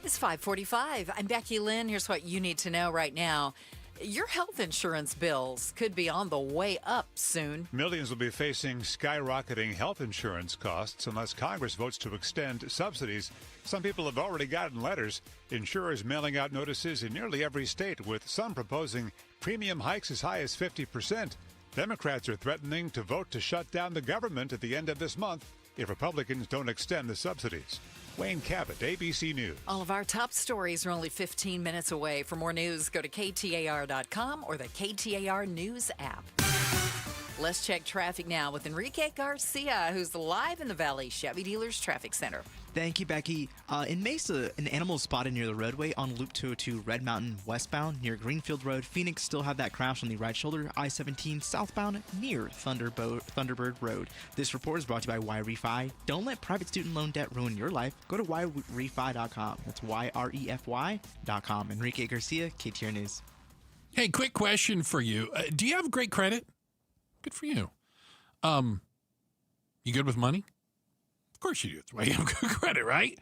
It's 5:45. I'm Becky Lynn. Here's what you need to know right now. Your health insurance bills could be on the way up soon. Millions will be facing skyrocketing health insurance costs unless Congress votes to extend subsidies. Some people have already gotten letters. Insurers mailing out notices in nearly every state, with some proposing premium hikes as high as 50%. Democrats are threatening to vote to shut down the government at the end of this month if Republicans don't extend the subsidies. Wayne Cabot, ABC News. All of our top stories are only 15 minutes away. For more news, go to KTAR.com or the KTAR News app. Let's check traffic now with Enrique Garcia, who's live in the Valley Chevy Dealers Traffic Center. Thank you, Becky. In Mesa, an animal was spotted near the roadway on Loop 202 Red Mountain westbound near Greenfield Road. Phoenix still have that crash on the right shoulder, I-17 southbound near Thunderbird Road. This report is brought to you by YRefi. Don't let private student loan debt ruin your life. Go to YRefi.com. That's YREFY.com. Enrique Garcia, KTAR News. Hey, quick question for you. Do you have great credit? Good for you. You good with money? Of course you do. That's why you have good credit, right?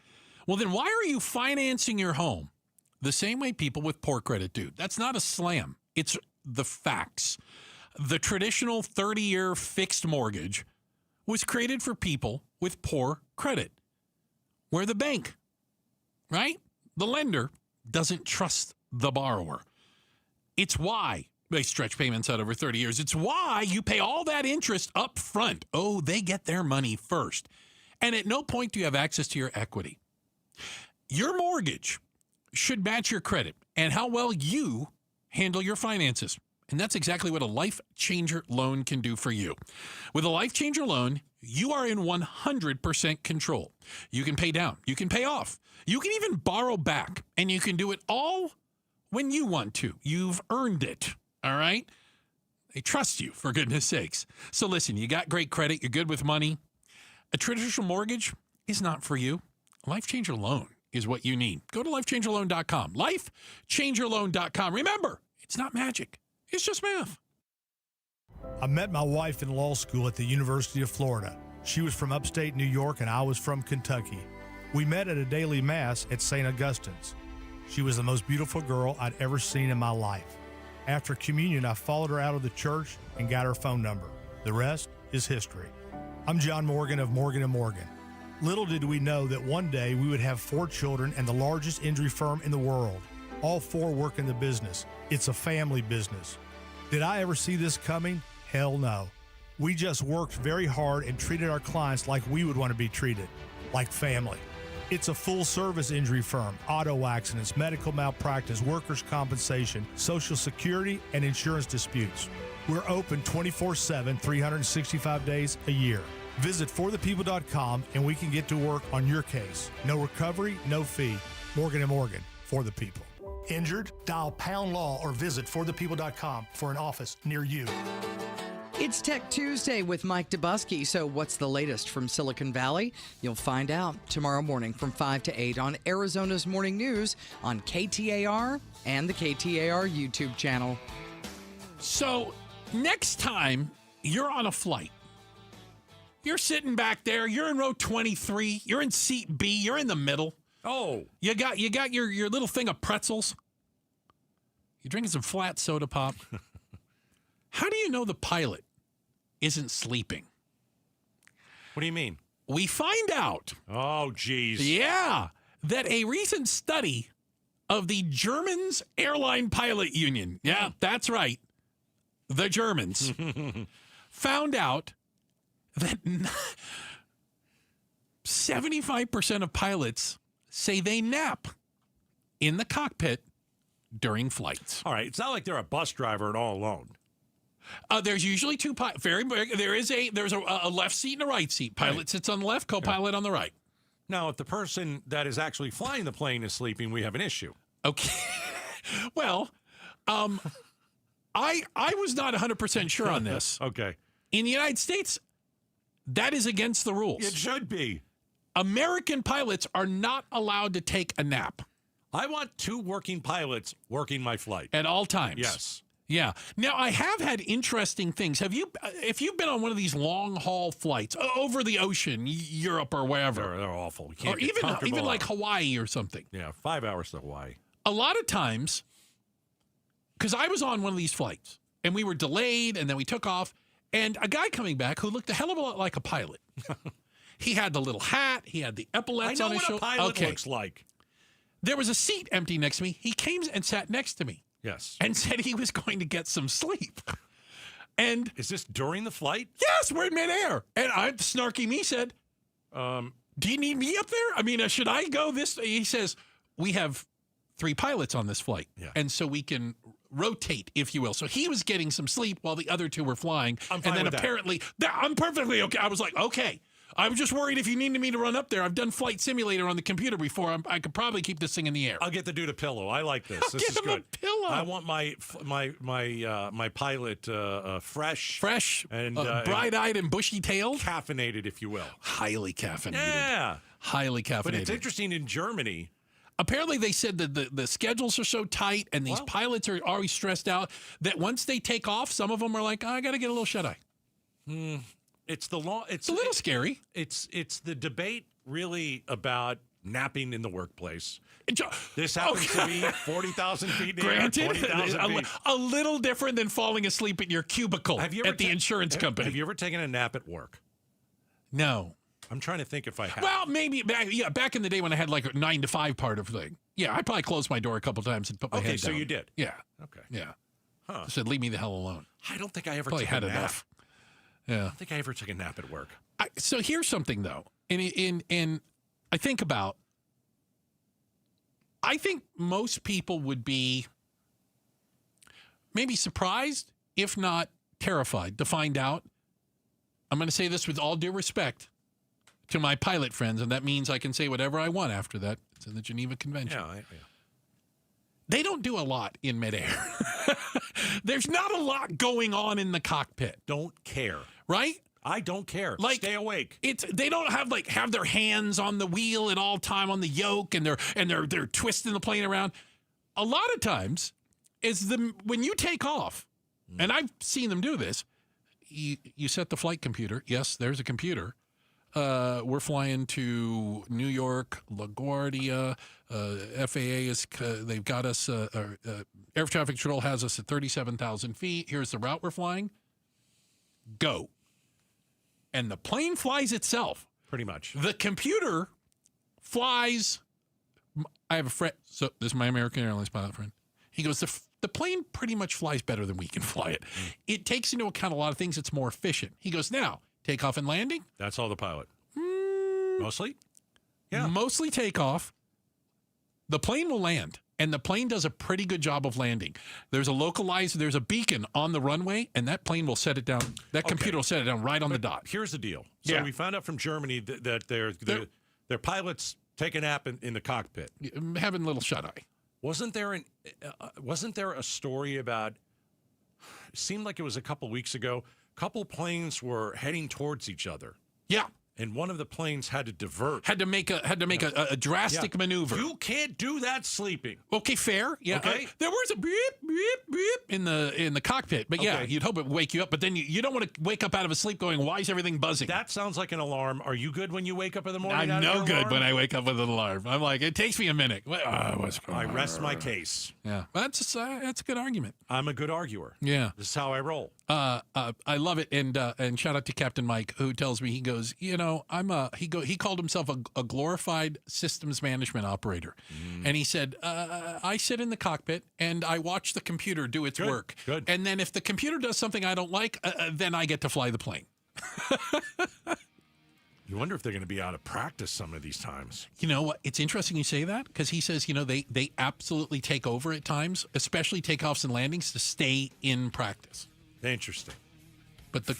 Well, then why are you financing your home the same way people with poor credit do? That's not a slam. It's the facts. The traditional 30-year fixed mortgage was created for people with poor credit, where the bank, right, the lender, doesn't trust the borrower. It's why they stretch payments out over 30 years. It's why you pay all that interest up front. Oh, they get their money first. And at no point do you have access to your equity. Your mortgage should match your credit and how well you handle your finances. And that's exactly what a Life Changer loan can do for you. With a Life Changer loan, you are in 100% control. You can pay down. You can pay off. You can even borrow back. And you can do it all when you want to. You've earned it. All right? They trust you, for goodness sakes. So listen, you got great credit. You're good with money. A traditional mortgage is not for you. A Life Changer loan is what you need. Go to lifechangerloan.com. Lifechangerloan.com. Remember, it's not magic. It's just math. I met my wife in law school at the University of Florida. She was from upstate New York and I was from Kentucky. We met at a daily mass at St. Augustine's. She was the most beautiful girl I'd ever seen in my life. After communion, I followed her out of the church and got her phone number. The rest is history. I'm John Morgan of Morgan & Morgan. Little did we know that one day we would have 4 children and the largest injury firm in the world. All 4 work in the business. It's a family business. Did I ever see this coming? Hell no. We just worked very hard and treated our clients like we would want to be treated, like family. It's a full-service injury firm, auto accidents, medical malpractice, workers' compensation, Social Security, and insurance disputes. We're open 24/7, 365 days a year. Visit forthepeople.com and we can get to work on your case. No recovery, no fee. Morgan & Morgan, for the people. Injured? Dial Pound Law or visit forthepeople.com for an office near you. It's Tech Tuesday with Mike Dubusky. So what's the latest from Silicon Valley? You'll find out tomorrow morning from 5 to 8 on Arizona's Morning News on KTAR and the KTAR YouTube channel. So next time you're on a flight, you're sitting back there, you're in row 23, you're in seat B, you're in the middle. Oh. You got your little thing of pretzels. You're drinking some flat soda pop. How do you know the pilot isn't sleeping? What do you mean? We find out. Oh, geez. Yeah, that a recent study of the Germans Airline Pilot Union, yeah, that's right, the Germans, found out that 75% of pilots say they nap in the cockpit during flights. All right, it's not like they're a bus driver and all alone. There's usually two pilots. Very big. There's a left seat and a right seat. Pilot sits on the left, co-pilot on the right. Now, if the person that is actually flying the plane is sleeping, we have an issue. Okay. Well, I was not 100% sure on this. Okay. In the United States, that is against the rules. It should be. American pilots are not allowed to take a nap. I want 2 working pilots working my flight. At all times. Yes. Yeah. Now, I have had interesting things. If you've been on one of these long-haul flights over the ocean, Europe or wherever. They're awful. Or even like Hawaii or something. Yeah, 5 hours to Hawaii. A lot of times, because I was on one of these flights, and we were delayed, and then we took off, and a guy coming back who looked a hell of a lot like a pilot. He had the little hat. He had the epaulets on his shoulder. I know what a pilot looks like. There was a seat empty next to me. He came and sat next to me. Yes. And said he was going to get some sleep. And is this during the flight? Yes, we're in midair. And snarky me said, do you need me up there? I mean, should I go this? He says, we have 3 pilots on this flight. Yeah. And so we can rotate, if you will. So he was getting some sleep while the other 2 were flying. I'm fine with apparently, I'm perfectly okay. I was like, okay. I was just worried if you needed me to run up there. I've done Flight Simulator on the computer before. I could probably keep this thing in the air. I'll get the dude a pillow. I like this. This is good. A pillow. I want my pilot fresh, and bright-eyed and bushy-tailed, caffeinated, if you will. Highly caffeinated. Yeah, highly caffeinated. But it's interesting in Germany. Apparently, they said that the schedules are so tight and these pilots are always stressed out that once they take off, some of them are like, I got to get a little shut-eye. It's the law. It's a little scary. It's the debate really about napping in the workplace. This happens to be 40,000 feet in the air, 20,000 feet. A little different than falling asleep in your cubicle at the insurance company. Have you ever taken a nap at work? No. I'm trying to think if I have. Well, maybe. Yeah, back in the day when I had like a 9 to 5 part of the thing. Yeah, I probably closed my door a couple times and put my head down. Okay, so you did. Yeah. Okay. Yeah. Huh. I said, leave me the hell alone. I don't think I ever probably took had a nap. enough. Yeah. I don't think I ever took a nap at work. So here's something though, and I think about. I think most people would be maybe surprised, if not terrified, to find out. I'm going to say this with all due respect to my pilot friends, and that means I can say whatever I want after that. It's in the Geneva Convention. Yeah. They don't do a lot in midair. There's not a lot going on in the cockpit. Don't care. Right? I don't care. Like, stay awake. They don't have their hands on the wheel at all time on the yoke and they're twisting the plane around. A lot of times when you take off, and I've seen them do this, you set the flight computer. Yes, there's a computer. We're flying to New York, LaGuardia. FAA they've got us. Air traffic control has us at 37,000 feet. Here's the route we're flying. Go. And the plane flies itself. Pretty much. The computer flies. I have a friend. So this is my American Airlines pilot friend. He goes, the plane pretty much flies better than we can fly it. It takes into account a lot of things. It's more efficient. He goes, now, takeoff and landing. That's all the pilot. Mostly? Yeah. Mostly takeoff. The plane will land, and the plane does a pretty good job of landing. There's a beacon on the runway, and that plane will set it down. That computer will set it down right on the dot. Here's the deal. So we found out from Germany that their pilots take a nap in the cockpit. Having a little shut-eye. Wasn't there a story about, it seemed like it was a couple weeks ago, a couple planes were heading towards each other. Yeah. And one of the planes had to divert. Had to make a drastic maneuver. You can't do that sleeping. Okay, fair. Yeah. Okay. There was a beep, beep, beep in the cockpit. But yeah, you'd hope it would wake you up. But then you don't want to wake up out of a sleep going, why is everything buzzing? That sounds like an alarm. Are you good when you wake up in the morning? I'm no good when I wake up with an alarm. I'm like, it takes me a minute. What's going on? I rest my case. Yeah. That's a good argument. I'm a good arguer. Yeah. This is how I roll. I love it, and shout out to Captain Mike, who tells me, he goes, he called himself a glorified systems management operator, and he said, I sit in the cockpit and I watch the computer do its work, and then if the computer does something I don't like, then I get to fly the plane. You wonder if they're going to be out of practice some of these times. You know what? It's interesting you say that, because he says, they absolutely take over at times, especially takeoffs and landings, to stay in practice. Interesting. But the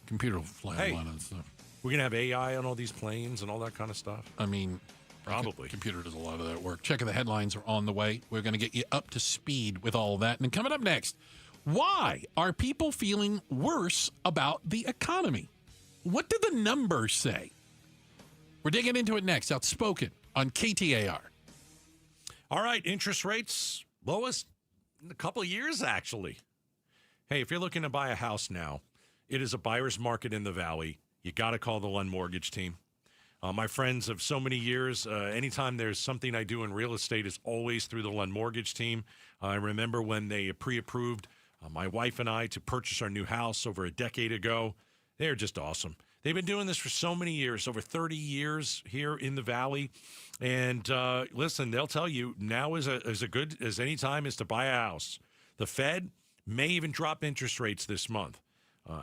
computer will fly a lot of stuff. We're going to have AI on all these planes and all that kind of stuff? I mean, probably. The computer does a lot of that work. Checking the headlines are on the way. We're going to get you up to speed with all of that. And then coming up next, why are people feeling worse about the economy? What did the numbers say? We're digging into it next. Outspoken on KTAR. All right, interest rates lowest in a couple of years, actually. Hey, if you're looking to buy a house now, it is a buyer's market in the Valley. You got to call the Lund Mortgage team. My friends of so many years, anytime there's something I do in real estate, is always through the Lund Mortgage team. I remember when they pre-approved my wife and I to purchase our new house over a decade ago. They're just awesome. They've been doing this for so many years, over 30 years here in the Valley. And listen, they'll tell you now is as good as any time is to buy a house. The Fed may even drop interest rates this month.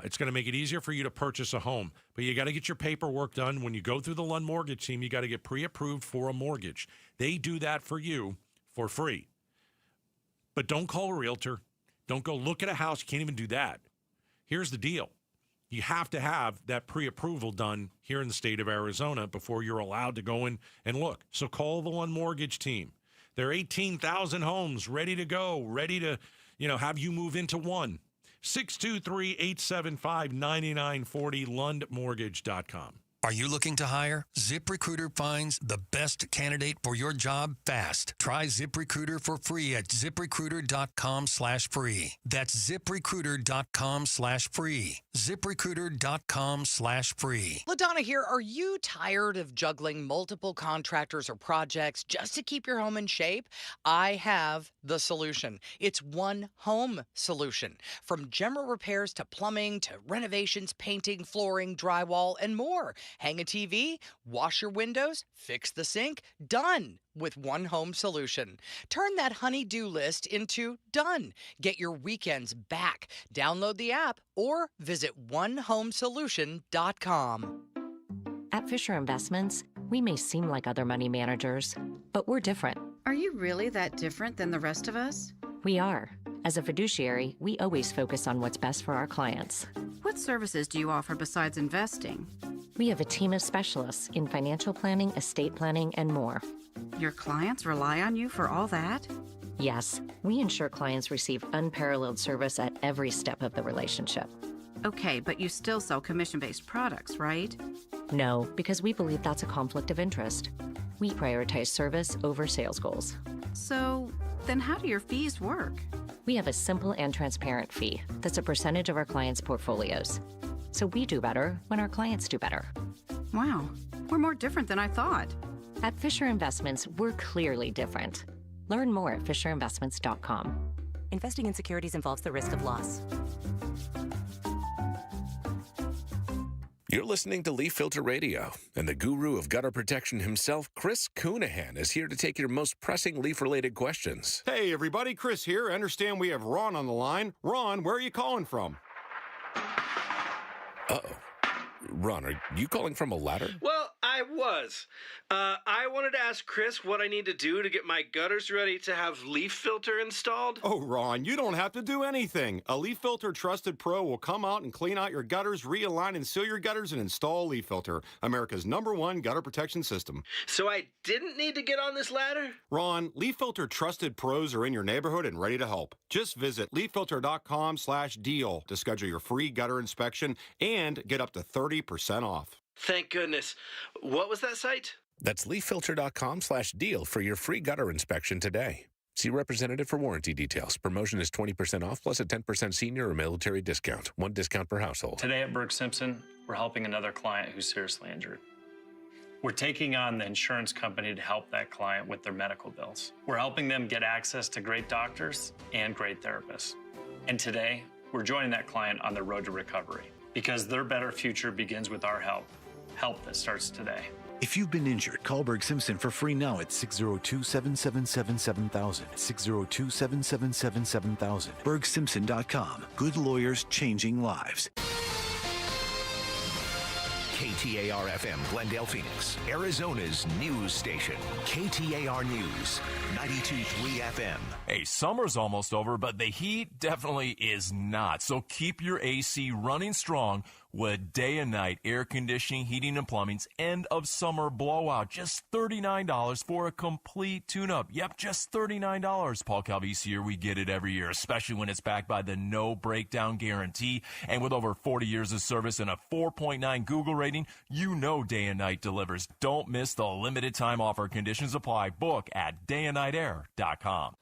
It's going to make it easier for you to purchase a home. But you got to get your paperwork done. When you go through the Lund Mortgage team, you got to get pre-approved for a mortgage. They do that for you for free. But don't call a realtor. Don't go look at a house. You can't even do that. Here's the deal. You have to have that pre-approval done here in the state of Arizona before you're allowed to go in and look. So call the Lund Mortgage team. There are 18,000 homes ready to go, ready to, have you move into one. 623-875-9940, lundmortgage.com. Are you looking to hire? ZipRecruiter finds the best candidate for your job fast. Try ZipRecruiter for free at ZipRecruiter.com/free. That's ZipRecruiter.com/free. ZipRecruiter.com/free. LaDonna here. Are you tired of juggling multiple contractors or projects just to keep your home in shape? I have the solution. It's One Home Solution. From general repairs to plumbing to renovations, painting, flooring, drywall, and more. Hang a TV, wash your windows, fix the sink, done with One Home Solution. Turn that honey-do list into done. Get your weekends back. Download the app or visit onehomesolution.com. At Fisher Investments, we may seem like other money managers, but we're different. Are you really that different than the rest of us? We are. As a fiduciary, we always focus on what's best for our clients. What services do you offer besides investing? We have a team of specialists in financial planning, estate planning, and more. Your clients rely on you for all that? Yes, we ensure clients receive unparalleled service at every step of the relationship. Okay, but you still sell commission-based products, right? No, because we believe that's a conflict of interest. We prioritize service over sales goals. So, then how do your fees work? We have a simple and transparent fee that's a percentage of our clients' portfolios. So we do better when our clients do better. Wow, we're more different than I thought. At Fisher Investments, we're clearly different. Learn more at FisherInvestments.com. Investing in securities involves the risk of loss. You're listening to Leaf Filter Radio, and the guru of gutter protection himself, Chris Coonahan, is here to take your most pressing leaf-related questions. Hey, everybody, Chris here. I understand we have Ron on the line. Ron, where are you calling from? Uh-oh. Ron, are you calling from a ladder? Well, I was. I wanted to ask Chris what I need to do to get my gutters ready to have Leaf Filter installed. Oh, Ron, you don't have to do anything. A Leaf Filter Trusted Pro will come out and clean out your gutters, realign and seal your gutters, and install Leaf Filter, America's #1 gutter protection system. So I didn't need to get on this ladder? Ron, Leaf Filter Trusted Pros are in your neighborhood and ready to help. Just visit leaffilter.com/deal to schedule your free gutter inspection and get up to 30% off. Thank goodness. What was that site? That's leaffilter.com/deal for your free gutter inspection today. See representative for warranty details. Promotion is 20% off plus a 10% senior or military discount. One discount per household. Today at Berg Simpson, we're helping another client who's seriously injured. We're taking on the insurance company to help that client with their medical bills. We're helping them get access to great doctors and great therapists. And today, we're joining that client on their road to recovery because their better future begins with our help. Help that starts today. If you've been injured, call Berg Simpson for free now at 602-777-7000. 602-777-7000. BergSimpson.com. Good lawyers changing lives. KTAR-FM, Glendale, Phoenix, Arizona's news station. KTAR News, 92.3 FM. Hey, summer's almost over, but the heat definitely is not. So keep your AC running strong with day and night air conditioning, heating, and plumbing's end of summer blowout. Just $39 for a complete tune-up. Yep, just $39. Paul Calvisi here. We get it every year, especially when it's backed by the no breakdown guarantee. And with over 40 years of service and a 4.9 Google rating, you know day and night delivers. Don't miss the limited time offer. Conditions apply. Book at dayandnightair.com.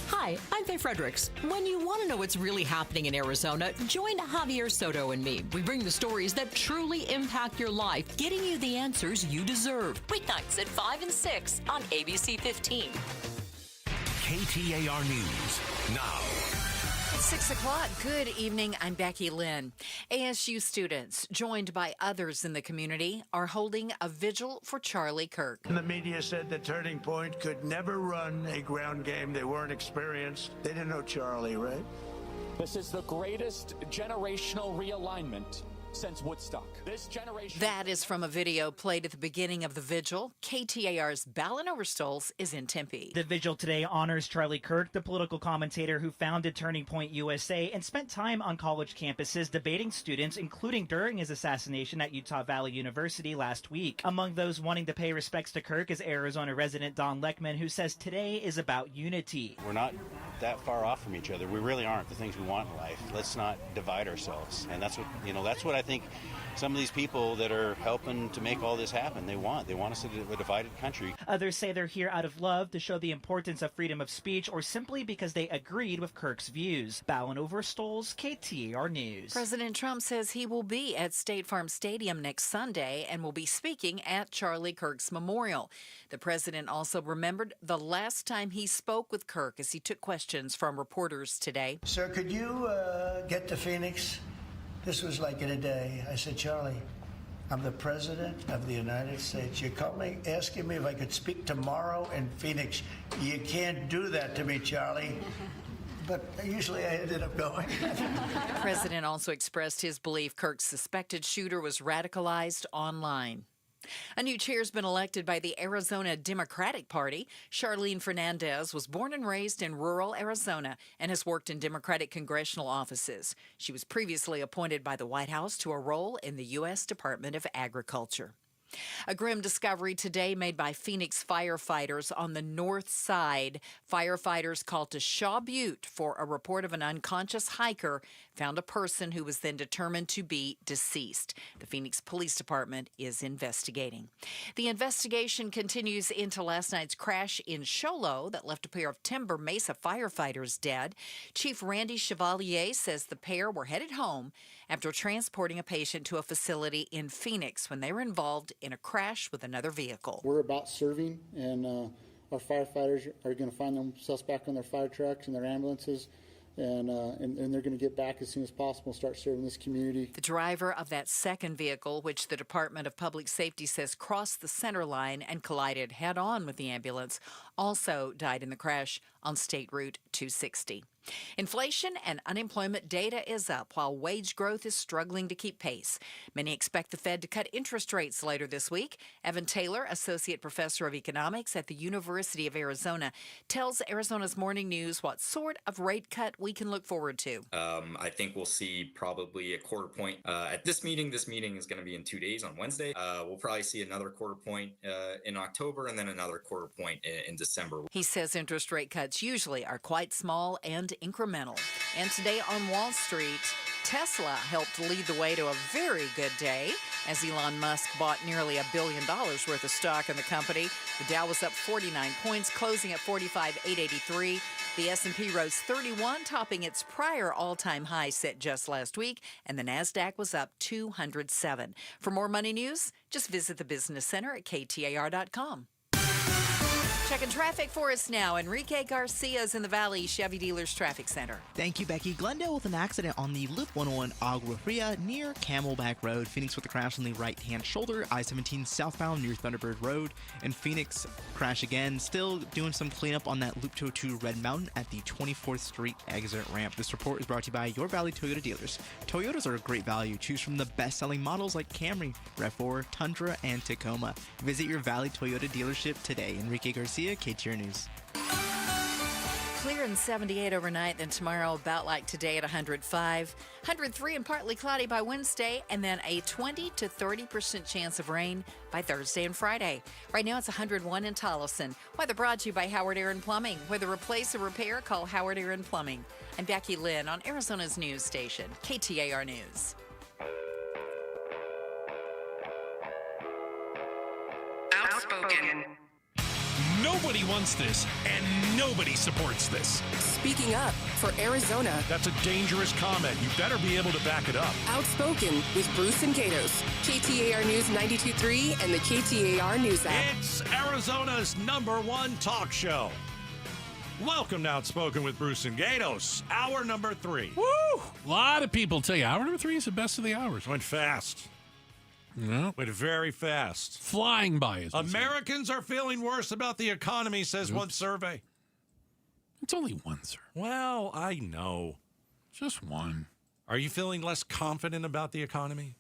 Hi, I'm Faye Fredericks. When you want to know what's really happening in Arizona, join Javier Soto and me. We bring the stories that truly impact your life, getting you the answers you deserve. Weeknights at 5 and 6 on ABC 15. KTAR News now. It's 6 o'clock. Good evening. I'm Becky Lynn. ASU students, joined by others in the community, are holding a vigil for Charlie Kirk. The media said that Turning Point could never run a ground game. They weren't experienced. They didn't know Charlie, right? This is the greatest generational realignment since Woodstock. This generation. That is from a video played at the beginning of the vigil. KTAR's Ballin Overstoles is in Tempe. The vigil today honors Charlie Kirk, the political commentator who founded Turning Point USA and spent time on college campuses debating students, including during his assassination at Utah Valley University last week. Among those wanting to pay respects to Kirk is Arizona resident Don Leckman, who says today is about unity. We're not that far off from each other. We really aren't. The things we want in life. Let's not divide ourselves. And that's what I think some of these people that are helping to make all this happen, they want us to a divided country. Others say they're here out of love to show the importance of freedom of speech or simply because they agreed with Kirk's views. Ballin Overstoles, KTAR News. President Trump says he will be at State Farm Stadium next Sunday and will be speaking at Charlie Kirk's memorial. The president also remembered the last time he spoke with Kirk as he took questions from reporters today. Sir, could you get to Phoenix? This was like in a day. I said, Charlie, I'm the president of the United States. You called me asking me if I could speak tomorrow in Phoenix. You can't do that to me, Charlie. But usually I ended up going. The president also expressed his belief Kirk's suspected shooter was radicalized online. A new chair's been elected by the Arizona Democratic Party. Charlene Fernandez was born and raised in rural Arizona and has worked in Democratic congressional offices. She was previously appointed by the White House to a role in the U.S. Department of Agriculture. A grim discovery today made by Phoenix firefighters on the north side. Firefighters called to Shaw Butte for a report of an unconscious hiker found a person who was then determined to be deceased. The Phoenix Police Department is investigating. The investigation continues into last night's crash in Show Low that left a pair of Timber Mesa firefighters dead. Chief Randy Chevalier says the pair were headed home after transporting a patient to a facility in Phoenix when they were involved in a crash with another vehicle. We're about serving, and our firefighters are going to find themselves back on their fire trucks and their ambulances, and they're going to get back as soon as possible and start serving this community. The driver of that second vehicle, which the Department of Public Safety says crossed the center line and collided head-on with the ambulance, also died in the crash on State Route 260. Inflation and unemployment data is up while wage growth is struggling to keep pace. Many expect the Fed to cut interest rates later this week. Evan Taylor, Associate Professor of Economics at the University of Arizona, tells Arizona's Morning News what sort of rate cut we can look forward to. I think we'll see probably a quarter point at this meeting. This meeting is going to be in 2 days on Wednesday. We'll probably see another quarter point in October and then another quarter point in December. He says interest rate cuts usually are quite small and incremental. And today on Wall Street, Tesla helped lead the way to a very good day as Elon Musk bought nearly $1 billion worth of stock in the company. The Dow was up 49 points, closing at 45,883. The S&P rose 31, topping its prior all-time high set just last week, and the Nasdaq was up 207. For more money news, just visit the Business Center at KTAR.com. Checking traffic for us now. Enrique Garcia's in the Valley Chevy Dealers Traffic Center. Thank you, Becky. Glendale with an accident on the Loop 101 Agua Fria near Camelback Road. Phoenix with a crash on the right-hand shoulder. I-17 southbound near Thunderbird Road. And Phoenix crash again. Still doing some cleanup on that Loop 202 Red Mountain at the 24th Street exit ramp. This report is brought to you by Your Valley Toyota Dealers. Toyotas are a great value. Choose from the best-selling models like Camry, RAV4, Tundra, and Tacoma. Visit your Valley Toyota dealership today. Enrique Garcia, KTAR News. Clear and 78 overnight, then tomorrow about like today at 105. 103 and partly cloudy by Wednesday, and then a 20 to 30% chance of rain by Thursday and Friday. Right now it's 101 in Tolleson. Weather brought to you by Howard Aaron Plumbing. Whether replace or repair, call Howard Aaron Plumbing. I'm Becky Lynn on Arizona's news station, KTAR News. Outspoken. Nobody wants this, and nobody supports this. Speaking up for Arizona. That's a dangerous comment. You better be able to back it up. Outspoken with Bruce and Gatos. KTAR News 92.3 and the KTAR News app. It's Arizona's #1 talk show. Welcome to Outspoken with Bruce and Gatos. Hour number 3. Woo! A lot of people tell you hour number 3 is the best of the hours. Went fast. Yeah. Went very fast. Flying by. Americans are feeling worse about the economy, says one survey. It's only one survey. Well, I know. Just one. Are you feeling less confident about the economy?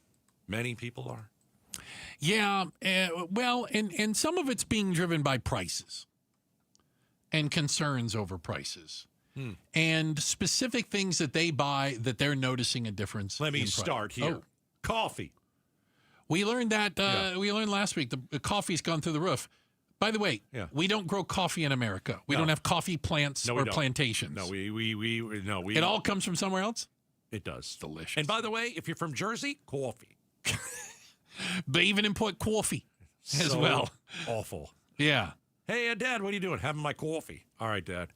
Many people are. Yeah. Well, and some of it's being driven by prices and concerns over prices. And specific things that they buy that they're noticing a difference. Let me start here. Coffee. We learned that we learned last week the coffee's gone through the roof. By the way, we don't grow coffee in America. We don't have coffee plants or plantations. No, we It all comes from somewhere else? It does. Delicious. And by the way, if you're from Jersey, coffee. They even import coffee as well. Awful. Yeah. Hey, Dad, what are you doing? Having my coffee. All right, Dad.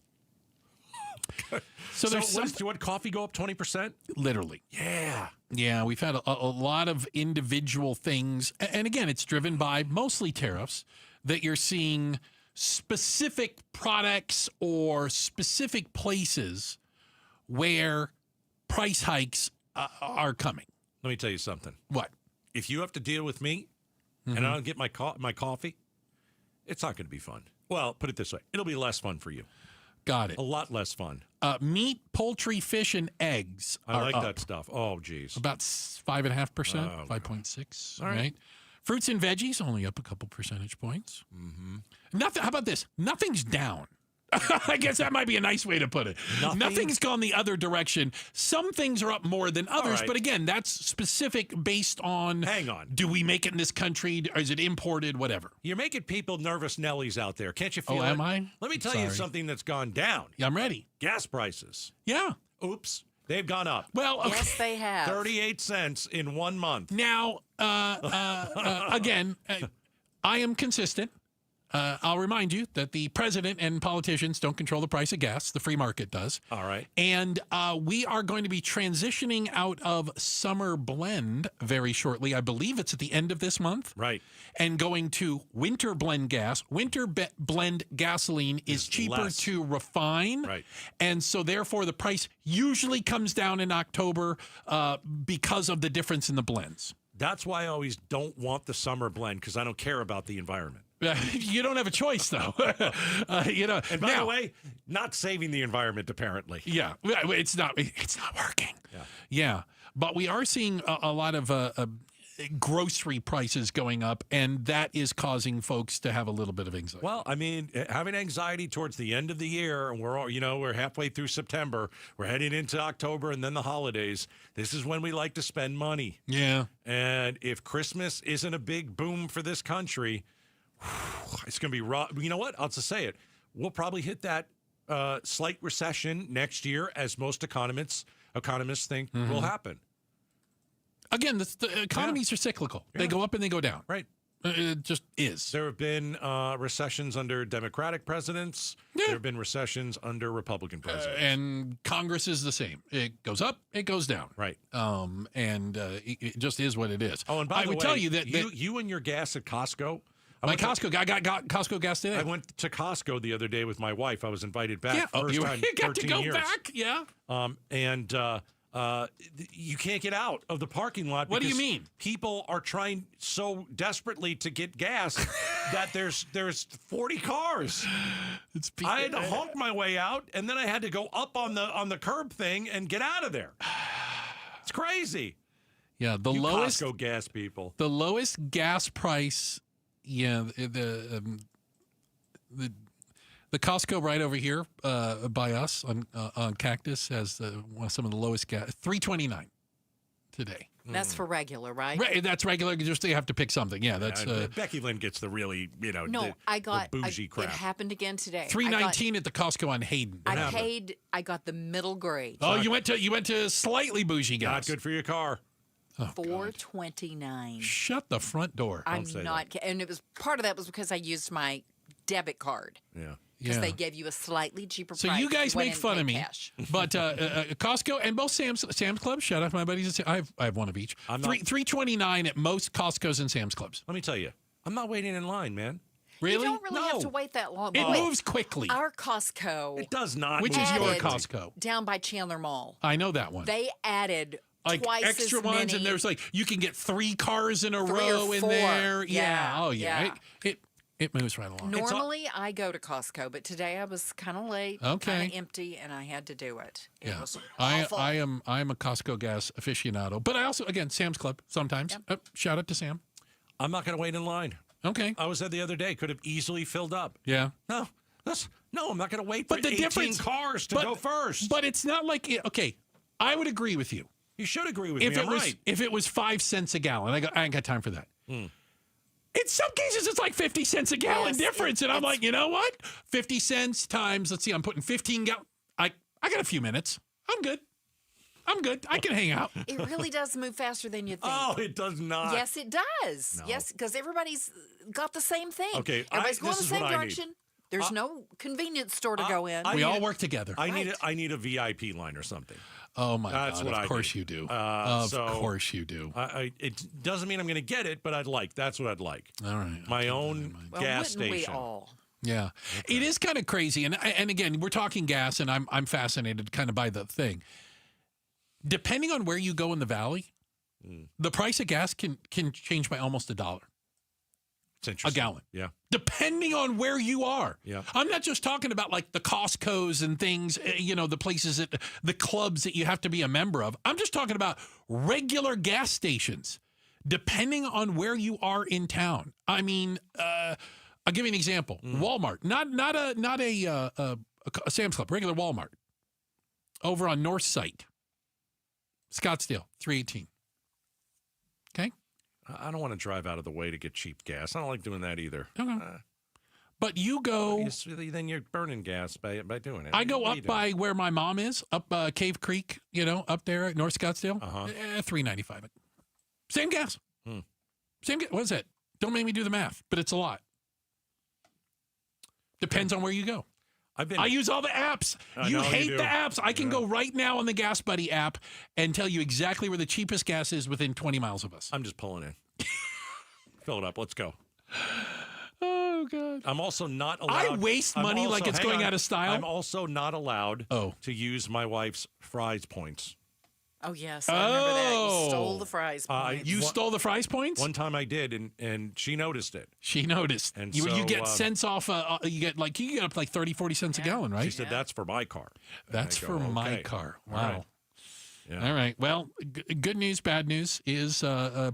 So there's do you want coffee go up 20%? Literally. Yeah. Yeah, we've had a lot of individual things. And again, it's driven by mostly tariffs that you're seeing specific products or specific places where price hikes are coming. Let me tell you something. What? If you have to deal with me and I don't get my coffee, it's not going to be fun. Well, put it this way. It'll be less fun for you. Got it. A lot less fun. Meat, poultry, fish, and eggs I like up. that stuff. Oh, geez. About 5.5%, 5.6. All right. Fruits and veggies only up a couple percentage points. Nothing. How about this? Nothing's down. I guess that might be a nice way to put it. Nothing's gone the other direction. Some things are up more than others, but again, that's specific based on. Hang on. Do we make it in this country? Or is it imported? Whatever. You're making people nervous Nellies out there. Can't you feel it? Oh, am I? Let me tell you something that's gone down. Yeah, I'm ready. Gas prices. Yeah. Oops. They've gone up. Well, okay. Yes, they have. 38 cents in 1 month. Now, again, I am consistent. I'll remind you that the president and politicians don't control the price of gas. The free market does. All right. And we are going to be transitioning out of summer blend very shortly. I believe it's at the end of this month. Right. And going to winter blend gas. Winter blend gasoline is cheaper less to refine. Right. And so therefore the price usually comes down in October because of the difference in the blends. That's why I always don't want the summer blend, because I don't care about the environment. You don't have a choice, though. And by the way, not saving the environment, apparently. Yeah, it's not working. Yeah. But we are seeing a lot of grocery prices going up, and that is causing folks to have a little bit of anxiety. Well, I mean, having anxiety towards the end of the year, and we're halfway through September, we're heading into October, and then the holidays. This is when we like to spend money. Yeah. And if Christmas isn't a big boom for this country, it's going to be raw. You know what? I'll just say it. We'll probably hit that slight recession next year, as most economists think will happen. Again, the economies are cyclical. They go up and they go down. Right. It just is. There have been recessions under Democratic presidents. Yeah. There have been recessions under Republican presidents. And Congress is the same. It goes up, it goes down. Right. And it just is what it is. Oh, and by the way, tell you that you and your gas at Costco, My Costco, I got Costco gas today. I went to Costco the other day with my wife. I was invited back. Yeah, First time you got 13 to go years. back. Yeah. And you can't get out of the parking lot. What do you because mean? People are trying so desperately to get gas that there's 40 cars. I had to honk my way out, and then I had to go up on the curb thing and get out of there. It's crazy. Yeah, the you lowest Costco gas people. The lowest gas price. Yeah, the Costco right over here by us on Cactus has some of the lowest gas. $3.29 today. That's for regular, right? Right, that's regular. Just you have to pick something. Yeah, that's Becky Lynn gets the really No, I got the bougie crap. It happened again today. $3.19 at the Costco on Hayden. I got the middle grade. Oh, you went to slightly bougie gas. Not good for your car. Oh, $4.29. Shut the front door. I'm not, and it was part of that was because I used my debit card. Yeah. Because they gave you a slightly cheaper price. So you guys make fun of me, cash. but Costco and both Sam's Club. Shout out to my buddies. I have one of each. $3.29 at most Costco's and Sam's Clubs. Let me tell you, I'm not waiting in line, man. Really? You don't really have to wait that long. It moves quickly. Our Costco. It does not. Which is your Costco? Down by Chandler Mall. I know that one. They added like twice extra as ones, many. and there's like you can get 3 cars in a row in 4. there. Yeah. Oh yeah. It moves right along. Normally, I go to Costco, but today I was kind of late, kind of empty, and I had to do it. It was awful. I am a Costco gas aficionado, but I also again Sam's Club sometimes. Yep. Shout out to Sam. I'm not going to wait in line. Okay. I was there the other day. Could have easily filled up. Yeah. No, I'm not going to wait for 18 cars to go first. But it's not like okay. I would agree with you. You should agree with me. I'm right. If it was 5 cents a gallon, I ain't got time for that. In some cases, it's like 50 cents a gallon difference. And I'm like, you know what? 50 cents times, let's see, I'm putting 15 gallons. I got a few minutes. I'm good. I can hang out. It really does move faster than you think. Oh, it does not. Yes, it does. No. Yes, because everybody's got the same thing. Okay, everybody's going the same what direction. There's no convenience store to go in. We all work together. I need a VIP line or something. Oh my God! Of course you do. Of course you do. It doesn't mean I'm going to get it, but that's what I'd like. All right. My own gas station. We all? Yeah, it is kind of crazy, and again, we're talking gas, and I'm fascinated kind of by the thing. Depending on where you go in the valley, the price of gas can change by almost $1. It's interesting. A gallon. Yeah. Depending on where you are. Yeah. I'm not just talking about like the Costco's and things, the places the clubs that you have to be a member of. I'm just talking about regular gas stations, depending on where you are in town. I mean, I'll give you an example. Walmart, not a Sam's Club, regular Walmart. Over on North Site, Scottsdale, $3.18. Okay. I don't want to drive out of the way to get cheap gas. I don't like doing that either. Okay. But you go... Then you're burning gas by doing it. I go up by where my mom is, up Cave Creek, up there at North Scottsdale. $3.95. Same gas. Same gas. What is that? Don't make me do the math, but it's a lot. Depends on where you go. I use all the apps. You hate the apps. I can go right now on the Gas Buddy app and tell you exactly where the cheapest gas is within 20 miles of us. I'm just pulling in. Fill it up. Let's go. Oh, God. I'm also not allowed. I waste money like it's going out of style. I'm also not allowed to use my wife's Fry's points. Oh, yes. I remember that. You stole the Fry's points. You stole the Fry's points? One time I did, and she noticed it. She noticed. And you get cents off, you get up like 30, 40 cents a gallon, right? She said, that's for my car. That's for my car. Wow. All right. Yeah. All right. Well, good news, bad news is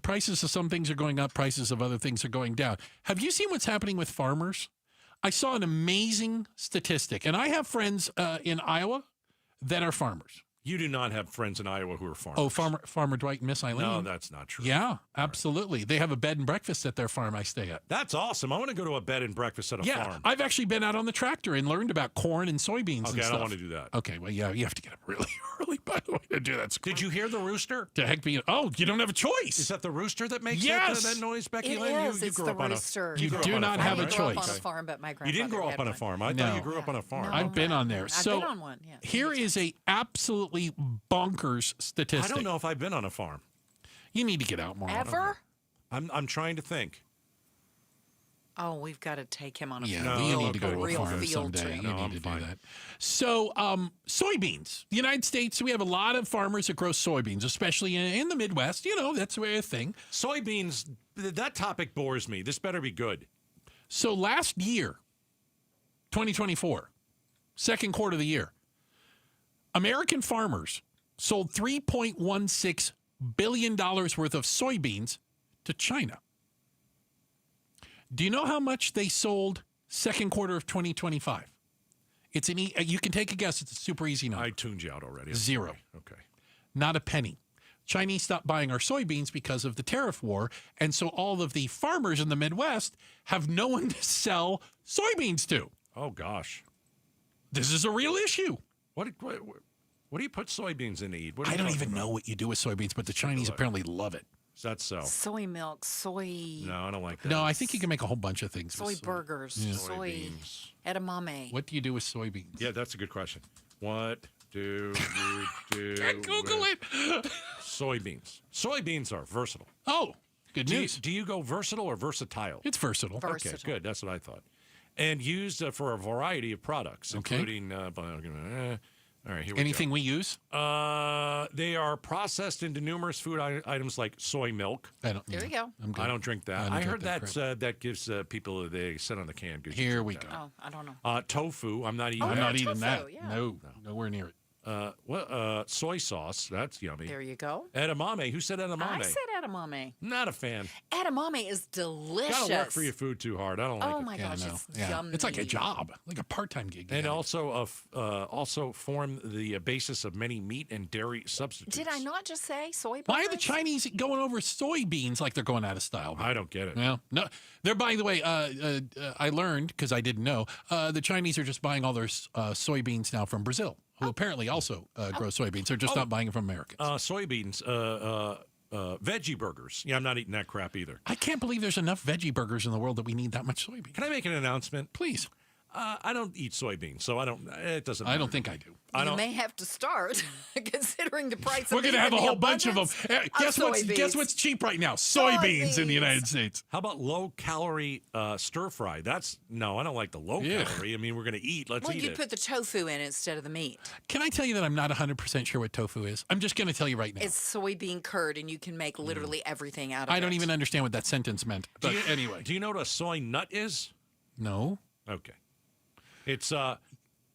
prices of some things are going up, prices of other things are going down. Have you seen what's happening with farmers? I saw an amazing statistic, and I have friends in Iowa that are farmers. You do not have friends in Iowa who are farmers. Oh, Farmer Dwight and Miss Eileen. No, that's not true. Yeah, absolutely. They have a bed and breakfast at their farm I stay at. That's awesome. I want to go to a bed and breakfast at a farm. I've actually been out on the tractor and learned about corn and soybeans and stuff. Okay, I don't want to do that. Okay, well, yeah, you have to get up really early, by the way, to do that. Did you hear the rooster? To heck be... Oh, you don't have a choice. Is that the rooster that makes that noise, Becky It Lynn? is. It's the rooster. You do not have a choice. I grew up on a farm, but my grandfather You didn't grow up on a farm. I thought you grew up on a farm. I've been on there. I've been on one, yeah. Here is a absolutely bonkers statistic. I don't know if I've been on a farm. You need to get out more. Ever? I'm trying to think. Oh, we've got to take him on a we need to go to a real farm field someday. trip. You need to do that. So, soybeans. The United States, we have a lot of farmers that grow soybeans, especially in the Midwest. You know, that's a thing. Soybeans, that topic bores me. This better be good. So last year, 2024, second quarter of the year, American farmers sold $3.16 billion worth of soybeans to China. Do you know how much they sold second quarter of 2025? It's you can take a guess. It's a super easy number. I tuned you out already. Zero. Okay. Not a penny. Chinese stopped buying our soybeans because of the tariff war, and so all of the farmers in the Midwest have no one to sell soybeans to. Oh, gosh. This is a real issue. What do you put soybeans in to eat? I don't even know what you do with soybeans, but the Chinese apparently love it. Is that so? Soy milk, soy... No, I don't like that. No, I think you can make a whole bunch of things. Soy burgers, soy edamame. What do you do with soybeans? Yeah, that's a good question. What do you do Google it. Soybeans. Soybeans are versatile. Oh, good news. Do you go versatile or versatile? It's versatile. Okay, good. That's what I thought. And used for a variety of products, including... all right, here we Anything we use? They are processed into numerous food items like soy milk. There you go. I don't drink that. I heard that gives people, they sit on the can. Here we go. Oh, I don't know. Tofu. I'm not eating I'm that. not eating that. Yeah. No, nowhere near it. Soy sauce. That's yummy. There you go. Edamame. Who said edamame? I said edamame. Not a fan. Edamame is delicious. Gotta work for your food too hard. I don't like it. Oh my gosh, it's yummy. It's like a job, like a part-time gig. And also form the basis of many meat and dairy substitutes. Did I not just say soy? Why are the Chinese going over soybeans like they're going out of style? I don't get it. Well, no, they're, by the way, I learned, because I didn't know, the Chinese are just buying all their soybeans now from Brazil, who apparently also grow soybeans. They're just not buying them from Americans. Soybeans, veggie burgers. Yeah, I'm not eating that crap either. I can't believe there's enough veggie burgers in the world that we need that much soybeans. Can I make an announcement? Please. I don't eat soybeans, so I don't. It doesn't. I don't think I do. You may have to start, considering the price. We're going to have a whole bunch of them. Guess what's cheap right now? Soybeans in the United States. How about low-calorie stir fry? I don't like the low-calorie. I mean, we're going to eat. Let's eat it. Well, you put the tofu in instead of the meat. Can I tell you that I'm not 100% sure what tofu is? I'm just going to tell you right now. It's soybean curd, and you can make literally everything out of it. I don't even understand what that sentence meant. But anyway. Do you know what a soy nut is? No. Okay. It's By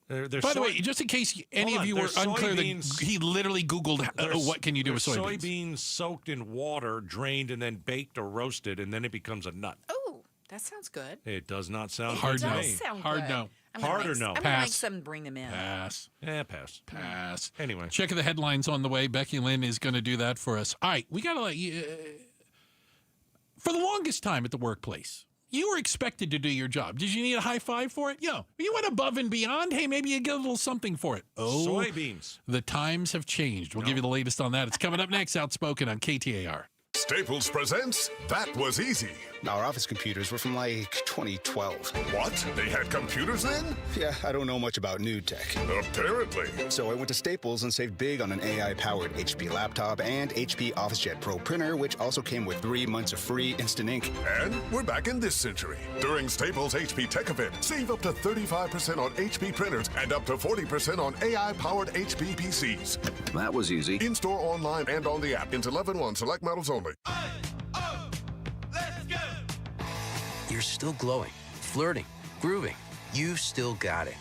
the way, just in case any of you were unclear, that he literally Googled what can you do with soybeans. Soybeans soaked in water, drained, and then baked or roasted, and then it becomes a nut. Oh, that sounds good. It does not sound hard. good to No. me. Hard no. Hard or no? I'm going to make some and bring them in. Pass. Yeah, pass. Pass. Anyway. Check the headlines on the way. Becky Lynn is going to do that for us. All right, we got to let you... for the longest time at the workplace, you were expected to do your job. Did you need a high five for it? Yeah. You went above and beyond. Hey, maybe you get a little something for it. Oh, soybeans. The times have changed. We'll give you the latest on that. It's coming up next, Outspoken on KTAR. Staples presents That Was Easy. Our office computers were from like 2012. What? They had computers then? Yeah, I don't know much about new tech. Apparently. So I went to Staples and saved big on an AI-powered HP laptop and HP OfficeJet Pro printer, which also came with 3 months of free instant ink. And we're back in this century. During Staples HP Tech Event, save up to 35% on HP printers and up to 40% on AI-powered HP PCs. That was easy. In-store, online, and on the app. Until 11/1, select models only. You're still glowing, flirting, grooving. You've still got it.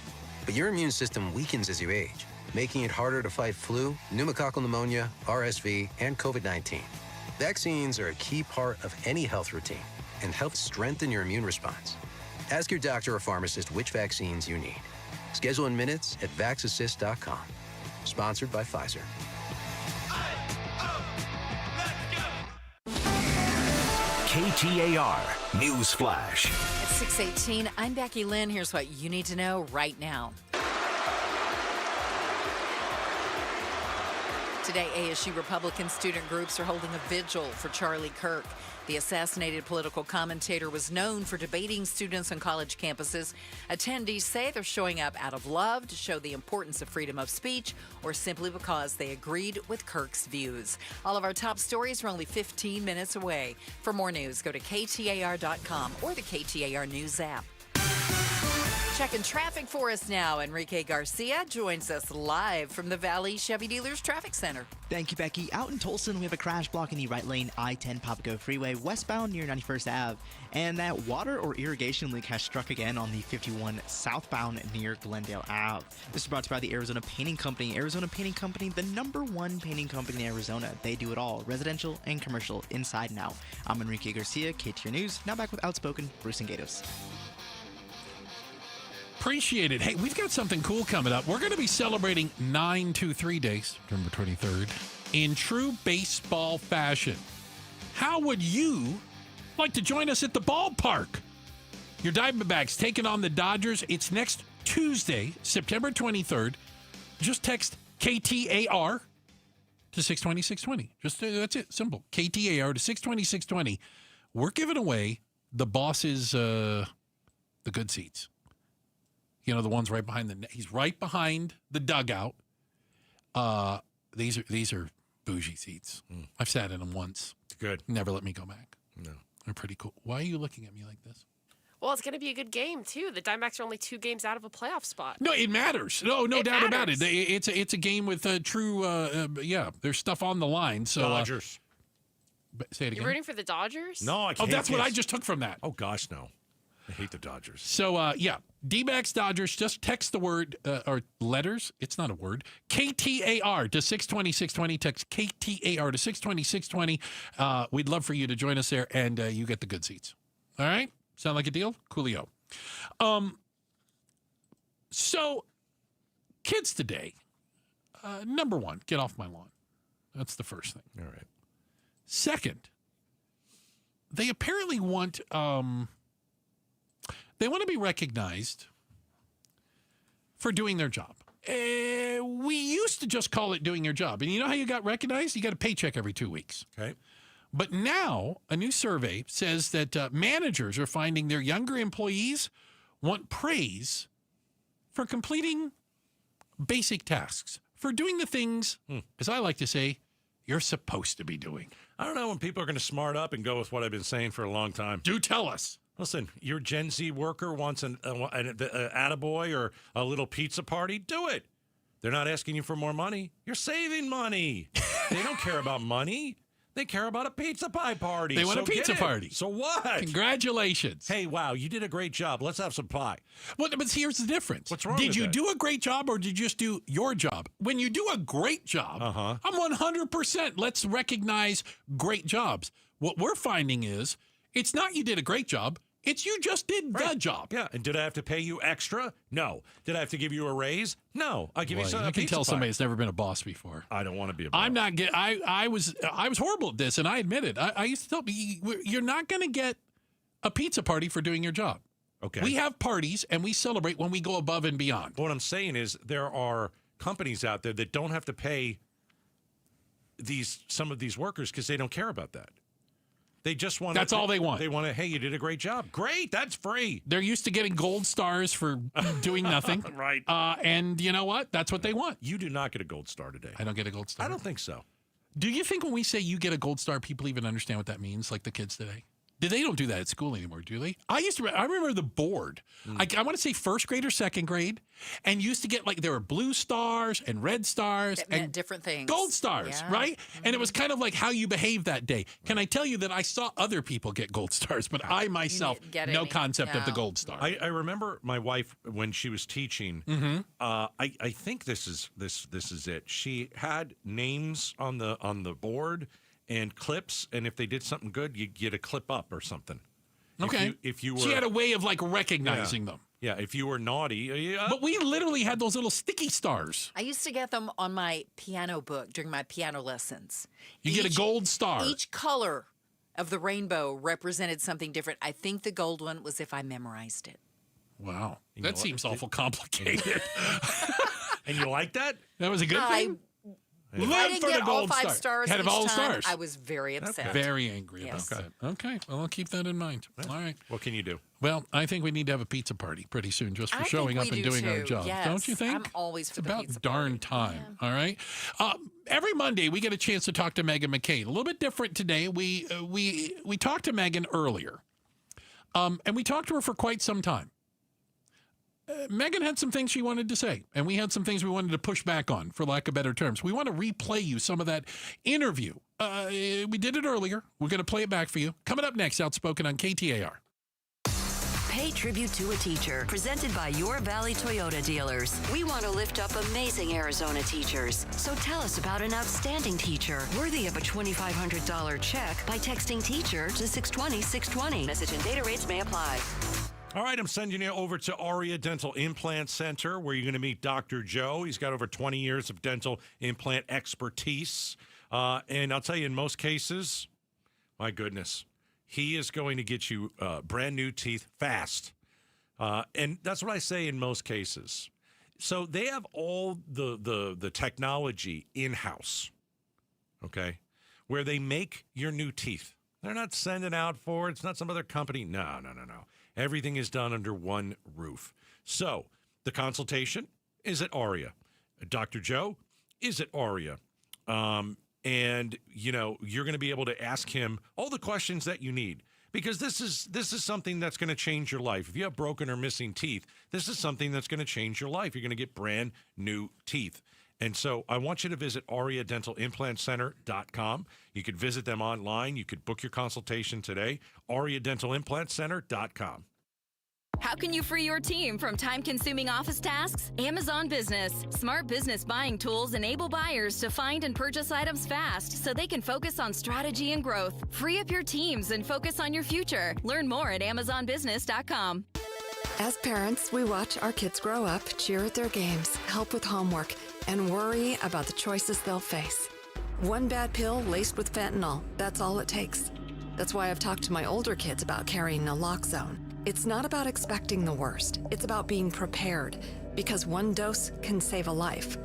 But your immune system weakens as you age, making it harder to fight flu, pneumococcal pneumonia, RSV, and COVID-19. Vaccines are a key part of any health routine and help strengthen your immune response. Ask your doctor or pharmacist which vaccines you need. Schedule in minutes at vaxassist.com. Sponsored by Pfizer. KTAR News Flash. At 6:18, I'm Becky Lynn. Here's what you need to know right now. Today, ASU Republican student groups are holding a vigil for Charlie Kirk. The assassinated political commentator was known for debating students on college campuses. Attendees say they're showing up out of love to show the importance of freedom of speech or simply because they agreed with Kirk's views. All of our top stories are only 15 minutes away. For more news, go to KTAR.com or the KTAR News app. Checking traffic for us now. Enrique Garcia joins us live from the Valley Chevy Dealers Traffic Center. Thank you, Becky. Out in Tolson, we have a crash blocking the right lane I-10 Papago Freeway westbound near 91st Ave. And that water or irrigation leak has struck again on the 51 southbound near Glendale Ave. This is brought to you by the Arizona Painting Company. Arizona Painting Company, the #1 painting company in Arizona. They do it all, residential and commercial, inside and out. I'm Enrique Garcia, KTAR News. Now back with Outspoken Bruce and Gatos. Appreciate it. Hey, we've got something cool coming up. We're going to be celebrating 923 days, November 23rd, in true baseball fashion. How would you like to join us at the ballpark? Your Diamondbacks taking on the Dodgers. It's next Tuesday, September 23rd. Just text KTAR to 620-620. Just that's it. Simple. KTAR to 620-620. We're giving away the boss's the good seats. You know, the ones right behind the net. He's right behind the dugout. These are bougie seats. I've sat in them once. Good. Never let me go back. No. They're pretty cool. Why are you looking at me like this? Well, it's going to be a good game, too. The Diamondbacks are only 2 games out of a playoff spot. No, it matters. No doubt about it. It's a game with true, there's stuff on the line. So Dodgers. Say it again. You're rooting for the Dodgers? No, I can't. Oh, that's what I just took from that. Oh, gosh, no. I hate the Dodgers. So, D-backs, Dodgers, just text the word, or letters, it's not a word, KTAR to 620-620. Text KTAR to 620-620. We'd love for you to join us there, and you get the good seats. All right? Sound like a deal? Coolio. So, kids today, number one, get off my lawn. That's the first thing. All right. Second, They apparently want... They want to be recognized for doing their job. We used to just call it doing your job. And you know how you got recognized? You got a paycheck every 2 weeks. Okay. But now a new survey says that managers are finding their younger employees want praise for completing basic tasks, for doing the things, as I like to say, you're supposed to be doing. I don't know when people are going to smart up and go with what I've been saying for a long time. Do tell us. Listen, your Gen Z worker wants an attaboy or a little pizza party. Do it. They're not asking you for more money. You're saving money. They don't care about money. They care about a pizza pie party. They want a pizza party. So what? Congratulations. Hey, wow, you did a great job. Let's have some pie. Well, but here's the difference. What's wrong Did with you that? do a great job or did you just do your job? When you do a great job, I'm 100%. Let's recognize great jobs. What we're finding is it's not you did a great job. It's you just did the job. Yeah, and did I have to pay you extra? No. Did I have to give you a raise? No. I'll give you some. I can tell somebody that's never been a boss before. I don't want to be a boss. I'm not get. I was horrible at this, and I admit it. I used to tell people, you're not going to get a pizza party for doing your job. Okay. We have parties and we celebrate when we go above and beyond. What I'm saying is there are companies out there that don't have to pay some of these workers because they don't care about that. They just want. That's all they want. They want to. Hey, you did a great job. Great, that's free. They're used to getting gold stars for doing nothing. Right. And you know what? That's what they want. You do not get a gold star today. I don't get a gold star. I don't think so. Do you think when we say you get a gold star, people even understand what that means, like the kids today? They don't do that at school anymore, do they? I remember the board. I want to say first grade or second grade, and used to get there were blue stars and red stars That and meant different things. gold stars, Yeah. right? And it was kind of like how you behaved that day. Can I tell you that I saw other people get gold stars, but I myself get no any. concept of the No. gold star. I remember my wife when she was teaching. I think this is it. She had names on the board and clips, and if they did something good, you get a clip up or something. Okay. If you were, she had a way of recognizing them. Yeah, if you were naughty. But we literally had those little sticky stars. I used to get them on my piano book during my piano lessons. You get a gold star. Each color of the rainbow represented something different. I think the gold one was if I memorized it. Wow. You know That what? seems awful complicated. And you like that? That was a good thing? If I Live didn't for get the all gold 5 star. stars Had each all time, stars. I was very upset. Very angry Yes. about that. Okay. Well, I'll keep that in mind. All right. What can you do? Well, I think we need to have a pizza party pretty soon just for I showing think up we and do doing our too. job. Yes. Don't you think? I'm always for it's the about pizza darn time. All right. Every Monday we get a chance to talk to Megan McCain. A little bit different today. We talked to Megan earlier, and we talked to her for quite some time. Megan had some things she wanted to say, and we had some things we wanted to push back on, for lack of better terms. We want to replay you some of that interview. We did it earlier. We're going to play it back for you. Coming up next, Outspoken on KTAR. Pay tribute to a teacher, presented by Your Valley Toyota dealers. We want to lift up amazing Arizona teachers. So tell us about an outstanding teacher worthy of a $2,500 check by texting teacher to 620-620. Message and data rates may apply. All right, I'm sending you over to Aria Dental Implant Center, where you're going to meet Dr. Joe. He's got over 20 years of dental implant expertise. And I'll tell you, in most cases, my goodness, he is going to get you brand new teeth fast. And that's what I say in most cases. So they have all the technology in-house, okay, where they make your new teeth. They're not sending out for it. It's not some other company. No. Everything is done under one roof. So the consultation is at Aria. Dr. Joe is at Aria. And, you know, you're going to be able to ask him all the questions that you need, because this is something that's going to change your life. If you have broken or missing teeth, this is something that's going to change your life. You're going to get brand new teeth. And so I want you to visit AriaDentalImplantCenter.com. You could visit them online. You could book your consultation today. AriaDentalImplantCenter.com. How can you free your team from time-consuming office tasks? Amazon Business. Smart business buying tools enable buyers to find and purchase items fast so they can focus on strategy and growth. Free up your teams and focus on your future. Learn more at AmazonBusiness.com. As parents, we watch our kids grow up, cheer at their games, help with homework, and worry about the choices they'll face. One bad pill laced with fentanyl, that's all it takes. That's why I've talked to my older kids about carrying naloxone. It's not about expecting the worst. It's about being prepared, because one dose can save a life.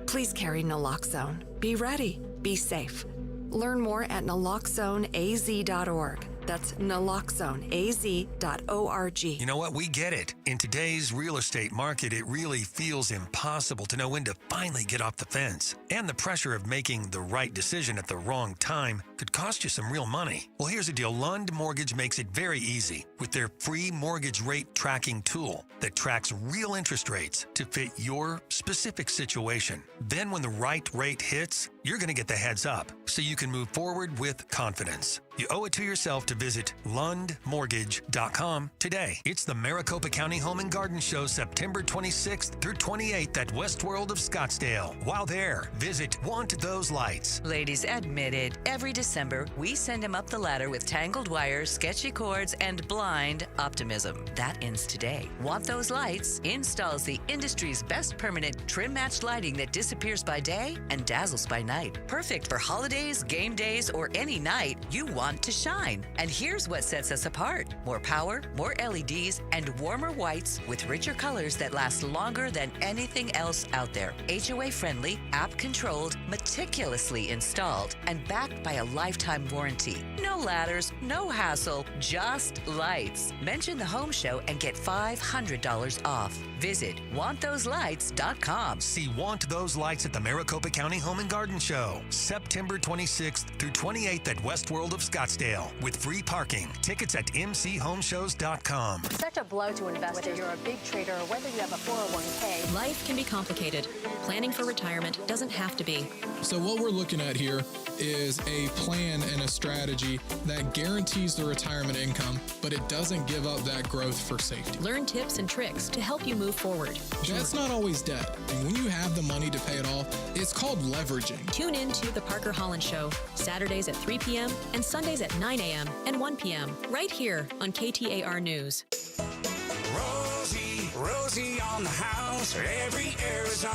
Please carry naloxone. Be ready. Be safe. Learn more at naloxoneaz.org. That's naloxoneaz.org. You know what? We get it. In today's real estate market, it really feels impossible to know when to finally get off the fence. And the pressure of making the right decision at the wrong time could cost you some real money. Well, here's the deal. Lund Mortgage makes it very easy with their free mortgage rate tracking tool that tracks real interest rates to fit your specific situation. Then when the right rate hits, you're going to get the heads up so you can move forward with confidence. You owe it to yourself to visit lundmortgage.com today. It's the Maricopa County Home and Garden Show, September 26th through 28th at Westworld of Scottsdale. While there, visit Want Those Lights. Ladies admitted, every December, we send him up the ladder with tangled wires, sketchy cords, and blind optimism. That ends today. Want Those Lights installs the industry's best permanent trim-matched lighting that disappears by day and dazzles by night. Perfect for holidays, game days, or any night you want to shine. And here's what sets us apart. More power, more LEDs, and warmer whites with richer colors that last longer than anything else out there. HOA-friendly, app-controlled, meticulously installed, and backed by a lifetime warranty. No ladders, no hassle, just lights. Mention the home show and get $500 off. Visit wanttoselights.com. See Want Those Lights at the Maricopa County Home and Garden Show, September 26th through 28th at Westworld of Scottsdale, with free parking. Tickets at mchomeshows.com. Such a blow to investors. Whether you're a big trader or whether you have a 401k. Life can be complicated. Planning for retirement doesn't have to be. So what we're looking at here is a plan and a strategy that guarantees the retirement income, but it doesn't give up that growth for safety. Learn tips and tricks to help you move forward. That's not always debt. And when you have the money to pay it off, it's called leveraging. Tune in to The Parker Holland Show, Saturdays at 3 p.m. and Sundays at 9 a.m. and 1 p.m. right here on KTAR News. Rosie on the House, every Arizona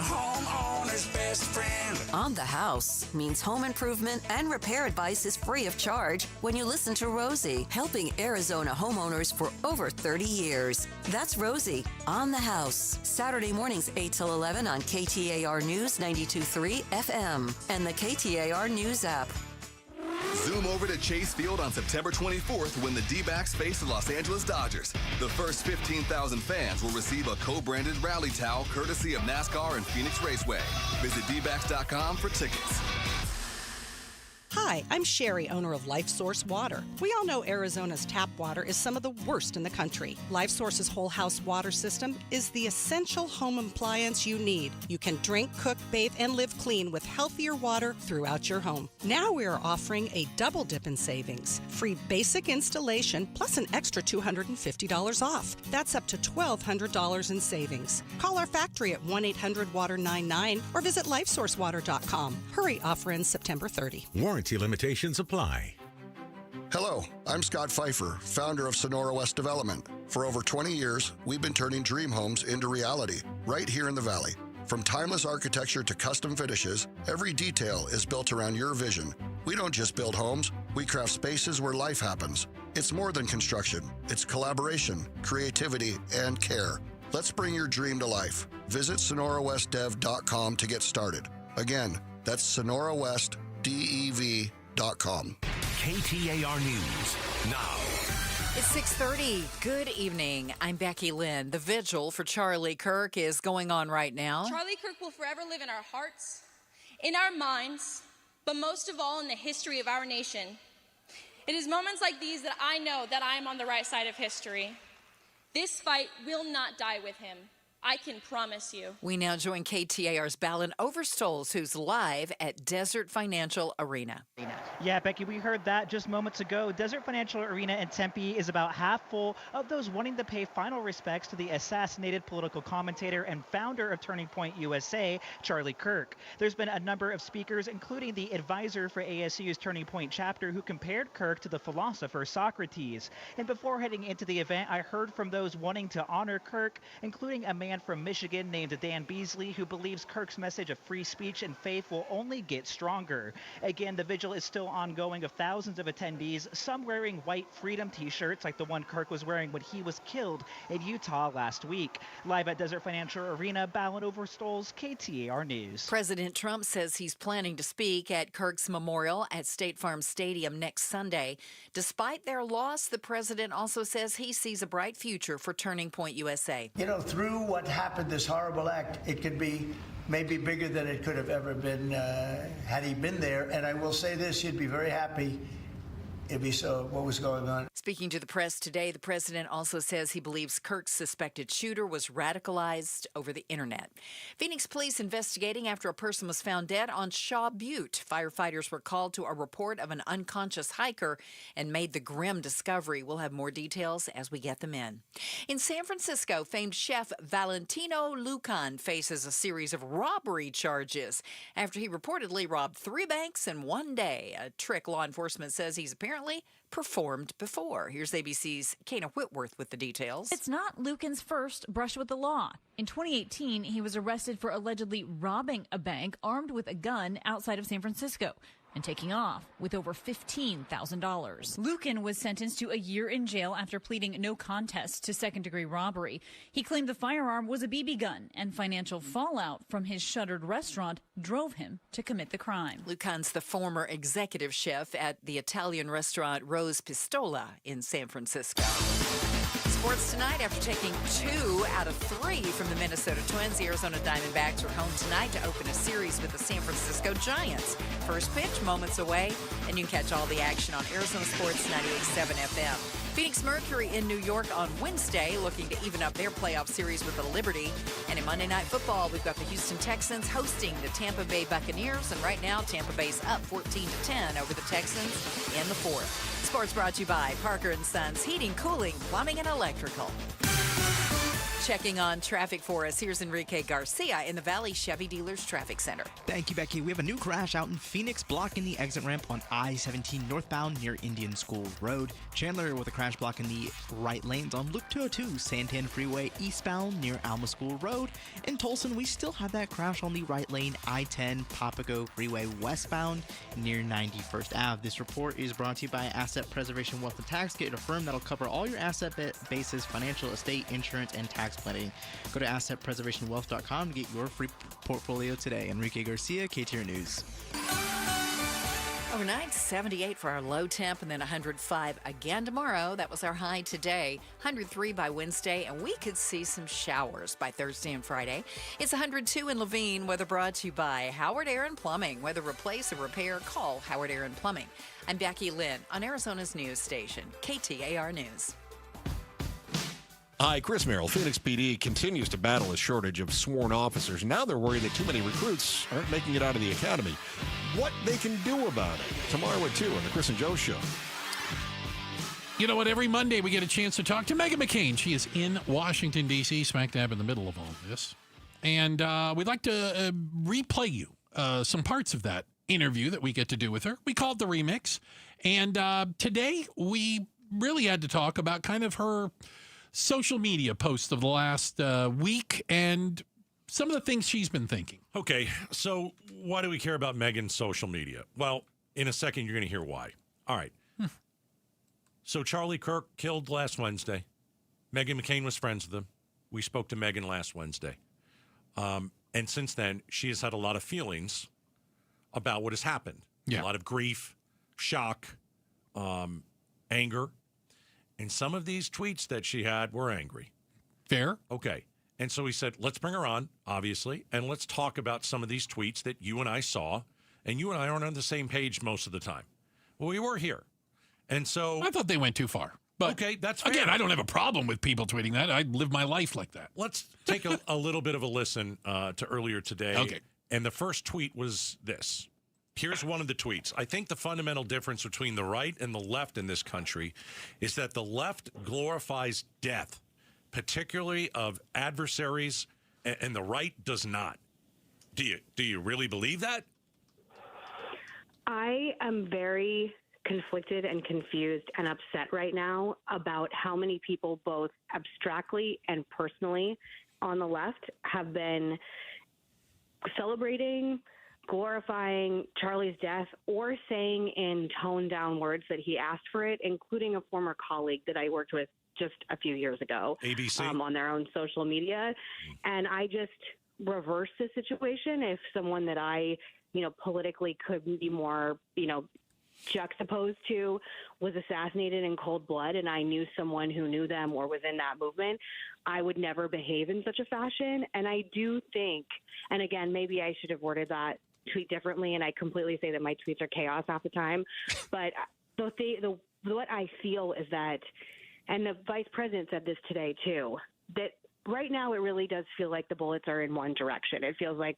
homeowner's best friend. On the House means home improvement and repair advice is free of charge when you listen to Rosie, helping Arizona homeowners for over 30 years. That's Rosie on the House. Saturday mornings 8 till 11 on KTAR News 92.3 FM and the KTAR News app. Zoom over to Chase Field on September 24th when the D-backs face the Los Angeles Dodgers. The first 15,000 fans will receive a co-branded rally towel courtesy of NASCAR and Phoenix Raceway. Visit dbacks.com for tickets. Hi, I'm Sherry, owner of LifeSource Water. We all know Arizona's tap water is some of the worst in the country. LifeSource's whole house water system is the essential home appliance you need. You can drink, cook, bathe, and live clean with healthier water throughout your home. Now we are offering a double dip in savings. Free basic installation plus an extra $250 off. That's up to $1,200 in savings. Call our factory at 1-800-WATER-99 or visit lifesourcewater.com. Hurry, offer ends September 30. Warranty limitations apply. Hello, I'm Scott Pfeiffer, founder of Sonora West Development. For over 20 years, we've been turning dream homes into reality right here in the Valley. From timeless architecture to custom finishes, every detail is built around your vision. We don't just build homes, we craft spaces where life happens. It's more than construction. It's collaboration, creativity, and care. Let's bring your dream to life. Visit SonoraWestDev.com to get started. Again, that's SonoraWestDev.com. KTAR News now. It's 6:30. Good evening. I'm Becky Lynn. The vigil for Charlie Kirk is going on right now. Charlie Kirk will forever live in our hearts, in our minds, but most of all in the history of our nation. It is moments like these that I know that I am on the right side of history. This fight will not die with him. I can promise you. We now join KTAR's Balin Overstoles, who's live at Desert Financial Arena. Yeah, Becky, we heard that just moments ago. Desert Financial Arena in Tempe is about half full of those wanting to pay final respects to the assassinated political commentator and founder of Turning Point USA, Charlie Kirk. There's been a number of speakers, including the advisor for ASU's Turning Point chapter, who compared Kirk to the philosopher Socrates. And before heading into the event, I heard from those wanting to honor Kirk, including a man from Michigan named Dan Beasley, who believes Kirk's message of free speech and faith will only get stronger. Again, the vigil is still ongoing, of thousands of attendees, some wearing white freedom t-shirts like the one Kirk was wearing when he was killed in Utah last week. Live at Desert Financial Arena, Balin Overstoles, KTAR News. President Trump says he's planning to speak at Kirk's memorial at State Farm Stadium next Sunday. Despite their loss, the president also says he sees a bright future for Turning Point USA. You know, through what happened, this horrible act, it could be maybe bigger than it could have ever been had he been there. And I will say this, you'd be very happy if he saw what was going on. Speaking to the press today, the president also says he believes Kirk's suspected shooter was radicalized over the internet. Phoenix police investigating after a person was found dead on Shaw Butte. Firefighters were called to a report of an unconscious hiker and made the grim discovery. We'll have more details as we get them in. In San Francisco, famed chef Valentino Lucan faces a series of robbery charges after he reportedly robbed 3 banks in one day, a trick law enforcement says he's apparently performed before. Here's ABC's Kana Whitworth with the details. It's not Lucan's first brush with the law. In 2018, he was arrested for allegedly robbing a bank armed with a gun outside of San Francisco and taking off with over $15,000. Lucan was sentenced to a year in jail after pleading no contest to second-degree robbery. He claimed the firearm was a BB gun, and financial fallout from his shuttered restaurant drove him to commit the crime. Lucan's the former executive chef at the Italian restaurant Rose Pistola in San Francisco. Sports tonight, after taking 2 out of 3 from the Minnesota Twins, the Arizona Diamondbacks are home tonight to open a series with the San Francisco Giants. First pitch moments away, and you can catch all the action on Arizona Sports 98.7 FM. Phoenix Mercury in New York on Wednesday, looking to even up their playoff series with the Liberty. And in Monday Night Football, we've got the Houston Texans hosting the Tampa Bay Buccaneers. And right now, Tampa Bay's up 14-10 over the Texans in the 4th. Sports brought to you by Parker & Sons Heating, Cooling, Plumbing, and Electrical. checking on traffic for us. Here's Enrique Garcia in the Valley Chevy Dealers Traffic Center. Thank you, Becky. We have a new crash out in Phoenix blocking the exit ramp on I-17 northbound near Indian School Road. Chandler with a crash block in the right lanes on Loop 202, Santan Freeway eastbound near Alma School Road. In Tolson, we still have that crash on the right lane I-10 Papago Freeway westbound near 91st Ave. This report is brought to you by Asset Preservation Wealth and Tax. Get a firm that'll cover all your asset bases, financial, estate, insurance, and tax planning. Go to assetpreservationwealth.com to get your free portfolio today. Enrique Garcia, KTAR News. Overnight, 78 for our low temp and then 105 again tomorrow. That was our high today. 103 by Wednesday, and we could see some showers by Thursday and Friday. It's 102 in Levine. Weather brought to you by Howard Air and Plumbing. Whether replace or repair, call Howard Air and Plumbing. I'm Becky Lynn on Arizona's news station, KTAR News. Hi, Chris Merrill. Phoenix PD continues to battle a shortage of sworn officers. Now they're worried that too many recruits aren't making it out of the academy. What they can do about it. Tomorrow at 2 on the Chris and Joe Show. You know what? Every Monday we get a chance to talk to Meghan McCain. She is in Washington, D.C., smack dab in the middle of all this. And we'd like to replay you some parts of that interview that we get to do with her. We call it the remix. And today we really had to talk about kind of her social media posts of the last week and some of the things she's been thinking. Okay, so why do we care about Meghan's social media? Well, in a second, you're going to hear why. All right. So Charlie Kirk killed last Wednesday. Meghan McCain was friends with him. We spoke to Meghan last Wednesday. And since then, she has had a lot of feelings about what has happened. Yeah. A lot of grief, shock, anger. And some of these tweets that she had were angry. Fair. Okay. And so he said, let's bring her on, obviously, and let's talk about some of these tweets that you and I saw. And you and I aren't on the same page most of the time. Well, we were here. And so I thought they went too far. But okay, that's fair. Again, I don't have a problem with people tweeting that. I live my life like that. Let's take a little bit of a listen to earlier today. Okay. And the first tweet was this. Here's one of the tweets. I think the fundamental difference between the right and the left in this country is that the left glorifies death, particularly of adversaries, and the right does not. Do you really believe that? I am very conflicted and confused and upset right now about how many people, both abstractly and personally on the left, have been celebrating, glorifying Charlie's death, or saying in toned down words that he asked for it, including a former colleague that I worked with just a few years ago. ABC? On their own social media. And I just reverse the situation. If someone that I, politically could be more, juxtaposed to was assassinated in cold blood, and I knew someone who knew them or was in that movement, I would never behave in such a fashion. And I do think, and again, maybe I should have worded that tweet differently, and I completely say that my tweets are chaos half the time, but what I feel is that, and the vice president said this today too, that right now it really does feel like the bullets are in one direction. It feels like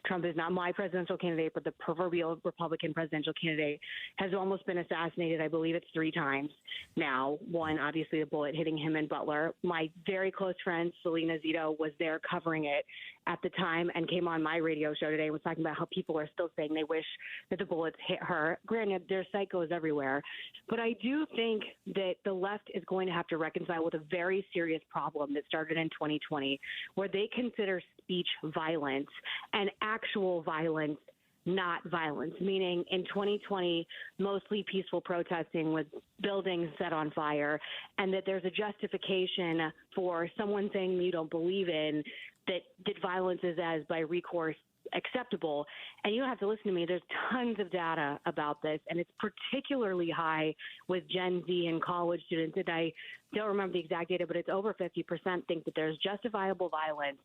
Trump is not my presidential candidate, but the proverbial Republican presidential candidate has almost been assassinated. I believe it's 3 times now. One, obviously, a bullet hitting him in Butler. My very close friend, Selena Zito, was there covering it at the time and came on my radio show today and was talking about how people are still saying they wish that the bullets hit her. Granted, there's psychos everywhere. But I do think that the left is going to have to reconcile with a very serious problem that started in 2020, where they consider speech violence and actual violence not violence, meaning in 2020, mostly peaceful protesting with buildings set on fire, and that there's a justification for someone saying you don't believe in that violence is as by recourse acceptable. And you don't have to listen to me. There's tons of data about this, and it's particularly high with Gen Z and college students. And I don't remember the exact data, but it's over 50% think that there's justifiable violence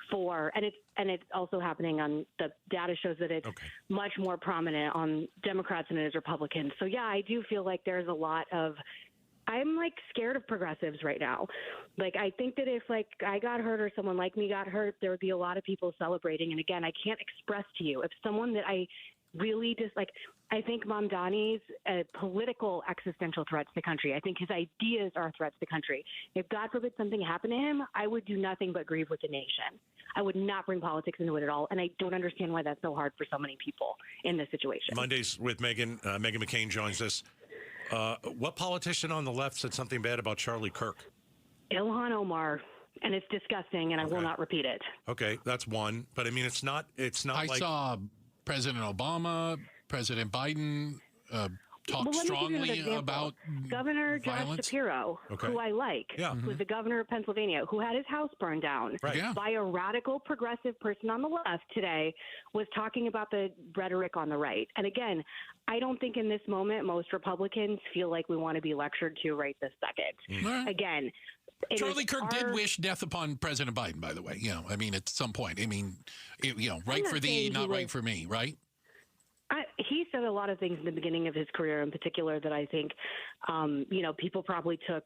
for, and it's also happening on the data shows that it's much more prominent on Democrats than it is Republicans. So yeah, I do feel like there's a lot of, I'm scared of progressives right now. I think that if I got hurt or someone like me got hurt, there would be a lot of people celebrating. And again, I can't express to you, if someone that I really just like, I think Mamdani's a political existential threat to the country. I think his ideas are a threat to the country. If God forbid something happened to him, I would do nothing but grieve with the nation. I would not bring politics into it at all. And I don't understand why that's so hard for so many people in this situation. Mondays with Meghan. Meghan McCain joins us. What politician on the left said something bad about Charlie Kirk? Ilhan Omar. And it's disgusting, and I will not repeat it. Okay, that's one. But I mean, it's not. I saw President Obama, President Biden talk strongly about Governor violence. Josh Shapiro, who I like, who's the governor of Pennsylvania, who had his house burned down by a radical progressive person on the left today, was talking about the rhetoric on the right. And again, I don't think in this moment most Republicans feel like we want to be lectured to right this second. Again, Charlie Kirk did wish death upon President Biden, by the way. You know, I mean, at some point. I mean, right for thee, not right for me, right? He said a lot of things in the beginning of his career in particular that I think, people probably took,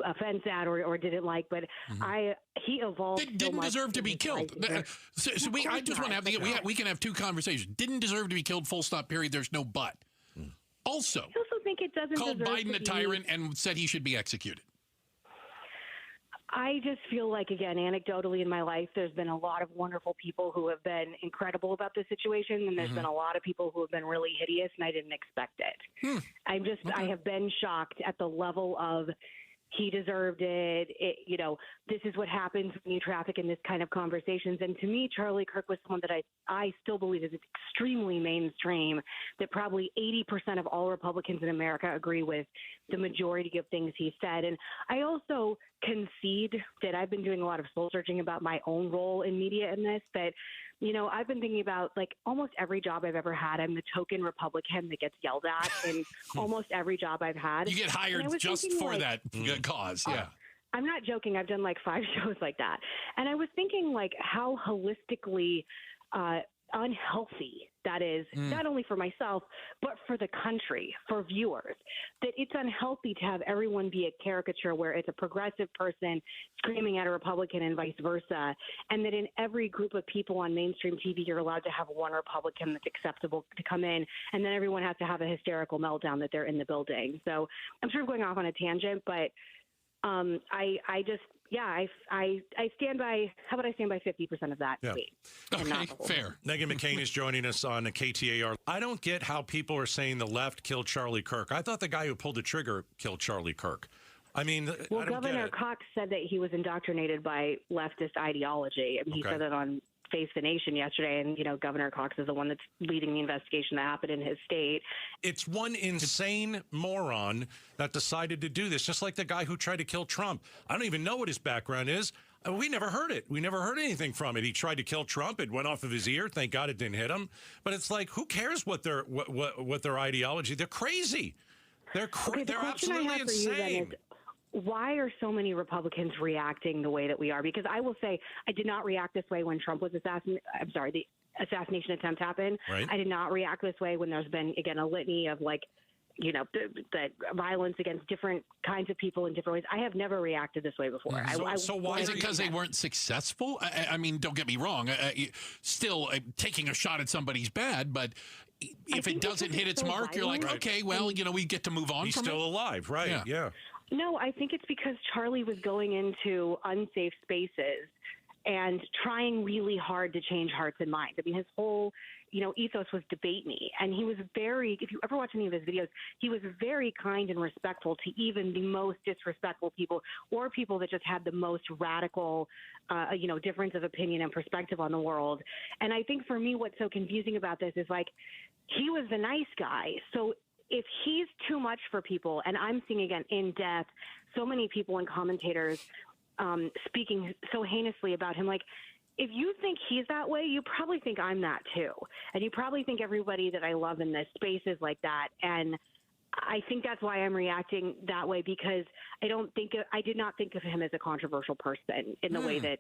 offense at or didn't like. But he evolved. Didn't deserve to be killed. I just want to have we can have two conversations. Didn't deserve to be killed. Full stop. Period. There's no but. Also, I also think it doesn't called deserve Biden a tyrant and said he should be executed. I just feel like, again, anecdotally in my life, there's been a lot of wonderful people who have been incredible about this situation, and there's been a lot of people who have been really hideous, and I didn't expect it. I have been shocked at the level of he deserved it. This is what happens when you traffic in this kind of conversations. And to me, Charlie Kirk was someone that I still believe is extremely mainstream, that probably 80% of all Republicans in America agree with the majority of things he said. And I also concede that I've been doing a lot of soul searching about my own role in media in this, that I've been thinking about, like, almost every job I've ever had, I'm the token Republican that gets yelled at in almost every job I've had. You get hired just for that cause, yeah. I'm not joking. I've done like 5 shows like that. And I was thinking, like, how holistically unhealthy that is, not only for myself, but for the country, for viewers, that it's unhealthy to have everyone be a caricature where it's a progressive person screaming at a Republican and vice versa, and that in every group of people on mainstream TV, you're allowed to have one Republican that's acceptable to come in, and then everyone has to have a hysterical meltdown that they're in the building. So I'm sort of going off on a tangent, but I stand by. How about I stand by 50% of that? Yeah. Okay, fair. Meghan McCain is joining us on the KTAR. I don't get how people are saying the left killed Charlie Kirk. I thought the guy who pulled the trigger killed Charlie Kirk. I mean, well, Governor Cox said that he was indoctrinated by leftist ideology. I mean, he said that on Face the Nation yesterday, and Governor Cox is the one that's leading the investigation that happened in his state. It's one insane moron that decided to do this, just like the guy who tried to kill Trump. I don't even know what his background is. We never heard it. We never heard anything from it. He tried to kill Trump. It went off of his ear. Thank God it didn't hit him. But it's like, who cares what their ideology? They're crazy. They're absolutely insane. Why are so many Republicans reacting the way that we are? Because I will say, I did not react this way when Trump was assassinated. I'm sorry, the assassination attempt happened. Right. I did not react this way when there's been, again, a litany of, like, the violence against different kinds of people in different ways. I have never reacted this way before. So why is it because they weren't successful? I mean, don't get me wrong. Still, taking a shot at somebody's bad, but if it doesn't hit its mark, you're like, okay, well, we get to move on. He's still alive, right? Yeah. No, I think it's because Charlie was going into unsafe spaces and trying really hard to change hearts and minds. I mean, his whole, ethos was debate me. And he was if you ever watch any of his videos, he was very kind and respectful to even the most disrespectful people or people that just had the most radical, difference of opinion and perspective on the world. And I think for me, what's so confusing about this is, like, he was the nice guy. So if he's too much for people, and I'm seeing, again, in depth, so many people and commentators speaking so heinously about him, like, if you think he's that way, you probably think I'm that too. And you probably think everybody that I love in this space is like that. And I think that's why I'm reacting that way, because I did not think of him as a controversial person in the way that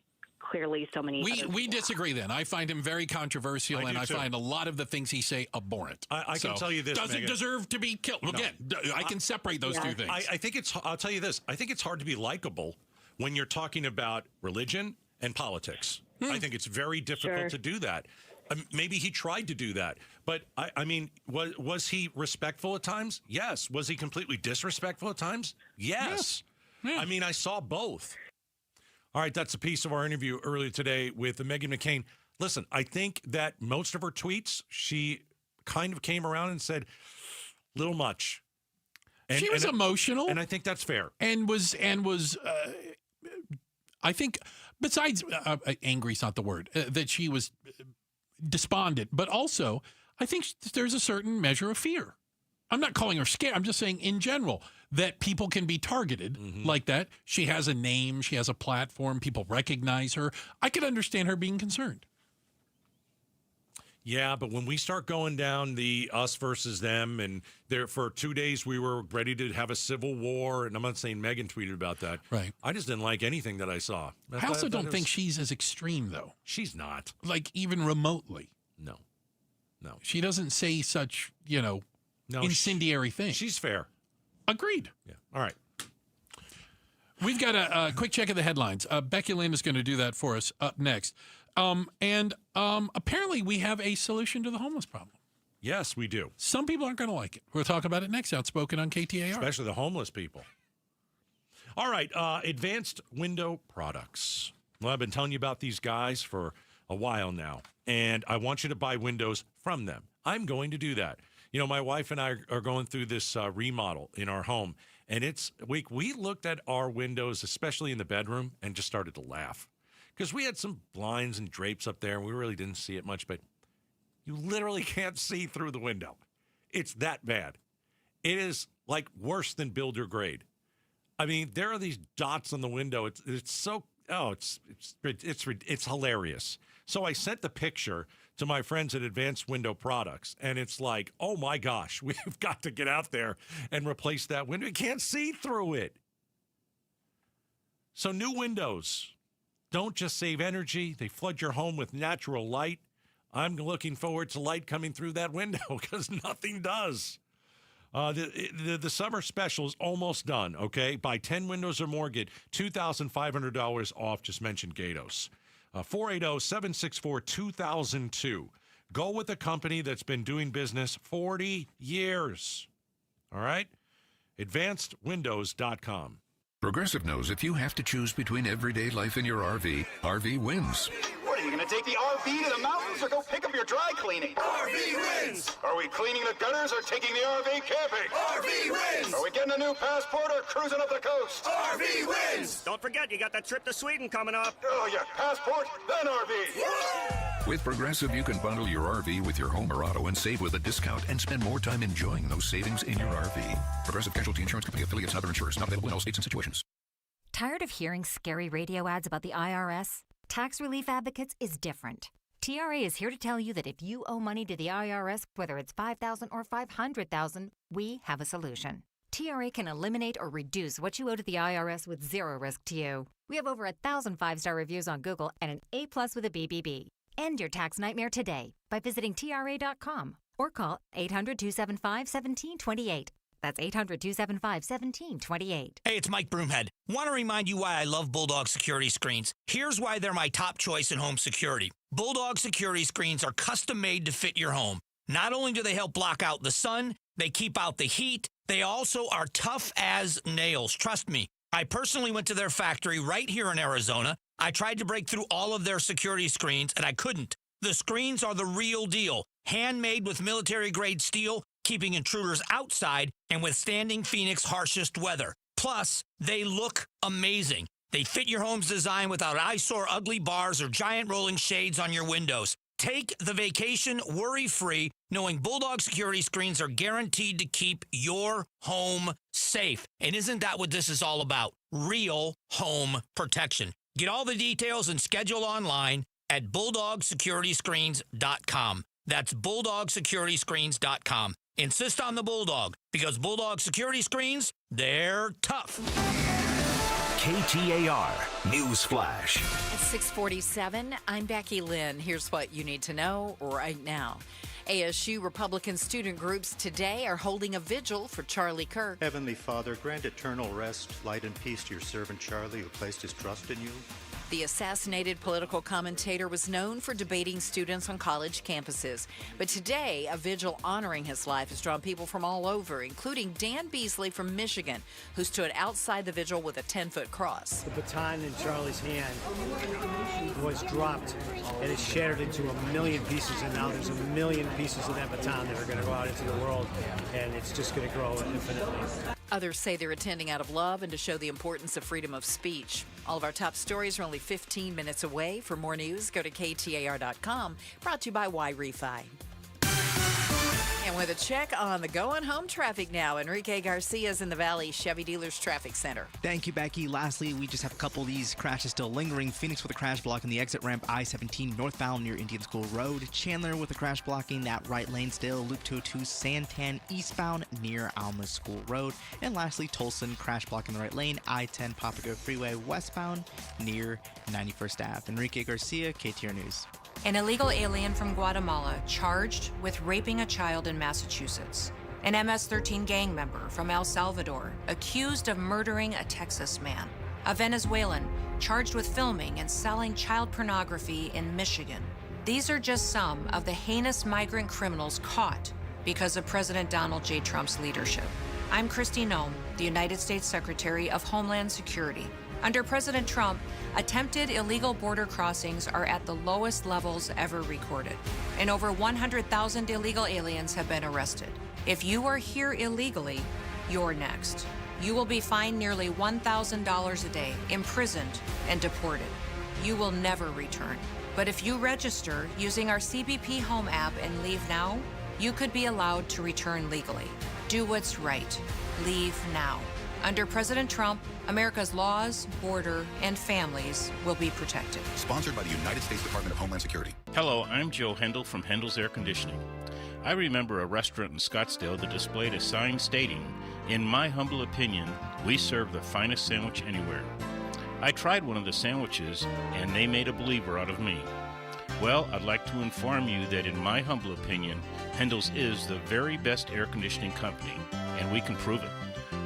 clearly so many we disagree then. I find him very controversial, and I find a lot of the things he say abhorrent. I can tell you this, doesn't deserve to be killed. Again, I can separate those two things. I think I'll tell you this. I think it's hard to be likable when you're talking about religion and politics. I think it's very difficult to do that. Maybe he tried to do that. But, I mean, was he respectful at times? Yes. Was he completely disrespectful at times? Yes. Yeah. I mean, I saw both. All right, that's a piece of our interview earlier today with Meghan McCain. Listen, I think that most of her tweets, she kind of came around and said, little much. She was emotional. And I think that's fair. And was I think, besides angry's not the word, that she was despondent, but also I think there's a certain measure of fear. I'm not calling her scared. I'm just saying in general that people can be targeted like that. She has a name. She has a platform. People recognize her. I could understand her being concerned. Yeah, but when we start going down the us versus them, and there for 2 days we were ready to have a civil war, and I'm not saying Meghan tweeted about that. Right. I just didn't like anything that I saw. I also don't think she's as extreme, though. She's not. Like, even remotely. No. She doesn't say such, incendiary things. She's fair. Agreed. Yeah. All right. We've got a quick check of the headlines. Becky Lynn is going to do that for us up next. Apparently we have a solution to the homeless problem. Yes, we do. Some people aren't going to like it. We'll talk about it next. Outspoken on KTAR. Especially the homeless people. All right. Advanced window products. Well, I've been telling you about these guys for a while now, and I want you to buy windows from them. I'm going to do that. My wife and I are going through this remodel in our home, and we looked at our windows, especially in the bedroom, and just started to laugh. Because we had some blinds and drapes up there, and we really didn't see it much, but you literally can't see through the window. It's that bad. It is like worse than build your grade. I mean, there are these dots on the window. It's hilarious. So I sent the picture to my friends at Advanced Window Products, and it's like, oh my gosh, we've got to get out there and replace that window. You can't see through it. So new windows don't just save energy, they flood your home with natural light. I'm looking forward to light coming through that window because nothing does. The summer special is almost done, okay? Buy 10 windows or more, get $2,500 off. Just mention Gatos. 480-764-2002. Go with a company that's been doing business 40 years. All right? AdvancedWindows.com. Progressive knows if you have to choose between everyday life and your RV, RV wins. What, are you going to take the RV to the mountains or go pick up your dry cleaning? RV wins! Are we cleaning the gutters or taking the RV camping? RV wins! Are we getting a new passport or cruising up the coast? RV wins! Don't forget, you got that trip to Sweden coming up. Oh, yeah, passport, then RV. With Progressive, you can bundle your RV with your home or auto and save with a discount and spend more time enjoying those savings in your RV. Progressive Casualty Insurance Company affiliates and other insurers. Not available in all states and situations. Tired of hearing scary radio ads about the IRS? Tax Relief Advocates is different. TRA is here to tell you that if you owe money to the IRS, whether it's $5,000 or $500,000, we have a solution. TRA can eliminate or reduce what you owe to the IRS with zero risk to you. We have over 1,000 5-star reviews on Google and an A+ with a BBB. End your tax nightmare today by visiting TRA.com or call 800-275-1728. That's 800-275-1728. Hey, it's Mike Broomhead. Want to remind you why I love Bulldog security screens. Here's why they're my top choice in home security. Bulldog security screens are custom made to fit your home. Not only do they help block out the sun, they keep out the heat, they also are tough as nails. Trust me. I personally went to their factory right here in Arizona. I tried to break through all of their security screens, and I couldn't. The screens are the real deal. Handmade with military-grade steel, keeping intruders outside and withstanding Phoenix's harshest weather. Plus, they look amazing. They fit your home's design without eyesore ugly bars or giant rolling shades on your windows. Take the vacation worry-free, knowing Bulldog security screens are guaranteed to keep your home safe. And isn't that what this is all about? Real home protection. Get all the details and schedule online at BulldogSecurityScreens.com. That's BulldogSecurityScreens.com. Insist on the Bulldog, because Bulldog security screens, they're tough. KTAR News Flash. At 6:47, I'm Becky Lynn. Here's what you need to know right now. ASU Republican student groups today are holding a vigil for Charlie Kirk. Heavenly Father, grant eternal rest, light, and peace to your servant Charlie, who placed his trust in you. The assassinated political commentator was known for debating students on college campuses. But today, a vigil honoring his life has drawn people from all over, including Dan Beasley from Michigan, who stood outside the vigil with a 10-foot cross. The baton in Charlie's hand was dropped and it shattered into a million pieces, and now there's a million pieces of that baton that are going to go out into the world, and it's just going to grow infinitely. Others say they're attending out of love and to show the importance of freedom of speech. All of our top stories are only 15 minutes away. For more news, go to KTAR.com. Brought to you by Y-Refi. And with a check on the going home traffic now, Enrique Garcia's in the Valley Chevy Dealers Traffic Center. Thank you, Becky. Lastly, we just have a couple of these crashes still lingering. Phoenix with a crash blocking the exit ramp I-17 northbound near Indian School Road. Chandler with a crash blocking that right lane still. Loop 202 Santan eastbound near Alma School Road. And lastly, Tolson crash blocking the right lane I-10 Papago Freeway westbound near 91st Ave. Enrique Garcia, KTAR News. An illegal alien from Guatemala charged with raping a child in Massachusetts. An MS-13 gang member from El Salvador accused of murdering a Texas man. A Venezuelan charged with filming and selling child pornography in Michigan. These are just some of the heinous migrant criminals caught because of President Donald J. Trump's leadership. I'm Kristi Noem, the United States Secretary of Homeland Security. Under President Trump, attempted illegal border crossings are at the lowest levels ever recorded, and over 100,000 illegal aliens have been arrested. If you are here illegally, you're next. You will be fined nearly $1,000 a day, imprisoned, and deported. You will never return. But if you register using our CBP Home app and leave now, you could be allowed to return legally. Do what's right. Leave now. Under President Trump, America's laws, border, and families will be protected. Sponsored by the United States Department of Homeland Security. Hello, I'm Joe Hendel from Hendel's Air Conditioning. I remember a restaurant in Scottsdale that displayed a sign stating, "In my humble opinion, we serve the finest sandwich anywhere." I tried one of the sandwiches, and they made a believer out of me. Well, I'd like to inform you that in my humble opinion, Hendel's is the very best air conditioning company, and we can prove it.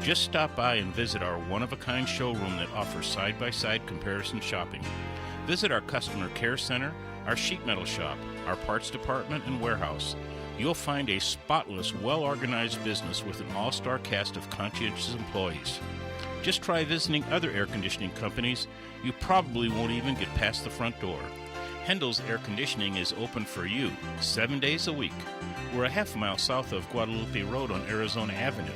Just stop by and visit our one-of-a-kind showroom that offers side-by-side comparison shopping. Visit our customer care center, our sheet metal shop, our parts department, and warehouse. You'll find a spotless, well-organized business with an all-star cast of conscientious employees. Just try visiting other air conditioning companies. You probably won't even get past the front door. Hendel's Air Conditioning is open for you 7 days a week. We're a half mile south of Guadalupe Road on Arizona Avenue.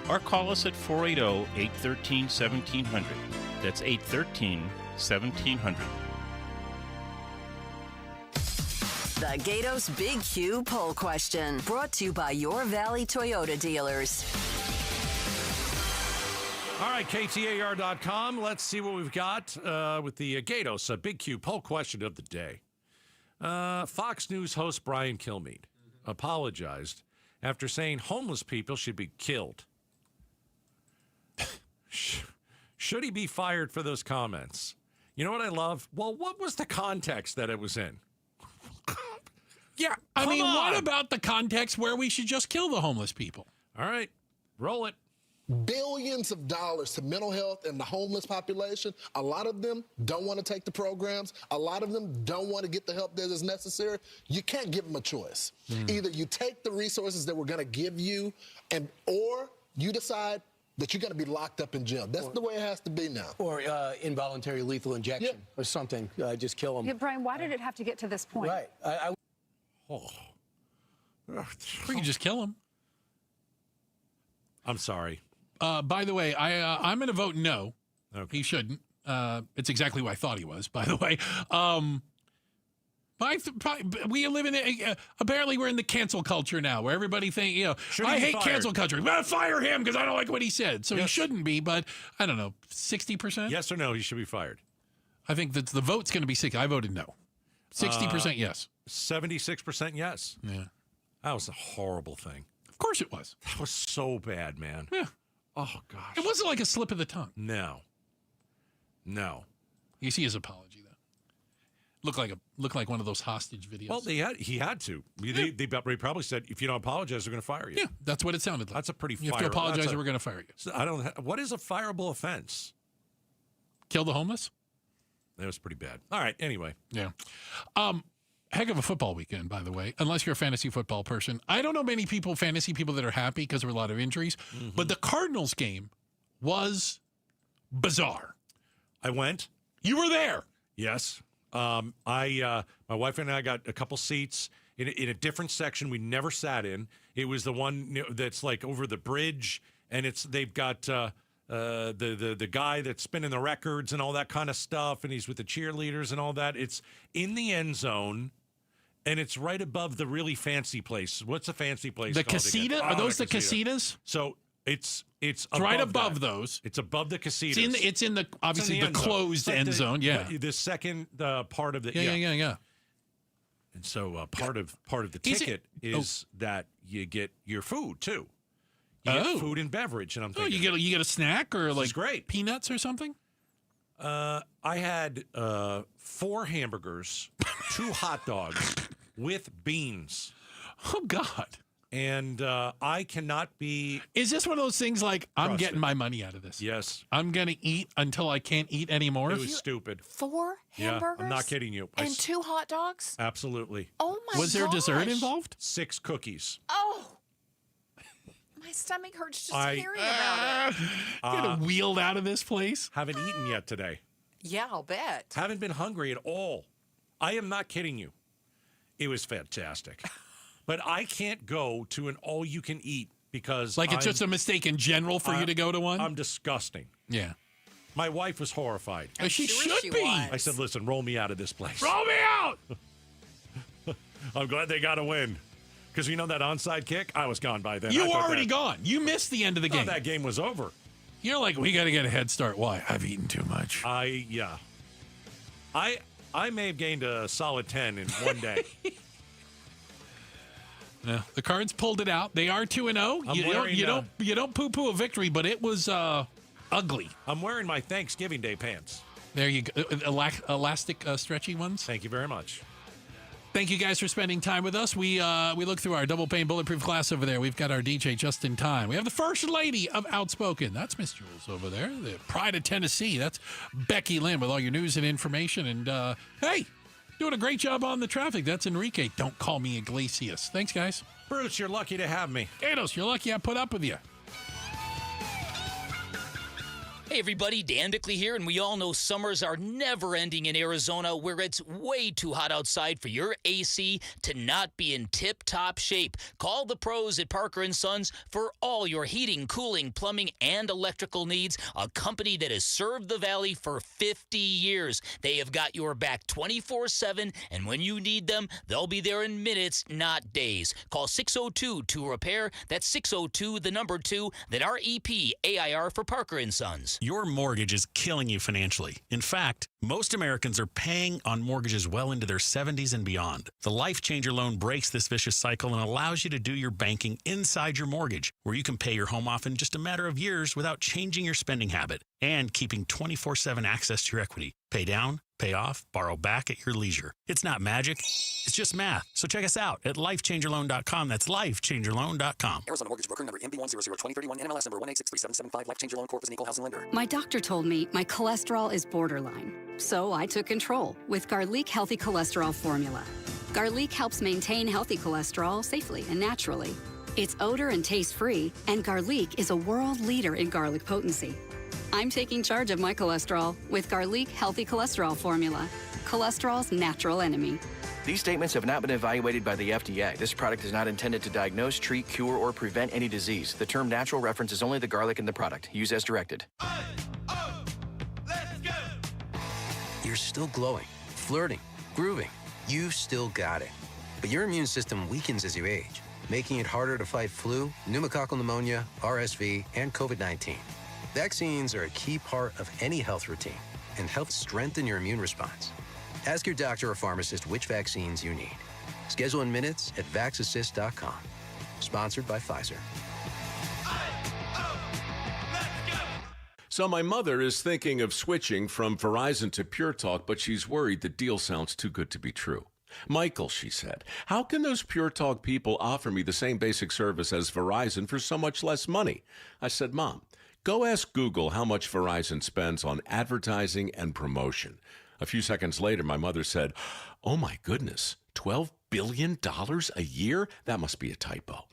Or call us at 480-813-1700. That's 813-1700. The Gatos Big Q poll question, brought to you by your Valley Toyota dealers. All right, KTAR.com. Let's see what we've got with the Gatos Big Q poll question of the day. Fox News host Brian Kilmeade apologized after saying homeless people should be killed. Should he be fired for those comments? You know what I love? Well, what was the context that it was in? Yeah, I mean, what about the context where we should just kill the homeless people? All right, roll it. Billions of dollars to mental health and the homeless population. A lot of them don't want to take the programs. A lot of them don't want to get the help that is necessary. You can't give them a choice. Either you take the resources that we're going to give you, or you decide that you're going to be locked up in jail. That's the way it has to be now. Or involuntary lethal injection or something. Just kill them. Yeah, Brian, why did it have to get to this point? Right. We can just kill him. I'm sorry. By the way, I'm going to vote no. Okay. He shouldn't. It's exactly what I thought he was, by the way. We live in apparently we're in the cancel culture now, where everybody think, I hate cancel culture. I'm gonna fire him because I don't like what he said. So he shouldn't be, but I don't know, 60%? Yes or no, he should be fired. I think that the vote's going to be 60. I voted no. 60% yes. 76% yes. Yeah. That was a horrible thing. Of course it was. That was so bad, man. Yeah. Oh, gosh. It wasn't like a slip of the tongue. No. You see his apology, though. Looked like one of those hostage videos. Well, he had to. They probably said, if you don't apologize, they're going to fire you. Yeah, that's what it sounded like. That's a pretty You have to apologize or we're going to fire you. What is a fireable offense? Kill the homeless? It was pretty bad. All right, anyway. Yeah. Heck of a football weekend, by the way, unless you're a fantasy football person. I don't know many fantasy people that are happy because there were a lot of injuries, but the Cardinals game was bizarre. I went. You were there. Yes. My wife and I got a couple seats in a different section we never sat in. It was the one that's like over the bridge, and they've got the guy that's spinning the records and all that kind of stuff, and he's with the cheerleaders and all that. It's in the end zone, and it's right above the really fancy place. What's a fancy place? The called casita? again? Are those the casitas? So it's right above that. those. It's above the casitas. It's in the obviously the end zone. closed Like end zone. Yeah. The second part of the Yeah. And so part of the ticket is that you get your food too. You get food and beverage, and I'm thinking, you get a snack or like great peanuts or something. I had 4 hamburgers, 2 hot dogs with beans. Oh God! And I cannot be. Is this one of those things like I'm getting my money out of this? Yes. I'm gonna eat until I can't eat anymore. It was stupid. 4 hamburgers? Yeah, I'm not kidding you. And 2 hot dogs? Absolutely. Oh my! Was there dessert involved? 6 cookies. Oh. My stomach hurts just hearing about it. Get wheeled out of this place. Haven't eaten yet today. Yeah, I'll bet. Haven't been hungry at all. I am not kidding you. It was fantastic. But I can't go to an all-you-can-eat because it's just a mistake in general for you to go to one? I'm disgusting. Yeah. My wife was horrified. She should be. I said, listen, roll me out of this place. Roll me out! I'm glad they got a win. Because you know that onside kick? I was gone by then. You were already gone. You missed the end of the game. That game was over. You're like, we got to get a head start. Why? I've eaten too much. I may have gained a solid 10 in one day. Yeah, the Cards pulled it out. They are 2-0. You don't poo-poo a victory, but it was ugly. I'm wearing my Thanksgiving Day pants. There you go. Elastic, stretchy ones. Thank you very much. Thank you guys for spending time with us. We look through our double pane bulletproof glass over there. We've got our DJ just in time. We have the first lady of Outspoken. That's Miss Jules over there. The pride of Tennessee. That's Becky Lynn with all your news and information. And hey, doing a great job on the traffic. That's Enrique. Don't call me Iglesias. Thanks, guys. Bruce, you're lucky to have me. Gatos, you're lucky I put up with you. Hey everybody, Dan Bickley here, and we all know summers are never ending in Arizona, where it's way too hot outside for your AC to not be in tip-top shape. Call the pros at Parker & Sons for all your heating, cooling, plumbing, and electrical needs, a company that has served the Valley for 50 years. They have got your back 24/7, and when you need them, they'll be there in minutes, not days. Call 602-2-REPAIR. That's 602-2, then REPAIR for Parker & Sons. Your mortgage is killing you financially. In fact, most Americans are paying on mortgages well into their 70s and beyond. The Life Changer loan breaks this vicious cycle and allows you to do your banking inside your mortgage, where you can pay your home off in just a matter of years without changing your spending habit and keeping 24/7 access to your equity. Pay down, pay off, borrow back at your leisure. It's not magic. It's just math. So check us out at lifechangerloan.com. That's lifechangerloan.com. Arizona Mortgage Broker number MB1002031, NMLS number 1863775, Life Changer Loan Corp is an equal housing lender. My doctor told me my cholesterol is borderline, so I took control with Garlic Healthy Cholesterol Formula. Garlic helps maintain healthy cholesterol safely and naturally. It's odor and taste-free, and Garlic is a world leader in garlic potency. I'm taking charge of my cholesterol with Garlic Healthy Cholesterol Formula, cholesterol's natural enemy. These statements have not been evaluated by the FDA. This product is not intended to diagnose, treat, cure, or prevent any disease. The term natural references only the garlic in the product. Use as directed. You're still glowing, flirting, grooving. You've still got it. But your immune system weakens as you age, making it harder to fight flu, pneumococcal pneumonia, RSV, and COVID-19. Vaccines are a key part of any health routine and help strengthen your immune response. Ask your doctor or pharmacist which vaccines you need. Schedule in minutes at vaxassist.com. Sponsored by Pfizer. So my mother is thinking of switching from Verizon to Pure Talk, but she's worried the deal sounds too good to be true. Michael, she said, how can those Pure Talk people offer me the same basic service as Verizon for so much less money? I said, Mom, go ask Google how much Verizon spends on advertising and promotion. A few seconds later, my mother said, "Oh my goodness, $12 billion a year? That must be a typo."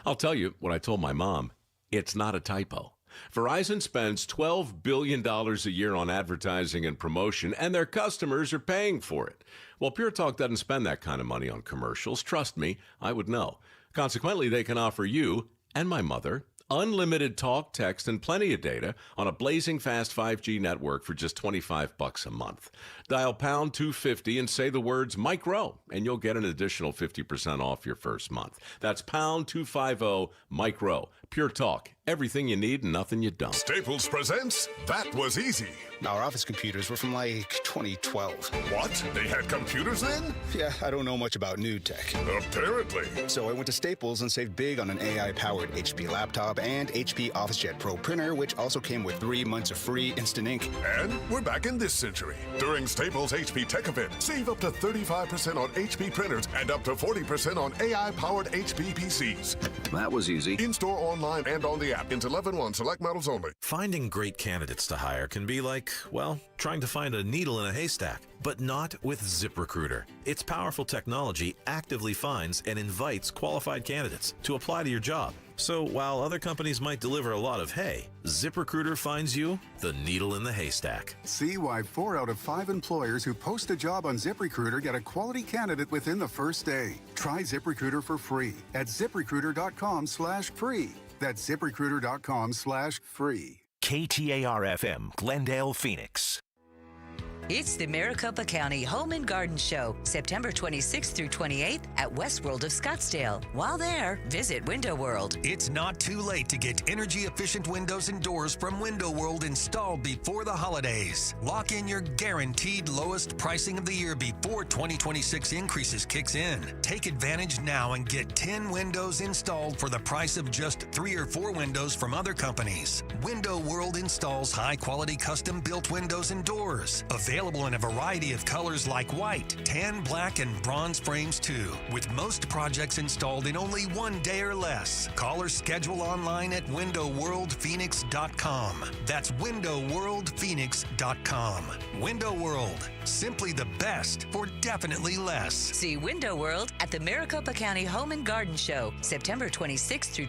I'll tell you what I told my mom. It's not a typo. Verizon spends $12 billion a year on advertising and promotion, and their customers are paying for it. Well, Pure Talk doesn't spend that kind of money on commercials. Trust me, I would know. Consequently, they can offer you and my mother unlimited talk, text, and plenty of data on a blazing fast 5G network for just $25 a month. Dial pound 250 and say the words Mike Rowe, and you'll get an additional 50% off your first month. That's pound 250 Mike Rowe. Pure Talk. Everything you need and nothing you don't. Staples presents That Was Easy. Our office computers were from like 2012. What? They had computers then? Yeah, I don't know much about new tech. Apparently. So I went to Staples and saved big on an AI-powered HP laptop and HP OfficeJet Pro printer, which also came with 3 months of free instant ink. And we're back in this century. During Staples HP Tech Event, save up to 35% on HP printers and up to 40% on AI-powered HP PCs. That was easy. In-store, online, and on the app. Into 11/1 select models only. Finding great candidates to hire can be like, well, trying to find a needle in a haystack, but not with ZipRecruiter. Its powerful technology actively finds and invites qualified candidates to apply to your job. So while other companies might deliver a lot of hay, ZipRecruiter finds you the needle in the haystack. See why 4 out of 5 employers who post a job on ZipRecruiter get a quality candidate within the first day. Try ZipRecruiter for free at ZipRecruiter.com/free. That's ZipRecruiter.com/free. KTAR-FM, Glendale, Phoenix. It's the Maricopa County Home and Garden Show, September 26th through 28th at Westworld of Scottsdale. While there, visit Window World. It's not too late to get energy-efficient windows and doors from Window World installed before the holidays. Lock in your guaranteed lowest pricing of the year before 2026 increases kicks in. Take advantage now and get 10 windows installed for the price of just 3 or 4 windows from other companies. Window World installs high-quality custom-built windows and doors. Available in a variety of colors like white, tan, black, and bronze frames too, with most projects installed in only 1 day or less. Call or schedule online at windowworldphoenix.com. That's windowworldphoenix.com. Window World, simply the best for definitely less. See Window World at the Maricopa County Home and Garden Show, September 26th through